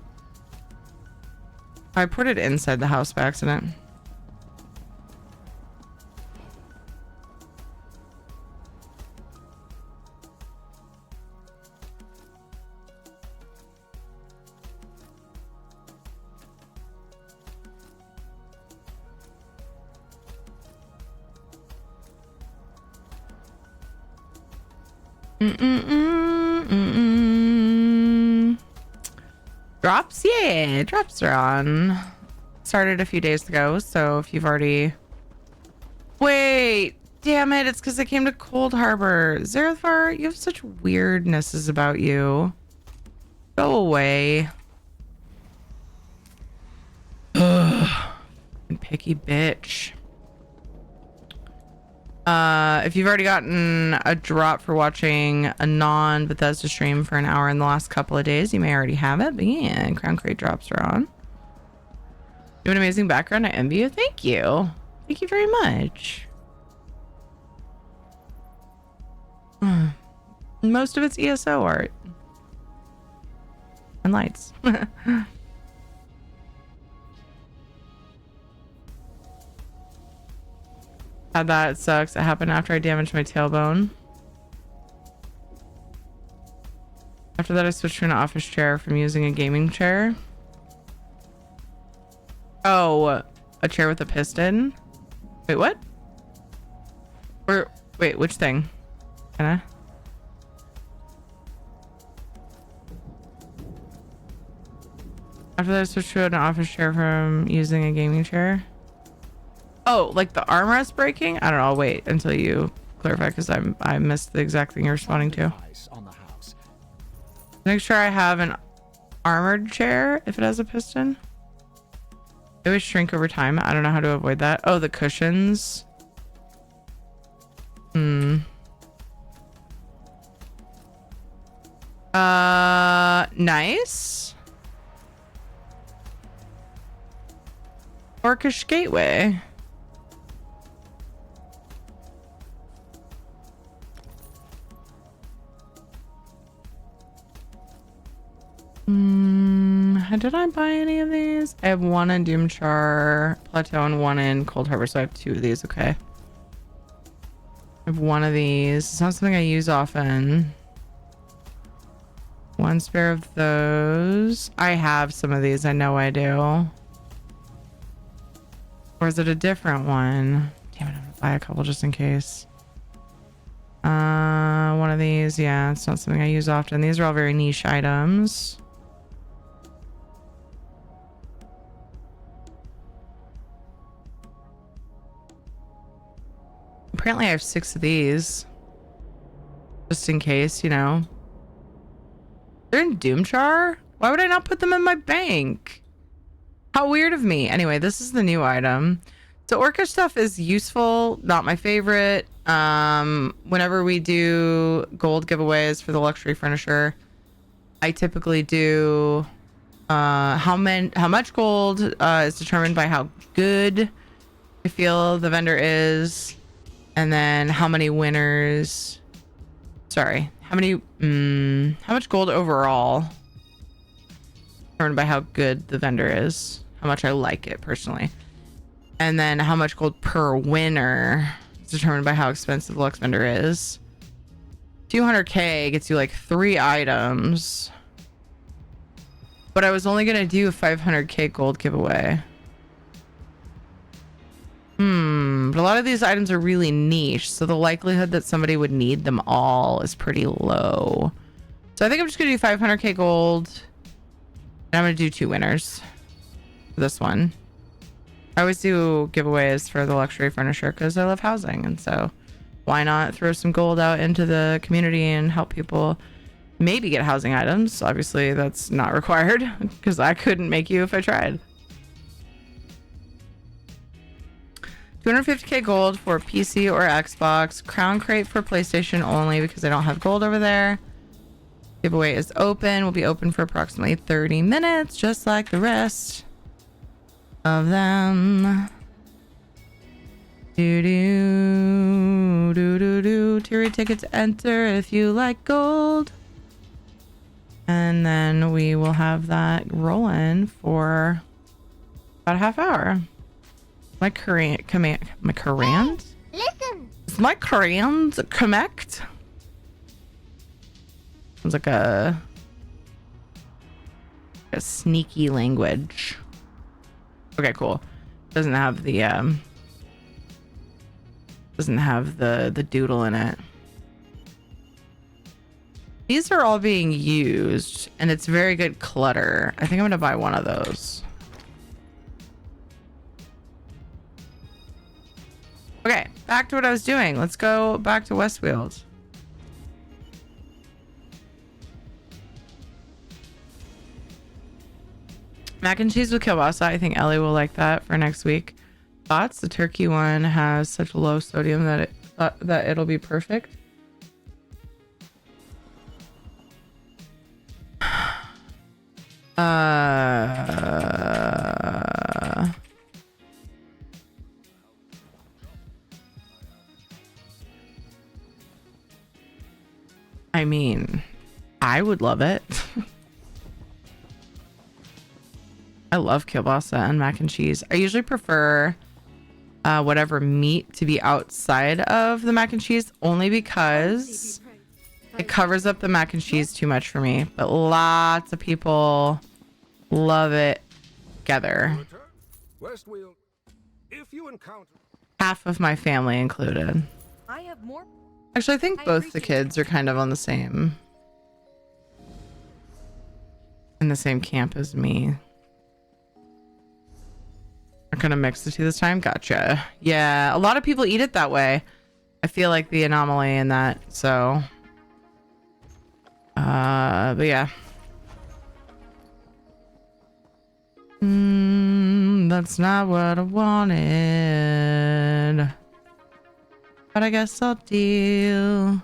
Speaker 1: I put it inside the house by accident. Drops, yeah, drops are on. Started a few days ago, so if you've already... Wait, damn it, it's because I came to Cold Harbor. Zerathar, you have such weirdnesses about you. Go away. Ugh. Picky bitch. If you've already gotten a drop for watching a non-Bethesda stream for an hour in the last couple of days, you may already have it. But yeah, Crown Crate drops are on. You have an amazing background. I envy you. Thank you. Thank you very much. Most of it's ESO art. And lights. That sucks. It happened after I damaged my tailbone. After that, I switched to an office chair from using a gaming chair. Oh, a chair with a piston? Wait, what? Or wait, which thing? Can I? After that, I switched to an office chair from using a gaming chair. Oh, like the armrest breaking? I don't know. I'll wait until you clarify because I missed the exact thing you're responding to. Make sure I have an armored chair if it has a piston. They always shrink over time. I don't know how to avoid that. Oh, the cushions. Nice. Orcish Gateway. Did I buy any of these? I have one in Doomchar Plateau and one in Cold Harbor, so I have two of these. Okay. I have one of these. It's not something I use often. One spare of those. I have some of these. I know I do. Or is it a different one? Damn it, I'm gonna buy a couple just in case. One of these. Yeah, it's not something I use often. These are all very niche items. Apparently I have 6 of these. Just in case, you know. They're in Doomchar? Why would I not put them in my bank? How weird of me. Anyway, this is the new item. So Orcish stuff is useful, not my favorite. Whenever we do gold giveaways for the luxury furniture, I typically do how much gold is determined by how good I feel the vendor is. And then how many winners, sorry, how much gold overall, determined by how good the vendor is, how much I like it personally. And then how much gold per winner is determined by how expensive the Lux vendor is. 200k gets you like 3 items. But I was only going to do a 500k gold giveaway. But a lot of these items are really niche, so the likelihood that somebody would need them all is pretty low. So I think I'm just gonna do 500k gold. And I'm gonna do 2 winners for this one. I always do giveaways for the luxury furniture because I love housing, and so why not throw some gold out into the community and help people maybe get housing items. Obviously that's not required because I couldn't make you if I tried. 250k gold for PC or Xbox. Crown crate for PlayStation only because I don't have gold over there. Giveaway is open. Will be open for approximately 30 minutes, just like the rest of them. Do do do do do. Tier ticket to enter if you like gold. And then we will have that rolling for about a half hour. My command.
Speaker 13: Listen.
Speaker 1: Is my command correct? Sounds like a sneaky language. Okay, cool. Doesn't have the doodle in it. These are all being used, and it's very good clutter. I think I'm gonna buy one of those. Okay, back to what I was doing. Let's go back to Westfield. Mac and cheese with kielbasa. I think Ellie will like that for next week. Thoughts? The turkey one has such low sodium that it'll be perfect. I mean, I would love it. I love kielbasa and mac and cheese. I usually prefer whatever meat to be outside of the mac and cheese, only because it covers up the mac and cheese too much for me. But lots of people love it together. Half of my family included.
Speaker 13: I have more.
Speaker 1: Actually, I think both the kids are kind of on the same, in the same camp as me. We're gonna mix the two this time. Gotcha. Yeah, a lot of people eat it that way. I feel like the anomaly in that. So, but yeah. That's not what I wanted. But I guess I'll deal.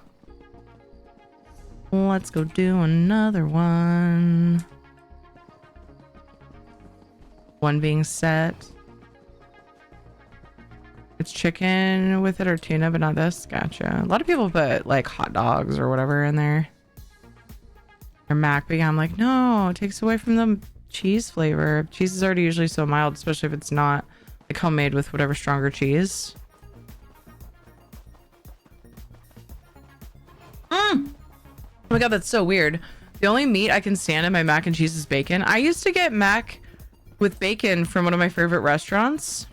Speaker 1: Let's go do another one. One being set. It's chicken with it or tuna, but not this. Gotcha. A lot of people put like hot dogs or whatever in there. Or mac, but yeah, I'm like, no, it takes away from the cheese flavor. Cheese is already usually so mild, especially if it's not like homemade with whatever stronger cheese. Oh my god, that's so weird. The only meat I can stand in my mac and cheese is bacon. I used to get mac with bacon from one of my favorite restaurants.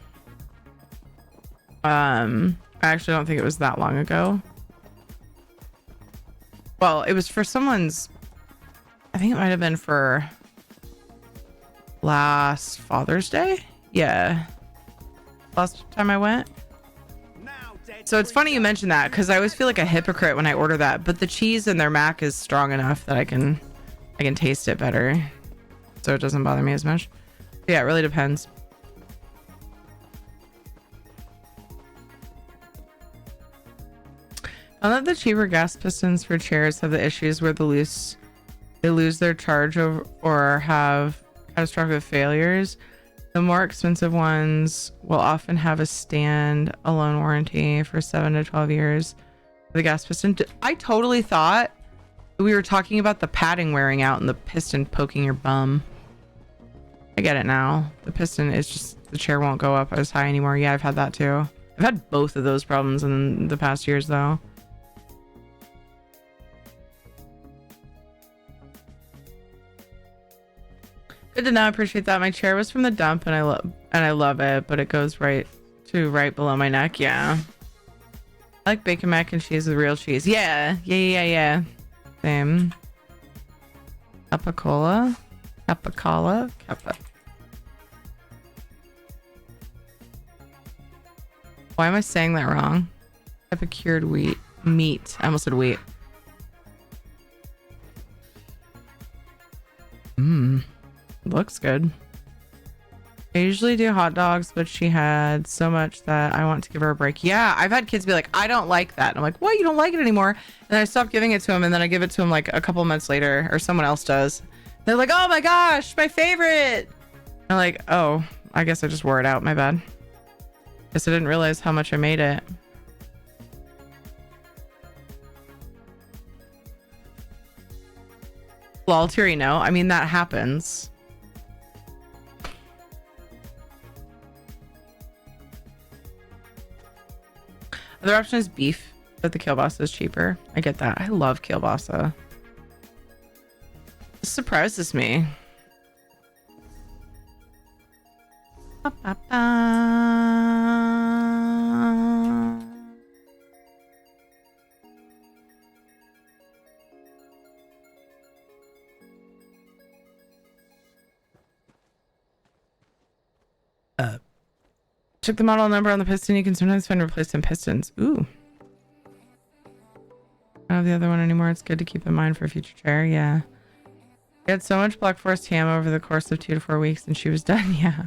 Speaker 1: I actually don't think it was that long ago. Well, it was for someone's, I think it might have been for last Father's Day. Yeah. Last time I went. So it's funny you mentioned that because I always feel like a hypocrite when I order that, but the cheese in their mac is strong enough that I can taste it better, so it doesn't bother me as much. But yeah, it really depends. I love the cheaper gas pistons for chairs have the issues where they lose their charge or have catastrophic failures. The more expensive ones will often have a stand-alone warranty for 7 to 12 years. The gas piston. I totally thought we were talking about the padding wearing out and the piston poking your bum. I get it now. The piston is just, the chair won't go up as high anymore. Yeah, I've had that too. I've had both of those problems in the past years though. Good to know. I appreciate that. My chair was from the dump and I love it, but it goes right To right below my neck, yeah. I like bacon mac and cheese with real cheese. Yeah. Same. Capicola. Kappa. Why am I saying that wrong? Epicured meat. I almost said wheat. Looks good. I usually do hot dogs, but she had so much that I want to give her a break. Yeah, I've had kids be like, I don't like that. And I'm like, what? You don't like it anymore? And I stopped giving it to him, and then I give it to him like a couple months later, or someone else does. They're like, oh my gosh, my favorite. I'm like, oh, I guess I just wore it out. My bad. Guess I didn't realize how much I made it. Lol, Terry, no. I mean, that happens. Other option is beef, but the kielbasa is cheaper. I get that. I love kielbasa. This surprises me. Check the model number on the piston. You can sometimes find replacement pistons. Ooh. I don't have the other one anymore. It's good to keep in mind for a future chair. Yeah. I had so much Black Forest ham over the course of 2 to 4 weeks and she was done. Yeah.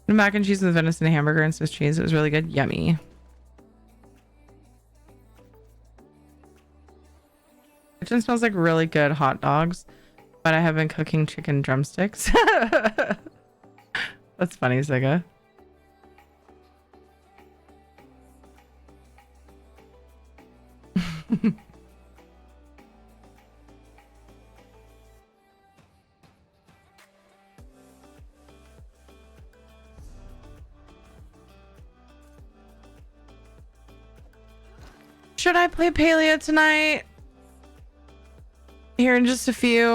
Speaker 1: Mac and cheese with venison hamburger and Swiss cheese. It was really good. Yummy. Kitchen smells like really good hot dogs, but I have been cooking chicken drumsticks. That's funny, Ziga. Should I play Paleo tonight? Here in just a few.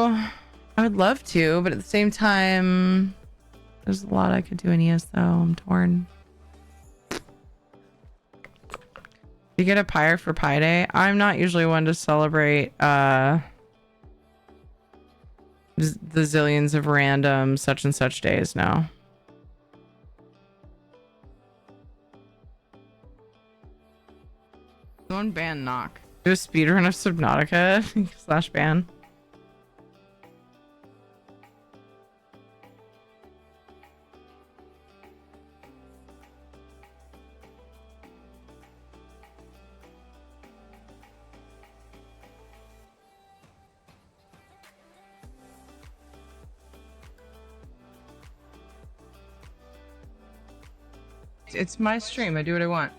Speaker 1: I would love to, but at the same time, there's a lot I could do in ES though. I'm torn. You get a pyre for Pi Day? I'm not usually one to celebrate the zillions of random such and such days now. Someone ban knock. Do a speedrun of Subnautica / ban. It's my stream. I do what I want.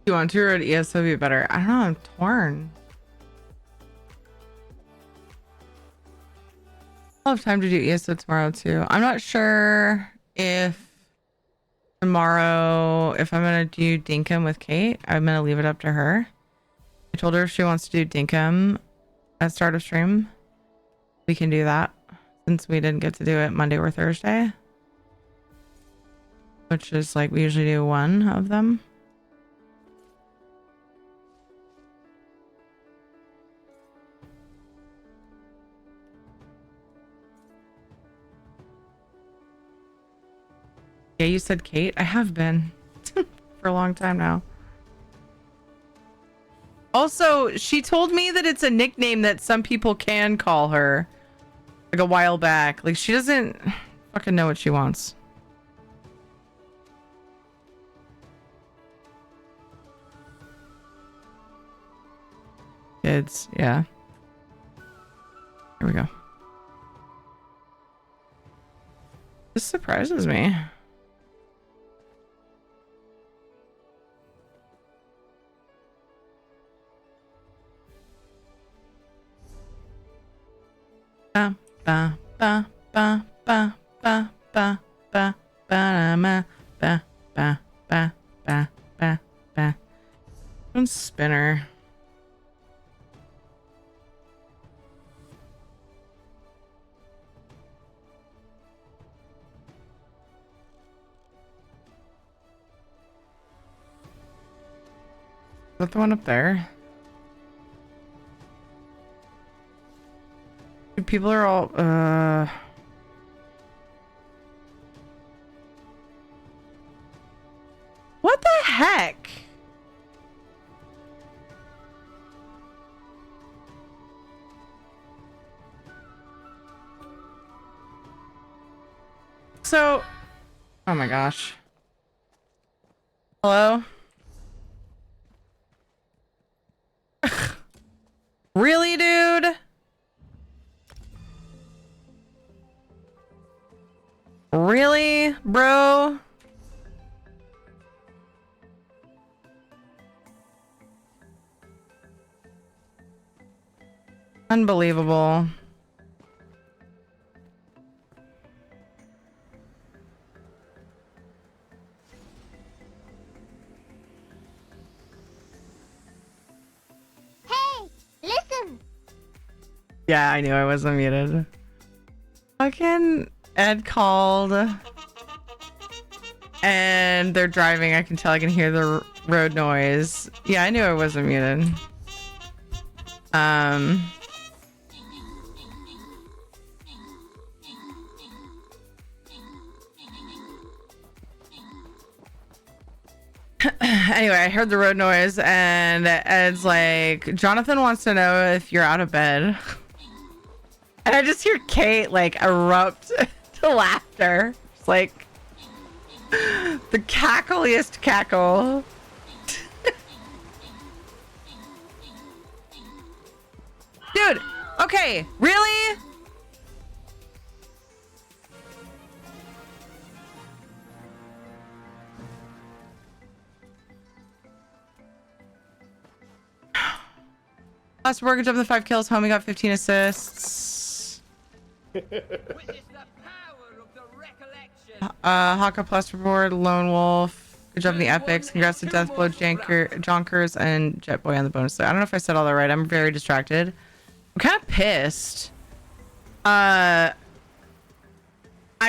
Speaker 1: You want to or at ESO be better? I don't know. I'm torn. I'll have time to do ESO tomorrow too. I'm not sure if tomorrow, if I'm going to do Dinkum with Kate. I'm going to leave it up to her. I told her if she wants to do Dinkum at start of stream, we can do that since we didn't get to do it Monday or Thursday. Which is like, we usually do one of them. Yeah, you said Kate. I have been for a long time now. Also, she told me that it's a nickname that some people can call her like a while back. Like, she doesn't fucking know what she wants. Kids, yeah. Here we go. This surprises me. Ba ba ba ba ba ba ba ba ba ma ba ba ba ba ba ba. One spinner. Is that the one up there? People are all what the heck? So, oh my gosh. Hello? Really, dude? Really, bro? Unbelievable.
Speaker 13: Hey, listen.
Speaker 1: Yeah, I knew I wasn't muted. Fucking Ed called. And they're driving. I can tell. I can hear the road noise. Yeah, I knew I wasn't muted. Anyway, I heard the road noise and Ed's like, Jonathan wants to know if you're out of bed. And I just hear Kate like erupt to laughter. It's like the cackliest cackle. Dude, okay, really? Last worker jumped the 5 kills, homie got 15 assists. Haka plus reward, Lone Wolf. Good job in the epics. Congrats to Deathblow, Jonkers, and Jetboy on the bonus. I don't know if I said all that right. I'm very distracted. I'm kind of pissed. I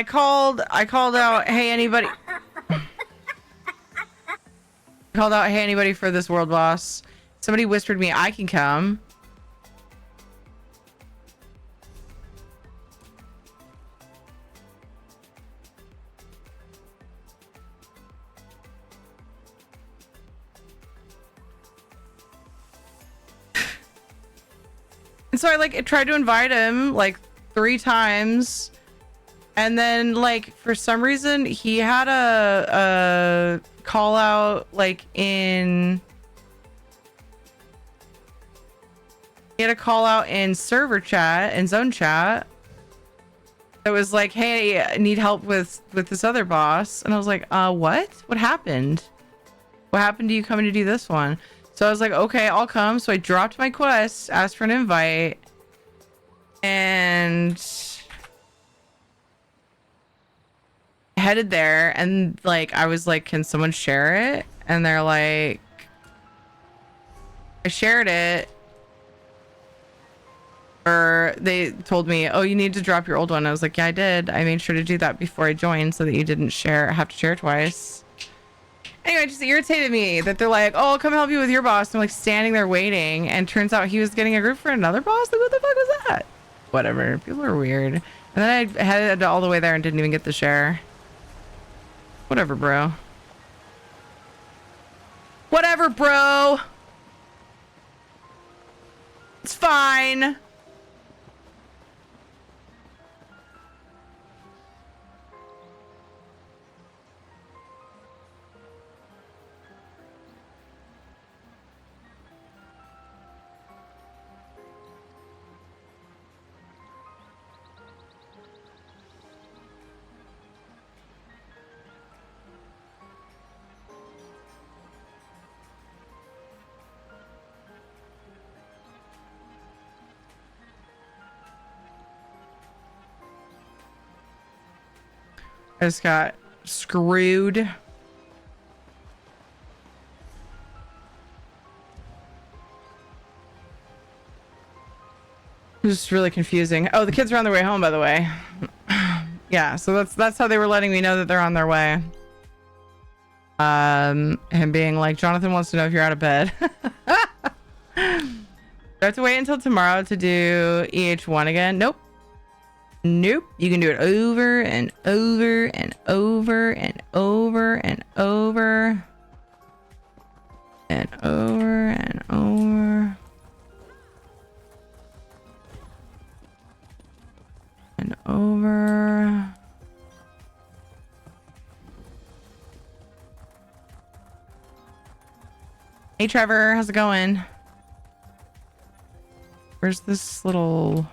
Speaker 1: called out, hey anybody. Called out, hey anybody for this world boss. Somebody whispered me I can come. And so I like tried to invite him like 3 times, and then like for some reason he had a call out like in server chat and zone chat. It was like, hey, I need help with this other boss, and I was like, what happened? What happened to you coming to do this one? So I was like, okay, I'll come. So I dropped my quest, asked for an invite, and headed there. And like, I was like, can someone share it? And they're like, I shared it. Or they told me, oh, you need to drop your old one. I was like, yeah, I did. I made sure to do that before I joined so that you didn't have to share twice. Anyway, it just irritated me that they're like, oh, I'll come help you with your boss. I'm like standing there waiting, and turns out he was getting a group for another boss. Like, what the fuck was that? Whatever. People are weird. And then I headed all the way there and didn't even get the share. Whatever, bro. Whatever, bro. It's fine. I just got screwed. Just really confusing. Oh, the kids are on their way home, by the way. Yeah, so that's how they were letting me know that they're on their way. And being like, Jonathan wants to know if you're out of bed. Do I have to wait until tomorrow to do EH1 again? Nope. Nope. You can do it over and over and over and over and over and over and over and over. Hey Trevor, how's it going? Where's this little...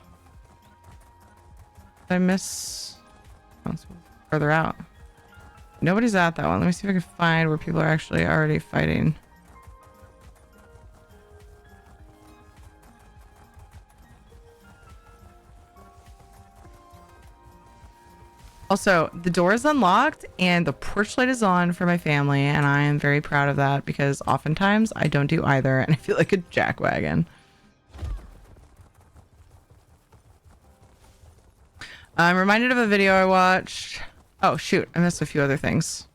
Speaker 1: Did I miss... Oh, it's further out. Nobody's at that one. Let me see if I can find where people are actually already fighting. Also, the door is unlocked and the porch light is on for my family, and I am very proud of that because oftentimes I don't do either and I feel like a jackwagon. I'm reminded of a video I watched. Oh shoot, I missed a few other things.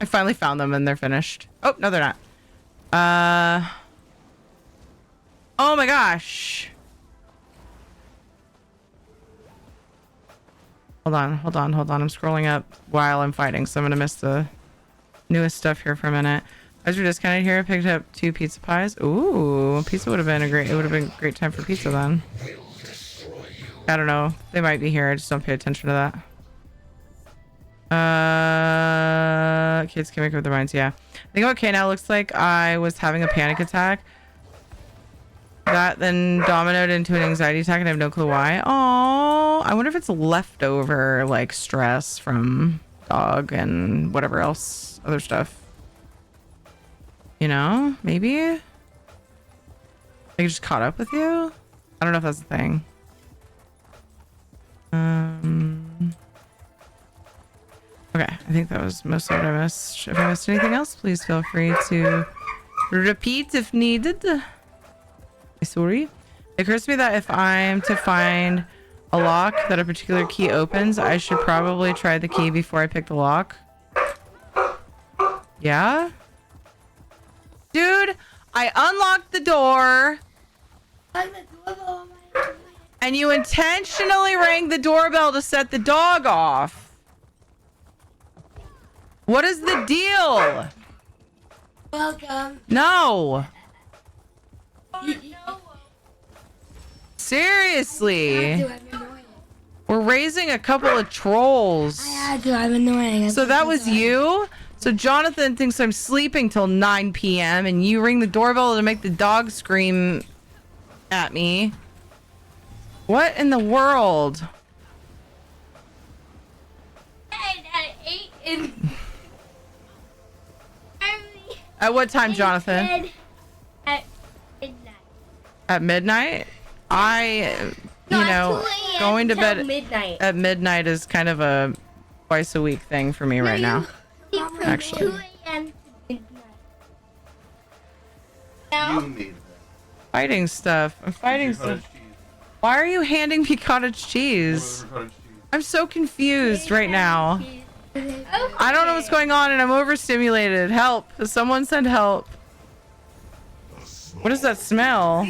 Speaker 1: I finally found them and they're finished. Oh, no they're not. Oh my gosh. Hold on. I'm scrolling up while I'm fighting, so I'm gonna miss the newest stuff here for a minute. As you're discounted here, I picked up 2 pizza pies. Ooh, pizza would have been a great time for pizza then. I don't know. They might be here. I just don't pay attention to that. Kids can make up their minds. Yeah. I think okay now. Looks like I was having a panic attack. That then dominoed into an anxiety attack and I have no clue why. Oh, I wonder if it's leftover like stress from dog and whatever else, other stuff. You know, maybe? I just caught up with you? I don't know if that's the thing. Okay, I think that was most of what I missed. If I missed anything else, please feel free to repeat if needed. Sorry. It occurs to me that if I'm to find a lock that a particular key opens, I should probably try the key before I pick the lock. Yeah? Dude, I unlocked the door. And you intentionally rang the doorbell to set the dog off. What is the deal?
Speaker 13: Welcome.
Speaker 1: No. Seriously. We're raising a couple of trolls.
Speaker 13: I'm annoying.
Speaker 1: So that was you? So Jonathan thinks I'm sleeping till 9 p.m. and you ring the doorbell to make the dog scream at me. What in the world? At what time, Jonathan?
Speaker 13: At midnight.
Speaker 1: At midnight? Going to bed at midnight is kind of a twice a week thing for me right now. Actually.
Speaker 13: 2 a.m. to midnight.
Speaker 1: Fighting stuff. I'm fighting stuff. Why are you handing me cottage cheese? I'm so confused right now. I don't know what's going on and I'm overstimulated. Help. Someone send help. What does that smell?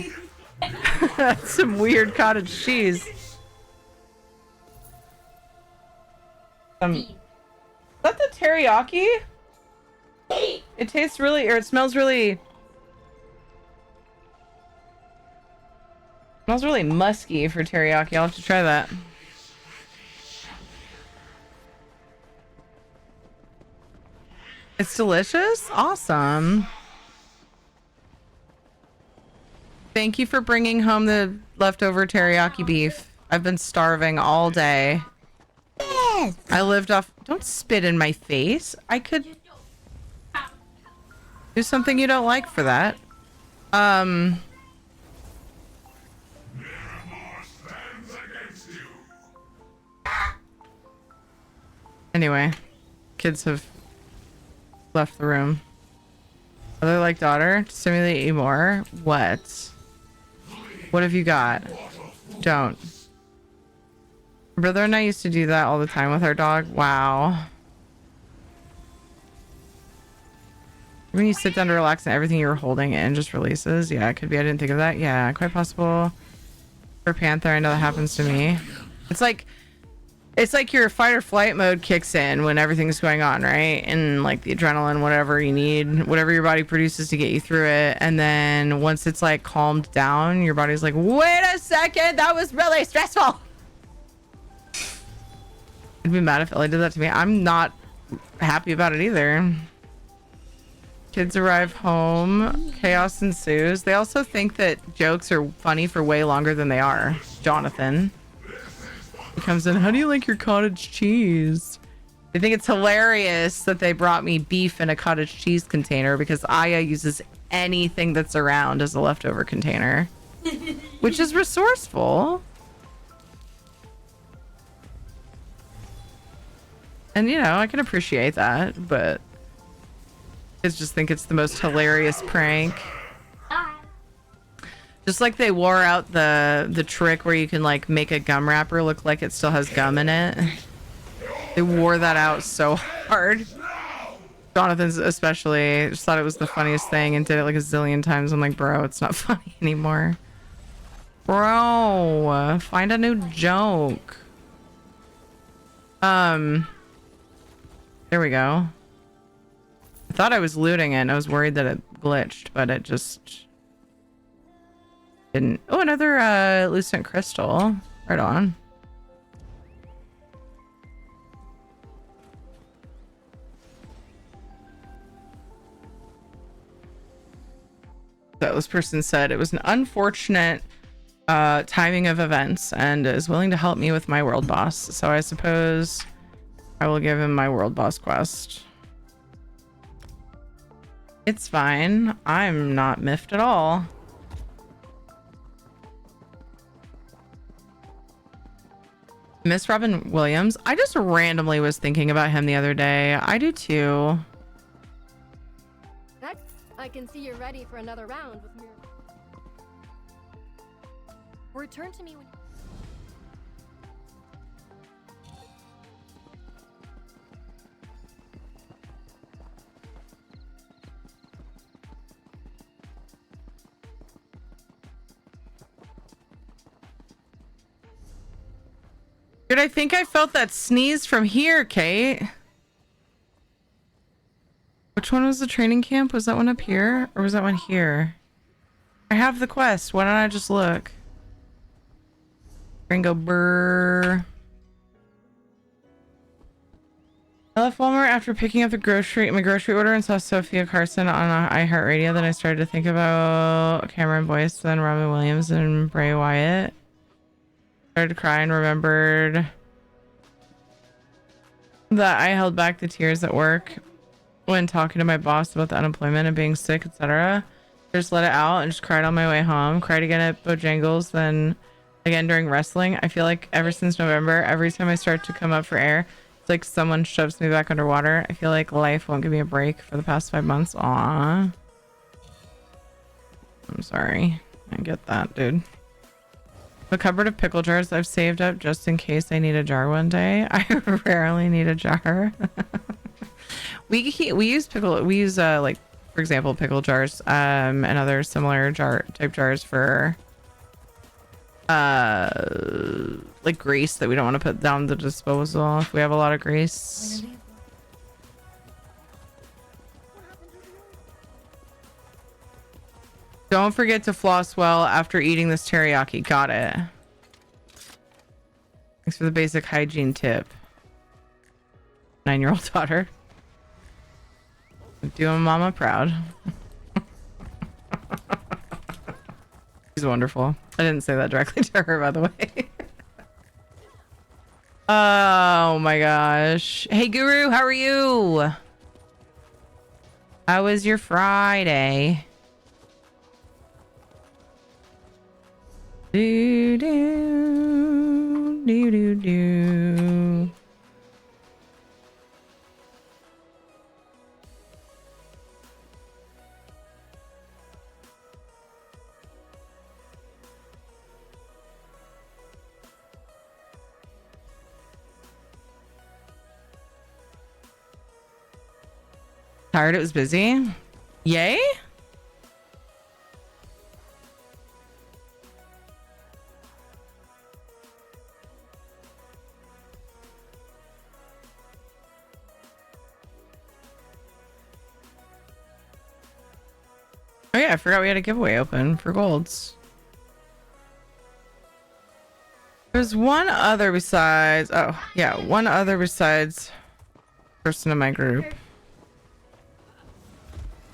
Speaker 1: That's some weird cottage cheese. Is that the teriyaki? It tastes really, or it smells really... Smells really musky for teriyaki. I'll have to try that. It's delicious? Awesome. Thank you for bringing home the leftover teriyaki beef. I've been starving all day. Yes. I lived off... Don't spit in my face. I could... do something you don't like for that. Anyway, kids have left the room. Other like daughter, to stimulate you more. What? What have you got? Don't. My brother and I used to do that all the time with our dog. Wow. When you sit down to relax and everything you're holding in just releases. Yeah, it could be. I didn't think of that. Yeah, quite possible. For Panther, I know that happens to me. It's like your fight or flight mode kicks in when everything's going on, right? And like the adrenaline, whatever you need, whatever your body produces to get you through it. And then once it's like calmed down, your body's like, wait a second, that was really stressful. I'd be mad if Ellie did that to me. I'm not happy about it either. Kids arrive home. Chaos ensues. They also think that jokes are funny for way longer than they are. Jonathan. He comes in, how do you like your cottage cheese? They think it's hilarious that they brought me beef in a cottage cheese container because Aya uses anything that's around as a leftover container. Which is resourceful. And, you know, I can appreciate that, but kids just think it's the most hilarious prank. Just like they wore out the trick where you can like make a gum wrapper look like it still has gum in it. They wore that out so hard. Jonathan's especially just thought it was the funniest thing and did it like a zillion times. I'm like, bro, it's not funny anymore. Bro, find a new joke. There we go. I thought I was looting it and I was worried that it glitched, but it just didn't. Oh, another lucent crystal. Right on. So this person said it was an unfortunate timing of events and is willing to help me with my world boss. So I suppose I will give him my world boss quest. It's fine. I'm not miffed at all. Miss Robin Williams. I just randomly was thinking about him the other day. I do too.
Speaker 7: Next, I can see you're ready for another round with Mir. Return to me when.
Speaker 1: Dude, I think I felt that sneeze from here, Kate. Which one was the training camp? Was that one up here? Or was that one here? I have the quest. Why don't I just look? Ringo Burr. I left Walmart after picking up my grocery order and saw Sophia Carson on iHeartRadio. Then I started to think about Cameron Boyce, then Robin Williams, and Bray Wyatt. Started to cry and remembered that I held back the tears at work when talking to my boss about the unemployment and being sick, etc. Just let it out and just cried on my way home. Cried again at Bojangles, then again during wrestling. I feel like ever since November, every time I start to come up for air, it's like someone shoves me back underwater. I feel like life won't give me a break for the past 5 months. Aww. I'm sorry. I get that, dude. The cupboard of pickle jars I've saved up just in case I need a jar one day. I rarely need a jar. we use like, for example, pickle jars and other similar type jars for like grease that we don't want to put down the disposal if we have a lot of grease. Don't forget to floss well after eating this teriyaki. Got it. Thanks for the basic hygiene tip. 9-year-old daughter. Doing mama proud. She's wonderful. I didn't say that directly to her, by the way. Oh my gosh. Hey Guru, how are you? How was your Friday? Do do do do do. Tired, it was busy. Yay? Oh yeah, I forgot we had a giveaway open for golds. There's one other besides, oh yeah, one other besides person in my group.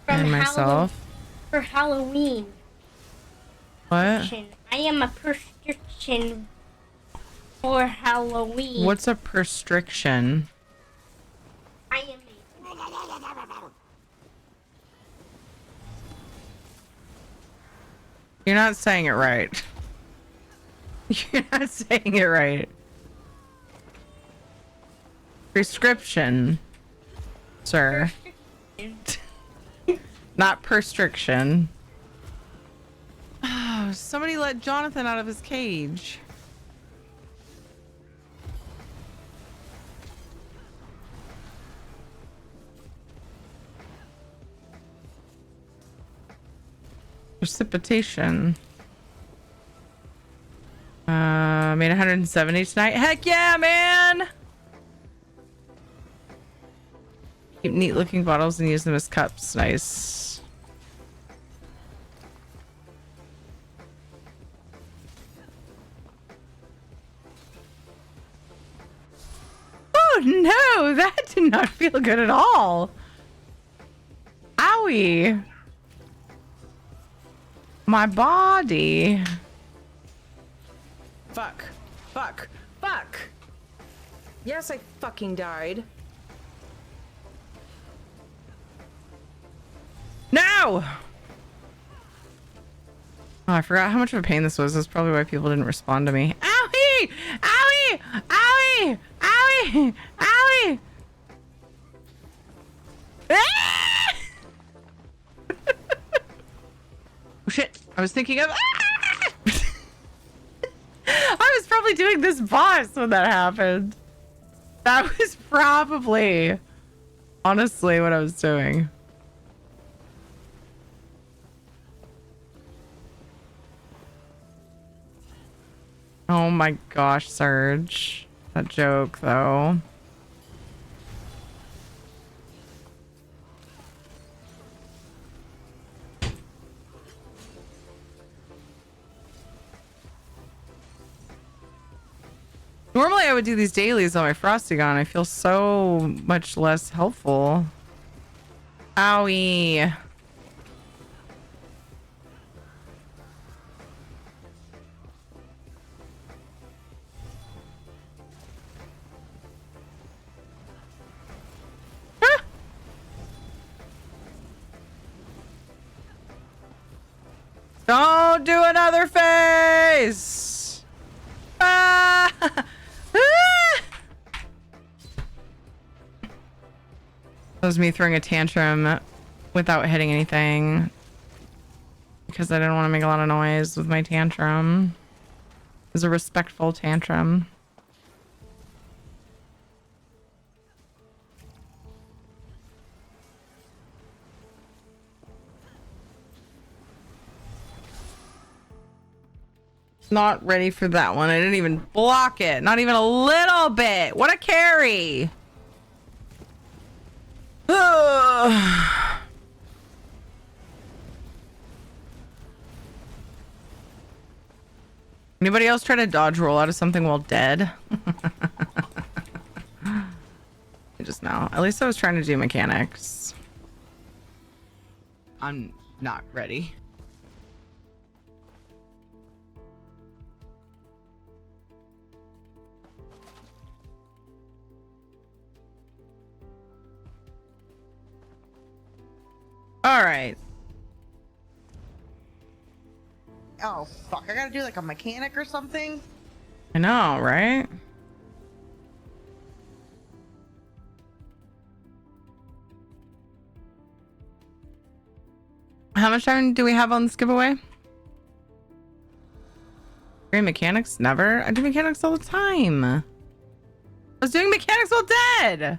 Speaker 1: And myself.
Speaker 13: For Halloween.
Speaker 1: What?
Speaker 13: I am a prescription for Halloween.
Speaker 1: What's a prescription?
Speaker 13: I am
Speaker 1: You're not saying it right. You're not saying it right. Prescription, sir. Not prescription. Oh, somebody let Jonathan out of his cage. Precipitation. Made 170 tonight. Heck yeah, man! Keep neat looking bottles and use them as cups. Nice. Oh no, that did not feel good at all. Owie. My body.
Speaker 6: Fuck. Fuck. Fuck. Yes, I fucking died.
Speaker 1: No! Oh, I forgot how much of a pain this was. That's probably why people didn't respond to me. Owie! Owie! Owie! Owie! Owie! Ah! Oh shit! I was thinking of. Ah! I was probably doing this boss when that happened. That was probably, honestly, what I was doing. Oh my gosh, Surge. That joke, though. Normally I would do these dailies on my Frostygon. I feel so much less helpful. Owie. Ah! Don't do another face! Ah! That was me throwing a tantrum without hitting anything because I didn't want to make a lot of noise with my tantrum. It was a respectful tantrum. Not ready for that one. I didn't even block it. Not even a little bit. What a carry. Anybody else try to dodge roll out of something while dead? Just now. At least I was trying to do mechanics. I'm not ready. All right.
Speaker 5: Oh, fuck. I gotta do like a mechanic or something?
Speaker 1: I know, right? How much time do we have on this giveaway? Great mechanics? Never. I do mechanics all the time. I was doing mechanics while dead.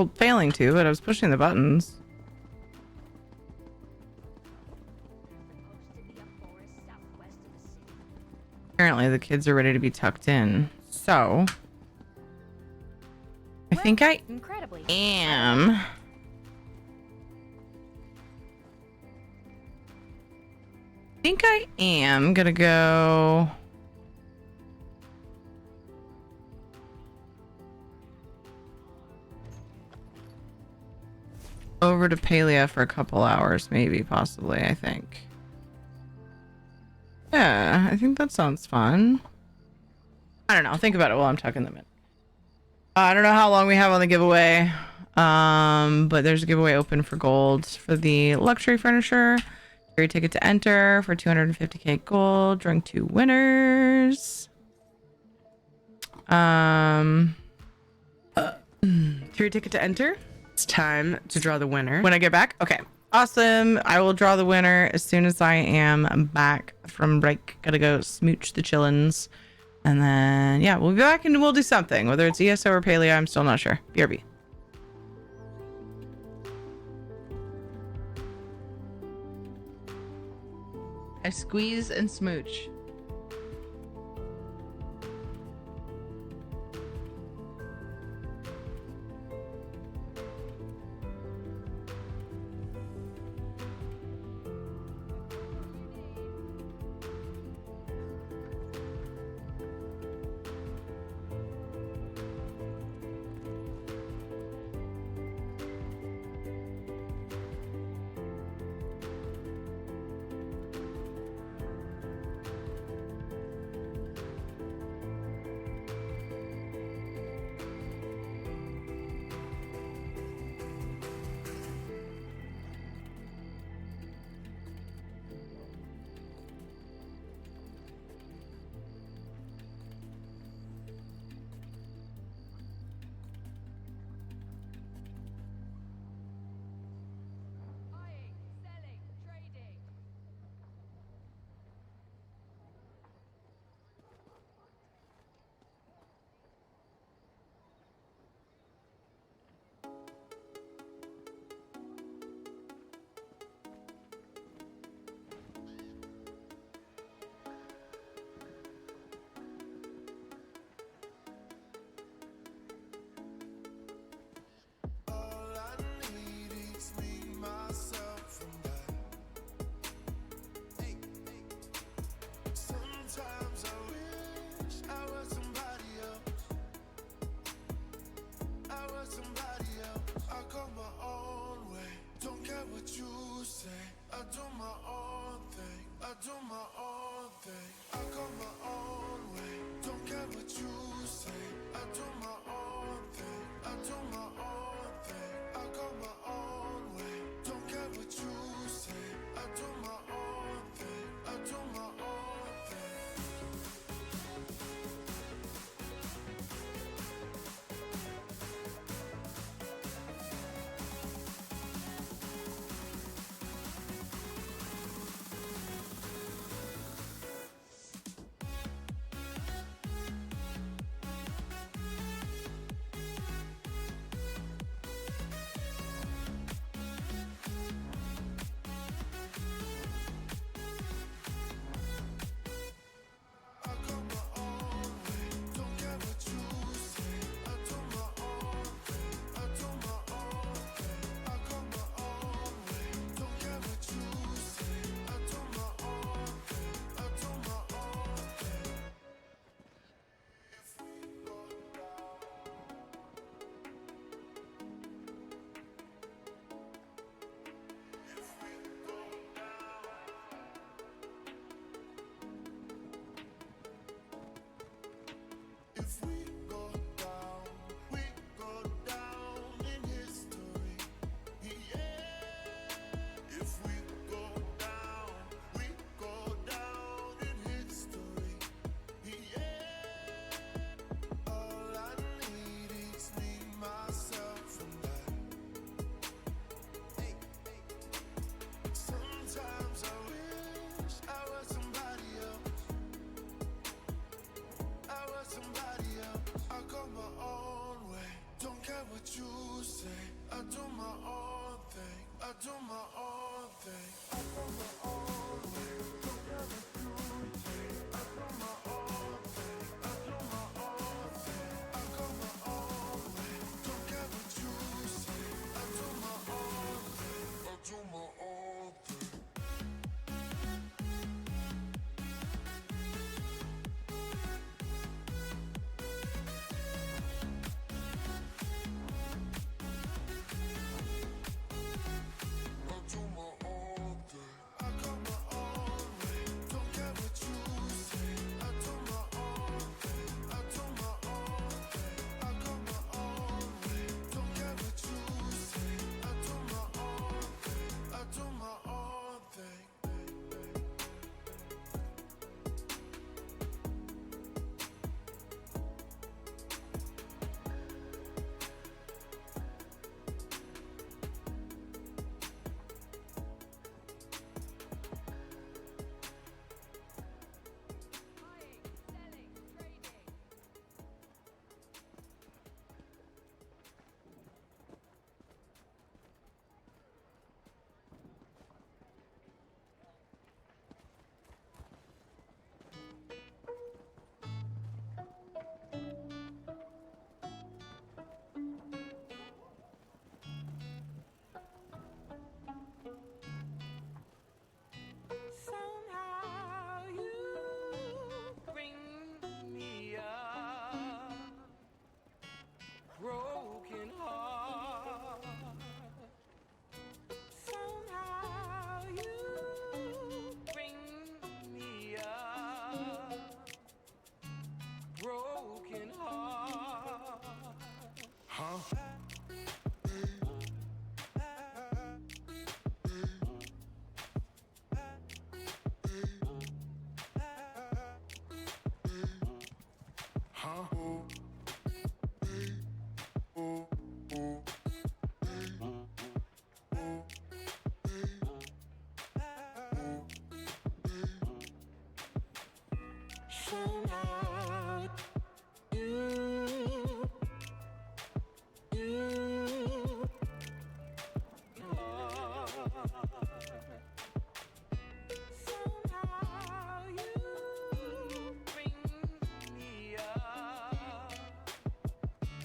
Speaker 1: Well, failing to, but I was pushing the buttons. Apparently the kids are ready to be tucked in. So I think I am. I think I am gonna go. Over to Palia for a couple hours, maybe, possibly, I think. Yeah, I think that sounds fun. I don't know. Think about it while I'm tucking them in. I don't know how long we have on the giveaway. But there's a giveaway open for gold for the luxury furniture. Free ticket to enter for 250k gold. Drawing 2 winners. Free ticket to enter. It's time to draw the winner. When I get back? Okay. Awesome. I will draw the winner as soon as I am back from break. Gotta go smooch the chillins. And then, yeah, we'll be back and we'll do something. Whether it's ESO or Paleo, I'm still not sure. BRB. I squeeze and smooch.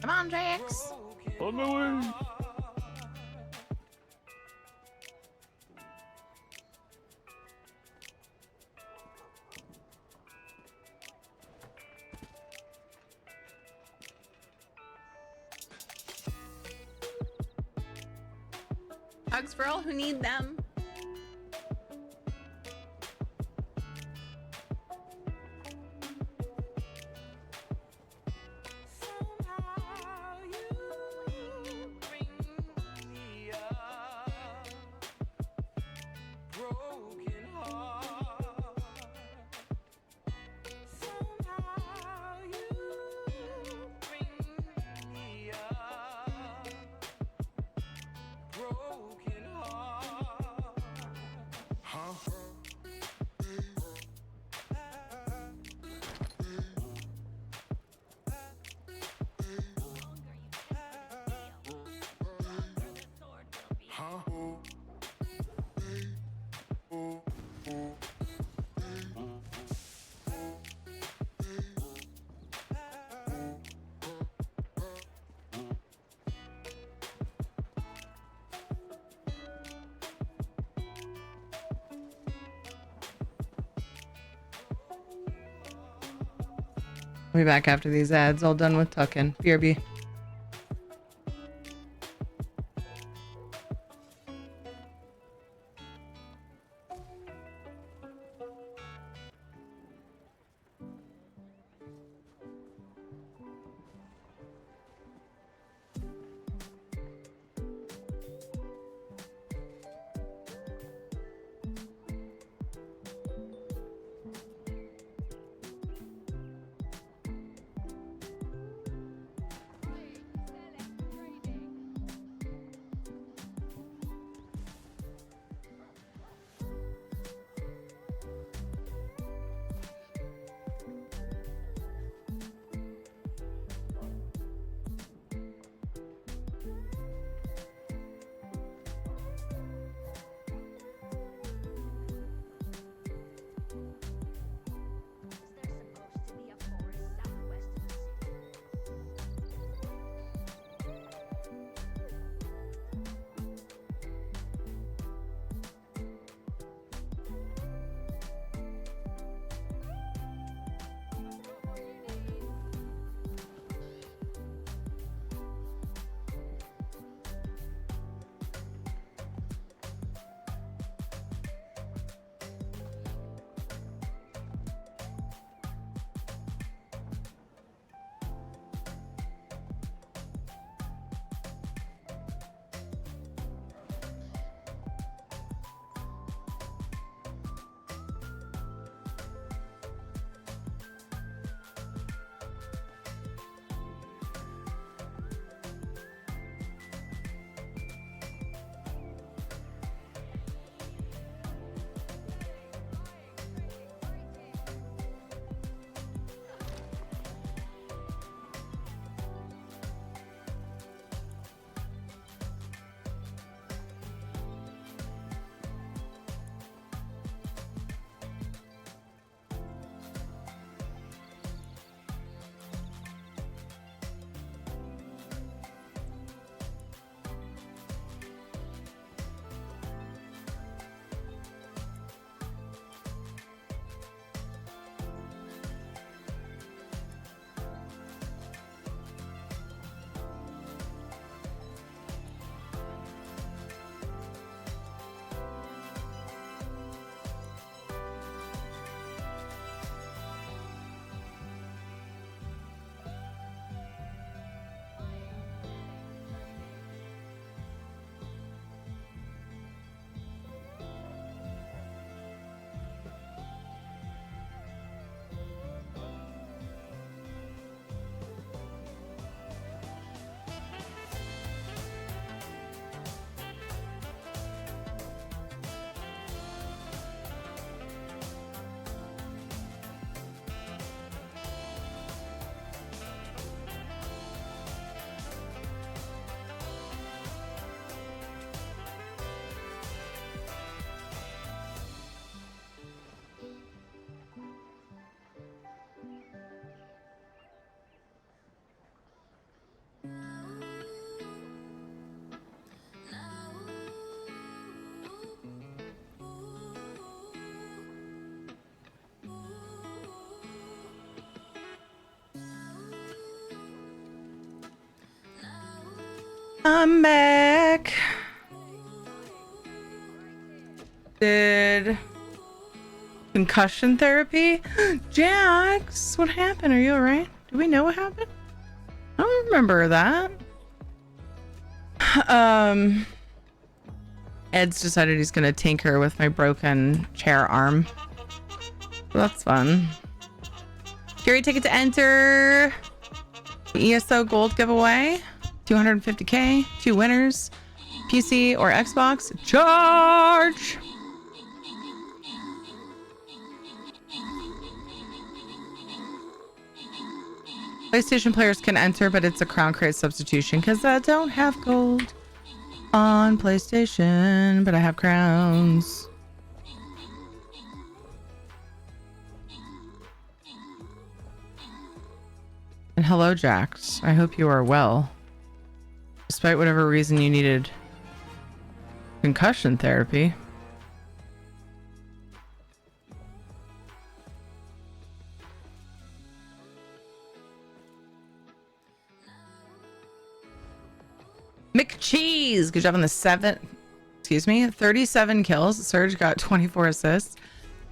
Speaker 1: Come on, Jax.
Speaker 18: On my way.
Speaker 1: Hugs for all who need them. I'll be back after these ads. All done with tucking. BRB. I'm back. Did concussion therapy? Jax, what happened? Are you alright? Do we know what happened? I don't remember that. Ed's decided he's gonna tinker with my broken chair arm. So that's fun. Gary, ticket to enter the ESO Gold giveaway. 250k, 2 winners, PC or Xbox. Charge! PlayStation players can enter, but it's a crown crate substitution because I don't have gold on PlayStation, but I have crowns. And hello, Jax. I hope you are well. Despite whatever reason you needed concussion therapy. McCheese, good job on the 37 kills. Surge got 24 assists.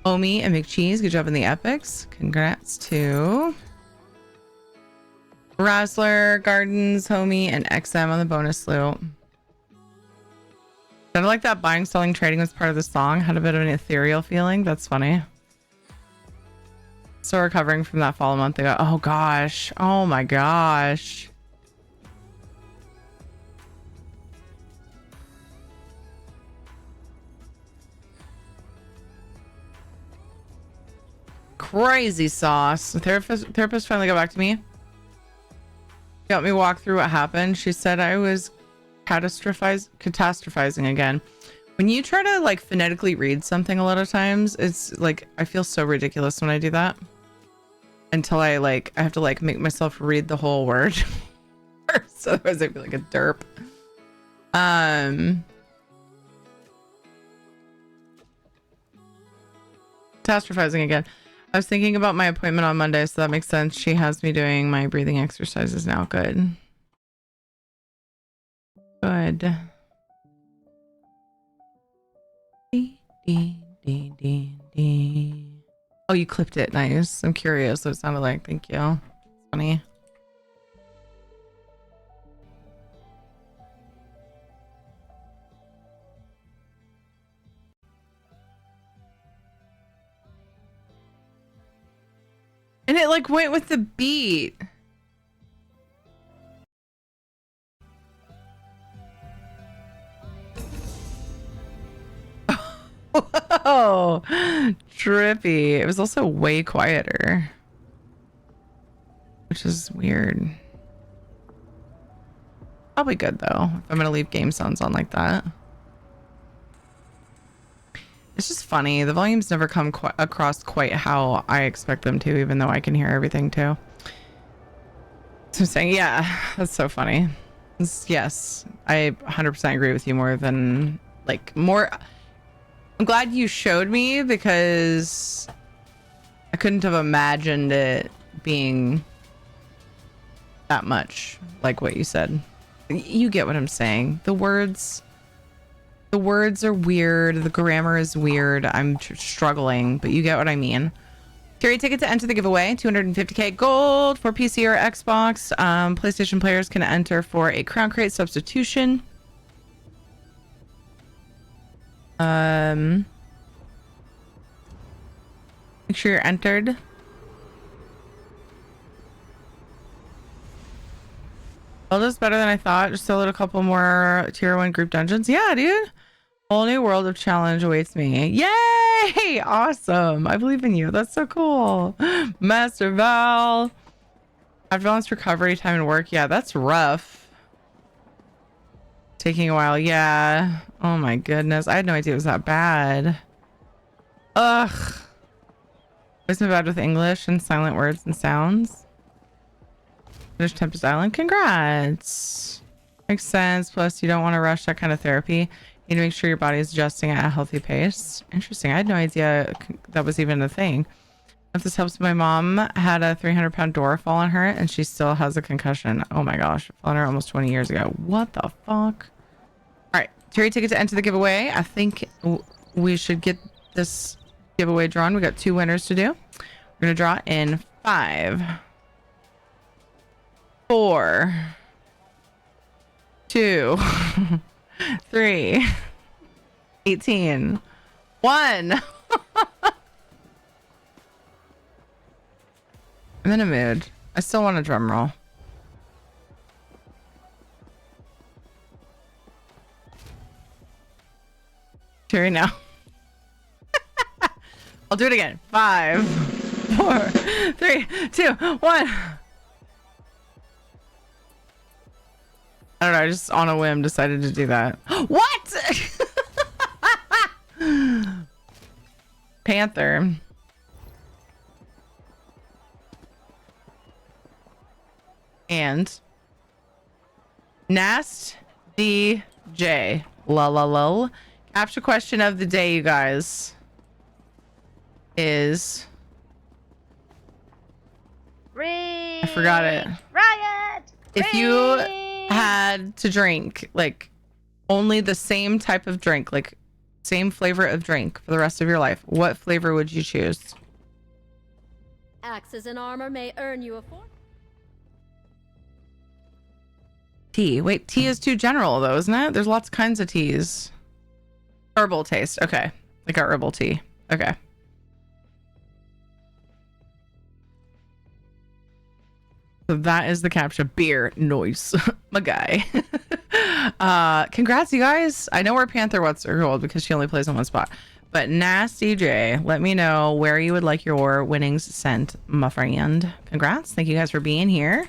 Speaker 1: Omi and McCheese, good job in the epics. Congrats to Razzler, Gardens, Homie, and XM on the bonus loot. Sounded like that buying, selling, trading was part of the song. Had a bit of an ethereal feeling. That's funny. Still recovering from that fall a month ago. Oh gosh. Oh my gosh. Crazy sauce. The therapist finally got back to me. Helped me walk through what happened. She said I was catastrophizing again. When you try to like phonetically read something a lot of times, it's like I feel so ridiculous when I do that. Until I have to like make myself read the whole word. So otherwise I feel like a derp. Catastrophizing again. I was thinking about my appointment on Monday, so that makes sense. She has me doing my breathing exercises now. Good. Good. Oh, you clipped it. Nice. I'm curious what it sounded like. Thank you. Funny. And it like went with the beat. Whoa, trippy. It was also way quieter, which is weird. Probably good though, if I'm gonna leave game sounds on like that. It's just funny. The volumes never come across quite how I expect them to, even though I can hear everything too. So I'm saying, yeah, that's so funny. Yes, I 100% agree with you more than more. I'm glad you showed me because I couldn't have imagined it being that much like what you said. You get what I'm saying. The words are weird. The grammar is weird. I'm struggling, but you get what I mean. Carry ticket to enter the giveaway. 250k gold for PC or Xbox. PlayStation players can enter for a crown crate substitution. Make sure you're entered. Well, just better than I thought. Just still a couple more tier 1 group dungeons. Yeah, dude. Whole new world of challenge awaits me. Yay! Awesome. I believe in you. That's so cool. Master Val. After balanced recovery time and work. Yeah, that's rough. Taking a while. Yeah. Oh my goodness. I had no idea it was that bad. Ugh. Always been bad with English and silent words and sounds. Finish Tempest Island. Congrats. Makes sense. Plus, you don't want to rush that kind of therapy. You need to make sure your body is adjusting at a healthy pace. Interesting. I had no idea that was even a thing. If this helps, my mom had a 300-pound door fall on her and she still has a concussion. Oh my gosh. It fell on her almost 20 years ago. What the fuck? All right. Terry ticket to enter the giveaway. I think we should get this giveaway drawn. We got 2 winners to do. We're going to draw in 5, 4, 2, 3, 18, 1. I'm in a mood. I still want a drum roll. Terry, now. I'll do it again. 5, 4, 3, 2, 1. I don't know. I just on a whim decided to do that. What? Panther. And Nast DJ. La la la. Capture question of the day, you guys, is I forgot it.
Speaker 13: Riot!
Speaker 1: If you had to drink like only the same type of drink, like same flavor of drink for the rest of your life, what flavor would you choose?
Speaker 7: Axes and armor may earn you a fortune.
Speaker 1: Tea. Wait, tea is too general though, isn't it? There's lots of kinds of teas. Herbal taste. Okay. I got herbal tea. Okay. So that is the capture. Beer. Noise. My guy. Congrats, you guys. I know where Panther wants her gold because she only plays in one spot. But Nasty J, let me know where you would like your winnings sent, my friend. Congrats. Thank you guys for being here.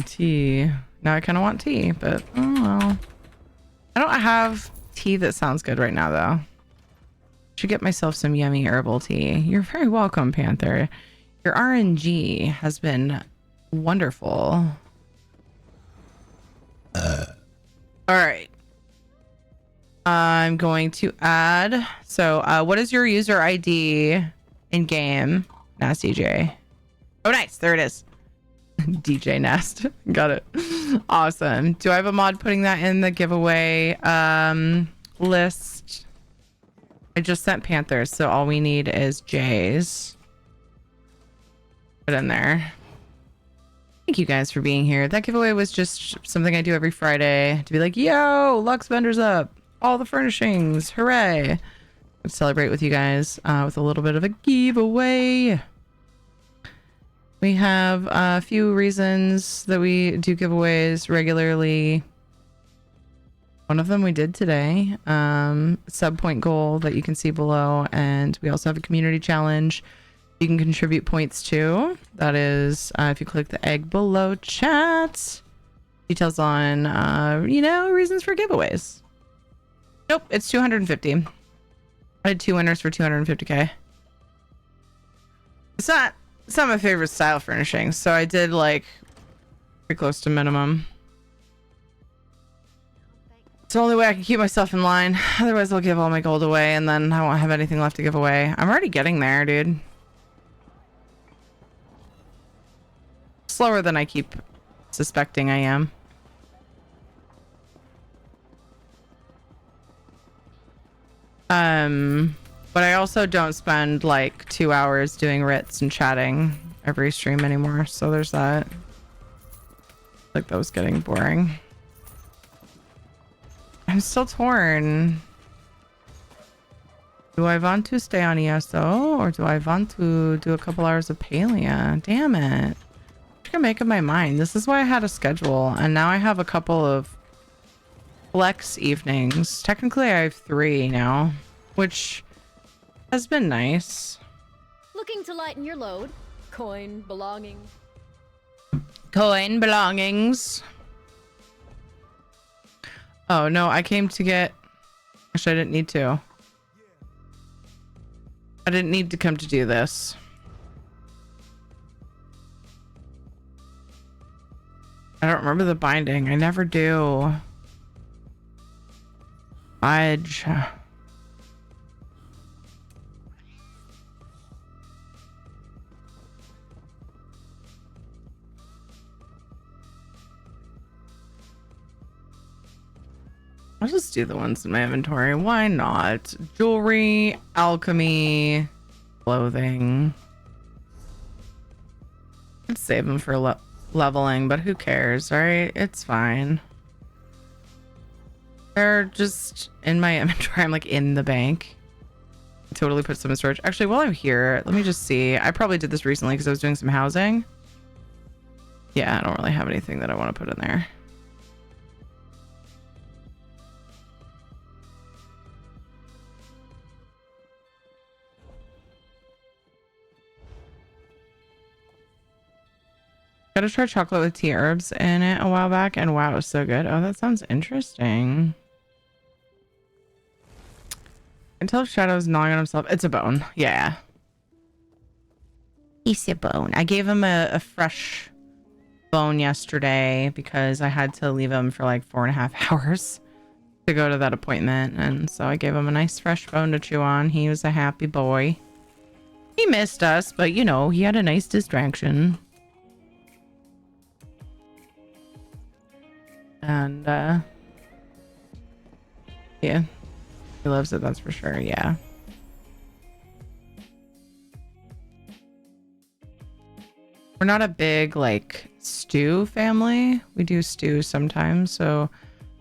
Speaker 1: Tea. Now I kind of want tea, but oh well. I don't have tea that sounds good right now, though. Should get myself some yummy herbal tea. You're very welcome, Panther. Your RNG has been wonderful. All right. I'm going to add. So, what is your user ID in game? Nasty J. Oh, nice. There it is. DJ Nest. Got it. Awesome. Do I have a mod putting that in the giveaway list? I just sent Panthers, so all we need is J's. Put in there. Thank you guys for being here. That giveaway was just something I do every Friday to be like, yo, Lux Vendor's up. All the furnishings. Hooray. Let's celebrate with you guys with a little bit of a giveaway. We have a few reasons that we do giveaways regularly. One of them we did today. Sub point goal that you can see below. And we also have a community challenge you can contribute points to. That is, if you click the egg below chat. Details on, reasons for giveaways. Nope, it's 250. I had 2 winners for 250k. It's not my favorite style furnishing, so I did like pretty close to minimum. It's the only way I can keep myself in line. Otherwise, I'll give all my gold away, and then I won't have anything left to give away. I'm already getting there, dude. Slower than I keep suspecting I am. But I also don't spend like 2 hours doing writs and chatting every stream anymore. So there's that. Like that was getting boring. I'm still torn. Do I want to stay on ESO or do I want to do a couple hours of Palia? Damn it. I can make up my mind. This is why I had a schedule and now I have a couple of flex evenings. Technically I have 3 now, which has been nice.
Speaker 7: Looking to lighten your load. Coin, belongings.
Speaker 1: Coin, belongings. Oh no, I came to get... Actually, I didn't need to. I didn't need to come to do this. I don't remember the binding. I never do. Fudge. I'll just do the ones in my inventory. Why not? Jewelry, alchemy, clothing. I'd save them for leveling, but who cares, right? It's fine. They're just in my inventory. I'm like in the bank. Totally put some in storage. Actually, while I'm here, let me just see. I probably did this recently because I was doing some housing. Yeah, I don't really have anything that I want to put in there. Gotta try chocolate with tea herbs in it a while back, and wow, it was so good. Oh, that sounds interesting. Until Shadow's gnawing on himself. It's a bone. Yeah. He's a bone. I gave him a fresh bone yesterday because I had to leave him for like 4.5 hours to go to that appointment. And so I gave him a nice fresh bone to chew on. He was a happy boy. He missed us, but you know, he had a nice distraction. And yeah, he loves it, that's for sure. Yeah, we're not a big like stew family. We do stew sometimes, so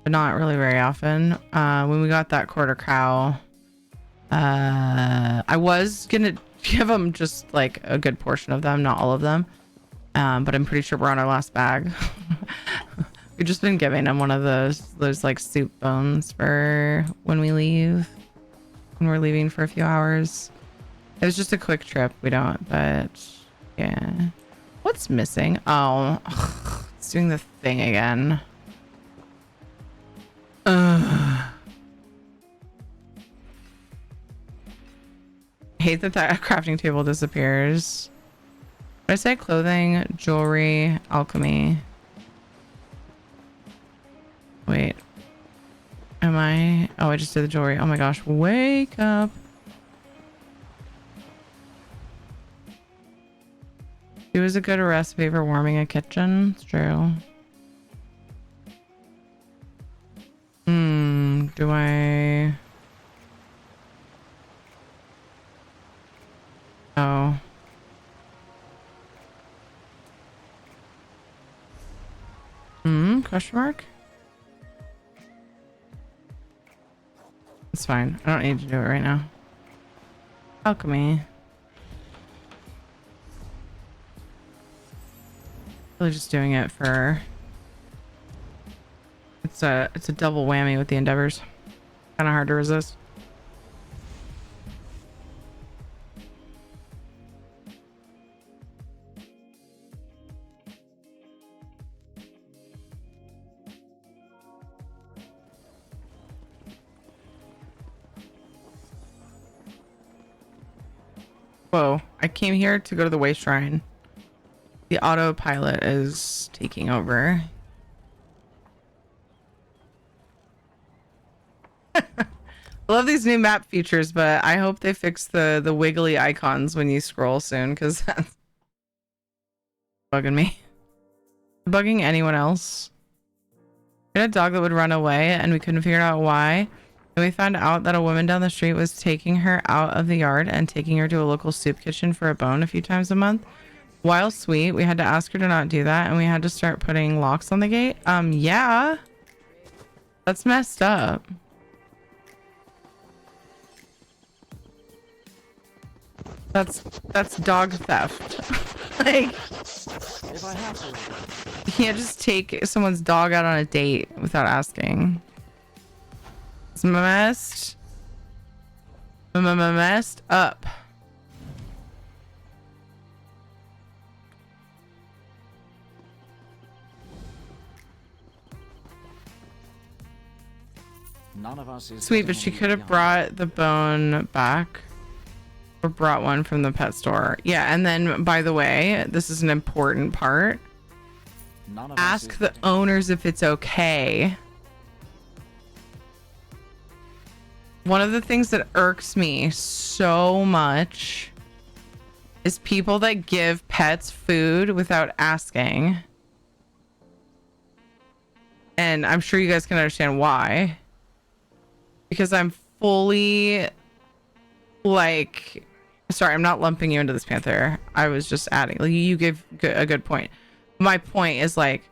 Speaker 1: but not really very often. When we got that quarter cow, I was gonna give him just like a good portion of them, not all of them, but I'm pretty sure we're on our last bag. We've just been giving him one of those like soup bones for when we leave, when we're leaving for a few hours. It was just a quick trip. We don't, but yeah. What's missing? Oh, it's doing the thing again. I hate that crafting table disappears. Did I say clothing, jewelry, alchemy? Wait, am I? Oh, I just did the jewelry. Oh my gosh, wake up. It was a good recipe for warming a kitchen. It's true. Do I? Oh. Question mark? It's fine. I don't need to do it right now. Alchemy. Really just doing it for... It's a double whammy with the endeavors. Kind of hard to resist. Whoa, I came here to go to the way shrine. The autopilot is taking over. I love these new map features, but I hope they fix the wiggly icons when you scroll soon, because that's bugging me. Bugging anyone else. We had a dog that would run away, and we couldn't figure out why. And we found out that a woman down the street was taking her out of the yard and taking her to a local soup kitchen for a bone a few times a month. While sweet, we had to ask her to not do that, and we had to start putting locks on the gate. Yeah. That's messed up. That's dog theft. Like,
Speaker 18: If I have to.
Speaker 1: you can't just take someone's dog out on a date without asking. It's messed up.
Speaker 18: None of us is
Speaker 1: Sweet, but she could have brought the bone back. Or brought one from the pet store. Yeah, and then, by the way, this is an important part. Ask the owners if it's okay. one of the things that irks me so much is people that give pets food without asking. And I'm sure you guys can understand why. Because I'm fully like, sorry, I'm not lumping you into this, Panther. I was just adding, like, you gave a good point. My point is like,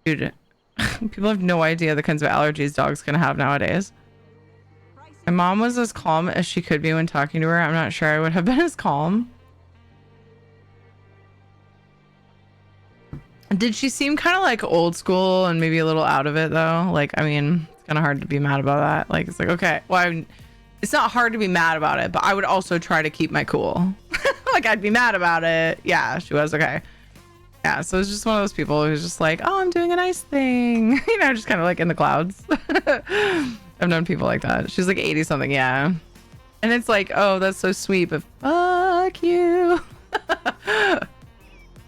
Speaker 1: dude, people have no idea the kinds of allergies dogs can have nowadays. My mom was as calm as she could be when talking to her. I'm not sure I would have been as calm. Did she seem kind of like old school and maybe a little out of it though? Like, I mean, it's kind of hard to be mad about that. Like, it's like, okay, well, it's not hard to be mad about it, but I would also try to keep my cool. Like, I'd be mad about it. Yeah, she was okay. Yeah, so it's just one of those people who's just like, oh, I'm doing a nice thing. You know, just kind of like in the clouds. I've known people like that. She's like 80 something, yeah. And it's like, oh, that's so sweet, but fuck you.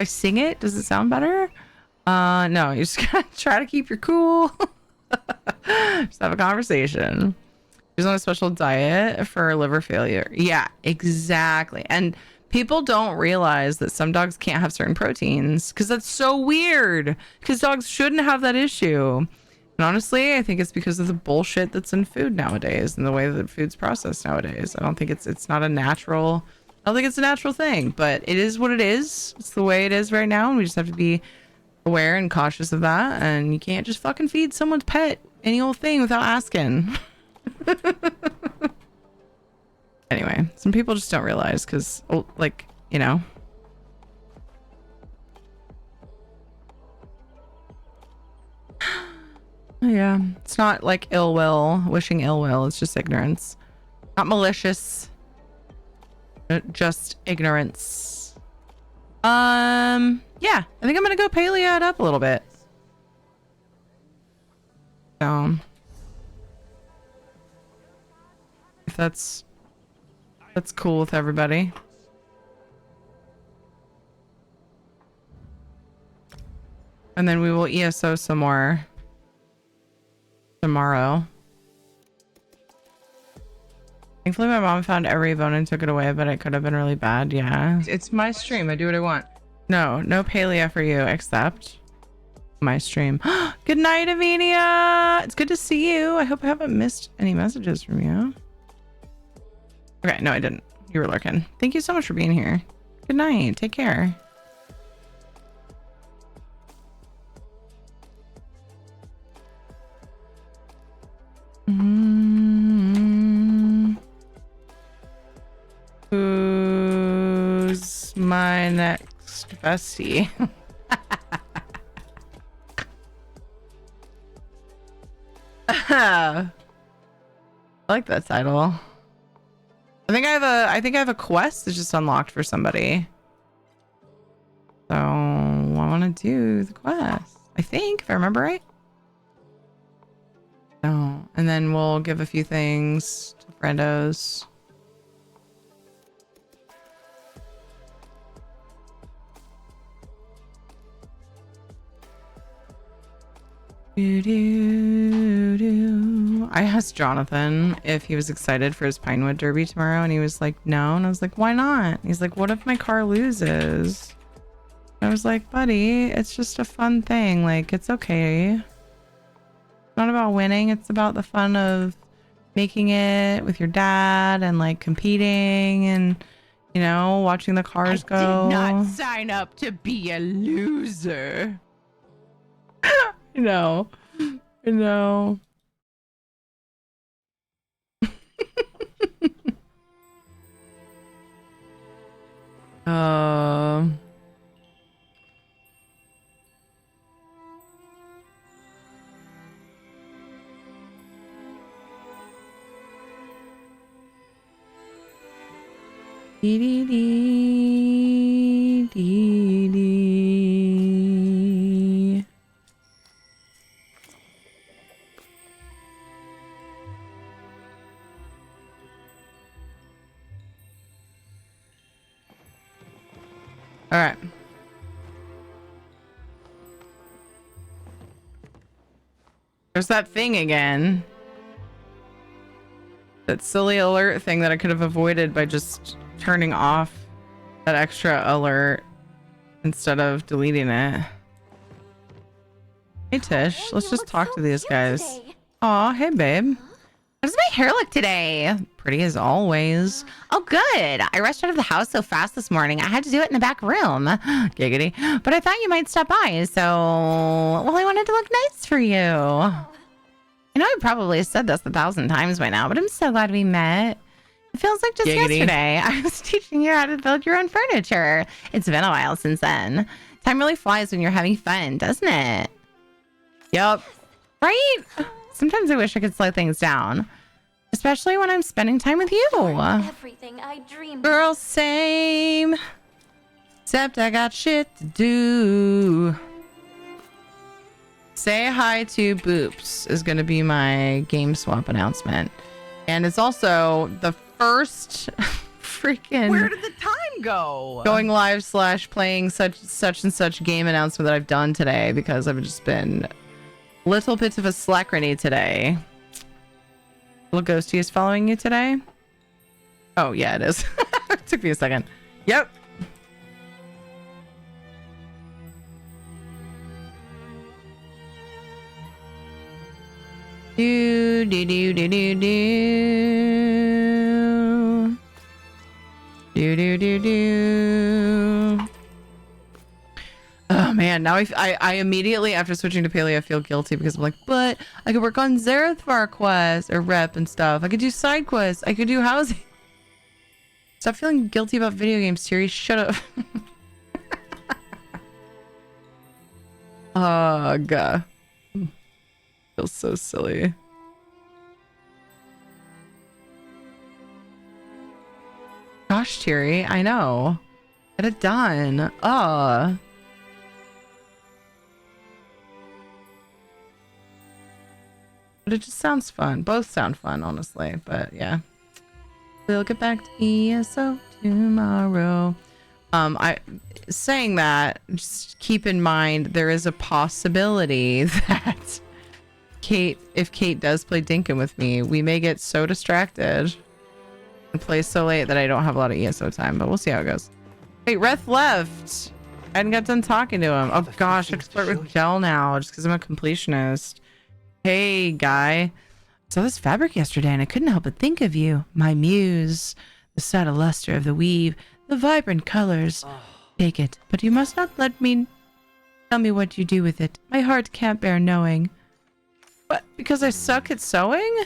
Speaker 1: I sing it, does it sound better? No, you just gotta try to keep your cool. Just have a conversation. She's on a special diet for liver failure. Yeah, exactly. And people don't realize that some dogs can't have certain proteins because that's so weird, because dogs shouldn't have that issue. And honestly, I think it's because of the bullshit that's in food nowadays and the way that food's processed nowadays. I don't think it's not a natural, I don't think it's a natural thing, but it is what it is. It's the way it is right now, and we just have to be aware and cautious of that. And you can't just fucking feed someone's pet any old thing without asking. Anyway, some people just don't realize because, like, you know. Yeah, it's not like ill will, wishing ill will. It's just ignorance. Not malicious. Just ignorance. Yeah, I think I'm gonna go paleo it up a little bit. So, if that's cool with everybody. And then we will ESO some more tomorrow. Thankfully, my mom found every bone and took it away, but it could have been really bad. Yeah. It's my stream. I do what I want. No paleo for you, except my stream. Good night, Avinia. It's good to see you. I hope I haven't missed any messages from you. Okay, no, I didn't. You were lurking. Thank you so much for being here. Good night. Take care. Who's my next bestie? I like that title. I think I have a quest that's just unlocked for somebody. So I want to do the quest. I think, if I remember right. So, and then we'll give a few things to friendos. I asked Jonathan if he was excited for his Pinewood Derby tomorrow, and he was like, no. And I was like, why not? He's like, what if my car loses? I was like, buddy, it's just a fun thing. Like, it's okay. It's not about winning. It's about the fun of making it with your dad and like competing and, you know, watching the cars go. I did not sign up to be a loser. I know. I know. Dee dee dee dee dee. All right. There's that thing again. That silly alert thing that I could have avoided by just turning off that extra alert instead of deleting it. Hey Tish, let's just talk to these guys. Aw, hey babe. How does my hair look today? Pretty as always. Oh, good. I rushed out of the house so fast this morning. I had to do it in the back room. Giggity. But I thought you might stop by, so... Well, I wanted to look nice for you. I know I probably said this 1,000 times by now, but I'm so glad we met. It feels like just yesterday. I was teaching you how to build your own furniture. It's been a while since then. Time really flies when you're having fun, doesn't it? Yup. Right? Sometimes I wish I could slow things down. Especially when I'm spending time with you.
Speaker 4: Everything I dreamed.
Speaker 1: Girl, same. Except I got shit to do. Say hi to Boops is going to be my game swap announcement. And it's also the first freaking...
Speaker 5: Where did the time go?
Speaker 1: Going live / playing such and such game announcement that I've done today because I've just been little bit of a slackerney today. Little Ghosty is following you today? Oh, yeah, it is. It took me a second. Yep. Do do do do do do do do do do. Oh man, now I immediately after switching to paleo feel guilty because I'm like, but I could work on Zarathvar quests or rep and stuff. I could do side quests. I could do housing. Stop feeling guilty about video games, Terry. Shut up. Oh god. Feels so silly. Gosh, Terry, I know. Get it done. But it just sounds fun. Both sound fun, honestly. But yeah. We'll get back to ESO tomorrow. Saying that, just keep in mind there is a possibility that if Kate does play Dinkin with me, we may get so distracted and play so late that I don't have a lot of ESO time, but we'll see how it goes. Wait, Reth left. I hadn't got done talking to him. Oh gosh, I have to flirt with Gel now just because I'm a completionist. Hey, guy. I saw this fabric yesterday and I couldn't help but think of you. My muse. The subtle luster of the weave. The vibrant colors. Take it, but you must not let me... Tell me what you do with it. My heart can't bear knowing. What? Because I suck at sewing?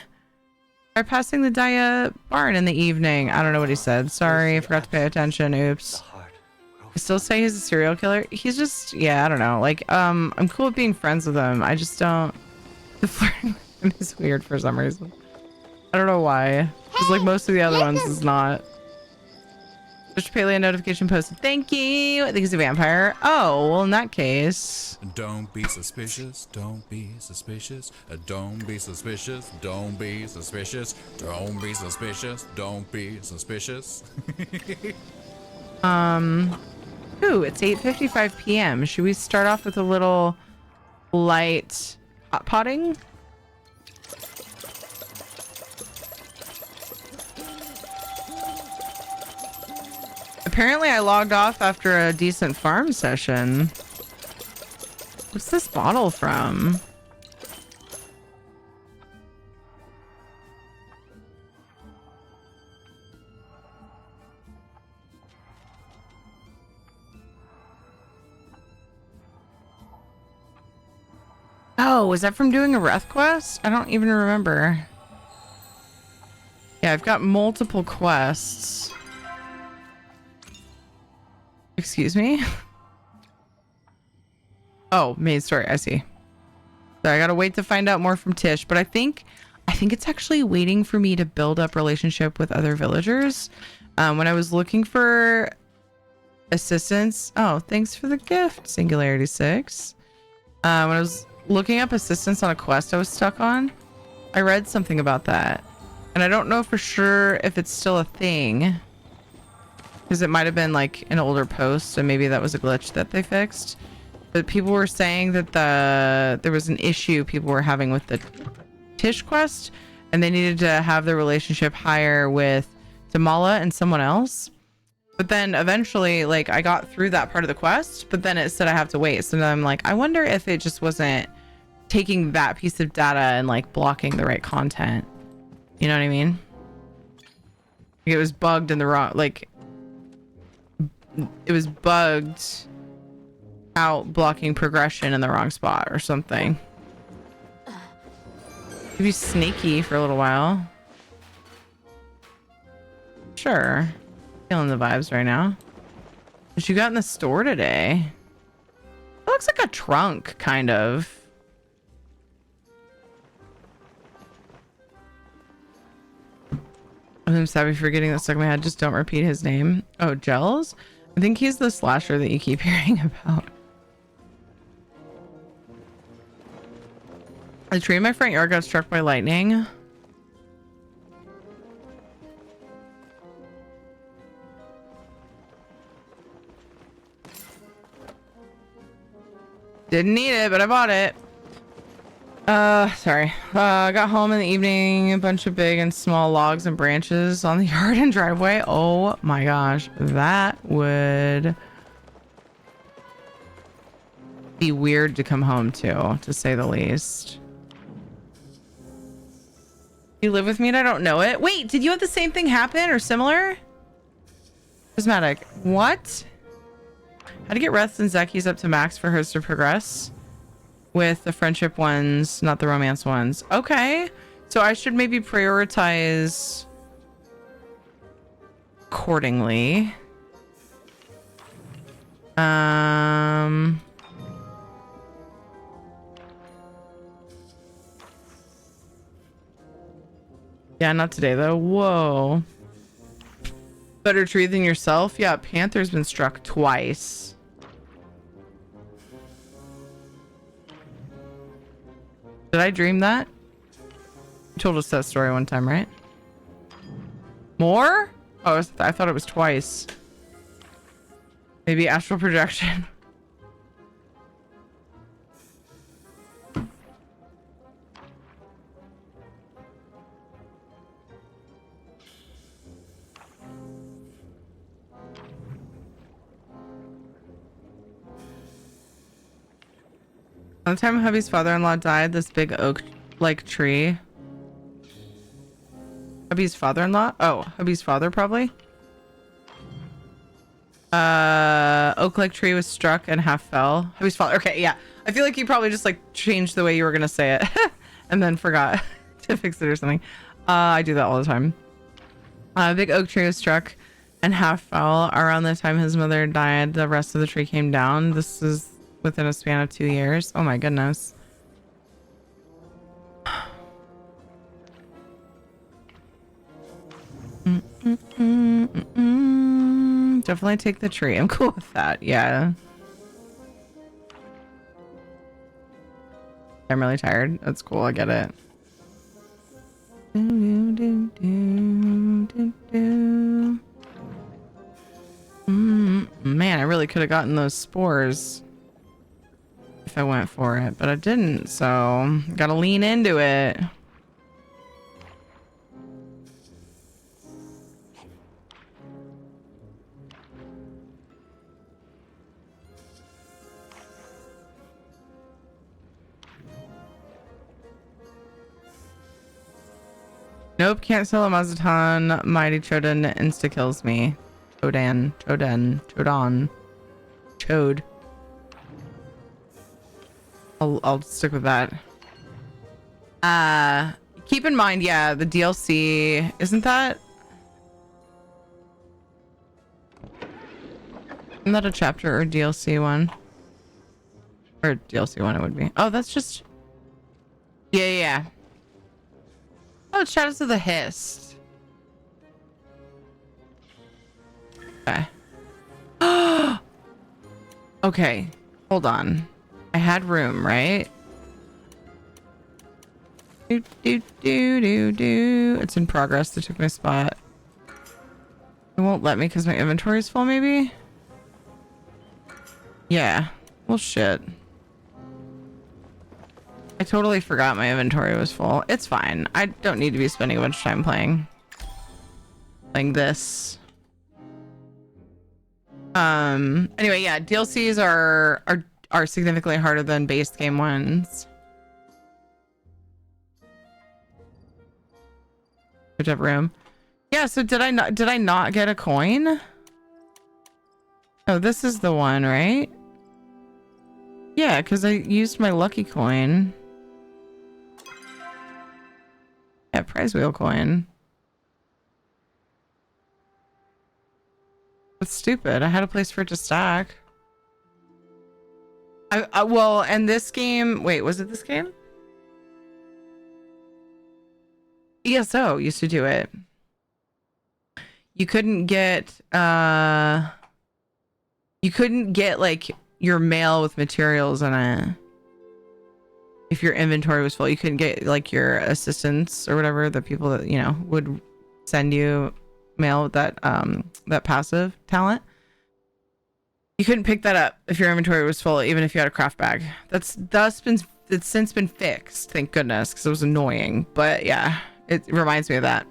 Speaker 1: Or passing the Daya barn in the evening. I don't know what he said. Sorry, I forgot to pay attention. Oops. I still say he's a serial killer. He's just... Yeah, I don't know. Like, I'm cool with being friends with him. I just don't... The flirting with him is weird for some reason. I don't know why. Because like most of the other ones is not. Mr. Paleo notification posted. Thank you. I think he's a vampire. Oh, well in that case.
Speaker 2: Don't be suspicious. Don't be suspicious. Don't be suspicious. Don't be suspicious. Don't be suspicious. Don't be suspicious.
Speaker 1: Ooh, it's 8:55 p.m. Should we start off with a little light hot potting? Apparently I logged off after a decent farm session. What's this bottle from? Oh, was that from doing a Reth quest? I don't even remember. Yeah, I've got multiple quests. Excuse me? Oh, main story. I see. So I gotta wait to find out more from Tish, but I think it's actually waiting for me to build up relationship with other villagers. When I was looking for assistance. Oh, thanks for the gift, Singularity 6. When I was looking up assistance on a quest I was stuck on, I read something about that. And I don't know for sure if it's still a thing. Because it might have been like an older post, so maybe that was a glitch that they fixed. But people were saying that there was an issue people were having with the Tish quest, and they needed to have the relationship higher with Tamala and someone else. But then eventually, like, I got through that part of the quest, but then it said I have to wait. So then I'm like, I wonder if it just wasn't taking that piece of data and like blocking the right content. You know what I mean? It was bugged in the wrong, like, it was bugged out blocking progression in the wrong spot or something. Maybe sneaky for a little while. Sure. Feeling the vibes right now. What you got in the store today? It looks like a trunk, kind of. I'm sorry for getting that stuck in my head. Just don't repeat his name. Oh, Gels? I think he's the slasher that you keep hearing about. A tree in my front yard got struck by lightning. Didn't need it, but I bought it. Sorry. I got home in the evening, a bunch of big and small logs and branches on the yard and driveway. Oh my gosh, that would be weird to come home to say the least. You live with me and I don't know it? Wait, did you have the same thing happen or similar? Prismatic. What? How to get Reth and Zeki's up to max for hers to progress with the friendship ones, not the romance ones. Okay. So I should maybe prioritize accordingly. Yeah, not today though. Whoa. Better tree than yourself? Yeah, Panther's been struck twice. Did I dream that? You told us that story one time, right? More? Oh, I thought it was twice. Maybe astral projection. One time hubby's father-in-law died, this big oak like tree. Hubby's father-in-law? Oh, hubby's father probably. Oak like tree was struck and half fell. Hubby's father. Okay, yeah. I feel like you probably just like changed the way you were gonna say it and then forgot to fix it or something. I do that all the time. A big oak tree was struck and half fell. Around the time his mother died, the rest of the tree came down. This is within a span of 2 years. Oh my goodness. Definitely take the tree. I'm cool with that. Yeah. I'm really tired. That's cool. I get it. Man, I really could have gotten those spores if I went for it, but I didn't, so gotta lean into it. Nope, can't sell a Mazatan. Mighty Chodan insta kills me. Chod. I'll stick with that. Keep in mind, yeah, the DLC isn't that a chapter or DLC one? Or DLC one it would be. Oh, that's just yeah. Oh, it's Shadows of the Hist. Okay. Okay, hold on. I had room, right? It's in progress. They took my spot. It won't let me because my inventory is full, maybe? Yeah. Well, shit. I totally forgot my inventory was full. It's fine. I don't need to be spending a bunch of time playing this. Anyway, yeah, DLCs are significantly harder than base game ones. Whichever room. Yeah, so did I not get a coin? Oh, this is the one, right? Yeah, because I used my lucky coin. Yeah, prize wheel coin. That's stupid. I had a place for it to stack. Well, and this game, wait, was it this game? ESO used to do it. You couldn't get like your mail with materials in it. If your inventory was full, you couldn't get like your assistants or whatever, the people that, you know, would send you mail with that passive talent. You couldn't pick that up if your inventory was full, even if you had a craft bag. It's since been fixed, thank goodness, because it was annoying. But yeah, it reminds me of that.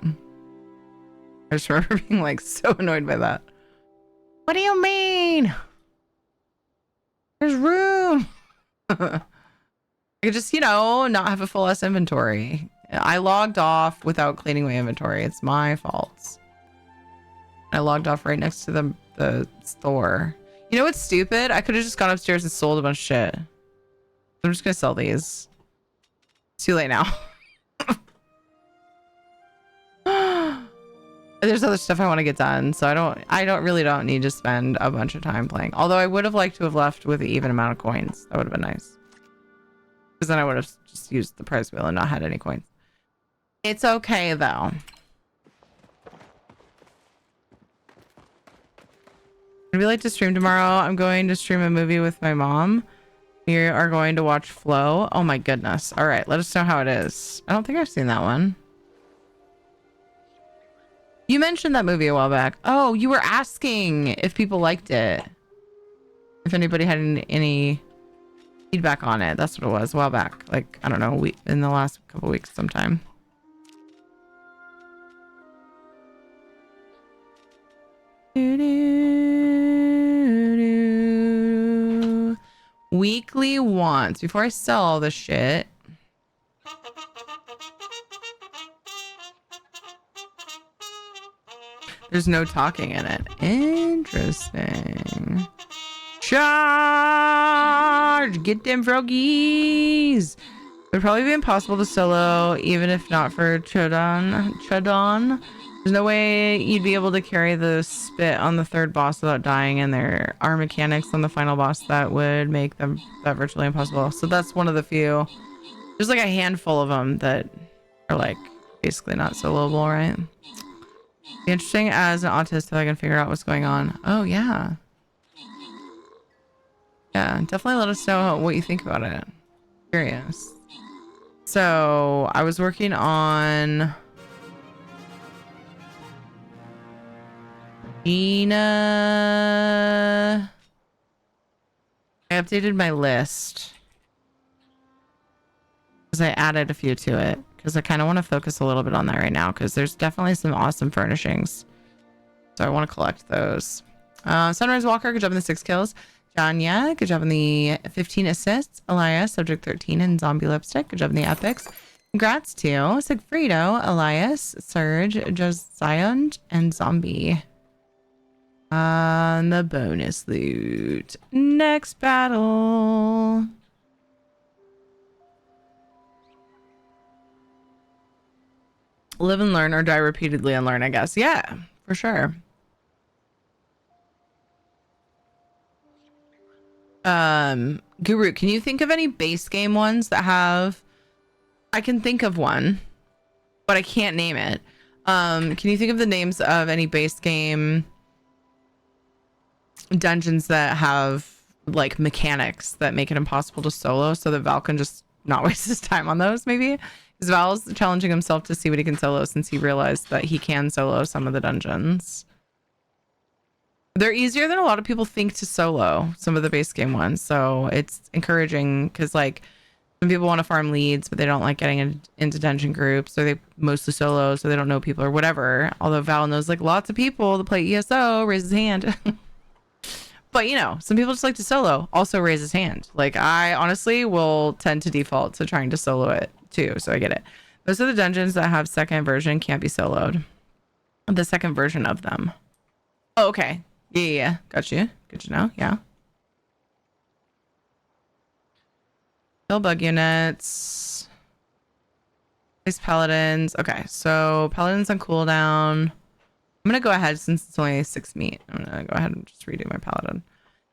Speaker 1: I just remember being like so annoyed by that. What do you mean? There's room. I could just, you know, not have a full ass inventory. I logged off without cleaning my inventory. It's my fault. I logged off right next to the store. You know what's stupid? I could have just gone upstairs and sold a bunch of shit. I'm just gonna sell these. It's too late now. There's other stuff I want to get done, so I don't need to spend a bunch of time playing. Although I would have liked to have left with an even amount of coins. That would have been nice. Because then I would have just used the prize wheel and not had any coins. It's okay though. Would we like to stream tomorrow? I'm going to stream a movie with my mom. We are going to watch Flow. Oh my goodness. All right, let us know how it is. I don't think I've seen that one. You mentioned that movie a while back. Oh, you were asking if people liked it. If anybody had any feedback on it. That's what it was a while back. Like, I don't know, in the last couple weeks sometime. Weekly wants. Before I sell all this shit. There's no talking in it. Interesting. Charge! Get them froggies! It would probably be impossible to solo, even if not for Chodon. There's no way you'd be able to carry the spit on the third boss without dying, and there are mechanics on the final boss that would make that virtually impossible. So that's one of the few. There's like a handful of them that are like basically not soloable, right? Be interesting as an autist if I can figure out what's going on. Oh yeah. Yeah, definitely let us know what you think about it. Curious. So I was working on Gina. I updated my list because I added a few to it because I kind of want to focus a little bit on that right now because there's definitely some awesome furnishings. So I want to collect those. Sunrise Walker, good job on the 6 kills. Janya, good job on the 15 assists. Elias, Subject 13, and Zombie Lipstick, good job on the epics. Congrats to Sigfrido, Elias, Surge, Josiah, and Zombie. On the bonus loot. Next battle. Live and learn or die repeatedly and learn, I guess. Yeah, for sure. Guru, can you think of any base game ones that have... I can think of one, but I can't name it. Can you think of the names of any base game dungeons that have like mechanics that make it impossible to solo so that Val can just not waste his time on those maybe? Because Val's challenging himself to see what he can solo since he realized that he can solo some of the dungeons. They're easier than a lot of people think to solo some of the base game ones. So it's encouraging because like Some people want to farm leads, but they don't like getting into dungeon groups, or they mostly solo, so they don't know people or whatever. Although Val knows like lots of people to play ESO, raise his hand. But you know, some people just like to solo, also raise his hand. Like I honestly will tend to default to trying to solo it too, so I get it. Most of the dungeons that have second version can't be soloed. The second version of them. Oh, okay. Yeah. Got you. Good to know. Yeah. Kill bug units. Place paladins. Okay, so paladins on cooldown. I'm gonna go ahead since it's only 6 meat. I'm gonna go ahead and just redo my paladin.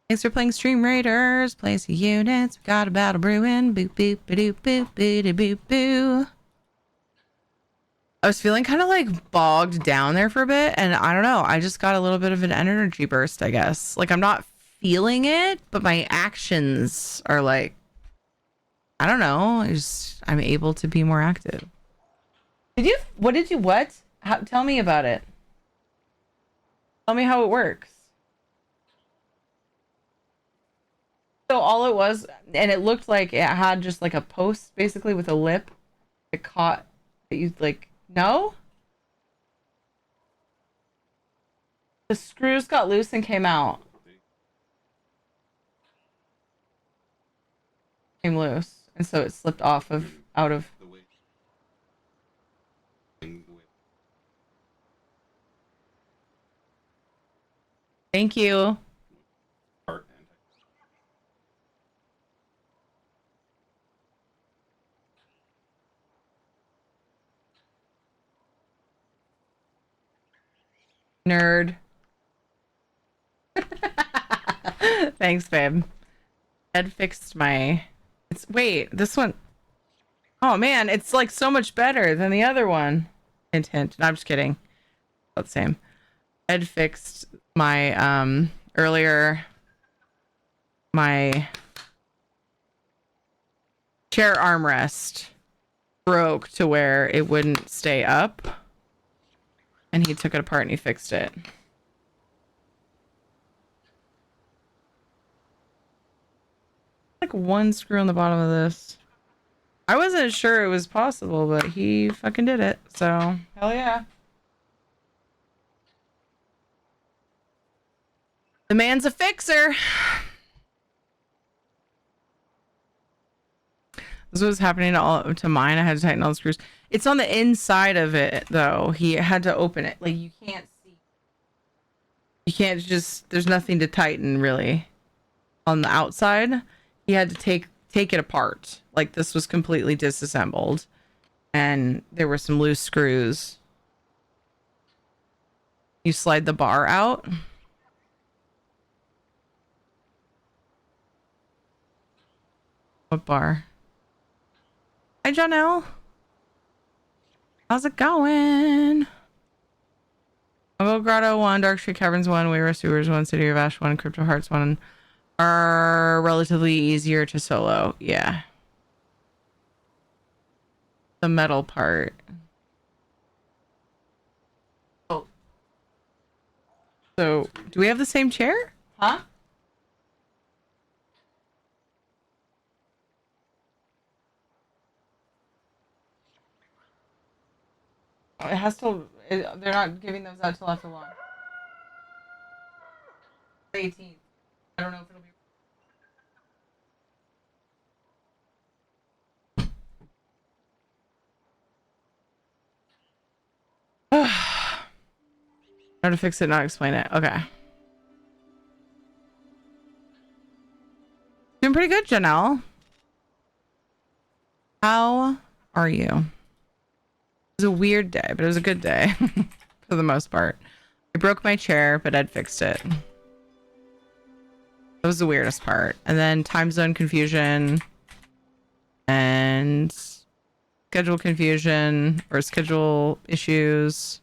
Speaker 1: Thanks for playing Stream Raiders. Place units. We got a battle brewing. Boop boop boop boop boop boop boop. I was feeling kind of like bogged down there for a bit, and I don't know. I just got a little bit of an energy burst, I guess. Like I'm not feeling it, but my actions are like, I don't know. I'm able to be more active. What? Tell me about it. Tell me how it works. So all it was, and it looked like it had just like a post basically with a lip that caught that you like, no? The screws got loose and came out. Came loose. And so it slipped out of. Thank you. Nerd. Thanks, babe. Ed fixed my... Wait, this one... Oh, man, it's like so much better than the other one. Hint, hint. No, I'm just kidding. About the same. Ed fixed my, earlier... My... chair armrest broke to where it wouldn't stay up. And he took it apart and he fixed it. Like one screw on the bottom of this. I wasn't sure it was possible, but he fucking did it. So, hell yeah. The man's a fixer. This was happening to mine. I had to tighten all the screws. It's on the inside of it, though. He had to open it. Like, you can't see. You can't just... There's nothing to tighten, really. On the outside. He had to take it apart. Like, this was completely disassembled. And there were some loose screws. You slide the bar out. What bar? Hi, Janelle. How's it going? Jungle Grotto 1, Dark Street Caverns 1, Wayward Sewers 1, City of Ash 1, Crypto Hearts 1 are relatively easier to solo. Yeah. The metal part. Oh. So, do we have the same chair? Huh? It has to... they're not giving those out till after long. 18th. I don't know if it'll be... How to fix it, not explain it. Okay. Doing pretty good, Janelle. How are you? It was a weird day, but it was a good day for the most part. I broke my chair, but Ed fixed it. That was the weirdest part. And then time zone confusion and schedule confusion or schedule issues.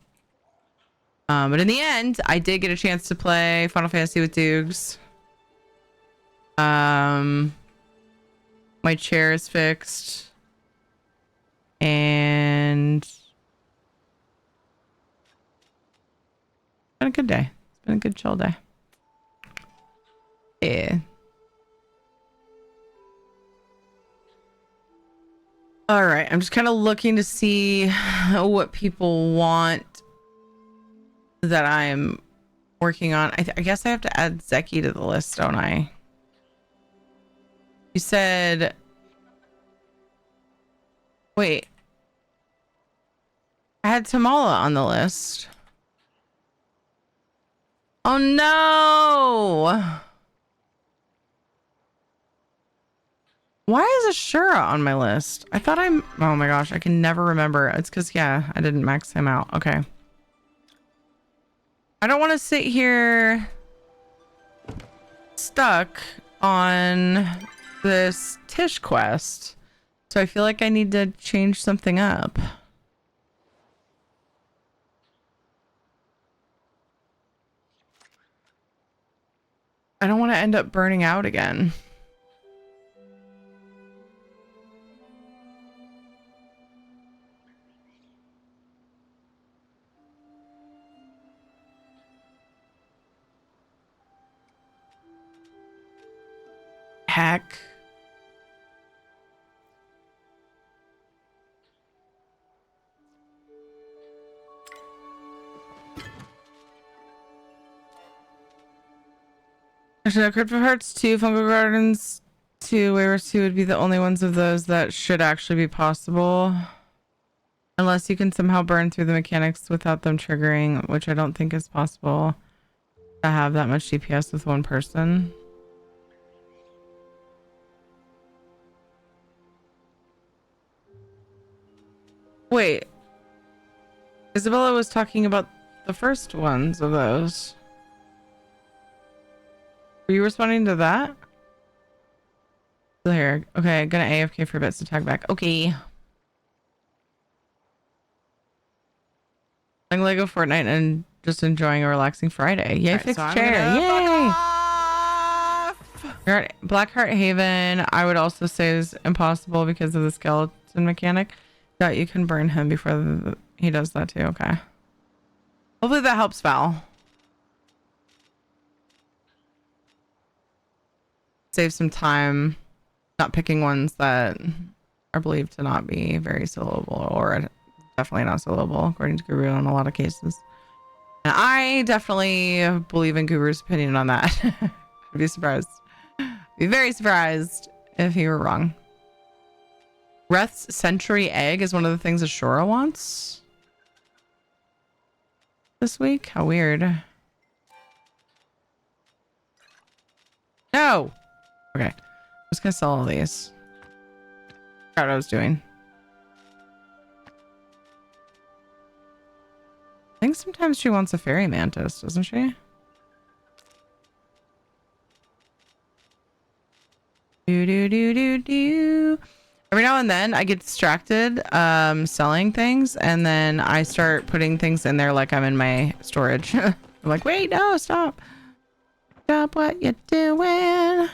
Speaker 1: But in the end, I did get a chance to play Final Fantasy with Dukes. My chair is fixed. And it's been a good day. It's been a good chill day. Yeah. All right, I'm just kind of looking to see what people want that I'm working on. I guess I have to add Zeki to the list, don't I? You said... Wait. I had Tamala on the list. Oh no! Why is Ashura on my list? I thought I'm... Oh my gosh, I can never remember. It's because, yeah, I didn't max him out. Okay. I don't want to sit here stuck on this Tish quest. So I feel like I need to change something up. I don't want to end up burning out again. Heck. Actually, Crypto Hearts 2, Fungal Gardens 2, Waivers 2 would be the only ones of those that should actually be possible. Unless you can somehow burn through the mechanics without them triggering, which I don't think is possible to have that much DPS with one person. Wait. Isabella was talking about the first ones of those. Were you responding to that? Still here. Okay, gonna AFK for bits to tag back. Okay. Playing Lego Fortnite and just enjoying a relaxing Friday. Yay,
Speaker 6: Right,
Speaker 1: fixed
Speaker 6: so I'm
Speaker 1: chair.
Speaker 6: gonna
Speaker 1: Yay! You're at Blackheart Haven, I would also say is impossible because of the skeleton mechanic. That you can burn him before he does that too. Okay. Hopefully that helps Val. Save some time not picking ones that are believed to not be very soloable or definitely not soloable according to Guru in a lot of cases. And I definitely believe in Guru's opinion on that. I'd be surprised. Be very surprised if he were wrong. Reth's Century Egg is one of the things Ashura wants this week. How weird. No! Okay. I'm just gonna sell all these. Forgot what I was doing. I think sometimes she wants a fairy mantis, doesn't she? Do do do do do. Every now and then I get distracted selling things, and then I start putting things in there like I'm in my storage. I'm like, wait, no, stop. Stop what you're doing.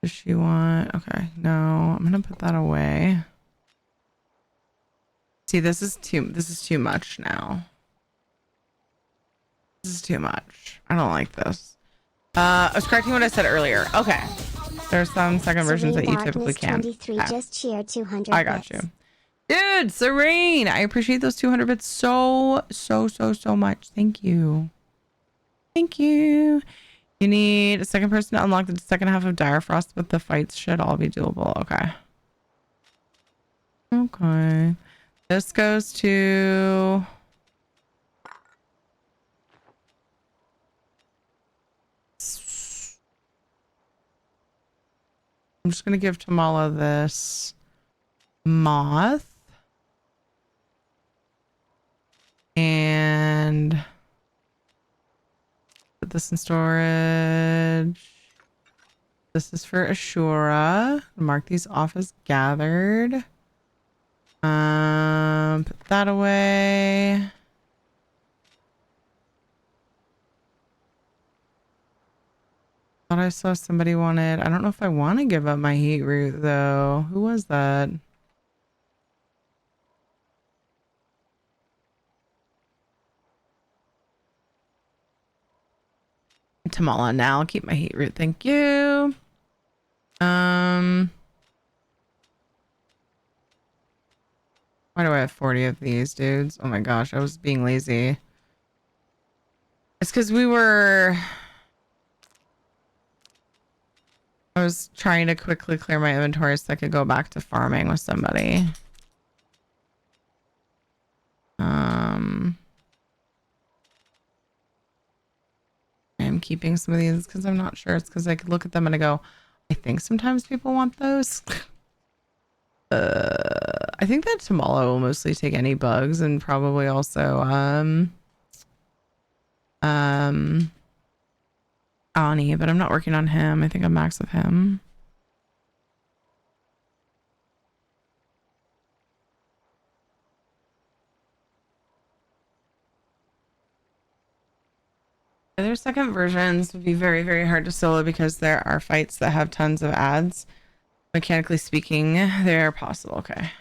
Speaker 1: Does she want... Okay, no, I'm gonna put that away. See, this is too much now. This is too much. I don't like this. I was correcting what I said earlier. Okay. There's some second versions that you typically can't.
Speaker 9: Just cheer 200
Speaker 1: I got you. Dude, Serene! I appreciate those 200 bits so much. Thank you. Thank you. You need a second person to unlock the second half of Dire Frost, but the fights should all be doable. Okay. Okay. This goes to... I'm just going to give Tamala this moth. And put this in storage. This is for Ashura. Mark these off as gathered. Put that away. Thought I saw somebody wanted... I don't know if I want to give up my heat root, though. Who was that? Tamala now. I'll keep my heat root. Thank you. Why do I have 40 of these dudes? Oh my gosh, I was being lazy. It's because I was trying to quickly clear my inventory so I could go back to farming with somebody. I'm keeping some of these because I'm not sure. It's because I could look at them and I go, I think sometimes people want those. I think that Tamala will mostly take any bugs and probably also Ani, but I'm not working on him. I think I'm max with him. Their second versions would be very, very hard to solo because there are fights that have tons of ads. Mechanically speaking, they're possible. Okay.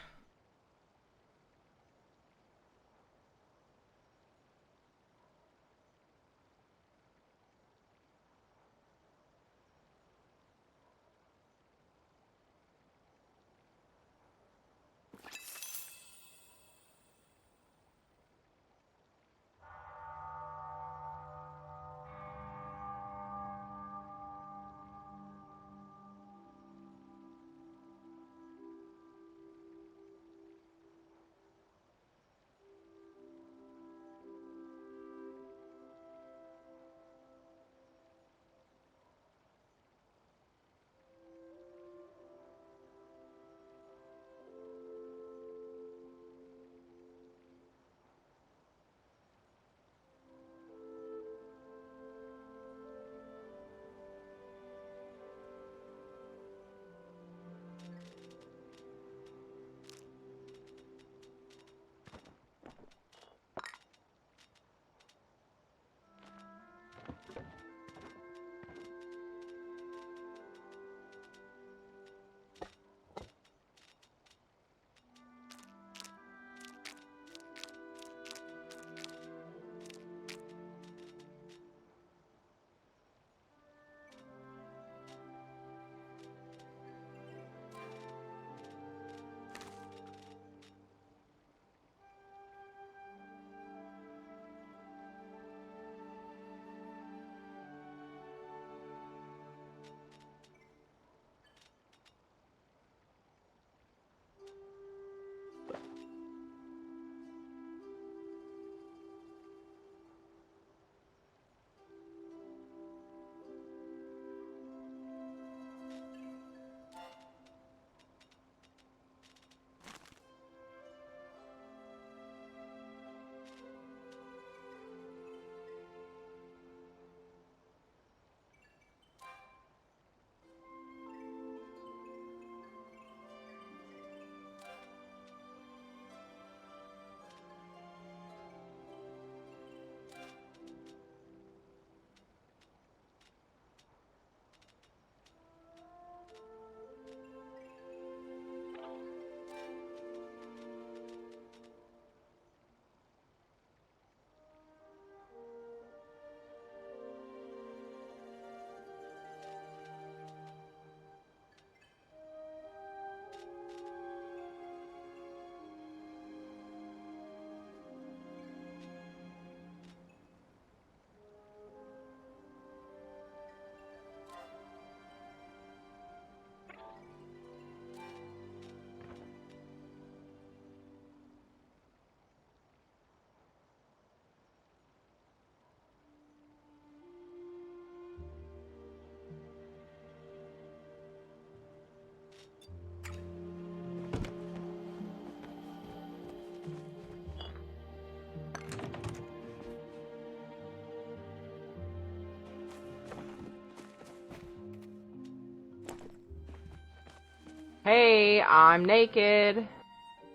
Speaker 1: Hey, I'm naked.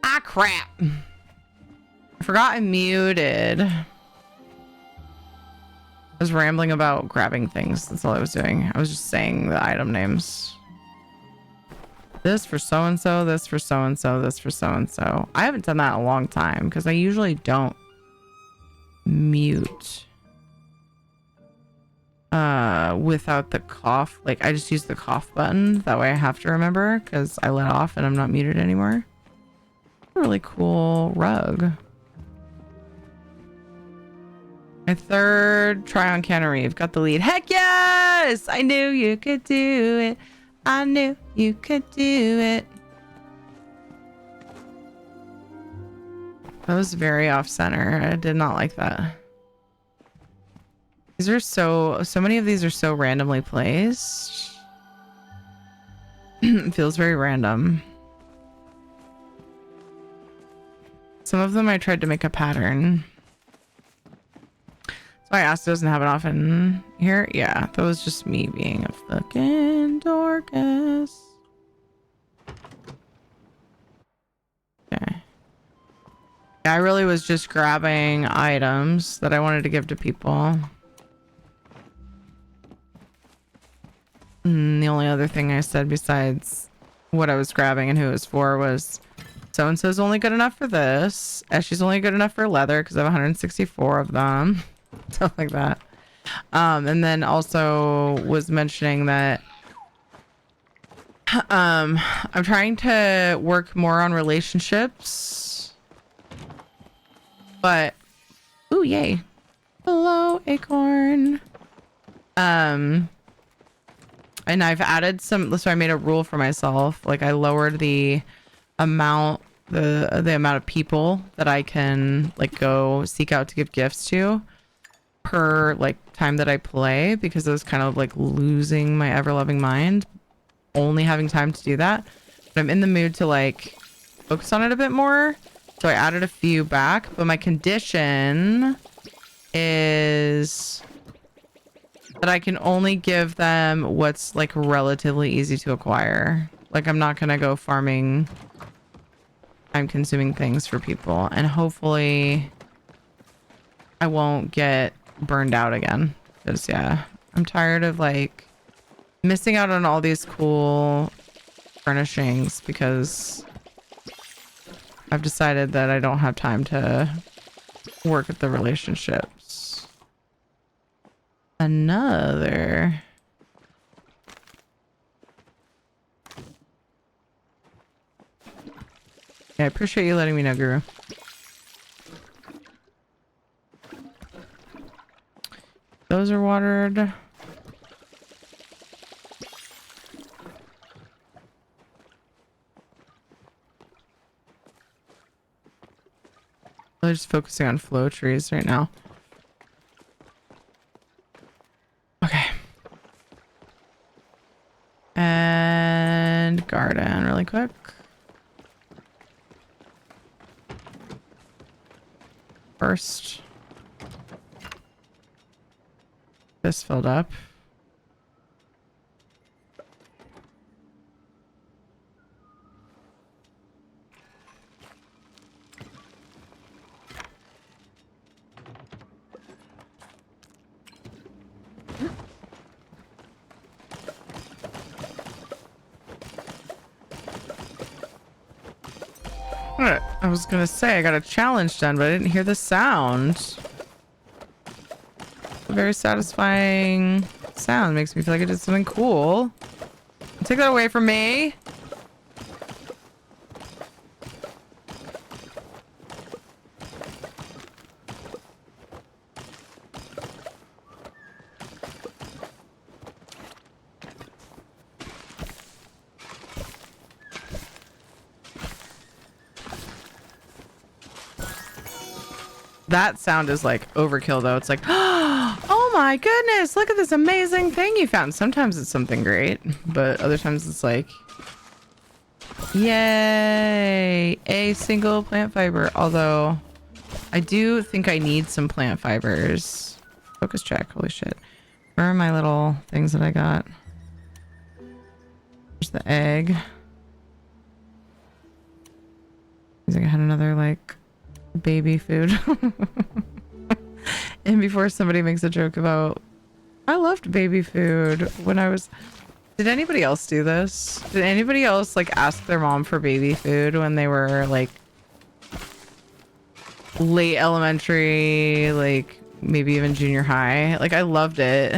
Speaker 1: Ah, crap. I forgot I muted. I was rambling about grabbing things. That's all I was doing. I was just saying the item names. This for so-and-so, this for so-and-so, this for so-and-so. I haven't done that in a long time because I usually don't mute. without the cough. Like I just use the cough button. That way I have to remember because I let off and I'm not muted anymore. Really cool rug. My third try on Cannery. I've got the lead. Heck yes! I knew you could do it. I knew you could do it. That was very off center. I did not like that. These are so many of these are so randomly placed. It feels very random. Some of them I tried to make a pattern. So I asked doesn't happen often here. Yeah, that was just me being a fucking Dorcas. Okay. Yeah, I really was just grabbing items that I wanted to give to people. The only other thing I said besides what I was grabbing and who it was for was so-and-so's only good enough for this. She's only good enough for leather because I have 164 of them. Stuff like that. And then also was mentioning that I'm trying to work more on relationships. But ooh, yay. Hello, Acorn. And I've added some, so I made a rule for myself. Like I lowered the amount the amount of people that I can like go seek out to give gifts to per like time that I play, because I was kind of like losing my ever-loving mind only having time to do that. But I'm in the mood to like focus on it a bit more, so I added a few back, but my condition is that I can only give them what's like relatively easy to acquire. Like I'm not gonna go farming time-consuming things for people, and hopefully I won't get burned out again, because yeah, I'm tired of like missing out on all these cool furnishings because I've decided that I don't have time to work at the relationships. Another. Yeah, I appreciate you letting me know, Guru. Those are watered. I'm just focusing on flow trees right now. Okay. And garden really quick. First. This filled up. What? I was gonna say I got a challenge done, but I didn't hear the sound. A very satisfying sound. Makes me feel like I did something cool. Take that away from me. That sound is like overkill though. It's like, oh my goodness, look at this amazing thing you found. Sometimes it's something great, but other times it's like, yay, a single plant fiber. Although I do think I need some plant fibers. Focus check, holy shit. Where are my little things that I got? There's the egg. I think I had another like baby food. And before somebody makes a joke about, I loved baby food when I was, did anybody else do this? Did anybody else like ask their mom for baby food when they were like late elementary, like maybe even junior high? Like I loved it.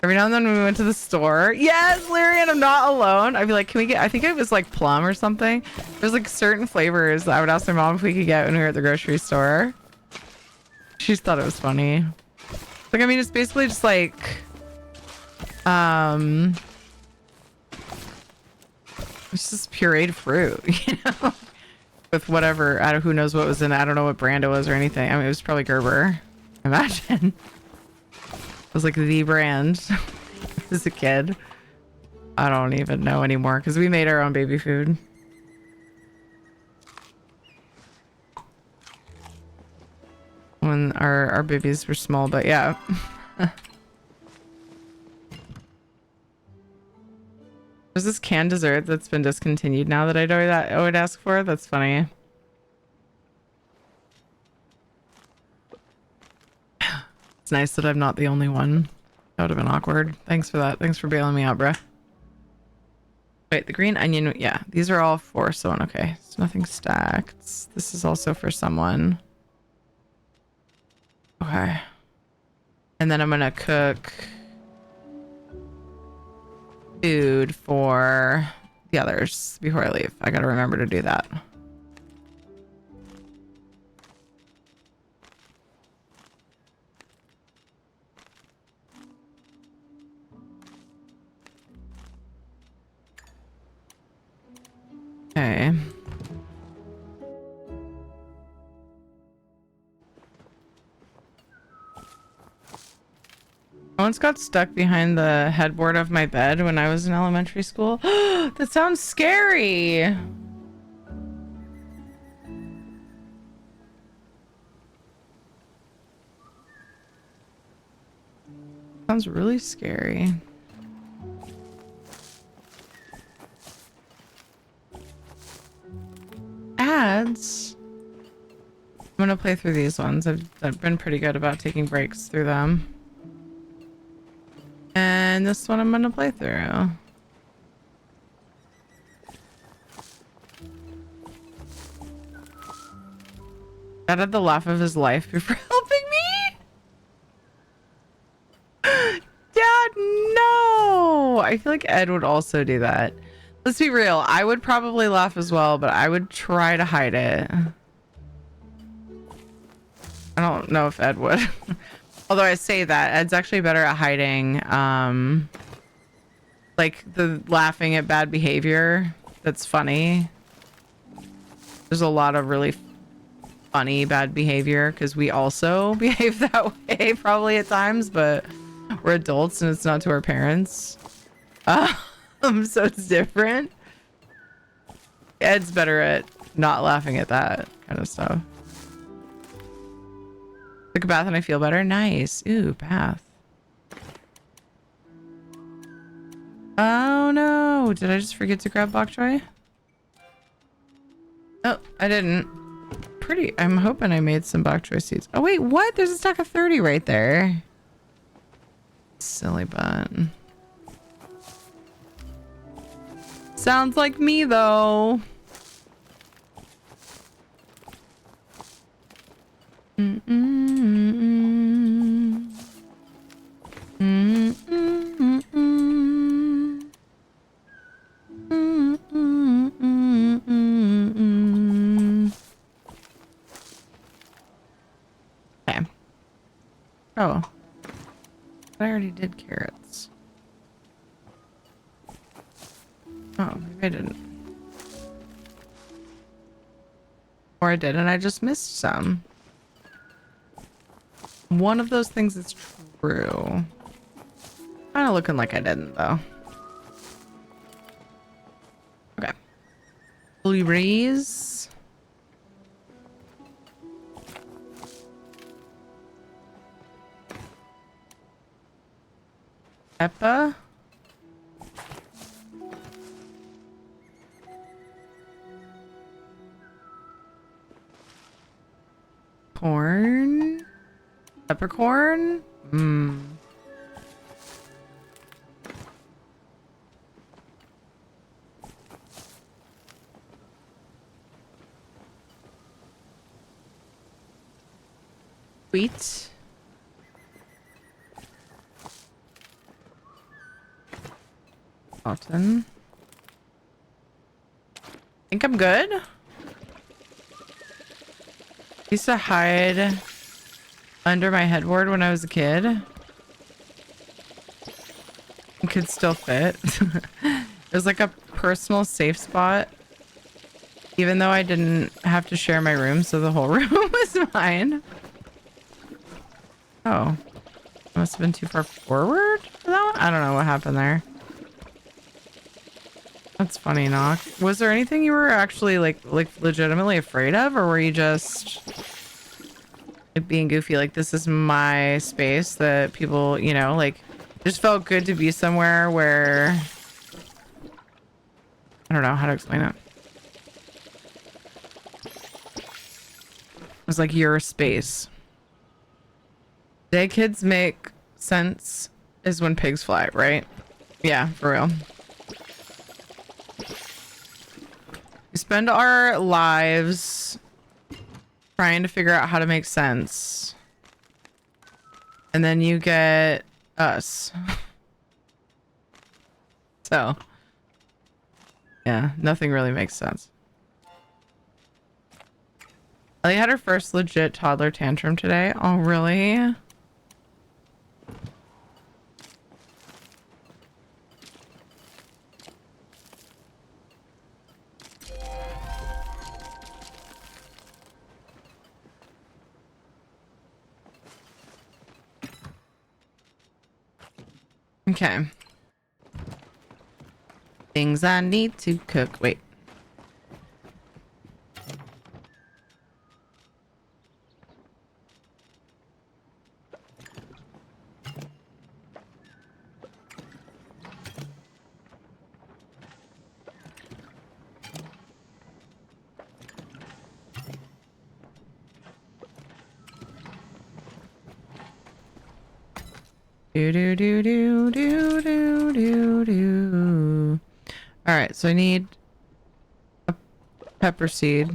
Speaker 1: Every now and then when we went to the store. Yes, Lyrian, I'm not alone. I'd be like, can we get, I think it was like plum or something. There's like certain flavors that I would ask my mom if we could get when we were at the grocery store. She just thought it was funny. Like, I mean, it's basically just like, it's just pureed fruit, you know? With whatever, I don't, who knows what was in it. I don't know what brand it was or anything. I mean, it was probably Gerber. Imagine. It was like the brand as a kid. I don't even know anymore because we made our own baby food. When our babies were small, but yeah. There's this canned dessert that's been discontinued now that I would ask for. That's funny. It's nice that I'm not the only one. That would have been awkward. Thanks for that. Thanks for bailing me out, bruh. Wait, the green onion. Yeah, these are all for someone. Okay, so nothing stacked. This is also for someone. Okay. And then I'm gonna cook food for the others before I leave. I gotta remember to do that. Okay. I once got stuck behind the headboard of my bed when I was in elementary school. That sounds scary. Sounds really scary. Ads. I'm gonna play through these ones. I've been pretty good about taking breaks through them. And this one I'm gonna play through. That had the laugh of his life before helping me. Dad, no. I feel like Ed would also do that. Let's be real. I would probably laugh as well, but I would try to hide it. I don't know if Ed would. Although I say that, Ed's actually better at hiding, like the laughing at bad behavior that's funny. There's a lot of really funny bad behavior because we also behave that way probably at times, but we're adults and it's not to our parents. So it's different. Ed's better at not laughing at that kind of stuff. Took a bath and I feel better. Nice. Ooh, bath. Oh no. Did I just forget to grab bok choy? Oh, I didn't. I'm hoping I made some bok choy seeds. Oh wait, what? There's a stack of 30 right there. Silly bun. Sounds like me though. Okay. Oh. I already did carrots. Oh, maybe I didn't. Or I did and I just missed some. One of those things is true. Kind of looking like I didn't though. Okay. Blueberries. Peppa. Corn. Peppercorn. Wheat. Cotton. Think I'm good. Used to hide under my headboard when I was a kid. It could still fit. It was like a personal safe spot. Even though I didn't have to share my room, so the whole room was mine. Oh. Must have been too far forward for that one? I don't know what happened there. That's funny, Knock. Was there anything you were actually like legitimately afraid of, or were you just like being goofy? Like, this is my space that people, you know, like, just felt good to be somewhere where I don't know how to explain it. It was like your space. Day kids make sense is when pigs fly, right? Yeah, for real. We spend our lives trying to figure out how to make sense. And then you get us. So, yeah, nothing really makes sense. Ellie had her first legit toddler tantrum today. Oh, really? Okay. Things I need to cook. Wait. Do do do do do do do do. All right, so I need a pepper seed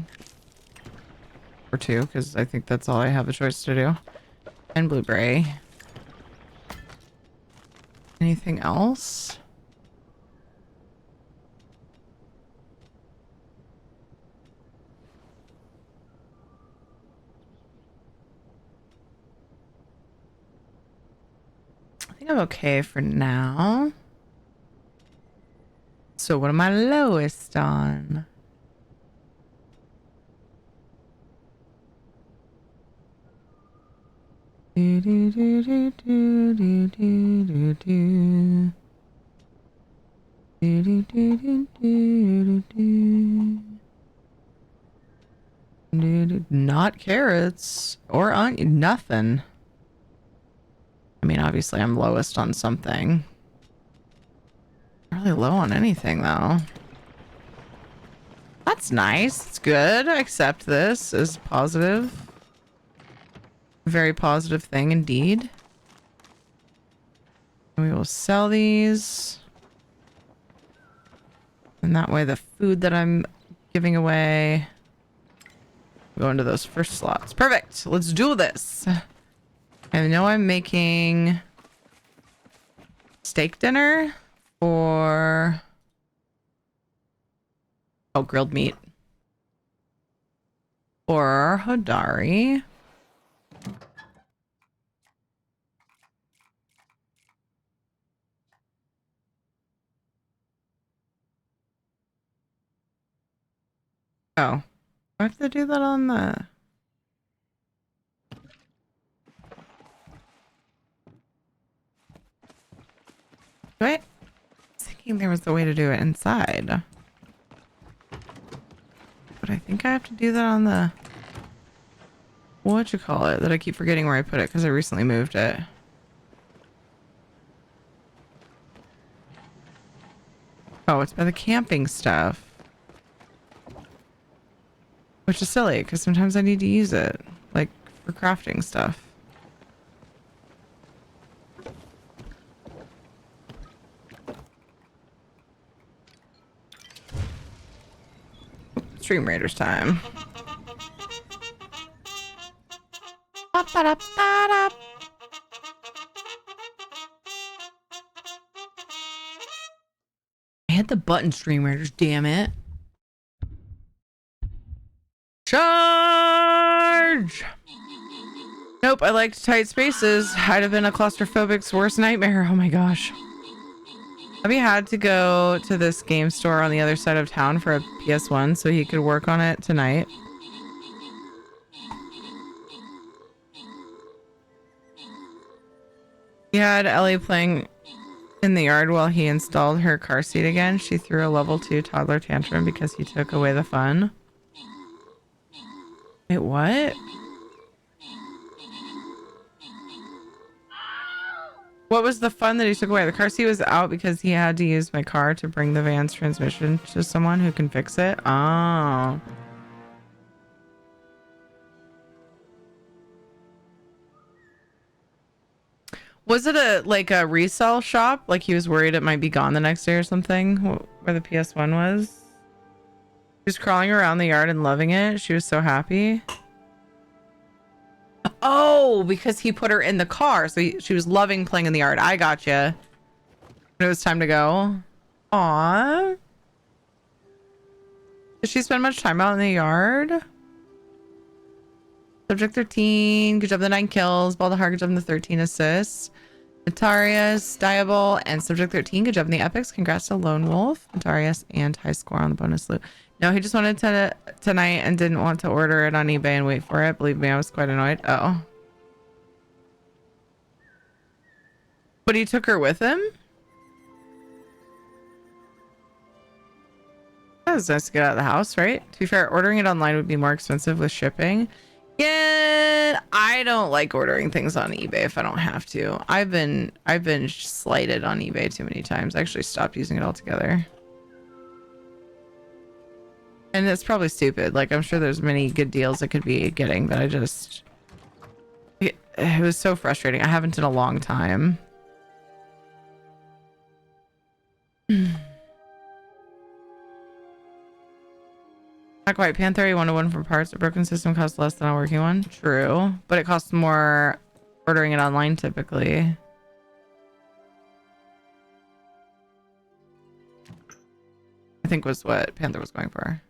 Speaker 1: or two because I think that's all I have a choice to do, and blueberry. Anything else? I think I'm okay for now. So what am I lowest on? Do do do do do do do do do do do do do do do. Not carrots or onion, nothing. I mean, obviously I'm lowest on something. Not really low on anything though. That's nice. It's good. I accept this as positive. Very positive thing indeed. We will sell these. And that way the food that I'm giving away go into those first slots. Perfect. Let's do this. I know I'm making steak dinner for grilled meat or Hodari. Oh, I have to do that on the... Wait, I was thinking there was a way to do it inside. But I think I have to do that on the... What'd you call it? That I keep forgetting where I put it because I recently moved it. Oh, it's by the camping stuff. Which is silly, because sometimes I need to use it. Like, for crafting stuff. Stream Raiders time. Ba-ba-da-ba-da. Hit the button, streamers, damn it. Charge! Nope, I liked tight spaces. I'd have been a claustrophobic's worst nightmare. Oh my gosh. Abby had to go to this game store on the other side of town for a PS1 so he could work on it tonight. He had Ellie playing in the yard while he installed her car seat again. She threw a level 2 toddler tantrum because he took away the fun. Wait, what? What was the fun that he took away? The car seat was out because he had to use my car to bring the van's transmission to someone who can fix it. Oh. Was it a resale shop? Like he was worried it might be gone the next day or something? Where the PS1 was? She was crawling around the yard and loving it. She was so happy. Oh, because he put her in the car. So she was loving playing in the yard. I gotcha. But it was time to go. Aww. Did she spend much time out in the yard? Subject 13. Good job, the 9 kills. Baldahar, good job, the 13 assists. Notarius, Diable, and Subject 13. Good job in the epics. Congrats to Lone Wolf, Notarius, and high score on the bonus loot. No, he just wanted to tonight and didn't want to order it on eBay and wait for it. Believe me, I was quite annoyed. Oh. But he took her with him? That was nice to get out of the house, right? To be fair, ordering it online would be more expensive with shipping. Yeah, I don't like ordering things on eBay if I don't have to. I've been slighted on eBay too many times. I actually stopped using it altogether. And it's probably stupid. Like, I'm sure there's many good deals I could be getting, but it was so frustrating. I haven't in a long time. Not quite. Panther 1-to-1 for parts. A broken system costs less than a working one. True. But it costs more ordering it online typically. I think was what Panther was going for.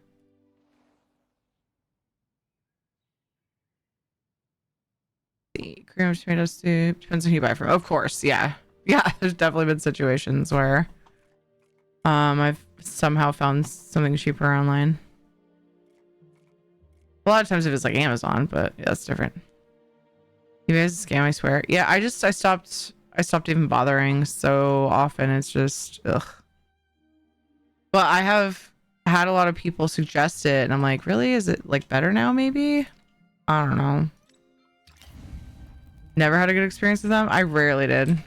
Speaker 1: Cream of tomato soup. Depends on who you buy from. Of course. Yeah. Yeah. There's definitely been situations where I've somehow found something cheaper online. A lot of times if it's like Amazon, but yeah, that's different. You guys scam, I swear. Yeah, I stopped even bothering so often. It's just ugh. But I have had a lot of people suggest it and I'm like, really? Is it like better now maybe? I don't know. Never had a good experience with them. I rarely did.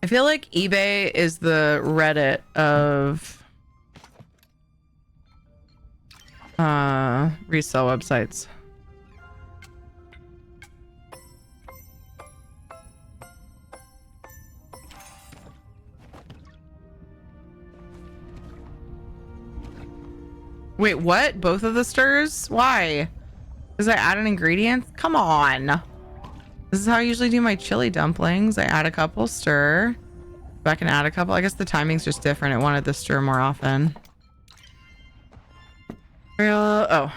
Speaker 1: I feel like eBay is the Reddit of resale websites. Wait, what? Both of the stirs? Why? Because I add an ingredient? Come on. This is how I usually do my chili dumplings. I add a couple, stir. If I can add a couple. I guess the timing's just different. It wanted to stir more often. Oh.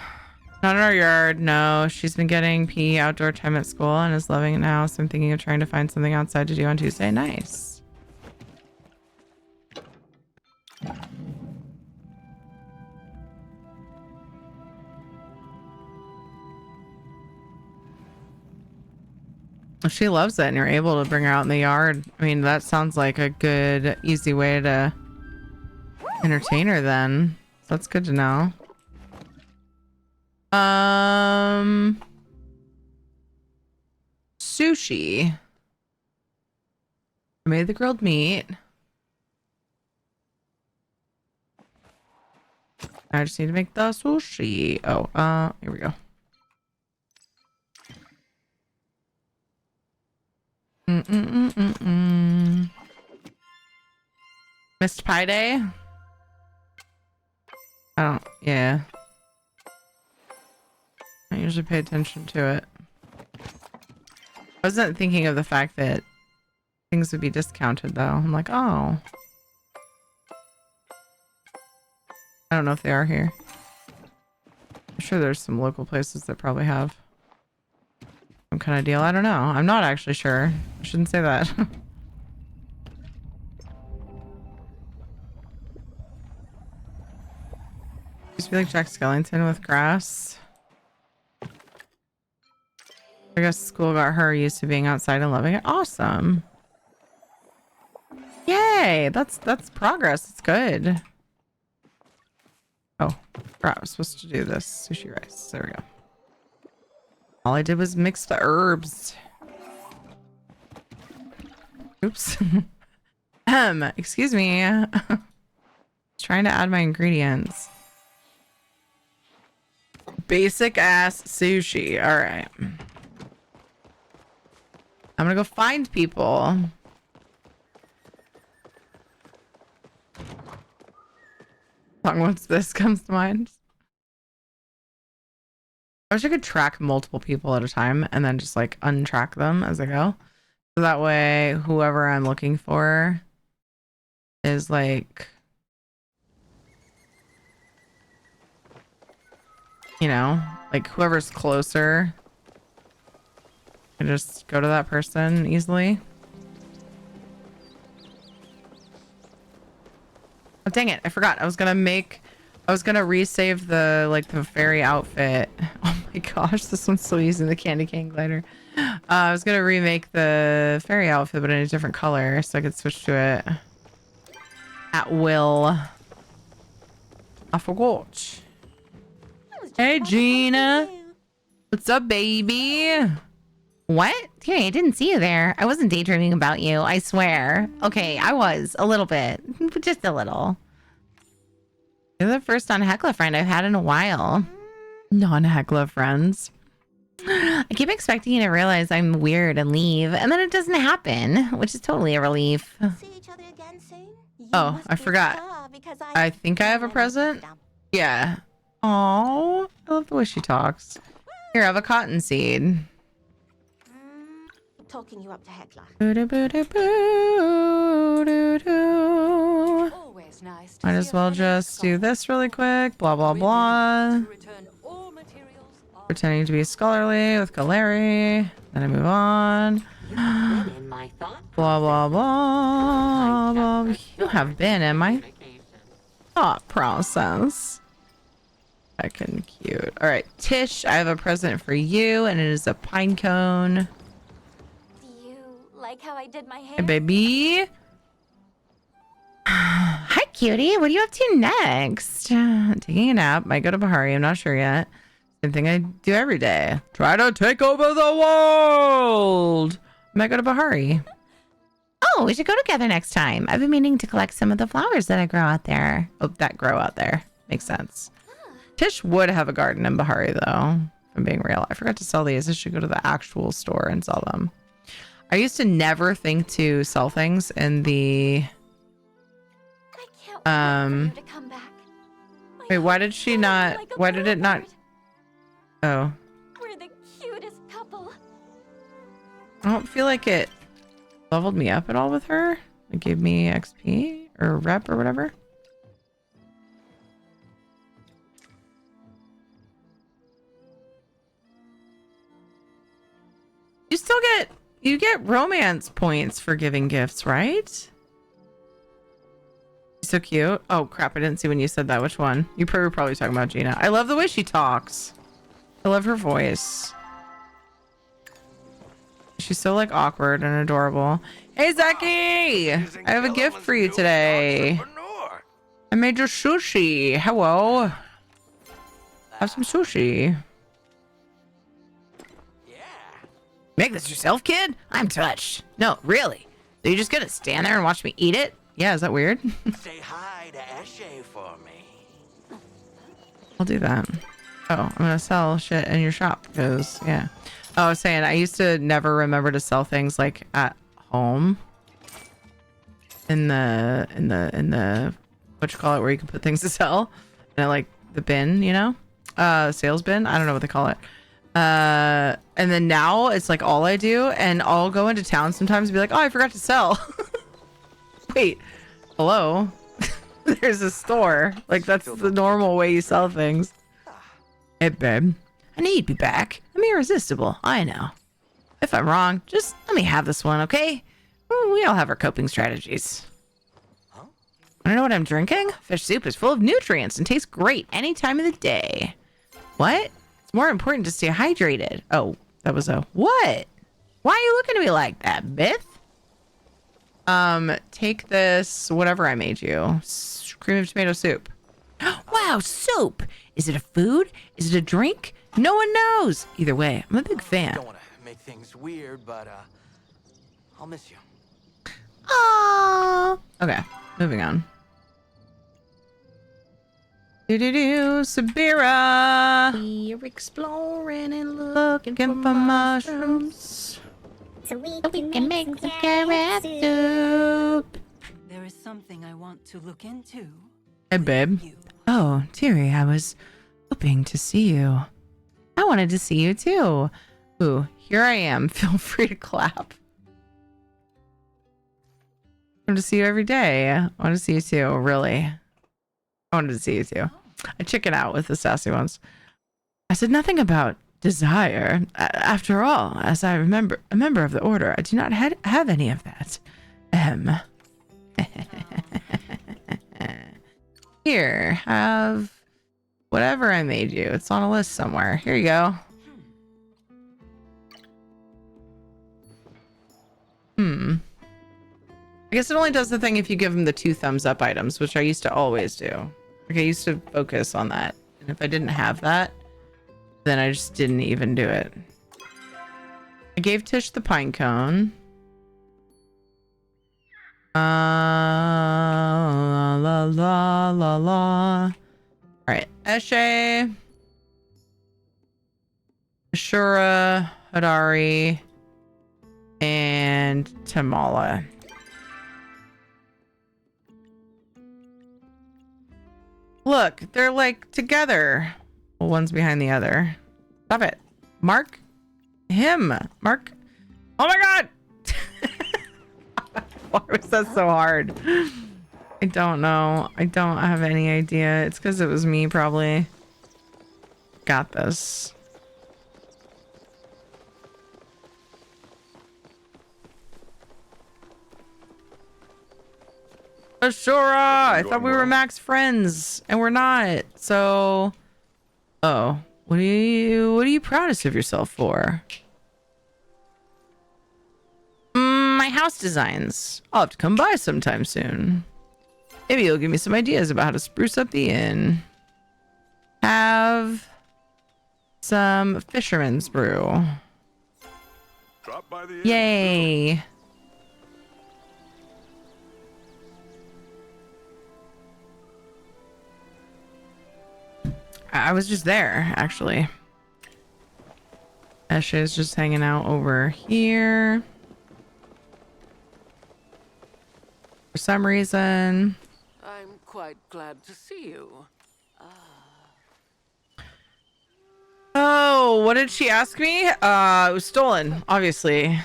Speaker 1: Not in our yard. No. She's been getting PE outdoor time at school and is loving it now. So I'm thinking of trying to find something outside to do on Tuesday. Nice. If she loves it and you're able to bring her out in the yard, I mean, that sounds like a good, easy way to entertain her then. So that's good to know. Sushi. I made the grilled meat. I just need to make the sushi. Oh, here we go. Missed Pie Day? Yeah. I usually pay attention to it. I wasn't thinking of the fact that things would be discounted though. I'm like, oh. I don't know if they are here. I'm sure there's some local places that probably have some kind of deal. I don't know. I'm not actually sure. I shouldn't say that. Used to be like Jack Skellington with grass. I guess school got her used to being outside and loving it. Awesome. Yay! That's progress. It's good. Oh, crap. I was supposed to do this. Sushi rice. There we go. All I did was mix the herbs. Oops. Excuse me. Trying to add my ingredients. Basic ass sushi. All right. I'm gonna go find people. Song What's This comes to mind. I wish I could track multiple people at a time and then just like untrack them as I go. So that way whoever I'm looking for is like, you know, like whoever's closer. I just go to that person easily. Oh, dang it. I forgot. I was going to resave the fairy outfit. Oh my gosh. This one's still using the candy cane glider. I was going to remake the fairy outfit, but in a different color so I could switch to it at will. I forgot. Hey, Gina. What's up, baby?
Speaker 17: What? Yeah, I didn't see you there. I wasn't daydreaming about you, I swear. Okay, I was. A little bit. Just a little. You're the first non-Hecla friend I've had in a while.
Speaker 1: Non-Hecla friends.
Speaker 17: I keep expecting you to realize I'm weird and leave, and then it doesn't happen, which is totally a relief.
Speaker 1: Oh, I forgot. I think I have a present. Yeah. Oh, I love the way she talks. Here, have a cotton seed.
Speaker 19: Talking you up to Hecla.
Speaker 1: Always nice. Might as well just do this really quick. Blah, blah, blah. Pretending to be scholarly with Galeri. Then I move on. Blah, blah, blah, blah. You have been in my thought process. Fucking cute. All right, Tish, I have a present for you, and it is a pine cone.
Speaker 19: Like how I did my hair?
Speaker 1: Hey, baby.
Speaker 17: Hi, cutie. What are you up to next?
Speaker 1: Taking a nap. Might go to Bahari. I'm not sure yet. Same thing I do every day. Try to take over the world. Might go to Bahari.
Speaker 17: Oh, we should go together next time. I've been meaning to collect some of the flowers that I grow out there.
Speaker 1: Oh, that grow out there. Makes sense. Tish would have a garden in Bahari, though. If I'm being real. I forgot to sell these. I should go to the actual store and sell them. I used to never think to sell things in the wait, why did she not why did it not oh
Speaker 19: We're the cutest couple.
Speaker 1: I don't feel like it leveled me up at all with her. It gave me XP or rep or whatever. You get romance points for giving gifts, right? So cute. Oh crap, I didn't see when you said that. Which one? You were probably talking about Gina. I love the way she talks. I love her voice. She's so like awkward and adorable. Hey Zaki! I have a gift for you today. I made your sushi. Hello. Have some sushi. Make this yourself, kid? I'm touched. No, really. So you're just gonna stand there and watch me eat it? Yeah, is that weird?
Speaker 23: Say hi to Eshe for me.
Speaker 1: I'll do that. Oh, I'm gonna sell shit in your shop because yeah. Oh, I was saying I used to never remember to sell things like at home. In the what you call it, where you can put things to sell. And like the bin, you know? Sales bin. I don't know what they call it. And then now it's like all I do, and I'll go into town sometimes and be like, oh, I forgot to sell. Wait, hello? There's a store. Like, that's the normal way you sell things. Hey, babe. I know you'd be back. I'm irresistible. I know. If I'm wrong, just let me have this one, okay? We all have our coping strategies. I know what I'm drinking? Fish soup is full of nutrients and tastes great any time of the day. What? It's more important to stay hydrated. Oh, that was a what? Why are you looking at me like that, Beth? Take this, whatever I made you. Cream of tomato soup. Wow, soup! Is it a food? Is it a drink? No one knows. Either way, I'm a big fan.
Speaker 23: Don't want to make things weird, but I'll miss you.
Speaker 1: Aww. Okay, moving on. Sabira.
Speaker 17: We're exploring and looking for
Speaker 1: mushrooms.
Speaker 13: So we
Speaker 17: can make some carrot soup.
Speaker 3: There is something I want to look into.
Speaker 1: Hey, babe. Oh, dearie, I was hoping to see you.
Speaker 17: I wanted to see you too.
Speaker 1: Ooh, here I am. Feel free to clap. I want to see you every day. I want to see you too, really. I wanted to see you too. I chicken out with the sassy ones. I said nothing about desire. After all, as I remember, a member of the order, I do not have any of that. Here, have whatever I made you. It's on a list somewhere. Here you go. I guess it only does the thing if you give them the 2 thumbs up items, which I used to always do. Like, I used to focus on that. And if I didn't have that, then I just didn't even do it. I gave Tish the pine cone. La la la la la. All right, Eshe, Ashura, Hadari, and Tamala. Look, they're like together. Well, one's behind the other. Stop it. Mark him. Mark. Oh my God. Why was that so hard? I don't know. I don't have any idea. It's because it was me, probably. Got this. Ashura! I thought we were max friends, and we're not. So, oh, what are you proudest of yourself for? My house designs. I'll have to come by sometime soon. Maybe you'll give me some ideas about how to spruce up the inn. Have some fisherman's brew.
Speaker 11: Drop by the inn.
Speaker 1: Yay! I was just there, actually. Eshe is just hanging out over here. For some reason.
Speaker 12: I'm quite glad to see you.
Speaker 1: Oh, what did she ask me? It was stolen, obviously.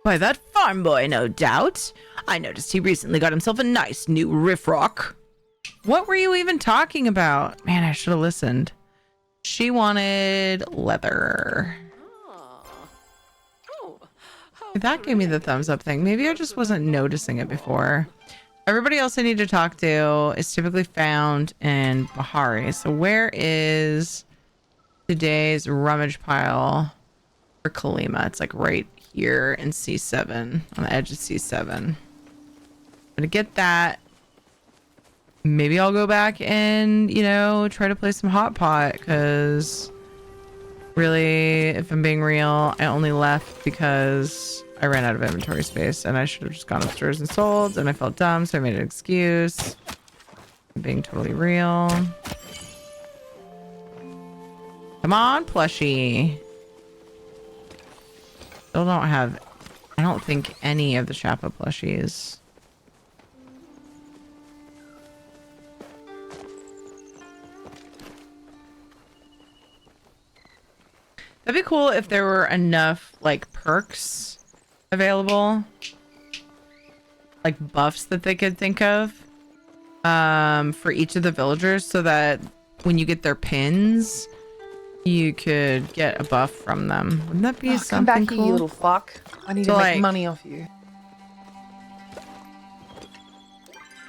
Speaker 1: By that farm boy, no doubt. I noticed he recently got himself a nice new riffrock. What were you even talking about? Man, I should have listened. She wanted leather. That gave me the thumbs up thing. Maybe I just wasn't noticing it before. Everybody else I need to talk to is typically found in Bahari. So where is today's rummage pile for Kalima? It's like right here in C7, on the edge of C7. I'm gonna get that. Maybe I'll go back and, you know, try to play some hot pot, because really, if I'm being real, I only left because I ran out of inventory space, and I should have just gone upstairs and sold, and I felt dumb, so I made an excuse. I'm being totally real. Come on, plushie. Still don't have, I don't think, any of the Chappa plushies. That'd be cool if there were enough like perks available, like buffs that they could think of, for each of the villagers, so that when you get their pins, you could get a buff from them. Wouldn't that be something
Speaker 5: come back
Speaker 1: cool?
Speaker 5: here, you little fuck. I need to make money off you.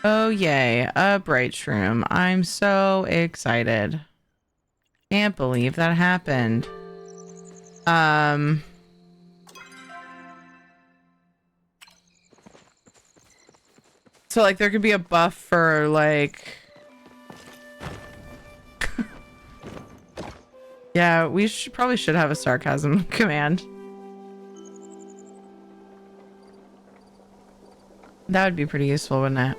Speaker 1: Oh yay, a bright shroom. I'm so excited. Can't believe that happened. So like there could be a buff for like yeah, we probably should have a sarcasm command. That would be pretty useful, wouldn't it?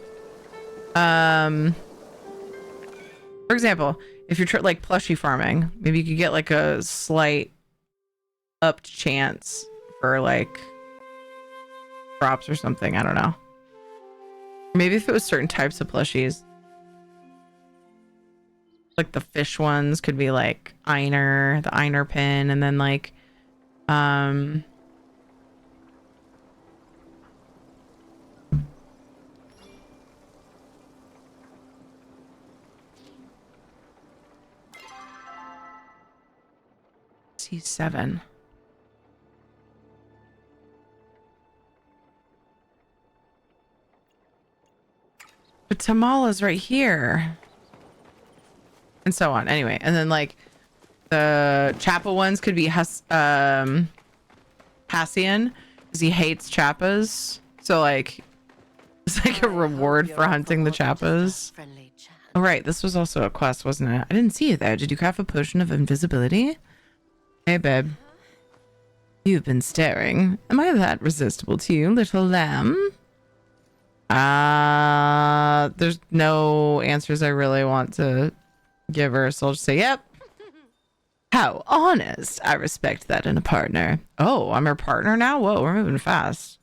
Speaker 1: For example, if you're like plushie farming, maybe you could get like a slight upped chance for like crops or something. I don't know. Maybe if it was certain types of plushies, like the fish ones could be like Einer, the Einer pin, and then like C7. But Tamala's right here. And so on. Anyway, and then like the Chappa ones could be Hassian, because he hates Chappas. So like it's like a reward for hunting the Chappas. Oh right, this was also a quest, wasn't it? I didn't see you there. Did you craft a potion of invisibility? Hey babe. You've been staring. Am I that resistible to you, little lamb? There's no answers I really want to give her, so I'll just say, yep. How honest. I respect that in a partner. Oh, I'm her partner now? Whoa, we're moving fast.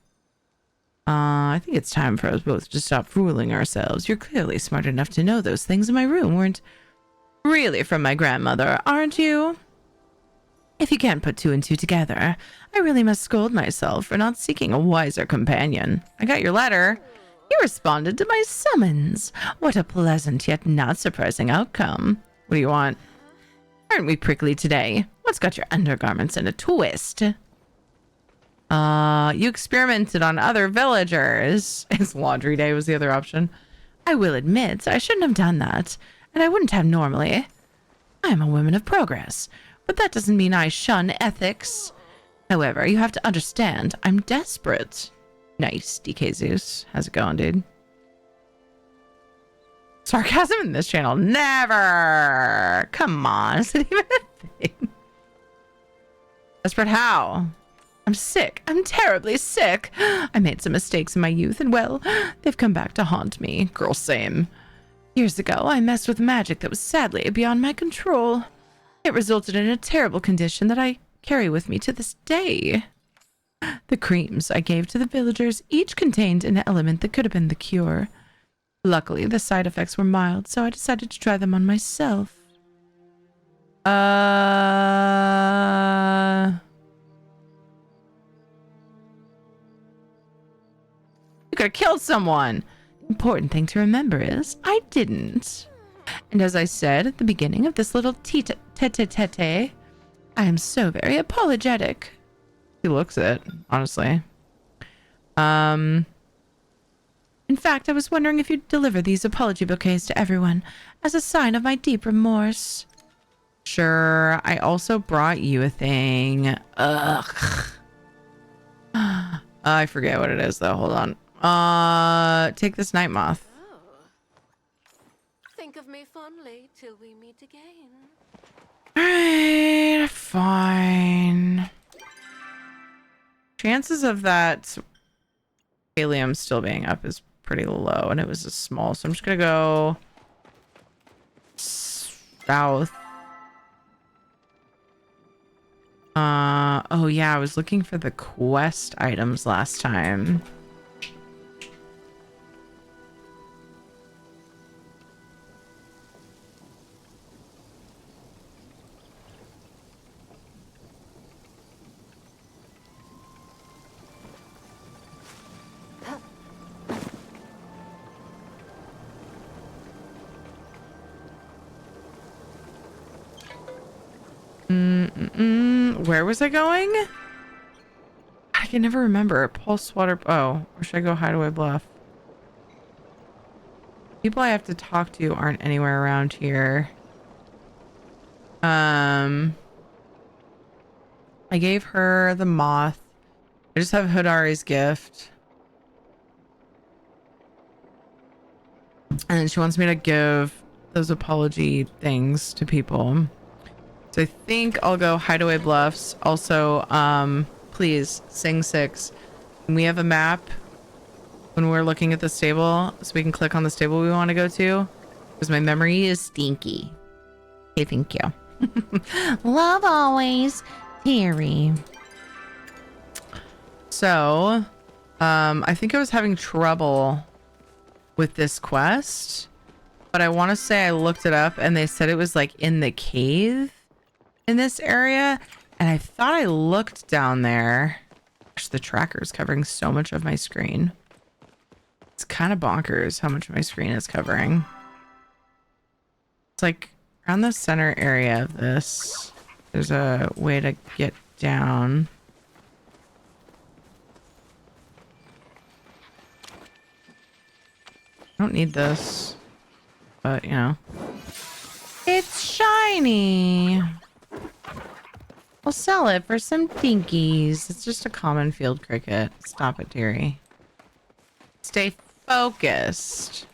Speaker 1: I think it's time for us both to stop fooling ourselves. You're clearly smart enough to know those things in my room weren't really from my grandmother, aren't you? If you can't put two and two together, I really must scold myself for not seeking a wiser companion. I got your letter. You responded to my summons. What a pleasant yet not surprising outcome. What do you want? Aren't we prickly today? What's got your undergarments in a twist? You experimented on other villagers. It's laundry day was the other option. I will admit, I shouldn't have done that, and I wouldn't have normally. I'm a woman of progress, but that doesn't mean I shun ethics. However, you have to understand, I'm desperate. Nice, DK Zeus. How's it going, dude? Sarcasm in this channel? Never! Come on, is it even a thing? Desperate how? I'm sick. I'm terribly sick. I made some mistakes in my youth, and well, they've come back to haunt me. Girl, same. Years ago, I messed with magic that was sadly beyond my control. It resulted in a terrible condition that I carry with me to this day. The creams I gave to the villagers each contained an element that could have been the cure. Luckily, the side effects were mild, so I decided to try them on myself. You could have killed someone. The important thing to remember is I didn't. And as I said at the beginning of this little tete-a-tete, I am so very apologetic. He looks it, honestly. In fact, I was wondering if you'd deliver these apology bouquets to everyone as a sign of my deep remorse. Sure, I also brought you a thing. Ugh. I forget what it is, though. Hold on. Take this night moth.
Speaker 12: Oh. Think of me fondly till we meet again.
Speaker 1: Alright, fine. Chances of that helium still being up is pretty low, and it was a small, so I'm just gonna go south. Oh yeah, I was looking for the quest items last time. Where was I going? I can never remember. Pulse water. Oh, or should I go Hideaway Bluff? People I have to talk to aren't anywhere around here. I gave her the moth. I just have Hodari's gift. And she wants me to give those apology things to people. So I think I'll go Hideaway Bluffs. Also, please, Sing 6. We have a map when we're looking at the stable, so we can click on the stable we want to go to. Because my memory is stinky. Okay, thank you.
Speaker 17: Love always, Terry.
Speaker 1: So, I think I was having trouble with this quest, but I want to say I looked it up and they said it was like in the cave in this area, and I thought I looked down there. Gosh, the tracker's covering so much of my screen. It's kind of bonkers how much of my screen is covering. It's like around the center area of this. There's a way to get down. I don't need this, but you know. It's shiny. We'll sell it for some dinkies. It's just a common field cricket. Stop it, dearie. Stay focused.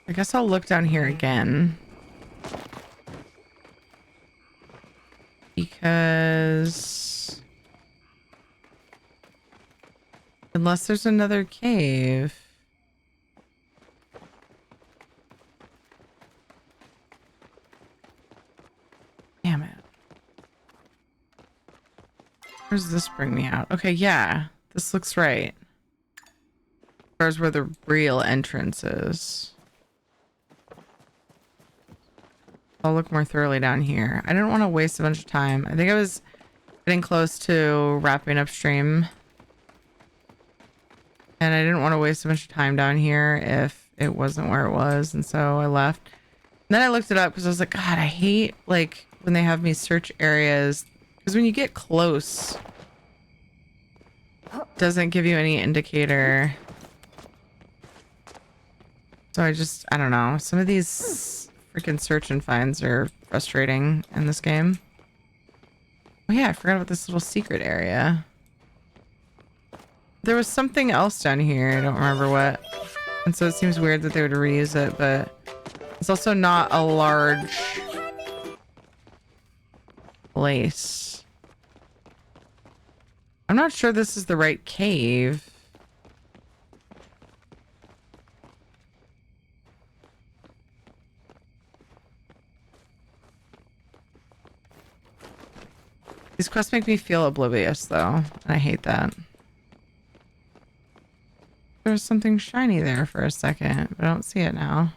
Speaker 1: I guess I'll look down here again. Because unless there's another cave. Damn it. Where does this bring me out? Okay, yeah. This looks right. As far as where the real entrance is. I'll look more thoroughly down here. I didn't want to waste a bunch of time. I think I was getting close to wrapping up stream. And I didn't want to waste a bunch of time down here if it wasn't where it was. And so I left. And then I looked it up because I was like, God, I hate like when they have me search areas. Because when you get close, it doesn't give you any indicator. So I don't know. Some of these freaking search and finds are frustrating in this game. Oh yeah, I forgot about this little secret area. There was something else down here. I don't remember what. And so it seems weird that they would reuse it, but it's also not a large place. I'm not sure this is the right cave. These quests make me feel oblivious, though, and I hate that. There was something shiny there for a second, but I don't see it now.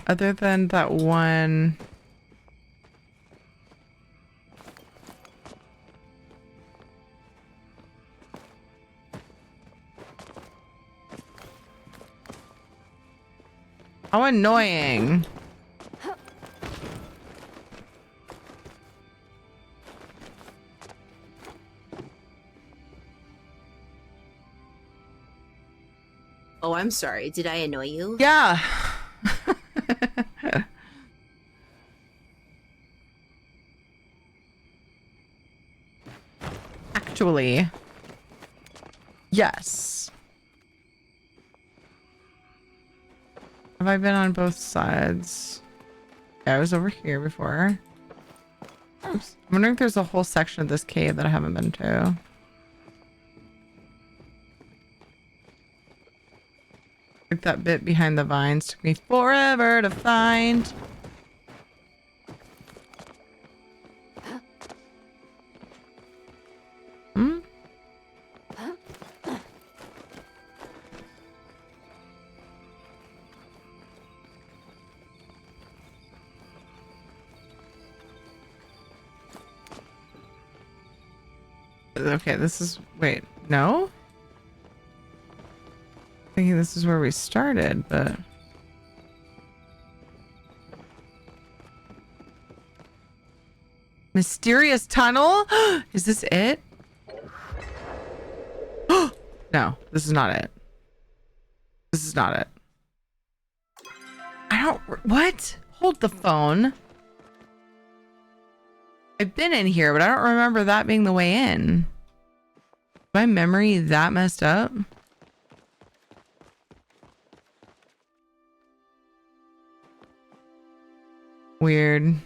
Speaker 1: Other than that one... How annoying.
Speaker 16: Oh, I'm sorry. Did I annoy you?
Speaker 1: Yeah. Actually, yes. Have I been on both sides? Yeah, I was over here before. Oops. I'm wondering if there's a whole section of this cave that I haven't been to. Like that bit behind the vines took me forever to find. Hmm? Okay, this is... Wait, no? Thinking this is where we started, but... Mysterious tunnel? Is this it? No, this is not it. This is not it. I don't... What? Hold the phone. I've been in here, but I don't remember that being the way in. My memory that messed up? Weird.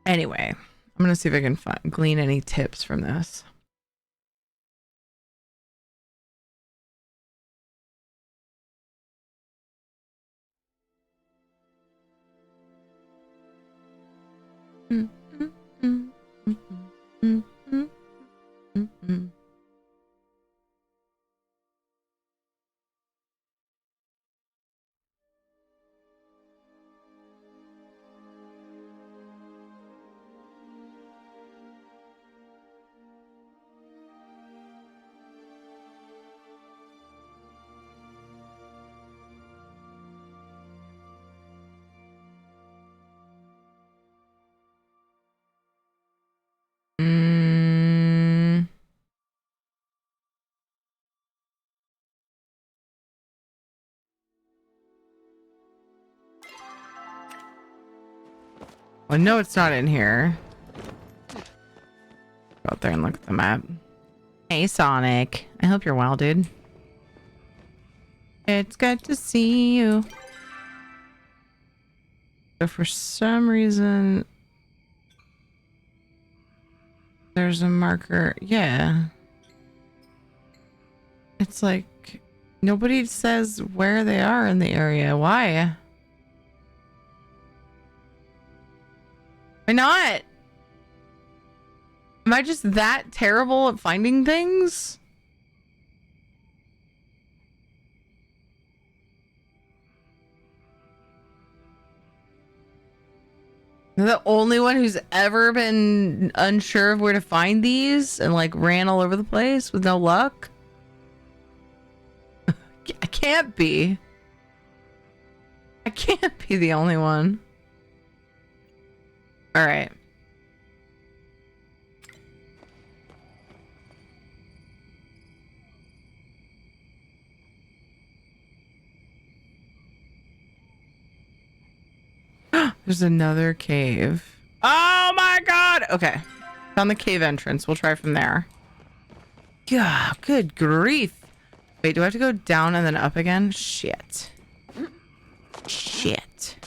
Speaker 1: Anyway, I'm gonna see if I can glean any tips from this. Well, no, it's not in here. Go out there and look at the map. Hey, Sonic. I hope you're well, dude. It's good to see you. So for some reason, there's a marker. Yeah. It's like nobody says where they are in the area. Why? Why not? Am I just that terrible at finding things? I'm the only one who's ever been unsure of where to find these and like ran all over the place with no luck? I can't be. I can't be the only one. All right. There's another cave. Oh my god! Okay. Found the cave entrance. We'll try from there. Yeah, good grief. Wait, do I have to go down and then up again? Shit. Shit.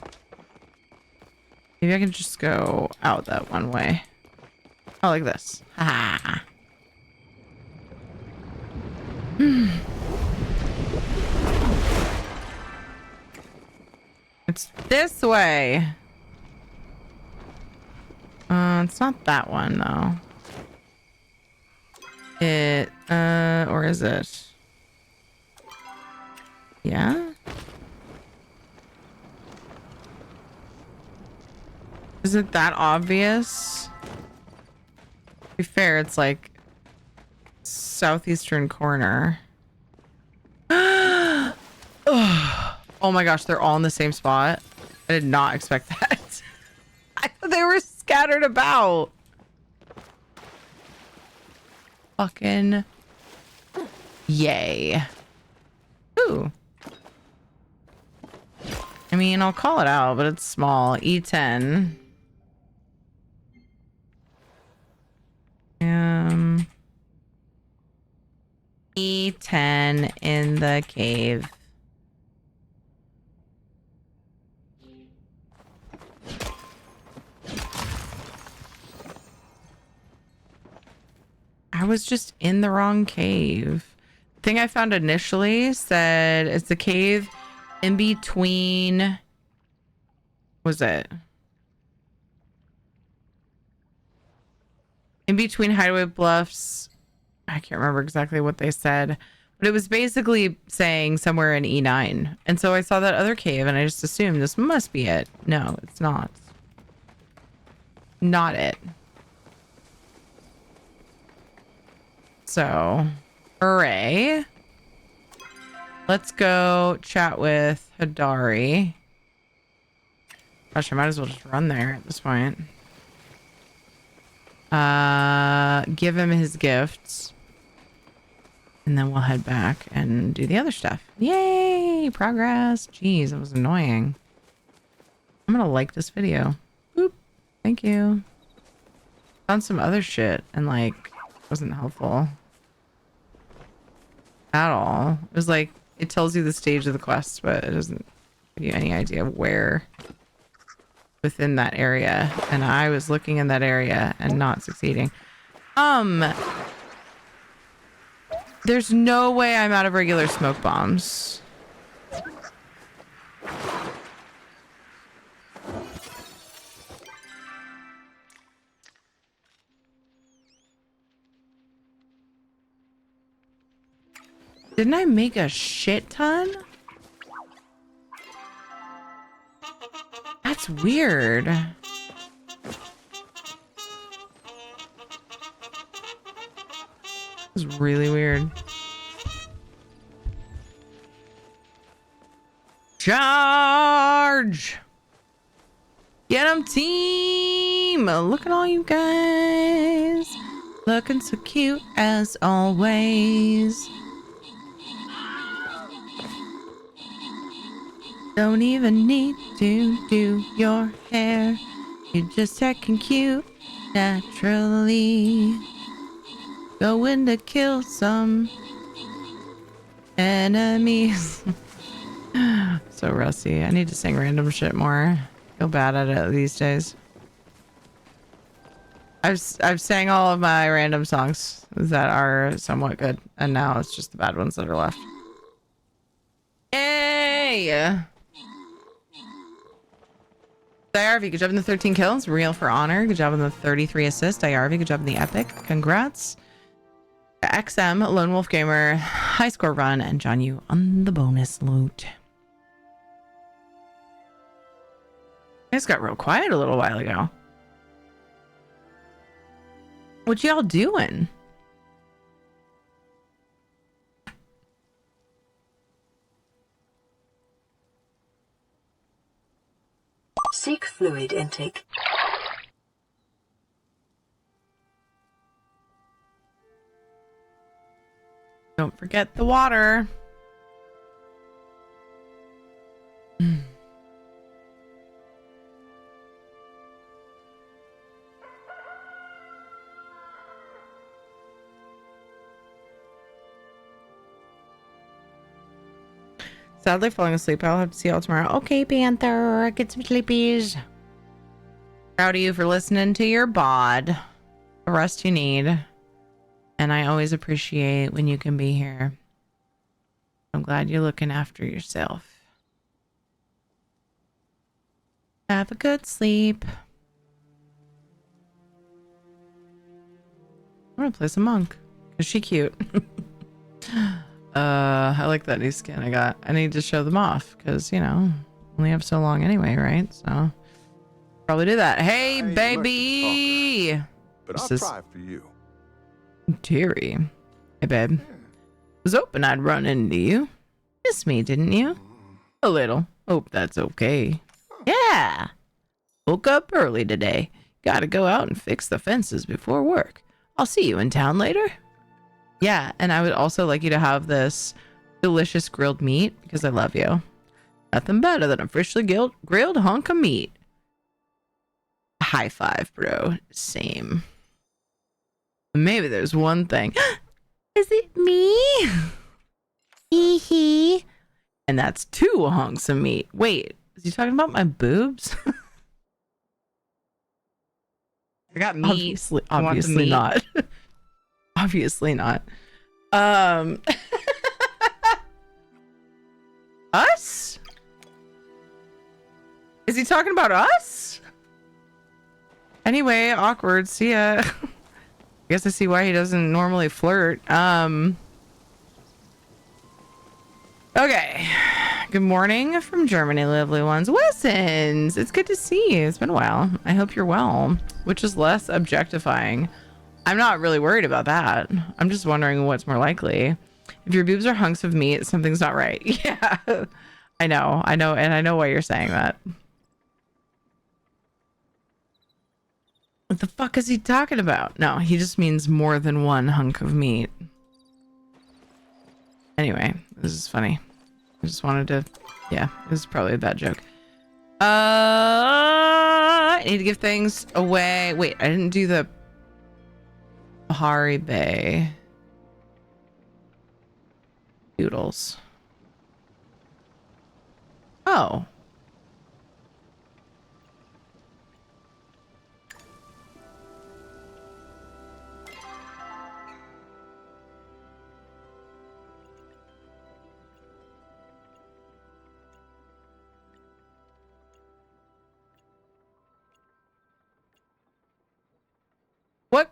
Speaker 1: Maybe I can just go out that one way. Oh, like this. Ha. It's this way. It's not that one though. Or is it? Yeah? Is it that obvious? To be fair, it's like southeastern corner. Oh my gosh, they're all in the same spot. I did not expect that. I thought they were scattered about. Fucking yay. Ooh. I mean, I'll call it out, but it's small. E10. E10 in the cave. was just in the wrong cave. The thing I found initially said it's the cave in between. Was it? In between Hideaway Bluffs. I can't remember exactly what they said, but it was basically saying somewhere in E9. And so I saw that other cave and I just assumed this must be it. No, it's not. Not it. So, hooray. Let's go chat with Hadari. Gosh, I might as well just run there at this point. Give him his gifts. And then we'll head back and do the other stuff. Yay! Progress. Jeez, that was annoying. I'm gonna like this video. Boop. Thank you. Found some other shit and like wasn't helpful at all. It was like it tells you the stage of the quest, but it doesn't give you any idea where within that area. And I was looking in that area and not succeeding. There's no way I'm out of regular smoke bombs. Didn't I make a shit ton? That's weird. It's really weird. Charge! Get 'em, team! Look at all you guys. Looking so cute as always. Don't even need to do your hair. You're just acting cute naturally. Going to kill some enemies. So rusty. I need to sing random shit more. Feel bad at it these days. I've sang all of my random songs that are somewhat good, and now it's just the bad ones that are left. Yay! IRV, good job in the 13 kills. Real for honor. Good job on the 33 assists. IRV, good job in the epic. Congrats. XM, Lone Wolf Gamer, high score run, and John Yu on the bonus loot. You guys got real quiet a little while ago. What y'all doing?
Speaker 14: Seek fluid intake.
Speaker 1: Don't forget the water. Sadly falling asleep. I'll have to see y'all tomorrow. Okay, Panther. Get some sleepies. Proud of you for listening to your bod. The rest you need. And I always appreciate when you can be here. I'm glad you're looking after yourself. Have a good sleep. I'm gonna play some Monk. Is she cute? I like that new skin I got. I need to show them off because, you know, only have so long anyway, right? So probably do that. Hey, baby!
Speaker 20: Talker, but I'll try for you.
Speaker 1: Terry. Hey, babe. Was hoping I'd run into you. Miss me, didn't you? A little. Hope that's okay. Yeah. Woke up early today. Gotta go out and fix the fences before work. I'll see you in town later. Yeah, and I would also like you to have this delicious grilled meat because I love you. Nothing better than a freshly grilled hunk of meat. High five, bro. Same. Maybe there's one thing. Is it me? Hee hee. And that's 2 hunks of meat. Wait, is he talking about my boobs? I got meat. Obviously not. Obviously not. Us? Is he talking about us? Anyway, awkward. See ya. I guess I see why he doesn't normally flirt. Okay. Good morning from Germany, lovely ones. Wessons, it's good to see you. It's been a while. I hope you're well. Which is less objectifying? I'm not really worried about that. I'm just wondering what's more likely. If your boobs are hunks of meat, something's not right. Yeah. I know, and I know why you're saying that. What the fuck is he talking about? No, he just means more than one hunk of meat. Anyway, this is funny. I just wanted to, yeah, this is probably a bad joke. I need to give things away. Wait, I didn't do the Bahari Bay doodles. Oh. What?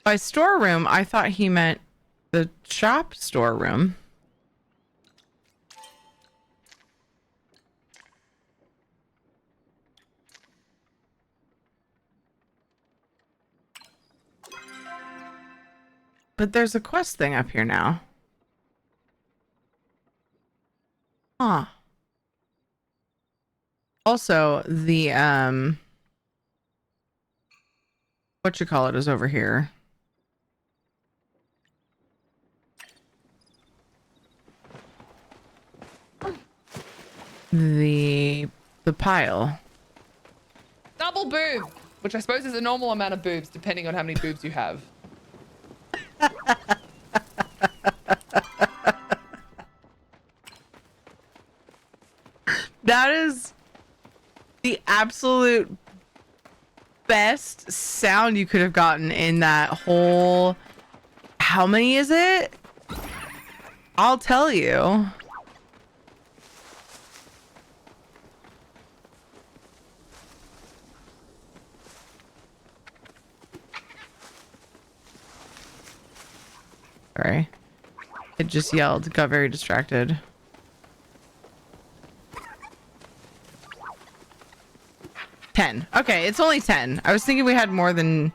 Speaker 1: By storeroom, I thought he meant the shop storeroom. But there's a quest thing up here now. Huh. Also, the what you call it is over here. The pile.
Speaker 8: Double boob, which I suppose is a normal amount of boobs depending on how many boobs you have.
Speaker 1: That is the absolute best sound you could have gotten in that whole... How many is it? I'll tell you. Sorry. It just yelled, got very distracted. Ten. Okay, it's only 10. I was thinking we had more than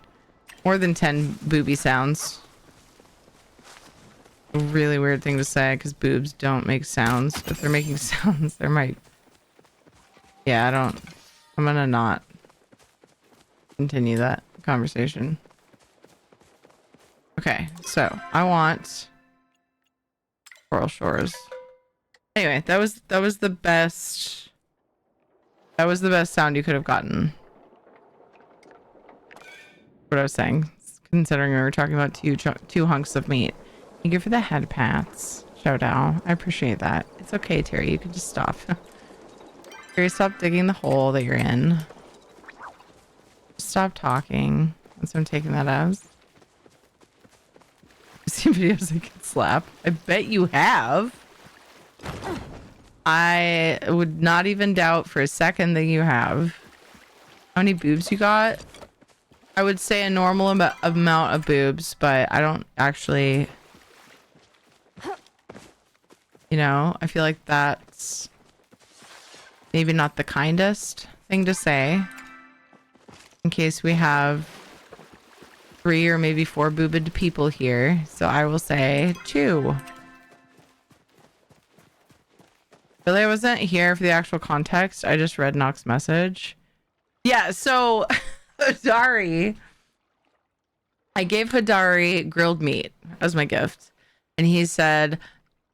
Speaker 1: 10 booby sounds. A really weird thing to say because boobs don't make sounds. If they're making sounds, there might... Yeah, I'm gonna not continue that conversation. Okay, so I want Coral Shores. Anyway, that was the best. That was the best sound you could have gotten. What I was saying, considering we were talking about two hunks of meat. Thank you for the head pats. Shout out. I appreciate that. It's okay, Terry. You can just stop. Terry, stop digging the hole that you're in. Stop talking. That's what I'm taking that as. I've seen videos I can slap. I bet you have. I would not even doubt for a second that you have. How many boobs you got? I would say a normal amount of boobs, but I don't actually... You know, I feel like that's maybe not the kindest thing to say. In case we have 3 or maybe 4 boobed people here. So I will say 2. Really, I wasn't here for the actual context. I just read Nox's message. Yeah, so Hadari. I gave Hadari grilled meat as my gift. And he said,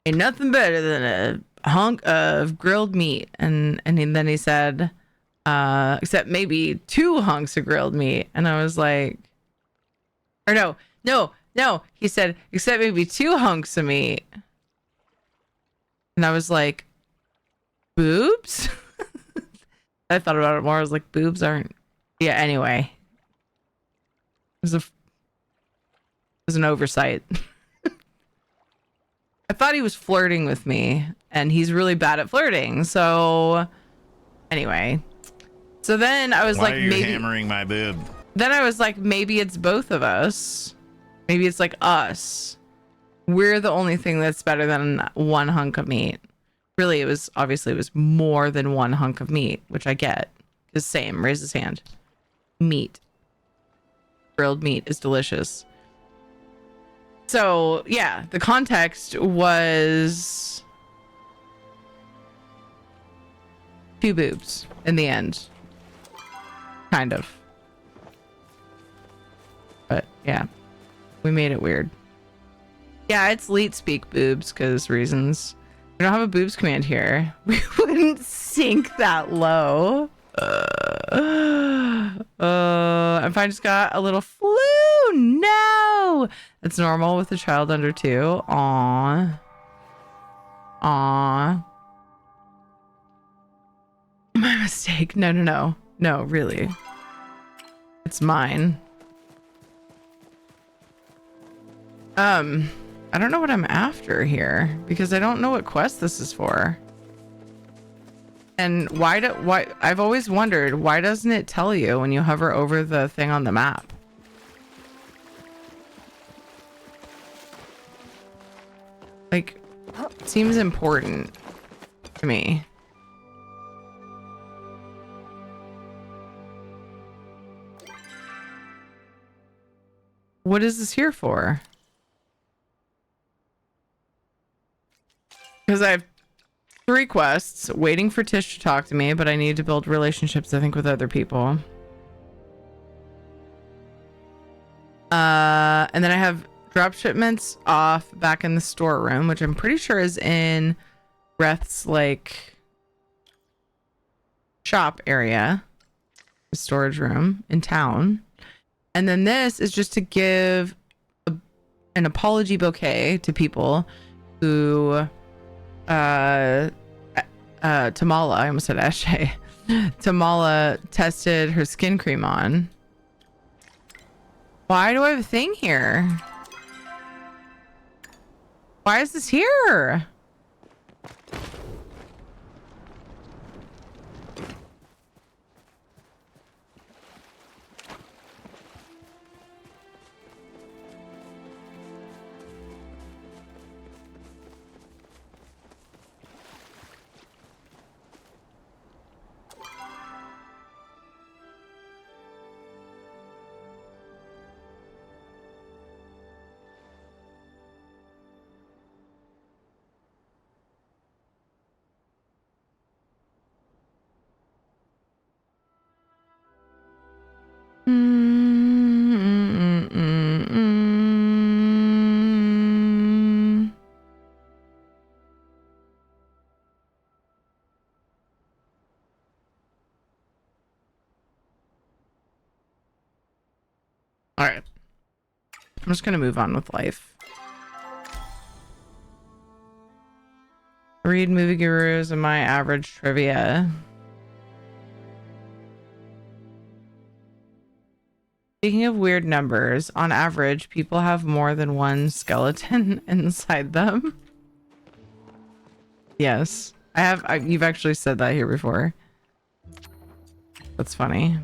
Speaker 1: ain't nothing better than a hunk of grilled meat. And then he said, except maybe 2 hunks of grilled meat. And I was like, or no. He said, except maybe 2 hunks of meat. And I was like, boobs? I thought about it more. I was like, boobs aren't... Yeah, anyway. was an oversight. I thought he was flirting with me, and he's really bad at flirting. So anyway, so then I was
Speaker 15: Why
Speaker 1: like,
Speaker 15: are you
Speaker 1: maybe
Speaker 15: hammering my boob?
Speaker 1: Then I was like, maybe it's both of us. Maybe it's like us. We're the only thing that's better than one hunk of meat. Really, it was more than one hunk of meat, which I get. Is same. Raise his hand. Meat. Grilled meat is delicious. So yeah, the context was 2 boobs in the end. Kind of. But yeah, we made it weird. Yeah, it's leet speak boobs because reasons. We don't have a boobs command here. We wouldn't sink that low. If I just got a little flu, no. It's normal with a child under 2. Aw. My mistake. No, really. It's mine. I don't know what I'm after here because I don't know what quest this is for. And why I've always wondered, why doesn't it tell you when you hover over the thing on the map? Like, seems important to me. What is this here for? Because I have 3 quests, waiting for Tish to talk to me, but I need to build relationships, I think, with other people. And then I have drop shipments off back in the storeroom, which I'm pretty sure is in Reth's, like, shop area. The storage room in town. And then this is just to give an apology bouquet to people who... Tamala, I almost said Ashay. Tamala tested her skin cream on. Why do I have a thing here? Why is this here? All right. I'm just going to move on with life. Read movie gurus and my average trivia. Speaking of weird numbers, on average, people have more than one skeleton inside them. Yes, I have. You've actually said that here before. That's funny.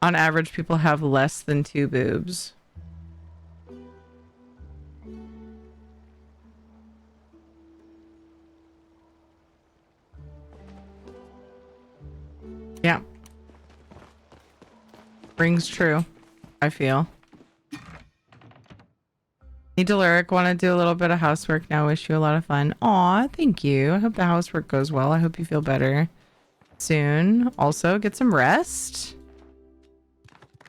Speaker 1: On average, people have less than 2 boobs. Yeah. Rings true, I feel. Need to lyric. Want to do a little bit of housework now. Wish you a lot of fun. Aw, thank you. I hope the housework goes well. I hope you feel better soon. Also, get some rest.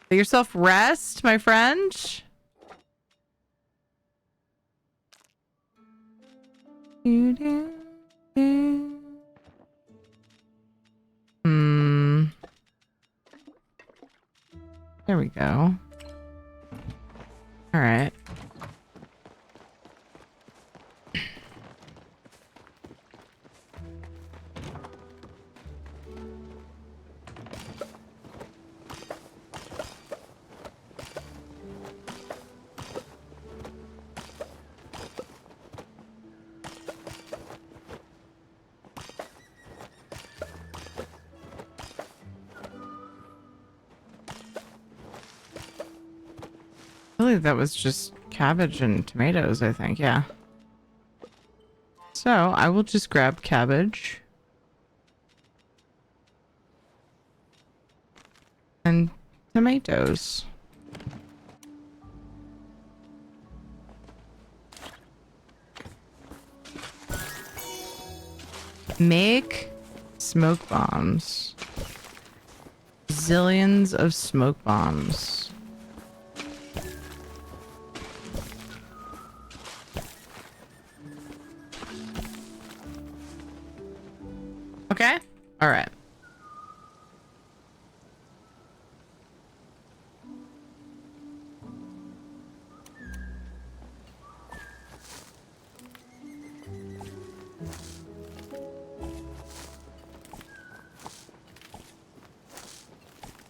Speaker 1: Get yourself rest, my friend. There we go. All right. Really, that was just cabbage and tomatoes, I think. Yeah. So I will just grab cabbage and tomatoes. Make smoke bombs. Zillions of smoke bombs. Okay. All right.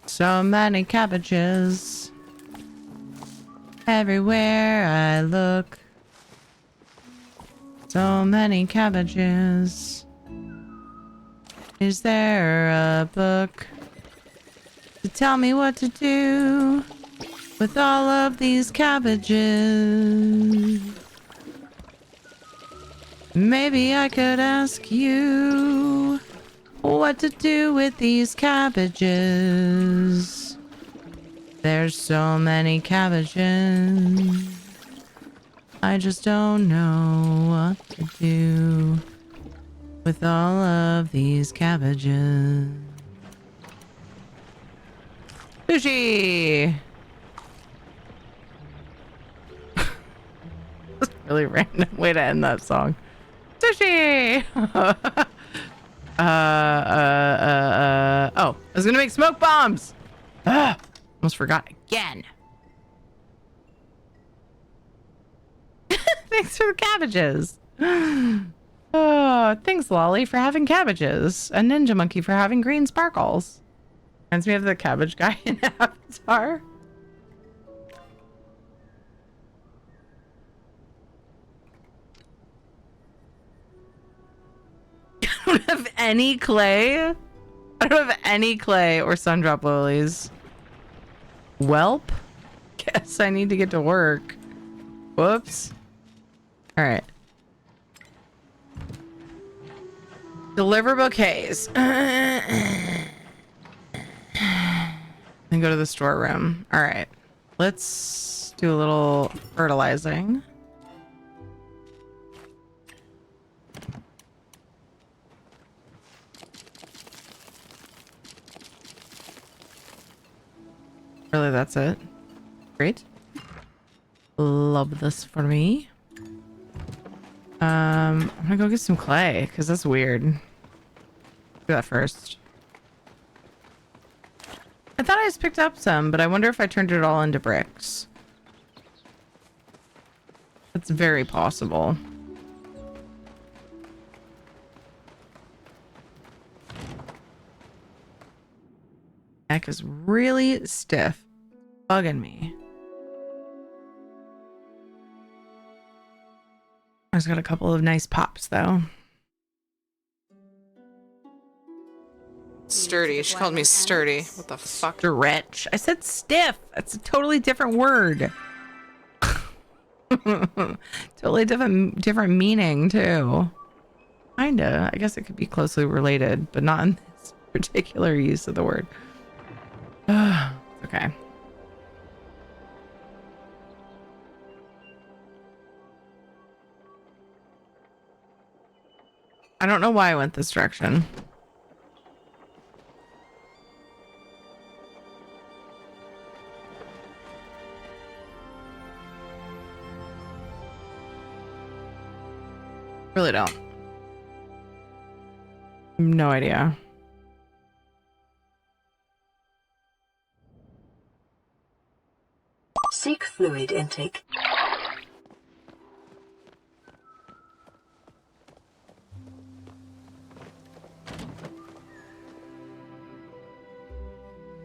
Speaker 1: So many cabbages. Everywhere I look. So many cabbages. Is there a book to tell me what to do with all of these cabbages? Maybe I could ask you what to do with these cabbages. There's so many cabbages. I just don't know what to do with all of these cabbages. Sushi! That's a really random way to end that song. Sushi! Oh, I was gonna make smoke bombs! Almost forgot again. Thanks for the cabbages. Oh, thanks, Lolly, for having cabbages. A ninja monkey for having green sparkles. Reminds me of the cabbage guy in Avatar. I don't have any clay. I don't have any clay or sundrop lilies. Welp? Guess I need to get to work. Whoops. Alright. Deliver bouquets. Then go to the storeroom. Alright. Let's do a little fertilizing. Really, that's it. Great. Love this for me. I'm gonna go get some clay because that's weird. Do that first. I thought I just picked up some, but I wonder if I turned it all into bricks. That's very possible. Neck is really stiff. Bugging me. I just got a couple of nice pops though. Sturdy. She called me sturdy. What the fuck? Stretch. I said stiff. That's a totally different word. Totally different meaning too. Kinda. I guess it could be closely related, but not in this particular use of the word. Okay. I don't know why I went this direction. Really don't. No idea.
Speaker 14: Seek fluid intake.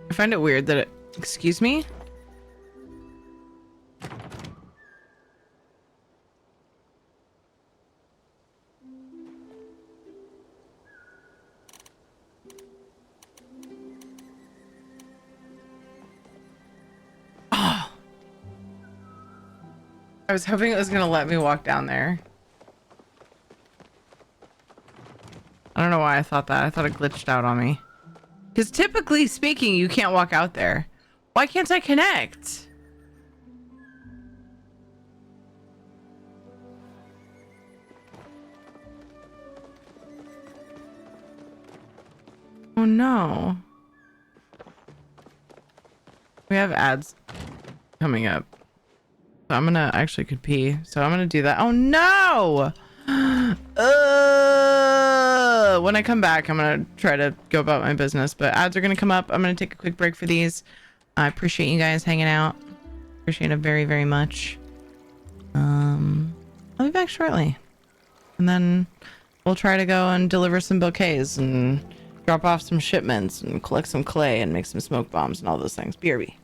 Speaker 1: I find it weird that it... Excuse me? Oh. I was hoping it was gonna let me walk down there. I don't know why I thought that. I thought it glitched out on me. Because typically speaking, you can't walk out there. Why can't I connect? Oh no. We have ads coming up. So I'm gonna actually could pee. So I'm gonna do that. Oh no! When I come back, I'm gonna try to go about my business, but ads are gonna come up. I'm gonna take a quick break for these. I appreciate you guys hanging out. Appreciate it very, very much. I'll be back shortly. And then we'll try to go and deliver some bouquets and drop off some shipments and collect some clay and make some smoke bombs and all those things. BRB.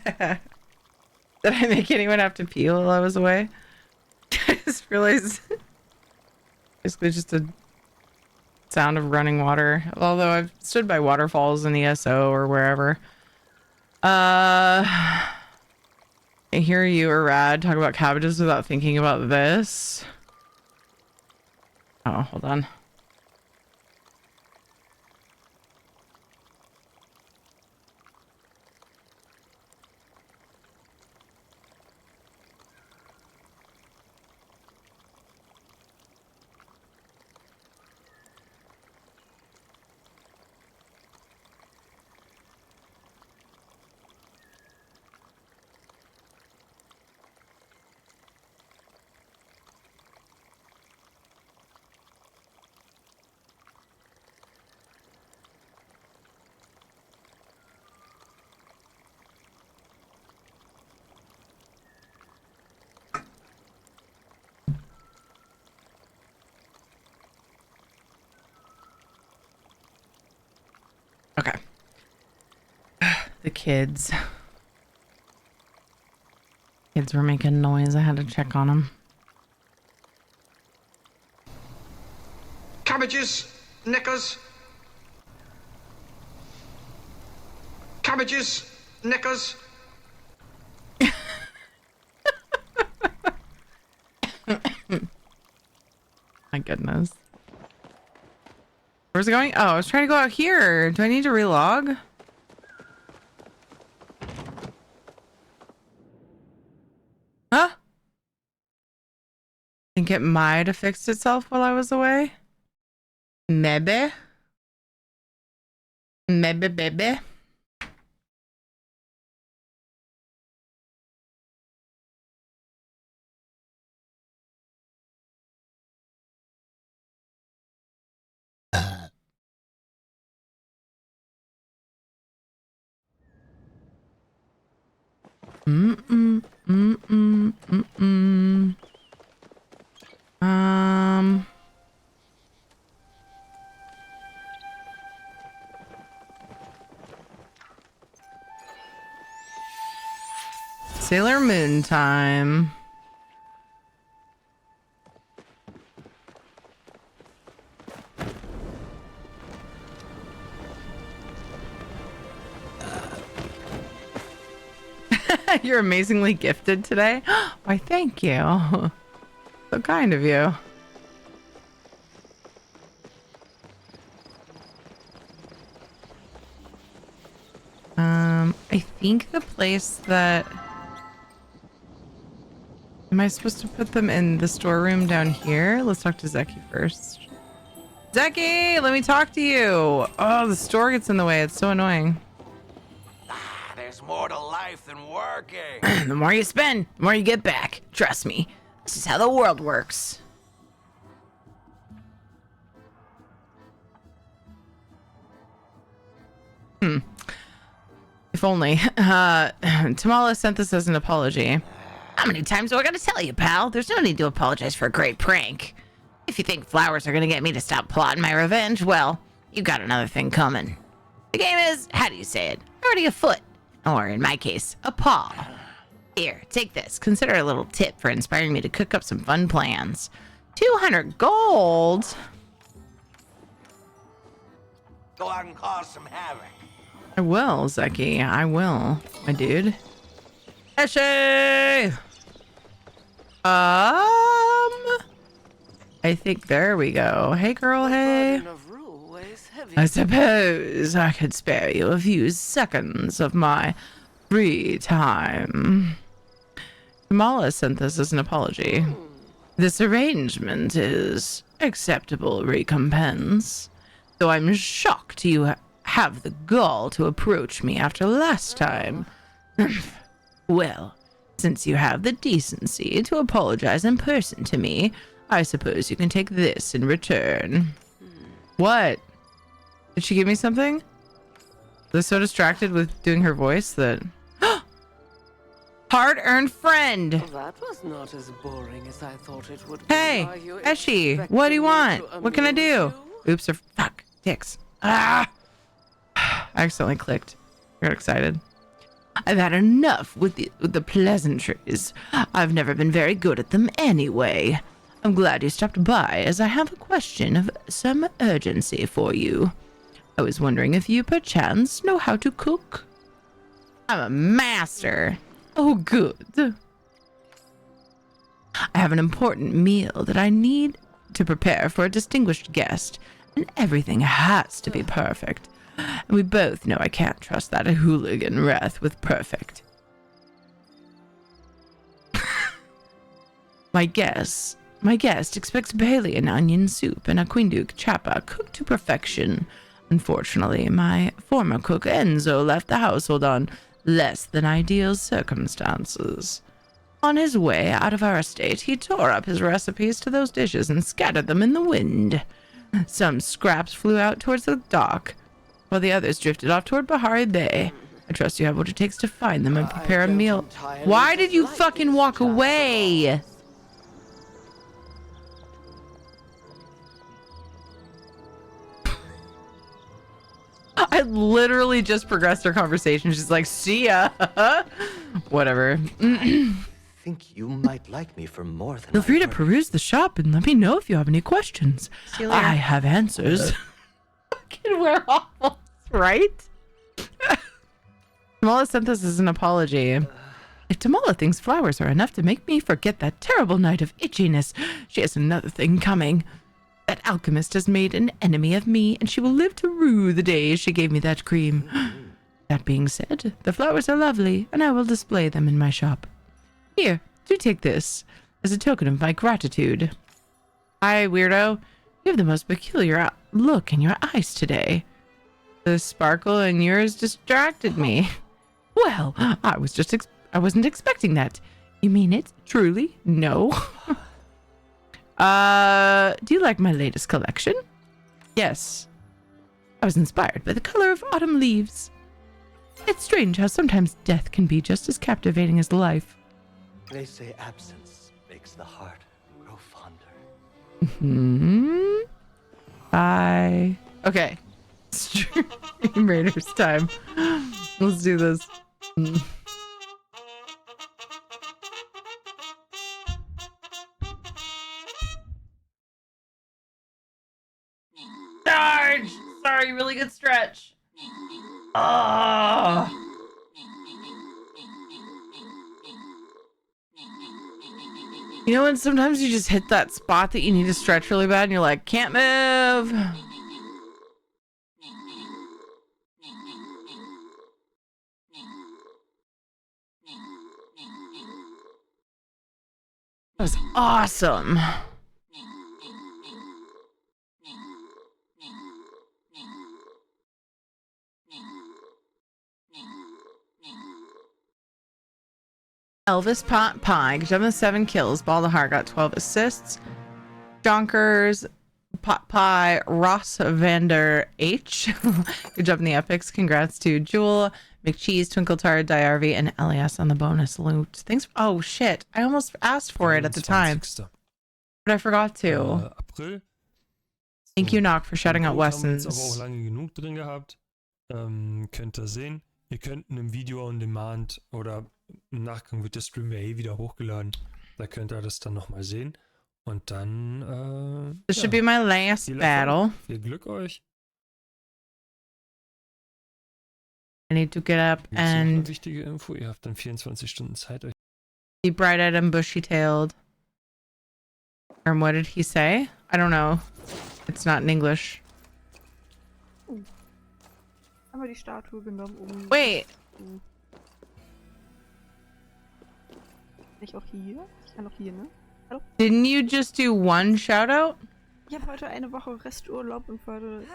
Speaker 1: Did I make anyone have to pee while I was away? I just realized basically just a sound of running water. Although I've stood by waterfalls in ESO or wherever. I hear you or Rad talk about cabbages without thinking about this. Oh, hold on. Okay. The kids. Kids were making noise. I had to check on them.
Speaker 15: Cabbages, knickers. Cabbages, knickers.
Speaker 1: My goodness. Where's it going? Oh, I was trying to go out here. Do I need to relog? Huh? Think it might have fixed itself while I was away? Maybe. Maybe, baby. Sailor Moon time. You're amazingly gifted today. Why, thank you. So kind of you. I think the place that... Am I supposed to put them in the storeroom down here? Let's talk to Zeki first. Zeki, let me talk to you. Oh, the store gets in the way. It's so annoying.
Speaker 23: There's more to life than working.
Speaker 17: The more you spend, the more you get back. Trust me. This is how the world works.
Speaker 1: If only. Tamala sent this as an apology.
Speaker 17: How many times do I gotta tell you, pal? There's no need to apologize for a great prank. If you think flowers are gonna get me to stop plotting my revenge, well, you got another thing coming. The game is, how do you say it? Already afoot. Or in my case, a paw. Here, take this. Consider a little tip for inspiring me to cook up some fun plans. 200 gold?
Speaker 23: Go out and cause some havoc.
Speaker 1: I will, Zeki. I will, my dude. Eshe! I think there we go. Hey, girl, hey. I suppose I could spare you a few seconds of my free time. Kamala sent this as an apology. This arrangement is acceptable recompense, though I'm shocked you have the gall to approach me after last time. Well, since you have the decency to apologize in person to me, I suppose you can take this in return. What? Did she give me something? I was so distracted with doing her voice that... Hard-earned friend!
Speaker 21: That was not as boring as I thought it would be.
Speaker 1: Hey, Eshi, what do you want? What can I do? Oops, or fuck, dicks. Ah! I accidentally clicked. Got excited. I've had enough with the pleasantries. I've never been very good at them anyway. I'm glad you stopped by, as I have a question of some urgency for you. I was wondering if you perchance know how to cook? I'm a master. Oh, good. I have an important meal that I need to prepare for a distinguished guest, and everything has to be perfect. And we both know I can't trust that hooligan Wrath with perfect. My guest expects Bailey and onion soup and a Queen Duke chapa cooked to perfection. Unfortunately, my former cook Enzo left the household on less than ideal circumstances. On his way out of our estate, he tore up his recipes to those dishes and scattered them in the wind. Some scraps flew out towards the dock, while the others drifted off toward Bahari Bay. I trust you have what it takes to find them and prepare a meal. Why did you fucking walk away? I literally just progressed our conversation. She's like, see ya. Whatever.
Speaker 7: Think you might like me for more than
Speaker 1: Feel free to peruse the shop and let me know if you have any questions. I have answers. Fucking we're awful, right? Tamala sent this as an apology. If Tamala thinks flowers are enough to make me forget that terrible night of itchiness, she has another thing coming. That alchemist has made an enemy of me, and she will live to rue the day she gave me that cream. That being said, the flowers are lovely, and I will display them in my shop. Here, do take this, as a token of my gratitude. Hi, weirdo. You have the most peculiar look in your eyes today. The sparkle in yours distracted me. Well, I wasn't expecting that. You mean it? Truly? No. Do you like my latest collection? Yes. I was inspired by the color of autumn leaves. It's strange how sometimes death can be just as captivating as life.
Speaker 7: They say absence makes the heart grow fonder.
Speaker 1: Bye. Okay. Stream Raiders time. Let's do this. Charge! Sorry, really good stretch. Oh. You know when sometimes you just hit that spot that you need to stretch really bad and you're like, can't move. That was awesome. Elvis Pie, good job on 7 kills. Ball the Heart got 12 assists. Jonkers, Pot Pie, Ross Vander H. Good job in the epics. Congrats to Jewel, McCheese, Twinkletard, Diarvy, and Elias on the bonus loot. Thanks. Oh shit. I almost asked for it at the time, but I forgot to.
Speaker 10: April.
Speaker 1: Thank you, Knock, for shouting out
Speaker 10: Wessons.
Speaker 1: Wessons.
Speaker 10: Aber auch lange genug drin gehabt. Könnt ihr sehen. Ihr könnt in einem Video on Demand oder im Nachgang wird der Stream ja wieder hochgeladen. Da könnt ihr das dann nochmal sehen. Und dann,
Speaker 1: This should be my last battle.
Speaker 10: Viel Glück euch.
Speaker 1: I need to get up
Speaker 10: Jetzt noch eine
Speaker 1: and
Speaker 10: wichtige Info. Ihr habt dann 24 Stunden Zeit, euch.
Speaker 1: be bright-eyed and bushy-tailed. What did he say? I don't know. It's not in English.
Speaker 22: Haben wir die Statue genommen,
Speaker 1: Wait.
Speaker 22: Nicht auch hier? Ich kann auch hier, ne? Hallo?
Speaker 1: Didn't you just do one shout-out?
Speaker 22: Ich habe heute eine Woche Resturlaub und heute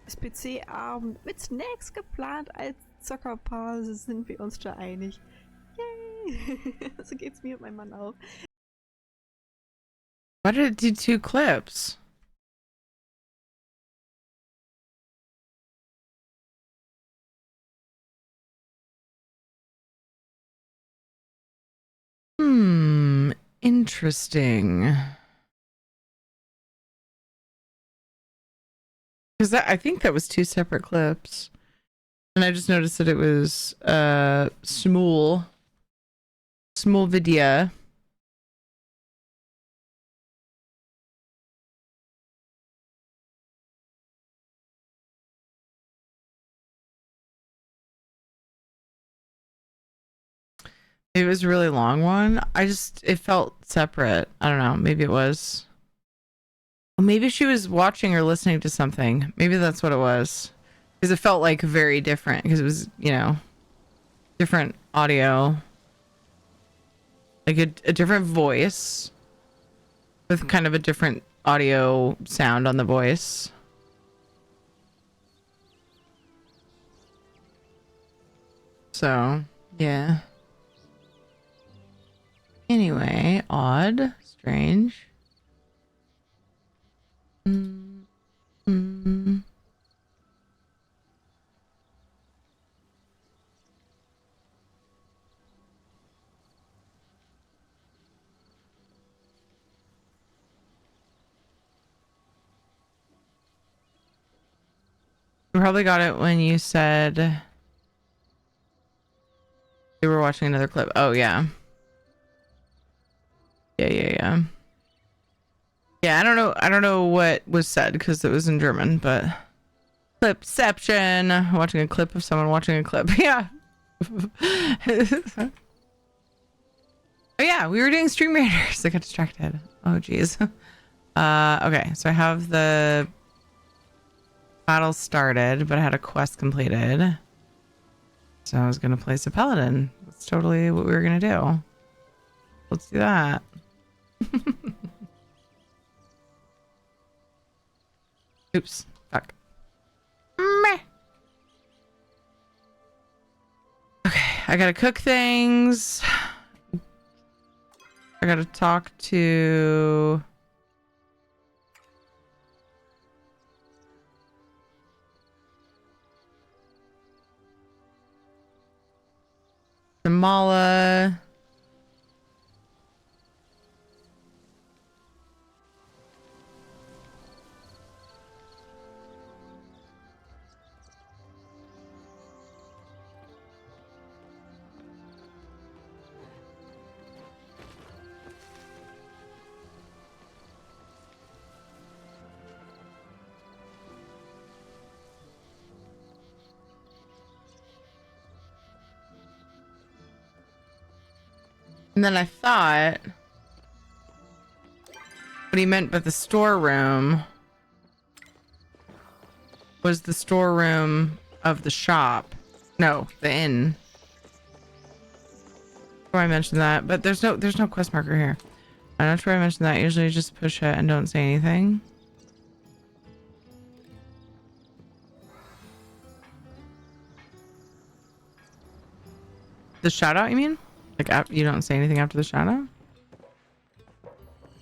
Speaker 22: ist PC-Abend mit Snacks geplant. Als Zockerpaar sind wir uns da einig. Yay! So geht's mir und meinem Mann auch.
Speaker 1: Why did it do 2 clips? Interesting. Because I think that was 2 separate clips. And I just noticed that it was small video. It was a really long one. It felt separate. I don't know. Maybe it was. Maybe she was watching or listening to something. Maybe that's what it was. Because it felt like very different. Because it was, different audio. Like a different voice. With kind of a different audio sound on the voice. So, yeah. Anyway, odd, strange. You probably got it when you said you were watching another clip. Oh, yeah. Yeah. Yeah, I don't know what was said because it was in German, but clipception. Watching a clip of someone watching a clip. Yeah. Oh yeah, we were doing Stream Raiders. I got distracted. Oh geez. Okay, so I have the battle started, but I had a quest completed. So I was gonna place a paladin. That's totally what we were gonna do. Let's do that. Oops. Fuck. Meh. Okay, I gotta cook things. I gotta talk to... Mala. And then I thought what he meant by the storeroom was the storeroom of the shop. No, the inn. Before I mentioned that, but there's no quest marker here. I'm not sure I mentioned that. Usually you just push it and don't say anything. The shout out, you mean? Like, you don't say anything after the shout out?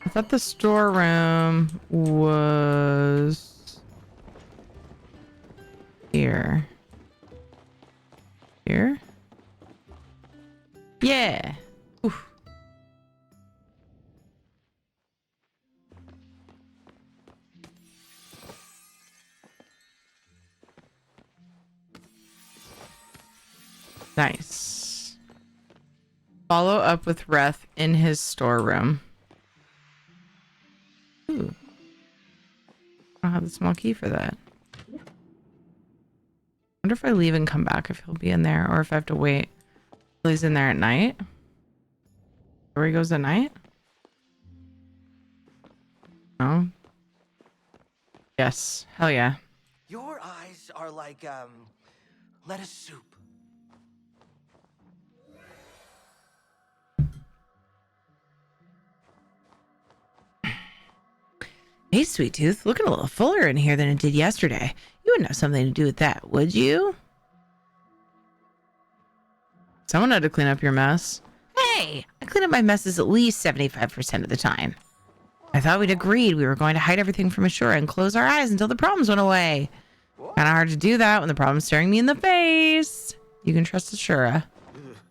Speaker 1: I thought the storeroom was here. Here? Yeah. Oof. Nice. Follow up with Reth in his storeroom. Ooh. I don't have the small key for that. Wonder if I leave and come back if he'll be in there, or if I have to wait till he's in there at night. Where he goes at night? No. Yes. Hell yeah.
Speaker 23: Your eyes are like, lettuce soup.
Speaker 17: Hey, Sweet Tooth, looking a little fuller in here than it did yesterday. You wouldn't have something to do with that, would you?
Speaker 1: Someone had to clean up your mess.
Speaker 17: Hey, I clean up my messes at least 75% of the time. I thought we'd agreed we were going to hide everything from Ashura and close our eyes until the problems went away. Kind of hard to do that when the problem's staring me in the face. You can trust Ashura.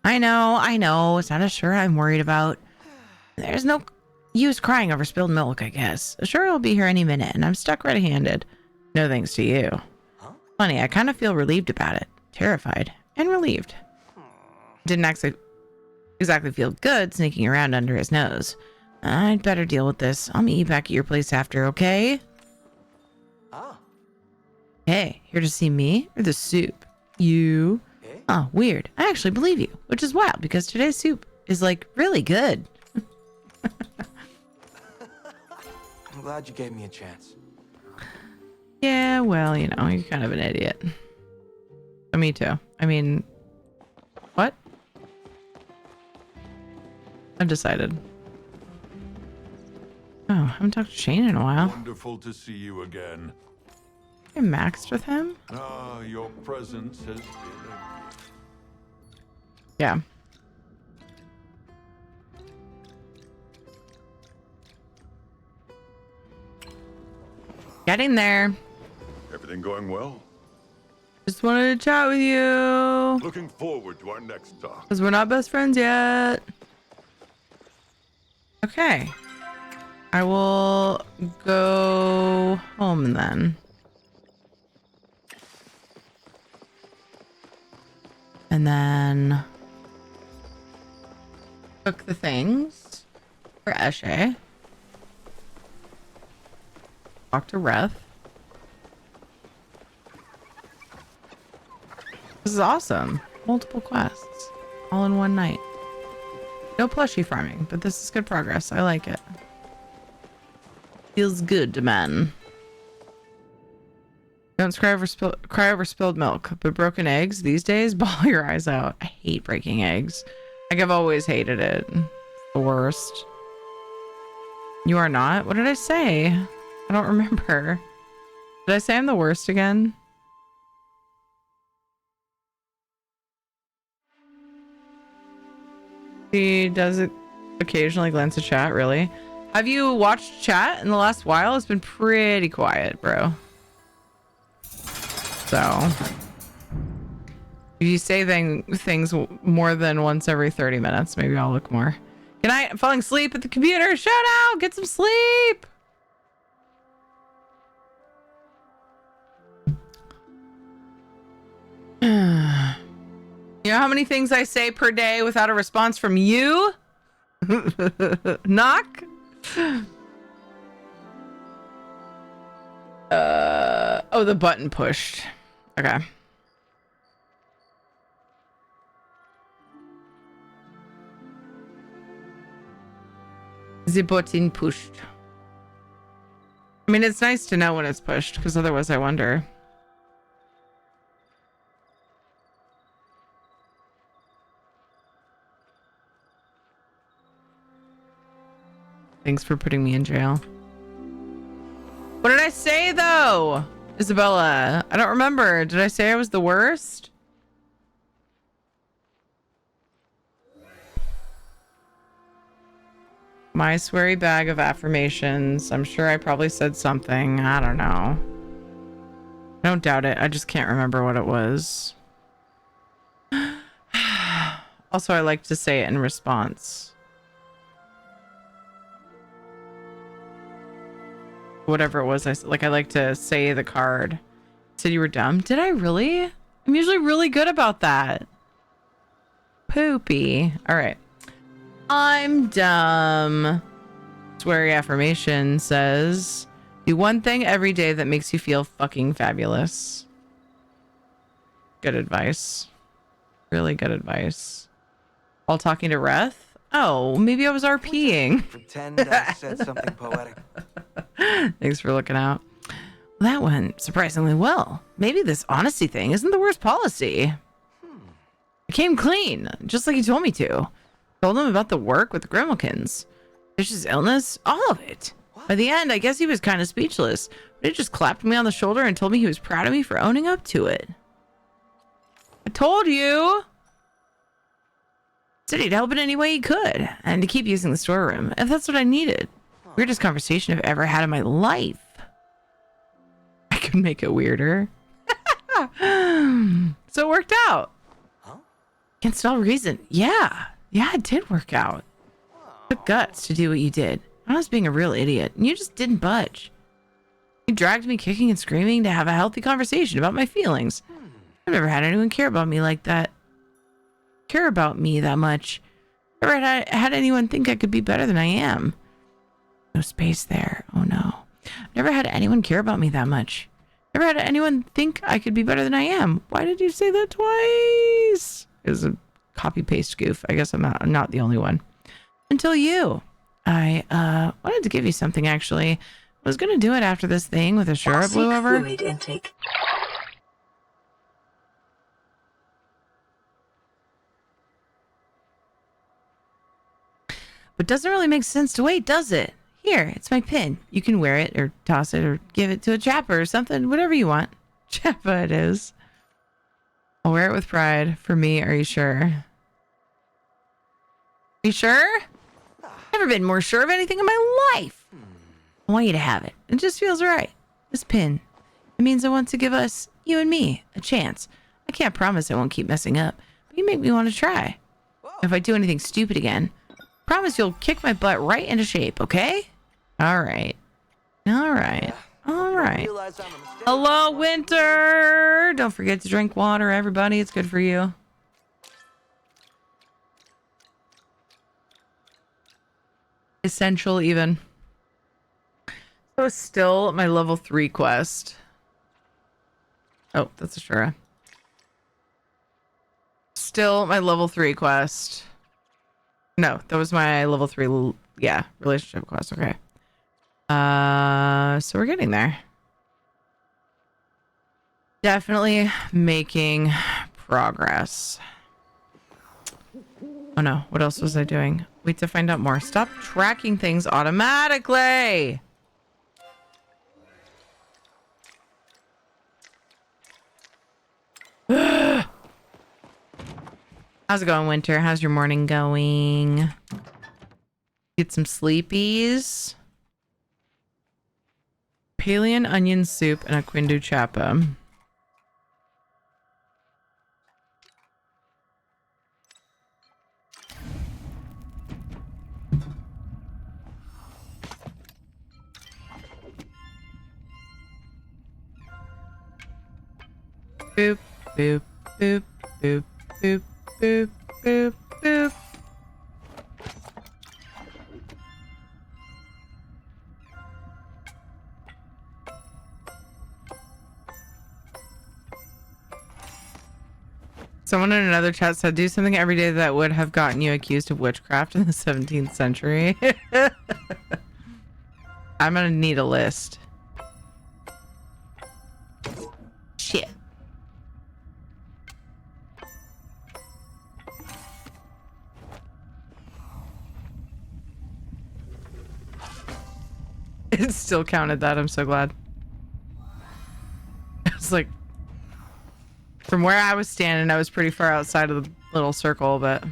Speaker 17: I know. It's not Ashura I'm worried about. There's no use crying over spilled milk, I guess. Ashura will be here any minute, and I'm stuck red-handed. No thanks to you. Funny, I kind of feel relieved about it. terrified and relieved. Didn't exactly feel good sneaking around under his nose. I'd better deal with this. I'll meet you back at your place after, okay?
Speaker 23: Ah.
Speaker 17: Hey, here to see me or the soup? You? Oh, weird. I actually believe you, which is wild because today's soup is like really good.
Speaker 2: I'm glad you gave me a chance.
Speaker 17: Yeah, well, you know, you're kind of an idiot. Me too. I mean, what? I've decided. Oh, I haven't talked to Shane in a while.
Speaker 11: Wonderful to see you again.
Speaker 17: You maxed with him?
Speaker 11: Ah, your presence has been a...
Speaker 17: Yeah. Getting there.
Speaker 11: Everything going well?
Speaker 17: Just wanted to chat with you.
Speaker 11: Looking forward to our next talk.
Speaker 17: Because we're not best friends yet. Okay. I will go home then. And then cook the things for Eshe. Talk to Ref. This is awesome. Multiple quests all in one night. No plushie farming, but this is good progress. I like it. Feels good, man. Don't cry over spilled milk, but broken eggs these days, bawl your eyes out. I hate breaking eggs. Like, I've always hated it. The worst. You are not? What did I say? I don't remember. Did I say I'm the worst again? He does it occasionally glance at chat, really. Have you watched chat in the last while? It's been pretty quiet, bro. So, if you say things more than once every 30 minutes, maybe I'll look more. Good night. I'm falling asleep at the computer. Shout out. Get some sleep. You know how many things I say per day without a response from you? Knock. Oh, the button pushed. Okay. The button pushed. I mean, it's nice to know when it's pushed, because otherwise I wonder. Thanks for putting me in jail. What did I say, though? Isabella, I don't remember. Did I say I was the worst? My sweary bag of affirmations. I'm sure I probably said something. I don't know. I don't doubt it. I just can't remember what it was. Also, I like to say it in response. Whatever it was, I like to say the card. Said you were dumb. Did I really? I'm usually really good about that. Poopy. All right. I'm dumb. Sweary affirmation says, do one thing every day that makes you feel fucking fabulous. Good advice. Really good advice. While talking to Reth? Oh, maybe I was RPing.
Speaker 2: Pretend I said something poetic.
Speaker 17: Thanks for looking out. Well, that went surprisingly well. Maybe this honesty thing isn't the worst policy. I came clean, just like you told me to. Told him about the work with the Gremlikins. Fish's illness, all of it. By the end, I guess he was kind of speechless, but he just clapped me on the shoulder and told me he was proud of me for owning up to it. I told you! Said he'd help in any way he could, and to keep using the storeroom, if that's what I needed. Weirdest conversation I've ever had in my life. I could make it weirder. So it worked out. Huh? Against all reason. Yeah, it did work out. It took guts to do what you did. I was being a real idiot, and you just didn't budge. You dragged me kicking and screaming to have a healthy conversation about my feelings. I've never had anyone care about me like that. Care about me that much. Never had anyone think I could be better than I am. No space there. Oh no. Never had anyone care about me that much. Never had anyone think I could be better than I am. Why did you say that twice? It was a copy paste goof. I guess I'm not the only one. Until you. I wanted to give you something actually. I was gonna do it after this thing with a shore blew over.
Speaker 14: Fluid intake.
Speaker 17: But doesn't really make sense to wait, does it? Here, it's my pin. You can wear it or toss it or give it to a chapper or something, whatever you want. Chappa it is. I'll wear it with pride. For me, are you sure? Are you sure? Never been more sure of anything in my life. I want you to have it. It just feels right. This pin. It means I want to give us, you and me, a chance. I can't promise I won't keep messing up, but you make me want to try. If I do anything stupid again, promise you'll kick my butt right into shape, okay? All right. All right. All right. Hello, Winter. Don't forget to drink water, everybody. It's good for you. Essential, even. So still my level 3 quest. Oh, that's a Shura. Still my level 3 quest. No, that was my level 3, yeah, relationship quest. Okay. So we're getting there. Definitely making progress. Oh no, what else was I doing? Wait to find out more. Stop tracking things automatically. How's it going, Winter? How's your morning going? Get some sleepies. Palean onion soup and a quindu chappa. Boop, boop, boop, boop, boop, boop, boop, boop. Someone in another chat said, do something every day that would have gotten you accused of witchcraft in the 17th century. I'm gonna need a list. Shit. It still counted that. I'm so glad. It's like, from where I was standing, I was pretty far outside of the little circle, but...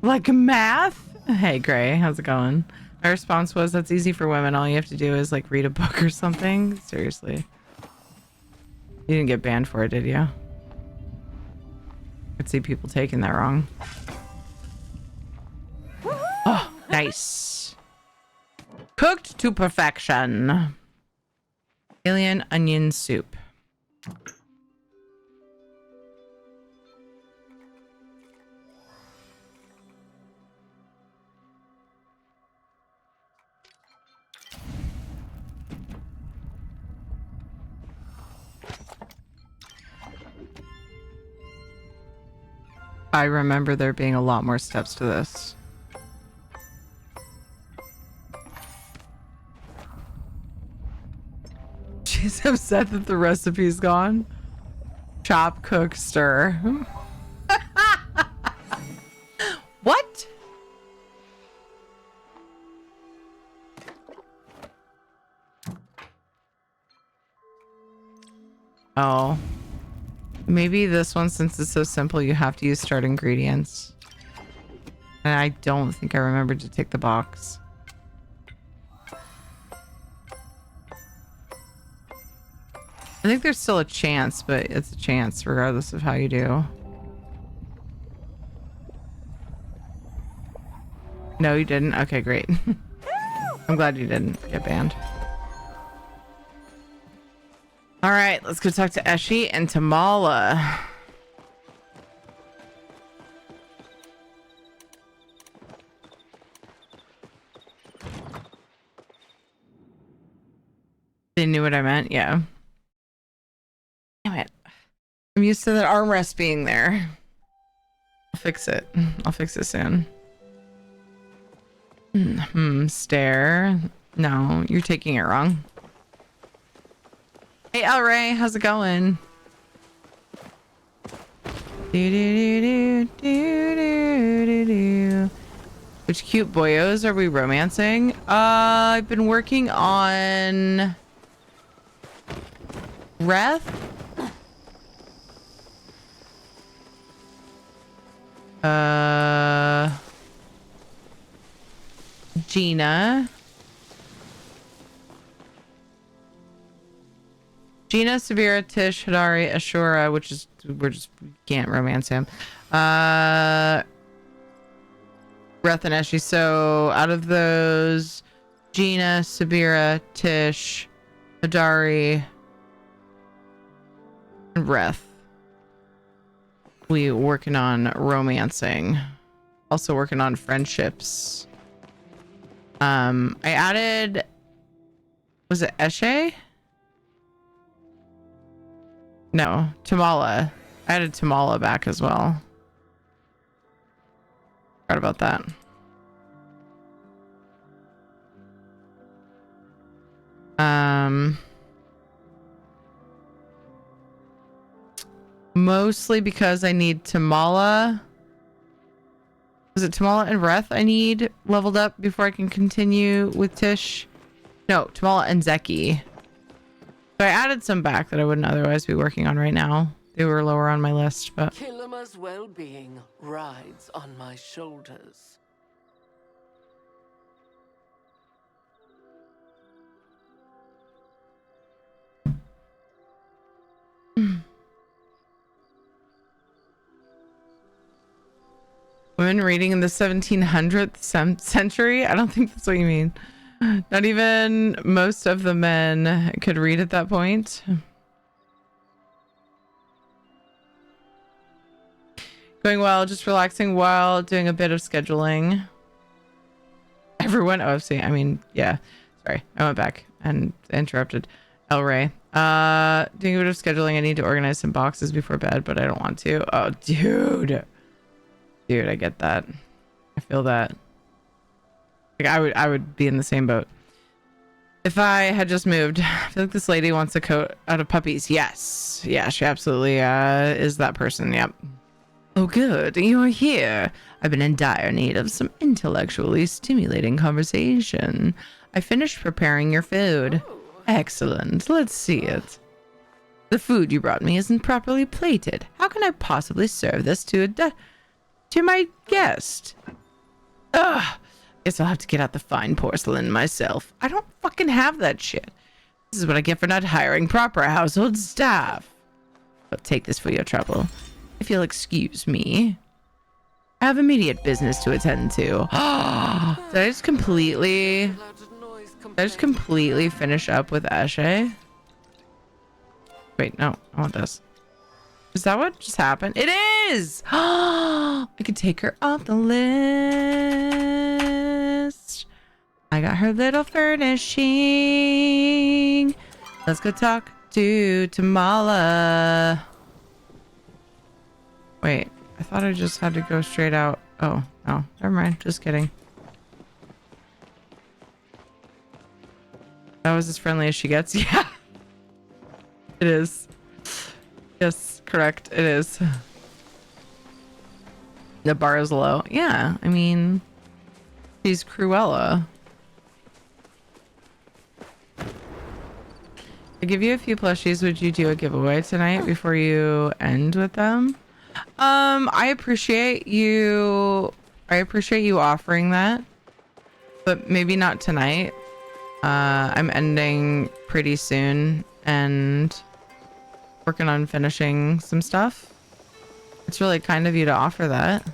Speaker 17: Like math? Hey, Gray, how's it going? My response was, that's easy for women. All you have to do is, like, read a book or something. Seriously. You didn't get banned for it, did you? I could see people taking that wrong. Oh, nice. Cooked to perfection. Alien onion soup. I remember there being a lot more steps to this. She's upset that the recipe's gone. Chop, cook, stir. What? Oh. Maybe this one, since it's so simple, you have to use start ingredients. And I don't think I remembered to tick the box. I think there's still a chance, but it's a chance regardless of how you do.
Speaker 1: No, you didn't. Okay, great. I'm glad you didn't get banned. All right, let's go talk to Eshi and Tamala. They knew what I meant. Yeah. Damn it. I'm used to that armrest being there. I'll fix it. I'll fix it soon. Stare. No, you're taking it wrong. Hey, El Ray, how's it going? Which cute boyos are we romancing? I've been working on Reth. Gina, Sabira, Tish, Hidari, Ashura, which is we can't romance him. Reth and Eshi. So out of those, Gina, Sabira, Tish, Hidari, and Reth. We working on romancing. Also working on friendships. I added, was it Eshe? No, Tamala. I added Tamala back as well. Forgot about that. Mostly because I need Tamala. Was it Tamala and Reth I need leveled up before I can continue with Tish? No, Tamala and Zeki. So I added some back that I wouldn't otherwise be working on right now. They were lower on my list, but...
Speaker 21: Killima's well-being rides on my shoulders.
Speaker 1: Women reading in the 1700th century? I don't think that's what you mean. Not even most of the men could read at that point. Going well, just relaxing while doing a bit of scheduling. Everyone, OFC, I mean, yeah. Sorry, I went back and interrupted. El Ray. Doing a bit of scheduling. I need to organize some boxes before bed, but I don't want to. Oh, dude. Dude, I get that. I feel that. Like I would be in the same boat. If I had just moved, I feel like this lady wants a coat out of puppies. Yes. Yeah, she absolutely is that person. Yep. Oh, good. You're here. I've been in dire need of some intellectually stimulating conversation. I finished preparing your food. Excellent. Let's see it. The food you brought me isn't properly plated. How can I possibly serve this to my guest? Ugh. Guess I'll have to get out the fine porcelain myself. I don't fucking have that shit. This is what I get for not hiring proper household staff. But take this for your trouble. If you'll excuse me. I have immediate business to attend to. Did I just completely finish up with Ashe? Wait, no. I want this. Is that what just happened? It is! I could take her off the list. I got her little furnishing. Let's go talk to Tamala. Wait, I thought I just had to go straight out. Oh, no. Never mind. Just kidding. That was as friendly as she gets. Yeah. It is. Yes, correct. It is. The bar is low. Yeah, I mean, she's Cruella. I give you a few plushies. Would you do a giveaway tonight before you end with them? I appreciate you. I appreciate you offering that, but maybe not tonight. I'm ending pretty soon and working on finishing some stuff. It's really kind of you to offer that.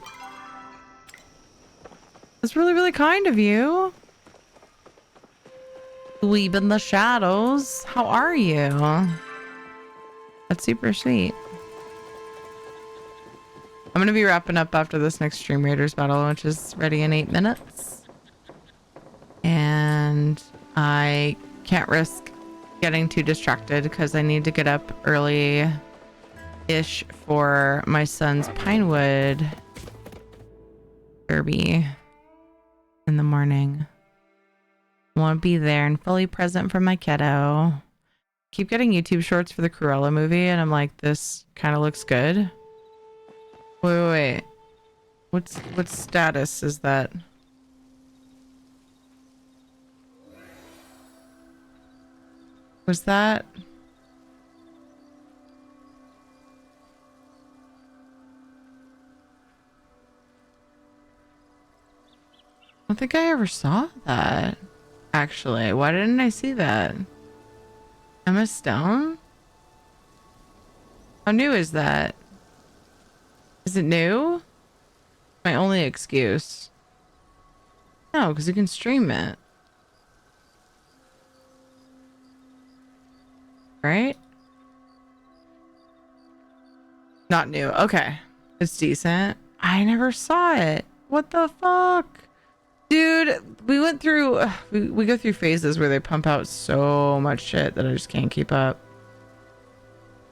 Speaker 1: That's really, really kind of you. Weeb in the shadows. How are you? That's super sweet. I'm going to be wrapping up after this next Stream Raiders battle, which is ready in 8 minutes. And I can't risk getting too distracted because I need to get up early-ish for my son's Pinewood derby in the morning. I want to be there and fully present for my kiddo. Keep getting YouTube shorts for the Cruella movie, and I'm like, this kind of looks good. Wait. What status is that? Was that? I don't think I ever saw that. Actually, why didn't I see that? Emma Stone? How new is that? Is it new? My only excuse. No, because you can stream it. Right? Not new. Okay. It's decent. I never saw it. What the fuck? Dude, we went through... We go through phases where they pump out so much shit that I just can't keep up.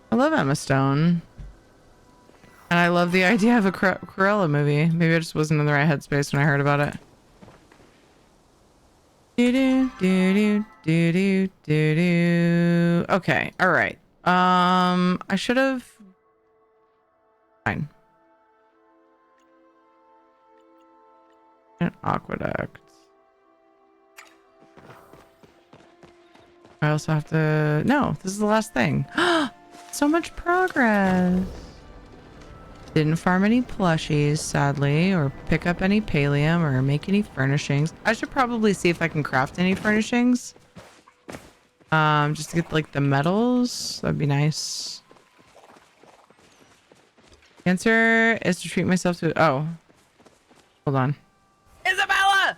Speaker 1: I love Emma Stone. And I love the idea of a Cruella movie. Maybe I just wasn't in the right headspace when I heard about it. Okay, all right. I should have. Fine. An aqueduct. I also have to. No, this is the last thing. So much progress. Didn't farm any plushies, sadly, or pick up any pallium or make any furnishings. I should probably see if I can craft any furnishings. Just to get like the metals. That'd be nice. The answer is to treat myself to... Oh. Hold on. Isabella!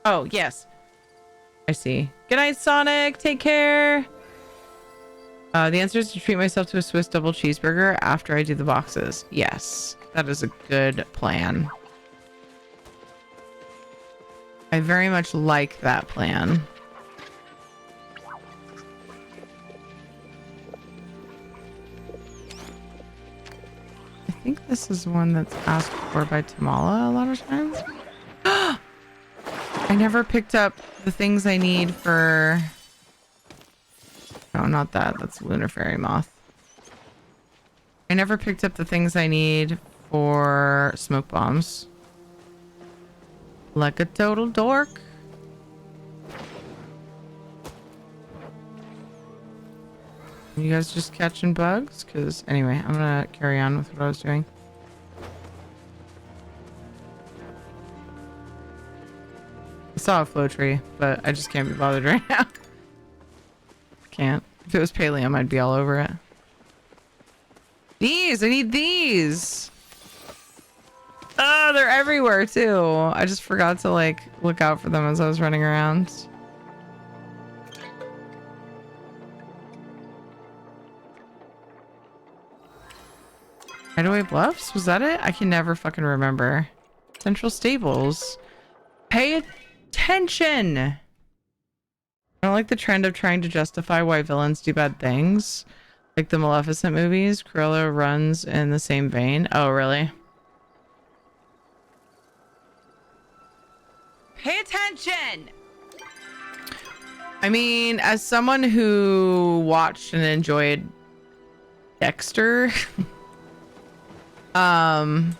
Speaker 1: Oh, yes. I see. Good night, Sonic. Take care. The answer is to treat myself to a Swiss double cheeseburger after I do the boxes. Yes, that is a good plan. I very much like that plan. I think this is one that's asked for by Tamala a lot of times. I never picked up the things I need for... No, not that. That's Lunar Fairy Moth. I never picked up the things I need for smoke bombs. Like a total dork. You guys just catching bugs? Because anyway, I'm gonna carry on with what I was doing. I saw a flow tree, but I just can't be bothered right now. Can't. If it was pallium, I'd be all over it. These! I need these! Oh, they're everywhere too. I just forgot to like look out for them as I was running around. Hideaway Bluffs? Was that it? I can never fucking remember. Central Stables. Pay attention! I don't like the trend of trying to justify why villains do bad things. Like the Maleficent movies. Cruella runs in the same vein. Oh, really? Pay attention! I mean, as someone who watched and enjoyed Dexter... I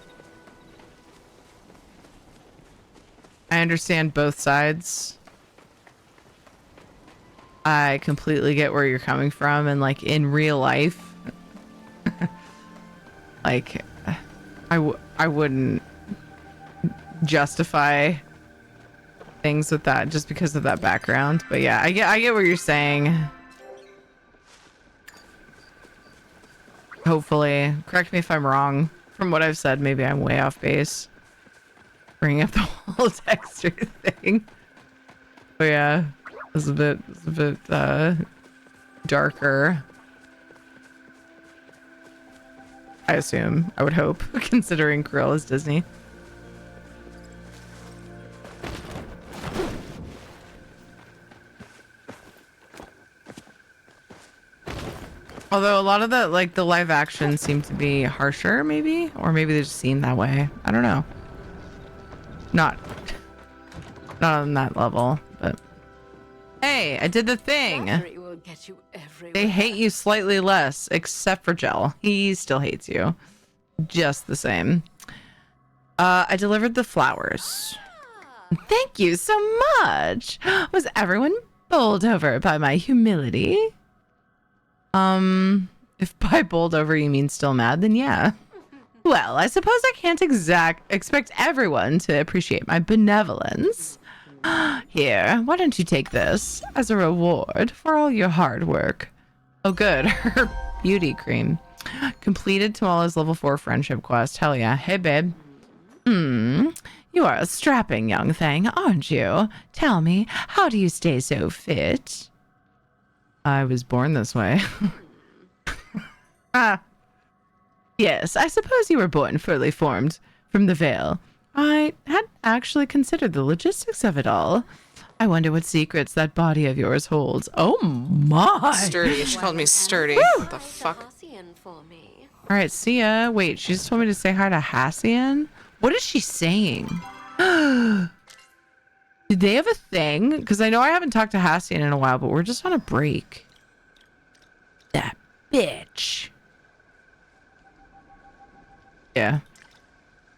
Speaker 1: understand both sides. I completely get where you're coming from, and like in real life, like I wouldn't justify things with that just because of that background. But yeah, I get what you're saying. Hopefully, correct me if I'm wrong. From what I've said, maybe I'm way off base. bringing up the whole texture thing. But yeah, it's a bit darker. I assume, I would hope, considering Cruella is Disney. Although a lot of the live action seem to be harsher, maybe, or maybe they just seem that way. I don't know. Not on that level, but hey, I did the thing.
Speaker 12: Will get you everywhere.
Speaker 1: They hate you slightly less, except for Gel. He still hates you, just the same. I delivered the flowers. Thank you so much. Was everyone bowled over by my humility? If by bowled over you mean still mad, then yeah. Well, I suppose I can't expect everyone to appreciate my benevolence. Here, why don't you take this as a reward for all your hard work? Oh, good. Her beauty cream. Completed Tamala's level 4 friendship quest. Hell yeah. Hey, babe. You are a strapping young thing, aren't you? Tell me, how do you stay so fit? I was born this way. Yes, I suppose you were born fully formed from the veil. I hadn't actually considered the logistics of it all. I wonder what secrets that body of yours holds. Oh my!
Speaker 8: Sturdy. She called me sturdy. What the fuck?
Speaker 1: All right, see ya. Wait, she just told me to say hi to Hassian? What is she saying? Did they have a thing? Because I know I haven't talked to Hassian in a while, but we're just on a break. That bitch. Yeah.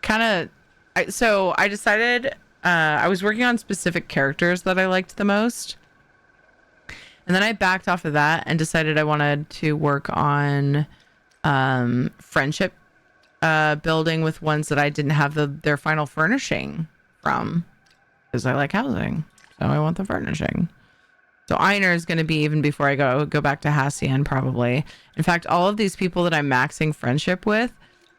Speaker 1: Kind of. So I decided I was working on specific characters that I liked the most. And then I backed off of that and decided I wanted to work on friendship building with ones that I didn't have their final furnishing from. Because I like housing. So I want the furnishing. So Einer is going to be even before I go back to Hassian, probably. In fact, all of these people that I'm maxing friendship with,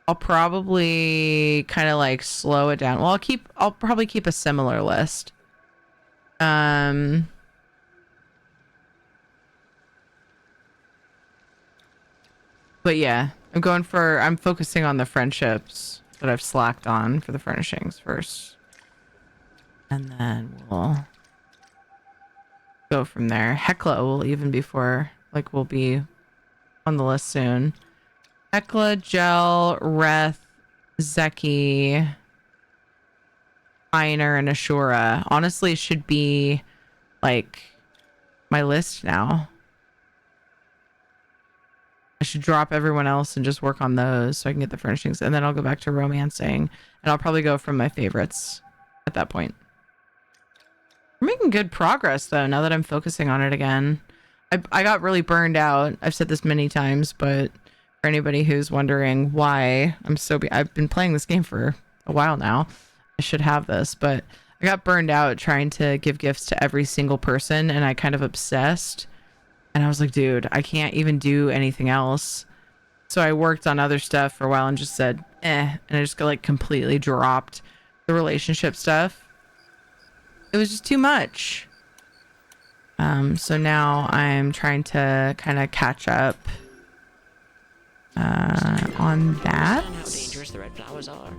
Speaker 1: I'll probably kind of like slow it down. Well, I'll probably keep a similar list. But yeah, I'm focusing on the friendships that I've slacked on for the furnishings first. And then we'll go from there. Hecla will even before, like, will be on the list soon. Hecla, Gel, Reth, Zeki, Einer, and Ashura. Honestly, it should be, like, my list now. I should drop everyone else and just work on those so I can get the furnishings. And then I'll go back to romancing. And I'll probably go from my favorites at that point. We're making good progress, though, now that I'm focusing on it again. I got really burned out. I've said this many times, but for anybody who's wondering why I've been playing this game for a while now. I should have this, but I got burned out trying to give gifts to every single person, and I kind of obsessed. And I was like, dude, I can't even do anything else. So I worked on other stuff for a while and just said, and I just got like completely dropped the relationship stuff. It was just too much. So now I'm trying to kind of catch up on that.
Speaker 4: How dangerous the red flowers are.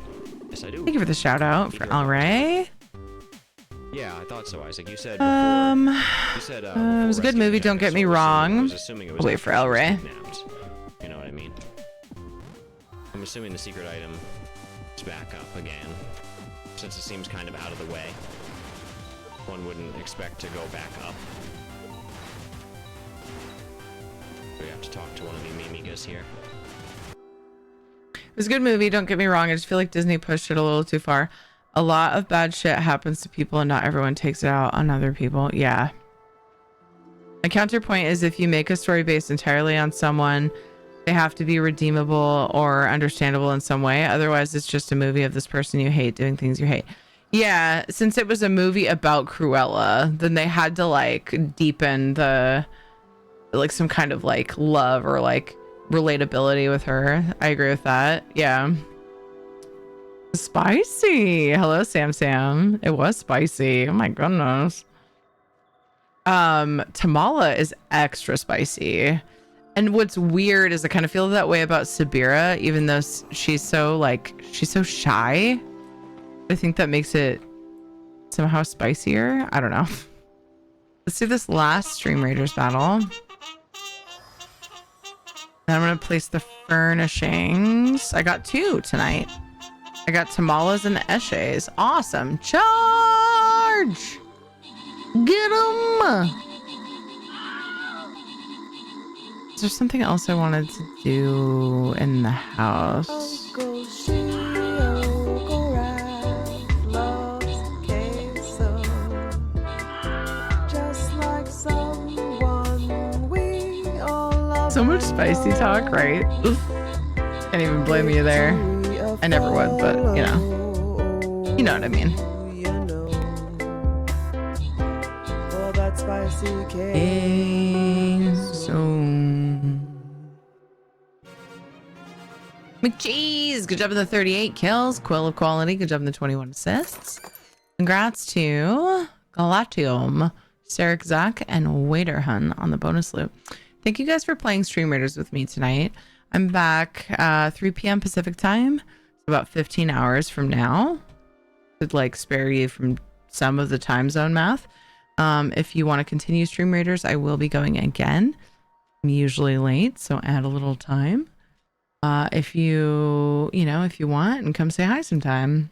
Speaker 4: Yes, I do.
Speaker 1: Thank you for the shout out for El Rey.
Speaker 4: Yeah, I thought so, Isaac. You said before,
Speaker 1: it was a good movie, don't get me wrong. I'll wait for El Rey.
Speaker 4: You know what I mean? I'm assuming the secret item is back up again, since it seems kind of out of the way. One wouldn't expect to go back up. We have to talk to one of the Mimigas here.
Speaker 1: It was a good movie, don't get me wrong. I just feel like Disney pushed it a little too far. A lot of bad shit happens to people and not everyone takes it out on other people. Yeah. My counterpoint is if you make a story based entirely on someone, they have to be redeemable or understandable in some way. Otherwise, it's just a movie of this person you hate doing things you hate. Yeah, since it was a movie about Cruella, then they had to like deepen the like some kind of like love or like relatability with her. I agree with that. Yeah. Spicy. Hello, Sam. It was spicy. Oh my goodness. Tamala is extra spicy. And what's weird is I kind of feel that way about Sabira, even though she's so shy. I think that makes it somehow spicier. I don't know. Let's do this last Stream Raiders battle. Then I'm going to place the furnishings. I got 2 tonight. I got Tamalas and Eshes. Awesome. Charge! Get 'em! Is there something else I wanted to do in the house? So much spicy talk, right? Oof. Can't even blame you there. I never would, but you know what I mean. McCheese, good job in the 38 kills. Quill of Quality, good job in the 21 assists. Congrats to Galatium, Sarek Zach, and Waiterhun on the bonus loop. Thank you guys for playing Stream Raiders with me tonight. I'm back 3 p.m. Pacific time, about 15 hours from now. Could like spare you from some of the time zone math. If you want to continue Stream Raiders, I will be going again. I'm usually late, so add a little time. If you want, and come say hi sometime.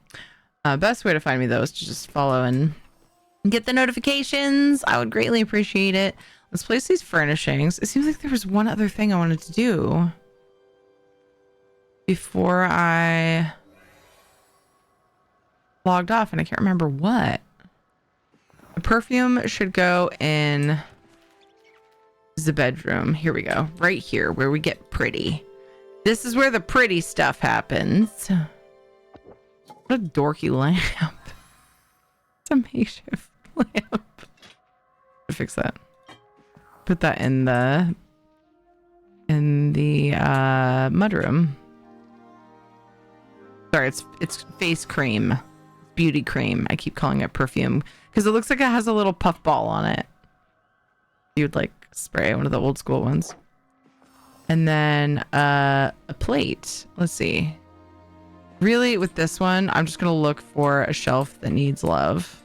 Speaker 1: Best way to find me though is to just follow and get the notifications. I would greatly appreciate it. Let's place these furnishings. It seems like there was one other thing I wanted to do before I logged off, and I can't remember what. The perfume should go in the bedroom. Here we go. Right here, where we get pretty. This is where the pretty stuff happens. What a dorky lamp. It's a makeshift lamp. To fix that. Put that in the mudroom. Sorry, it's face cream. Beauty cream. I keep calling it perfume because it looks like it has a little puff ball on it. You'd like spray one of the old school ones. And then a plate. Let's see. Really, with this one, I'm just gonna look for a shelf that needs love.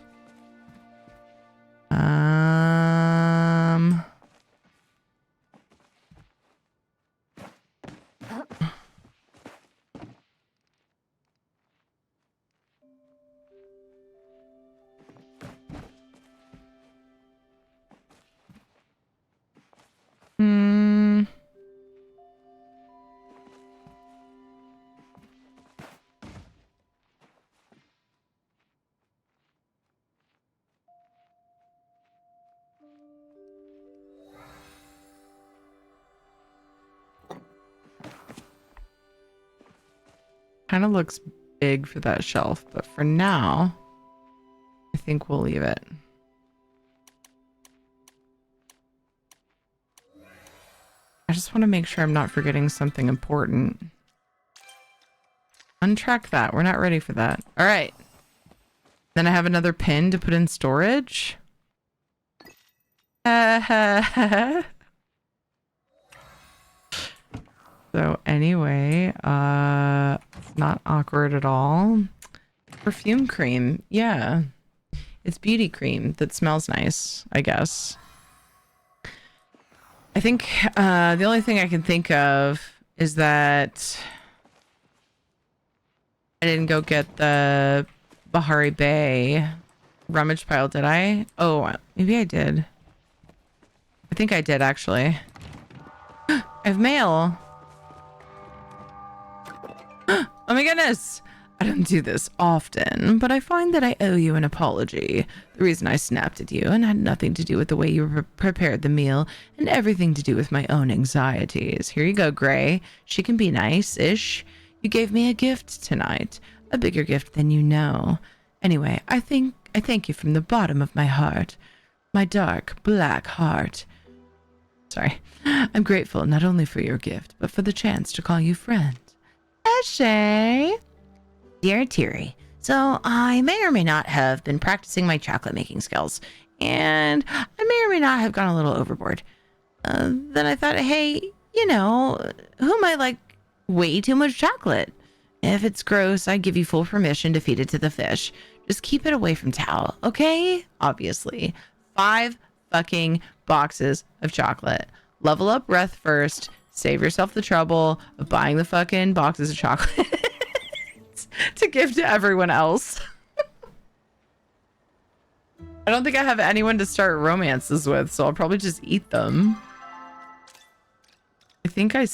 Speaker 1: Kind of looks big for that shelf, but for now, I think we'll leave it. I just want to make sure I'm not forgetting something important. Untrack that. We're not ready for that. All right. Then I have another pin to put in storage. So anyway, it's not awkward at all. Perfume cream. Yeah. It's beauty cream that smells nice, I guess. I think the only thing I can think of is that I didn't go get the Bahari Bay rummage pile, did I? Oh, maybe I did. I think I did, actually. I have mail. Oh my goodness. I don't do this often, but I find that I owe you an apology. The reason I snapped at you and had nothing to do with the way you prepared the meal and everything to do with my own anxieties. Here you go, Gray. She can be nice-ish. You gave me a gift tonight, a bigger gift than you know. Anyway, I thank you from the bottom of my heart, my dark, black heart. Sorry. I'm grateful not only for your gift, but for the chance to call you friend. Eshe!
Speaker 17: Dear Tiri, so I may or may not have been practicing my chocolate making skills, and I may or may not have gone a little overboard. Then I thought, hey, you know, who might like way too much chocolate? If it's gross, I give you full permission to feed it to the fish. Just keep it away from Tao, okay? Obviously. 5 fucking boxes of chocolate. Level up breath first. Save yourself the trouble of buying the fucking boxes of chocolate to give to everyone else. I don't think I have anyone to start romances with, so I'll probably just eat them. I think I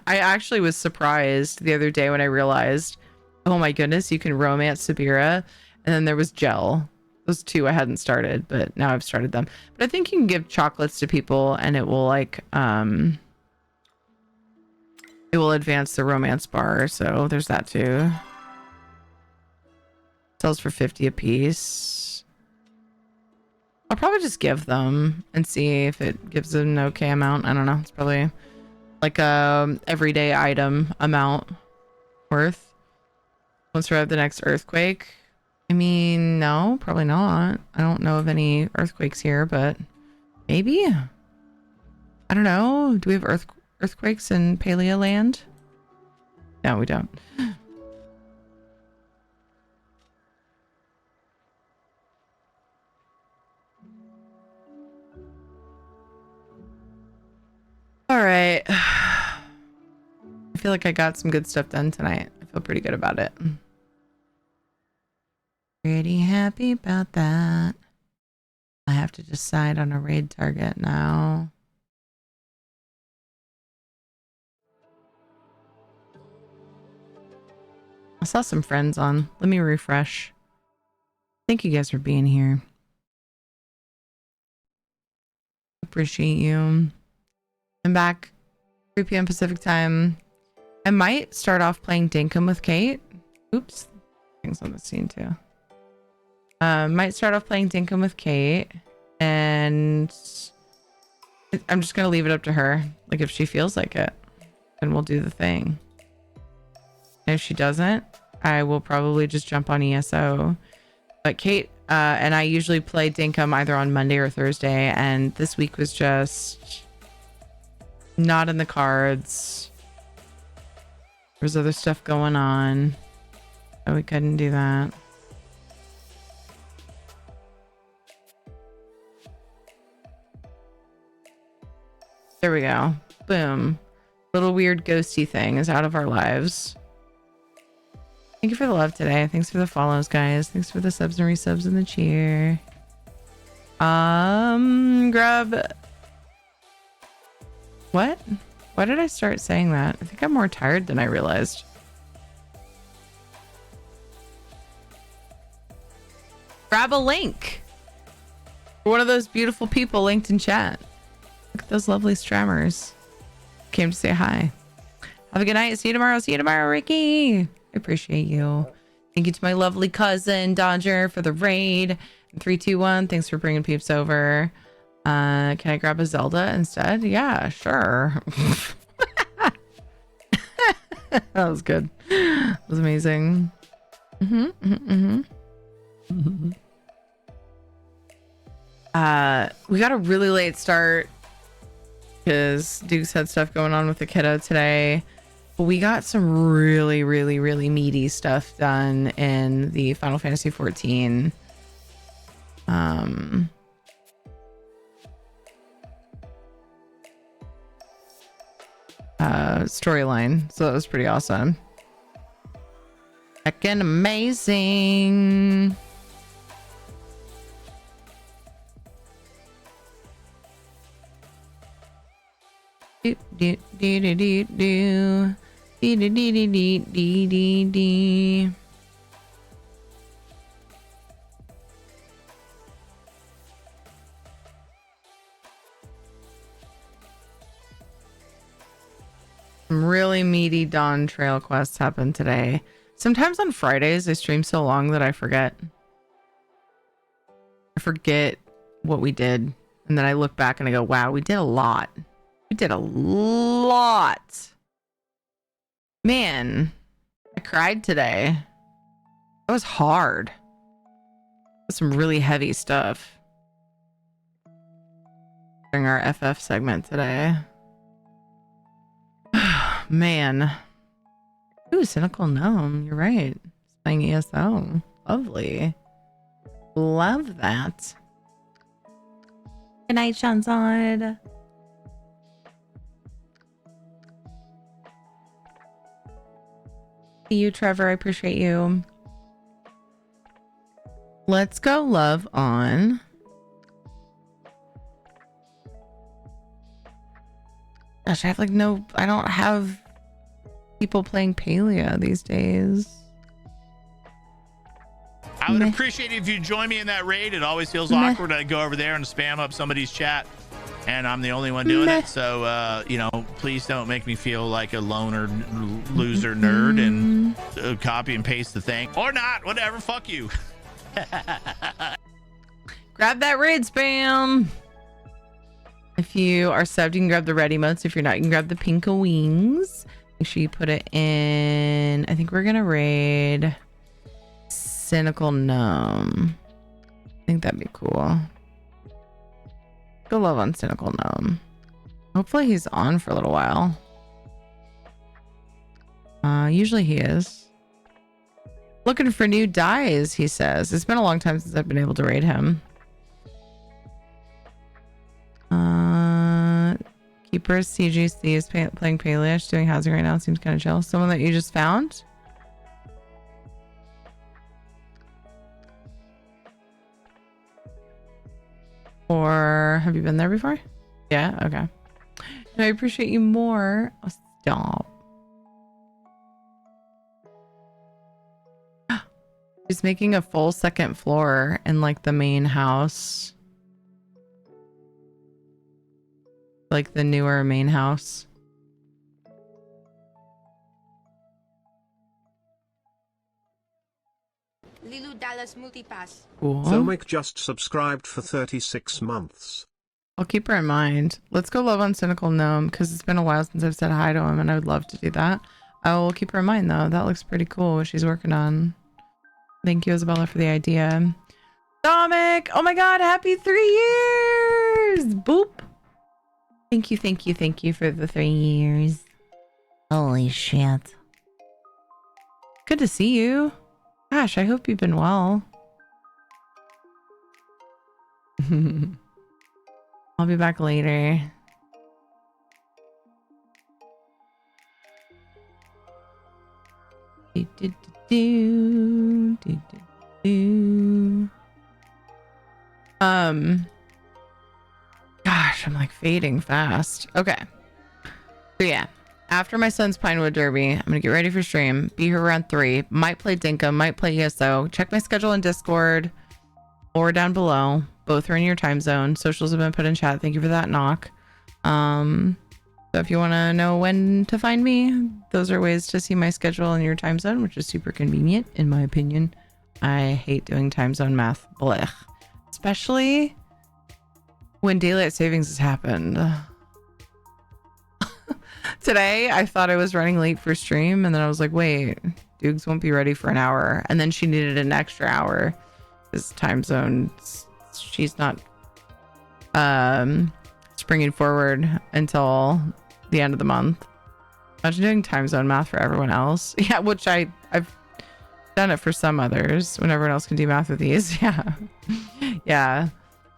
Speaker 17: actually was surprised the other day when I realized, oh my goodness, you can romance Sabira. And then there was Gel. Those 2 I hadn't started, but now I've started them. But I think you can give chocolates to people and it will like, it will advance the romance bar. So there's that too. Sells for 50 a piece. I'll probably just give them and see if it gives an okay amount. I don't know. It's probably like a everyday item amount worth. Once we have the next earthquake. I mean, no, probably not. I don't know of any earthquakes here, but maybe. I don't know. Do we have earthquakes in Paleoland? No, we don't. All right. I feel like I got some good stuff done tonight. I feel pretty good about it. Pretty happy about that. I have to decide on a raid target now. I saw some friends on. Let me refresh. Thank you guys for being here. Appreciate you. I'm back. 3 p.m. Pacific time. I might start off playing Dinkum with Kate. Oops. Things on the scene too. Might start off playing Dinkum with Kate. And I'm just going to leave it up to her. Like if she feels like it, then we'll do the thing. And if she doesn't, I will probably just jump on ESO. But Kate and I usually play Dinkum either on Monday or Thursday. And this week was just not in the cards. There's other stuff going on, so we couldn't do that. There we go. Boom. Little weird ghosty thing is out of our lives. Thank you for the love today. Thanks for the follows, guys. Thanks for the subs and resubs and the cheer. Grub. What? Why did I start saying that? I think I'm more tired than I realized. Grab a link. One of those beautiful people linked in chat. Look at those lovely strammers. Came to say hi. Have a good night. See you tomorrow. See you tomorrow, Ricky. I appreciate you. Thank you to my lovely cousin, Dodger, for the raid. 321, thanks for bringing peeps over. Can I grab a Zelda instead? Yeah, sure. That was good. That was amazing. We got a really late start because Duke's had stuff going on with the kiddo today. But we got some really, really, really meaty stuff done in the Final Fantasy XIV. Storyline, so that was pretty awesome. Heckin' amazing. Do do do do do do do do do do do do. Some really meaty Dawntrail quests happened today. Sometimes on Fridays I stream so long that I forget what we did, and then I look back and I go, wow, we did a lot. We did a lot. Man, I cried today.
Speaker 1: That was hard. Some really heavy stuff during our FF segment today. Man. Ooh, Cynical Gnome. You're right. It's playing ESO. Lovely. Love that. Good night, Shanzad. See you, Trevor. I appreciate you. Let's go love on. Gosh, I don't have people playing Palea these days.
Speaker 6: I would appreciate it if you join me in that raid. It always feels awkward to go over there and spam up somebody's chat, and I'm the only one doing it. So, please don't make me feel like a loner loser nerd and copy and paste the thing. Or not, whatever, fuck you.
Speaker 1: Grab that raid spam. If you are subbed, you can grab the red emotes. If you're not, you can grab the pink wings. Make sure you put it in. I think we're gonna raid Cynical Gnome. I think that'd be cool. Go love on Cynical Gnome. Hopefully he's on for a little while. Usually he is. Looking for new dies, he says. It's been a long time since I've been able to raid him. Keeper CGC is playing Palea. She's doing housing right now. Seems kind of chill. Someone that you just found? Or have you been there before? Yeah, okay. No, I appreciate you more. Oh, stop. She's making a full second floor in like the main house. Like the newer main house.
Speaker 9: Lilu Dallas Multipass.
Speaker 1: Cool.
Speaker 18: Thermic just subscribed for 36 months.
Speaker 1: I'll keep her in mind. Let's go love on Cynical Gnome because it's been a while since I've said hi to him and I would love to do that. I will keep her in mind though. That looks pretty cool what she's working on. Thank you, Isabella, for the idea. Dominic! Oh my god, happy 3 years! Boop. Thank you for the 3 years. Holy shit. Good to see you. Gosh, I hope you've been well. I'll be back later. Gosh, I'm like fading fast. Okay. So yeah, after my son's Pinewood Derby, I'm gonna get ready for stream. Be here around 3. Might play Dinkum, might play ESO. Check my schedule in Discord or down below. Both are in your time zone. Socials have been put in chat. Thank you for that knock. So if you want to know when to find me, those are ways to see my schedule in your time zone, which is super convenient in my opinion. I hate doing time zone math. Blech. Especially when daylight savings has happened. Today, I thought I was running late for stream, and then I was like, wait, Dukes won't be ready for an hour. And then she needed an extra hour. This time zone, she's not springing forward until the end of the month. Imagine doing time zone math for everyone else. Yeah, which I've done it for some others when everyone else can do math with these. Yeah. Yeah.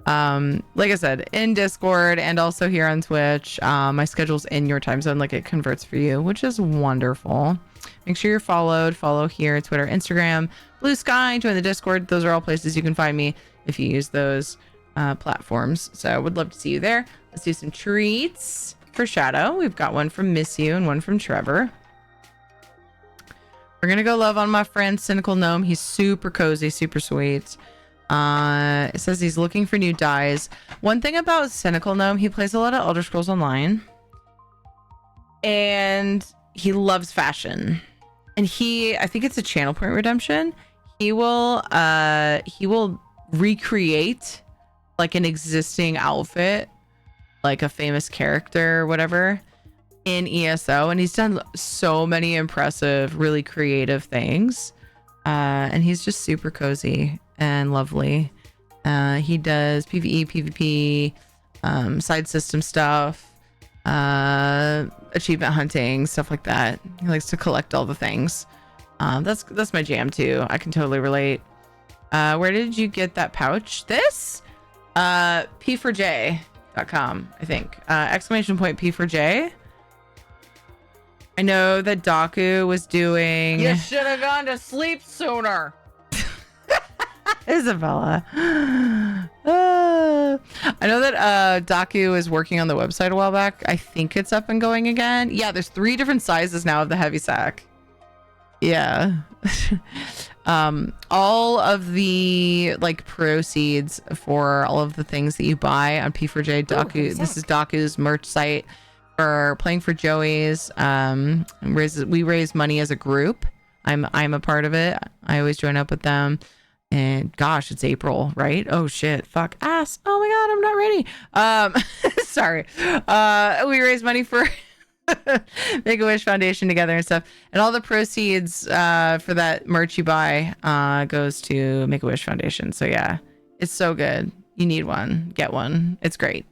Speaker 1: Like I said, in Discord and also here on Twitch, my schedule's in your time zone, like it converts for you, which is wonderful. Make sure you're followed. Follow here, Twitter, Instagram, Blue Sky, join the Discord. Those are all places you can find me if you use those platforms. So I would love to see you there. Let's do some treats for Shadow. We've got one from Miss You and one from Trevor. We're gonna go love on my friend Cynical Gnome. He's super cozy, super sweet. It says he's looking for new dyes. One thing about Cynical Gnome, he plays a lot of Elder Scrolls Online, and he loves fashion. And I think it's a channel point redemption. He will recreate like an existing outfit, like a famous character or whatever, in ESO, and he's done so many impressive, really creative things. And he's just super cozy and lovely. He does PvE, PvP, side system stuff, achievement hunting, stuff like that. He likes to collect all the things. That's my jam too. I can totally relate. Where did you get that pouch? This? P4J.com, I think. Exclamation point P4J. I know that Daku was doing...
Speaker 8: You should have gone to sleep sooner.
Speaker 1: Isabella. I know that Daku is working on the website a while back. I think it's up and going again. Yeah, there's 3 different sizes now of the heavy sack. Yeah. All of the like proceeds for all of the things that you buy on P4J Daku. This is Daku's merch site for playing for Joey's. We raise money as a group. I'm a part of it. I always join up with them. And gosh, it's April, right? Oh shit, fuck ass. Oh my god, I'm not ready. Sorry. We raise money for Make-A-Wish Foundation together and stuff. And all the proceeds for that merch you buy goes to Make-A-Wish Foundation. So yeah, it's so good. You need one, get one. It's great.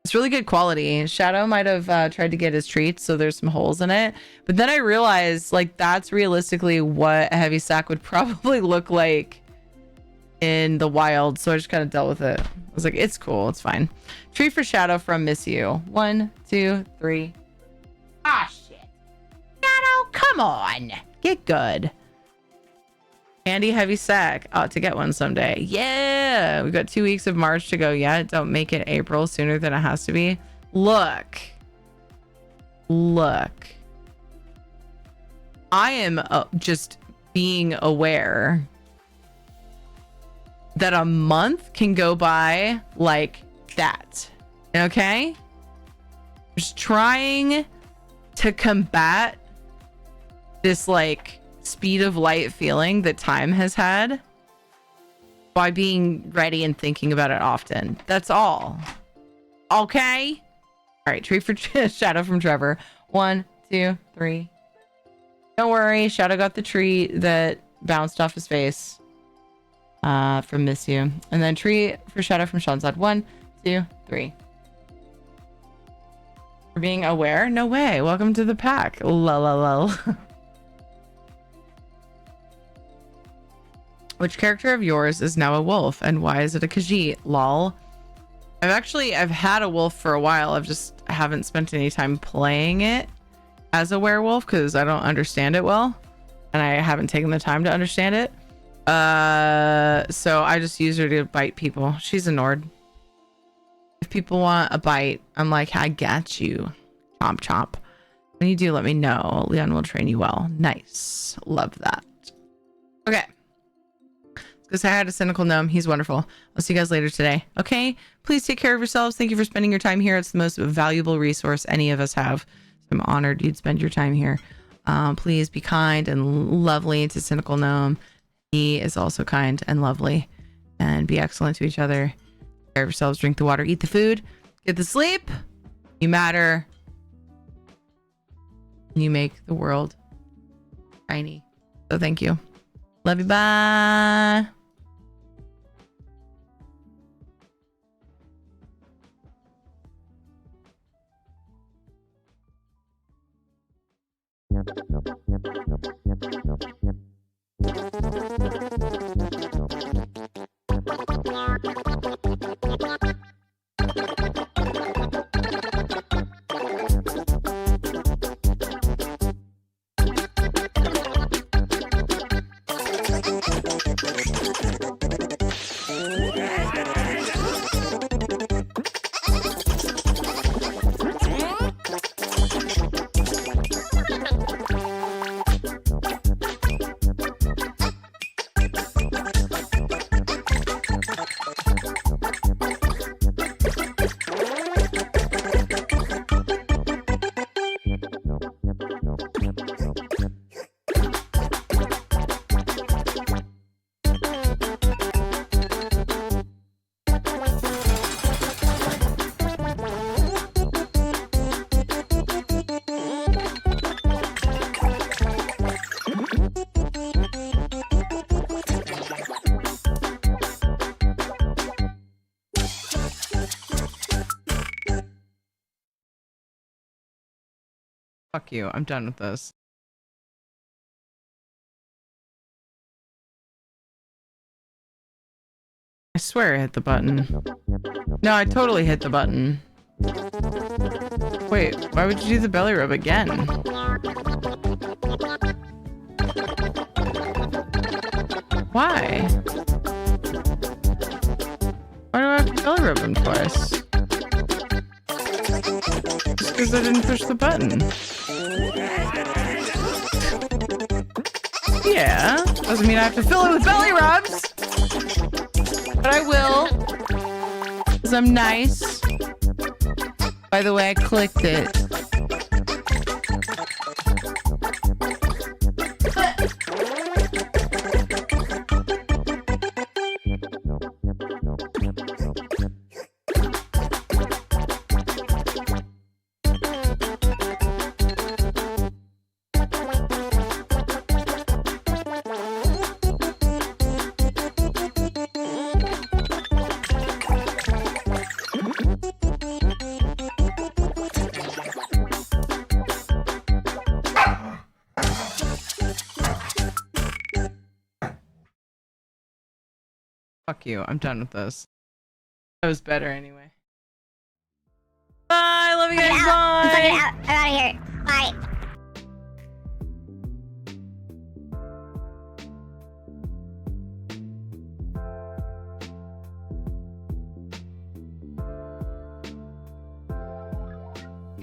Speaker 1: It's really good quality. Shadow might have tried to get his treats, so there's some holes in it. But then I realized like that's realistically what a heavy sack would probably look like in the wild, so I just kind of dealt with it. I was like, it's cool, it's fine. Treat for Shadow from Miss You. 1, 2, 3. Ah, shit. Shadow, come on. Get good. Candy heavy sack. Ought to get one someday. Yeah. We've got 2 weeks of March to go yet. Don't make it April sooner than it has to be. Look. I am just being aware that a month can go by like that. Okay? Just trying to combat this like speed of light feeling that time has had by being ready and thinking about it often. That's all. Okay? All right, treat for Shadow from Trevor. 1, 2, 3. Don't worry, Shadow got the treat that bounced off his face. From Miss You. And then treat for Shadow from Sean's Side. 1, 2, 3. For being aware? No way. Welcome to the pack. Lol. Which character of yours is now a wolf, and why is it a Khajiit? Lol. I've had a wolf for a while. I haven't spent any time playing it as a werewolf because I don't understand it well, and I haven't taken the time to understand it. So I just use her to bite people. She's a Nord. If people want a bite, I'm like, I got you. Chomp chomp. When you do, let me know. Leon will train you well. Nice. Love that. Okay. Let's say hi to Cynical Gnome. He's wonderful. I'll see you guys later today. Okay. Please take care of yourselves. Thank you for spending your time here. It's the most valuable resource any of us have. I'm honored you'd spend your time here. Please be kind and lovely to Cynical Gnome. He is also kind and lovely, and be excellent to each other. Take care of yourselves, drink the water, eat the food, get the sleep. You matter. You make the world shiny. So thank you. Love you. Bye. Fuck you. I'm done with this. I swear I hit the button. No, I totally hit the button. Wait, why would you do the belly rub again? Why? Why do I have to belly rub him twice? Just because I didn't push the button. Yeah, doesn't mean I have to fill it with belly rubs. But I will. Because I'm nice. By the way, I clicked it. Fuck you. I'm done with this. That was better anyway. Bye. Love you guys. Bye.
Speaker 3: I'm out of here. Bye.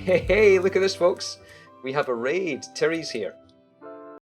Speaker 13: Hey, look at this, folks. We have a raid. Terry's here.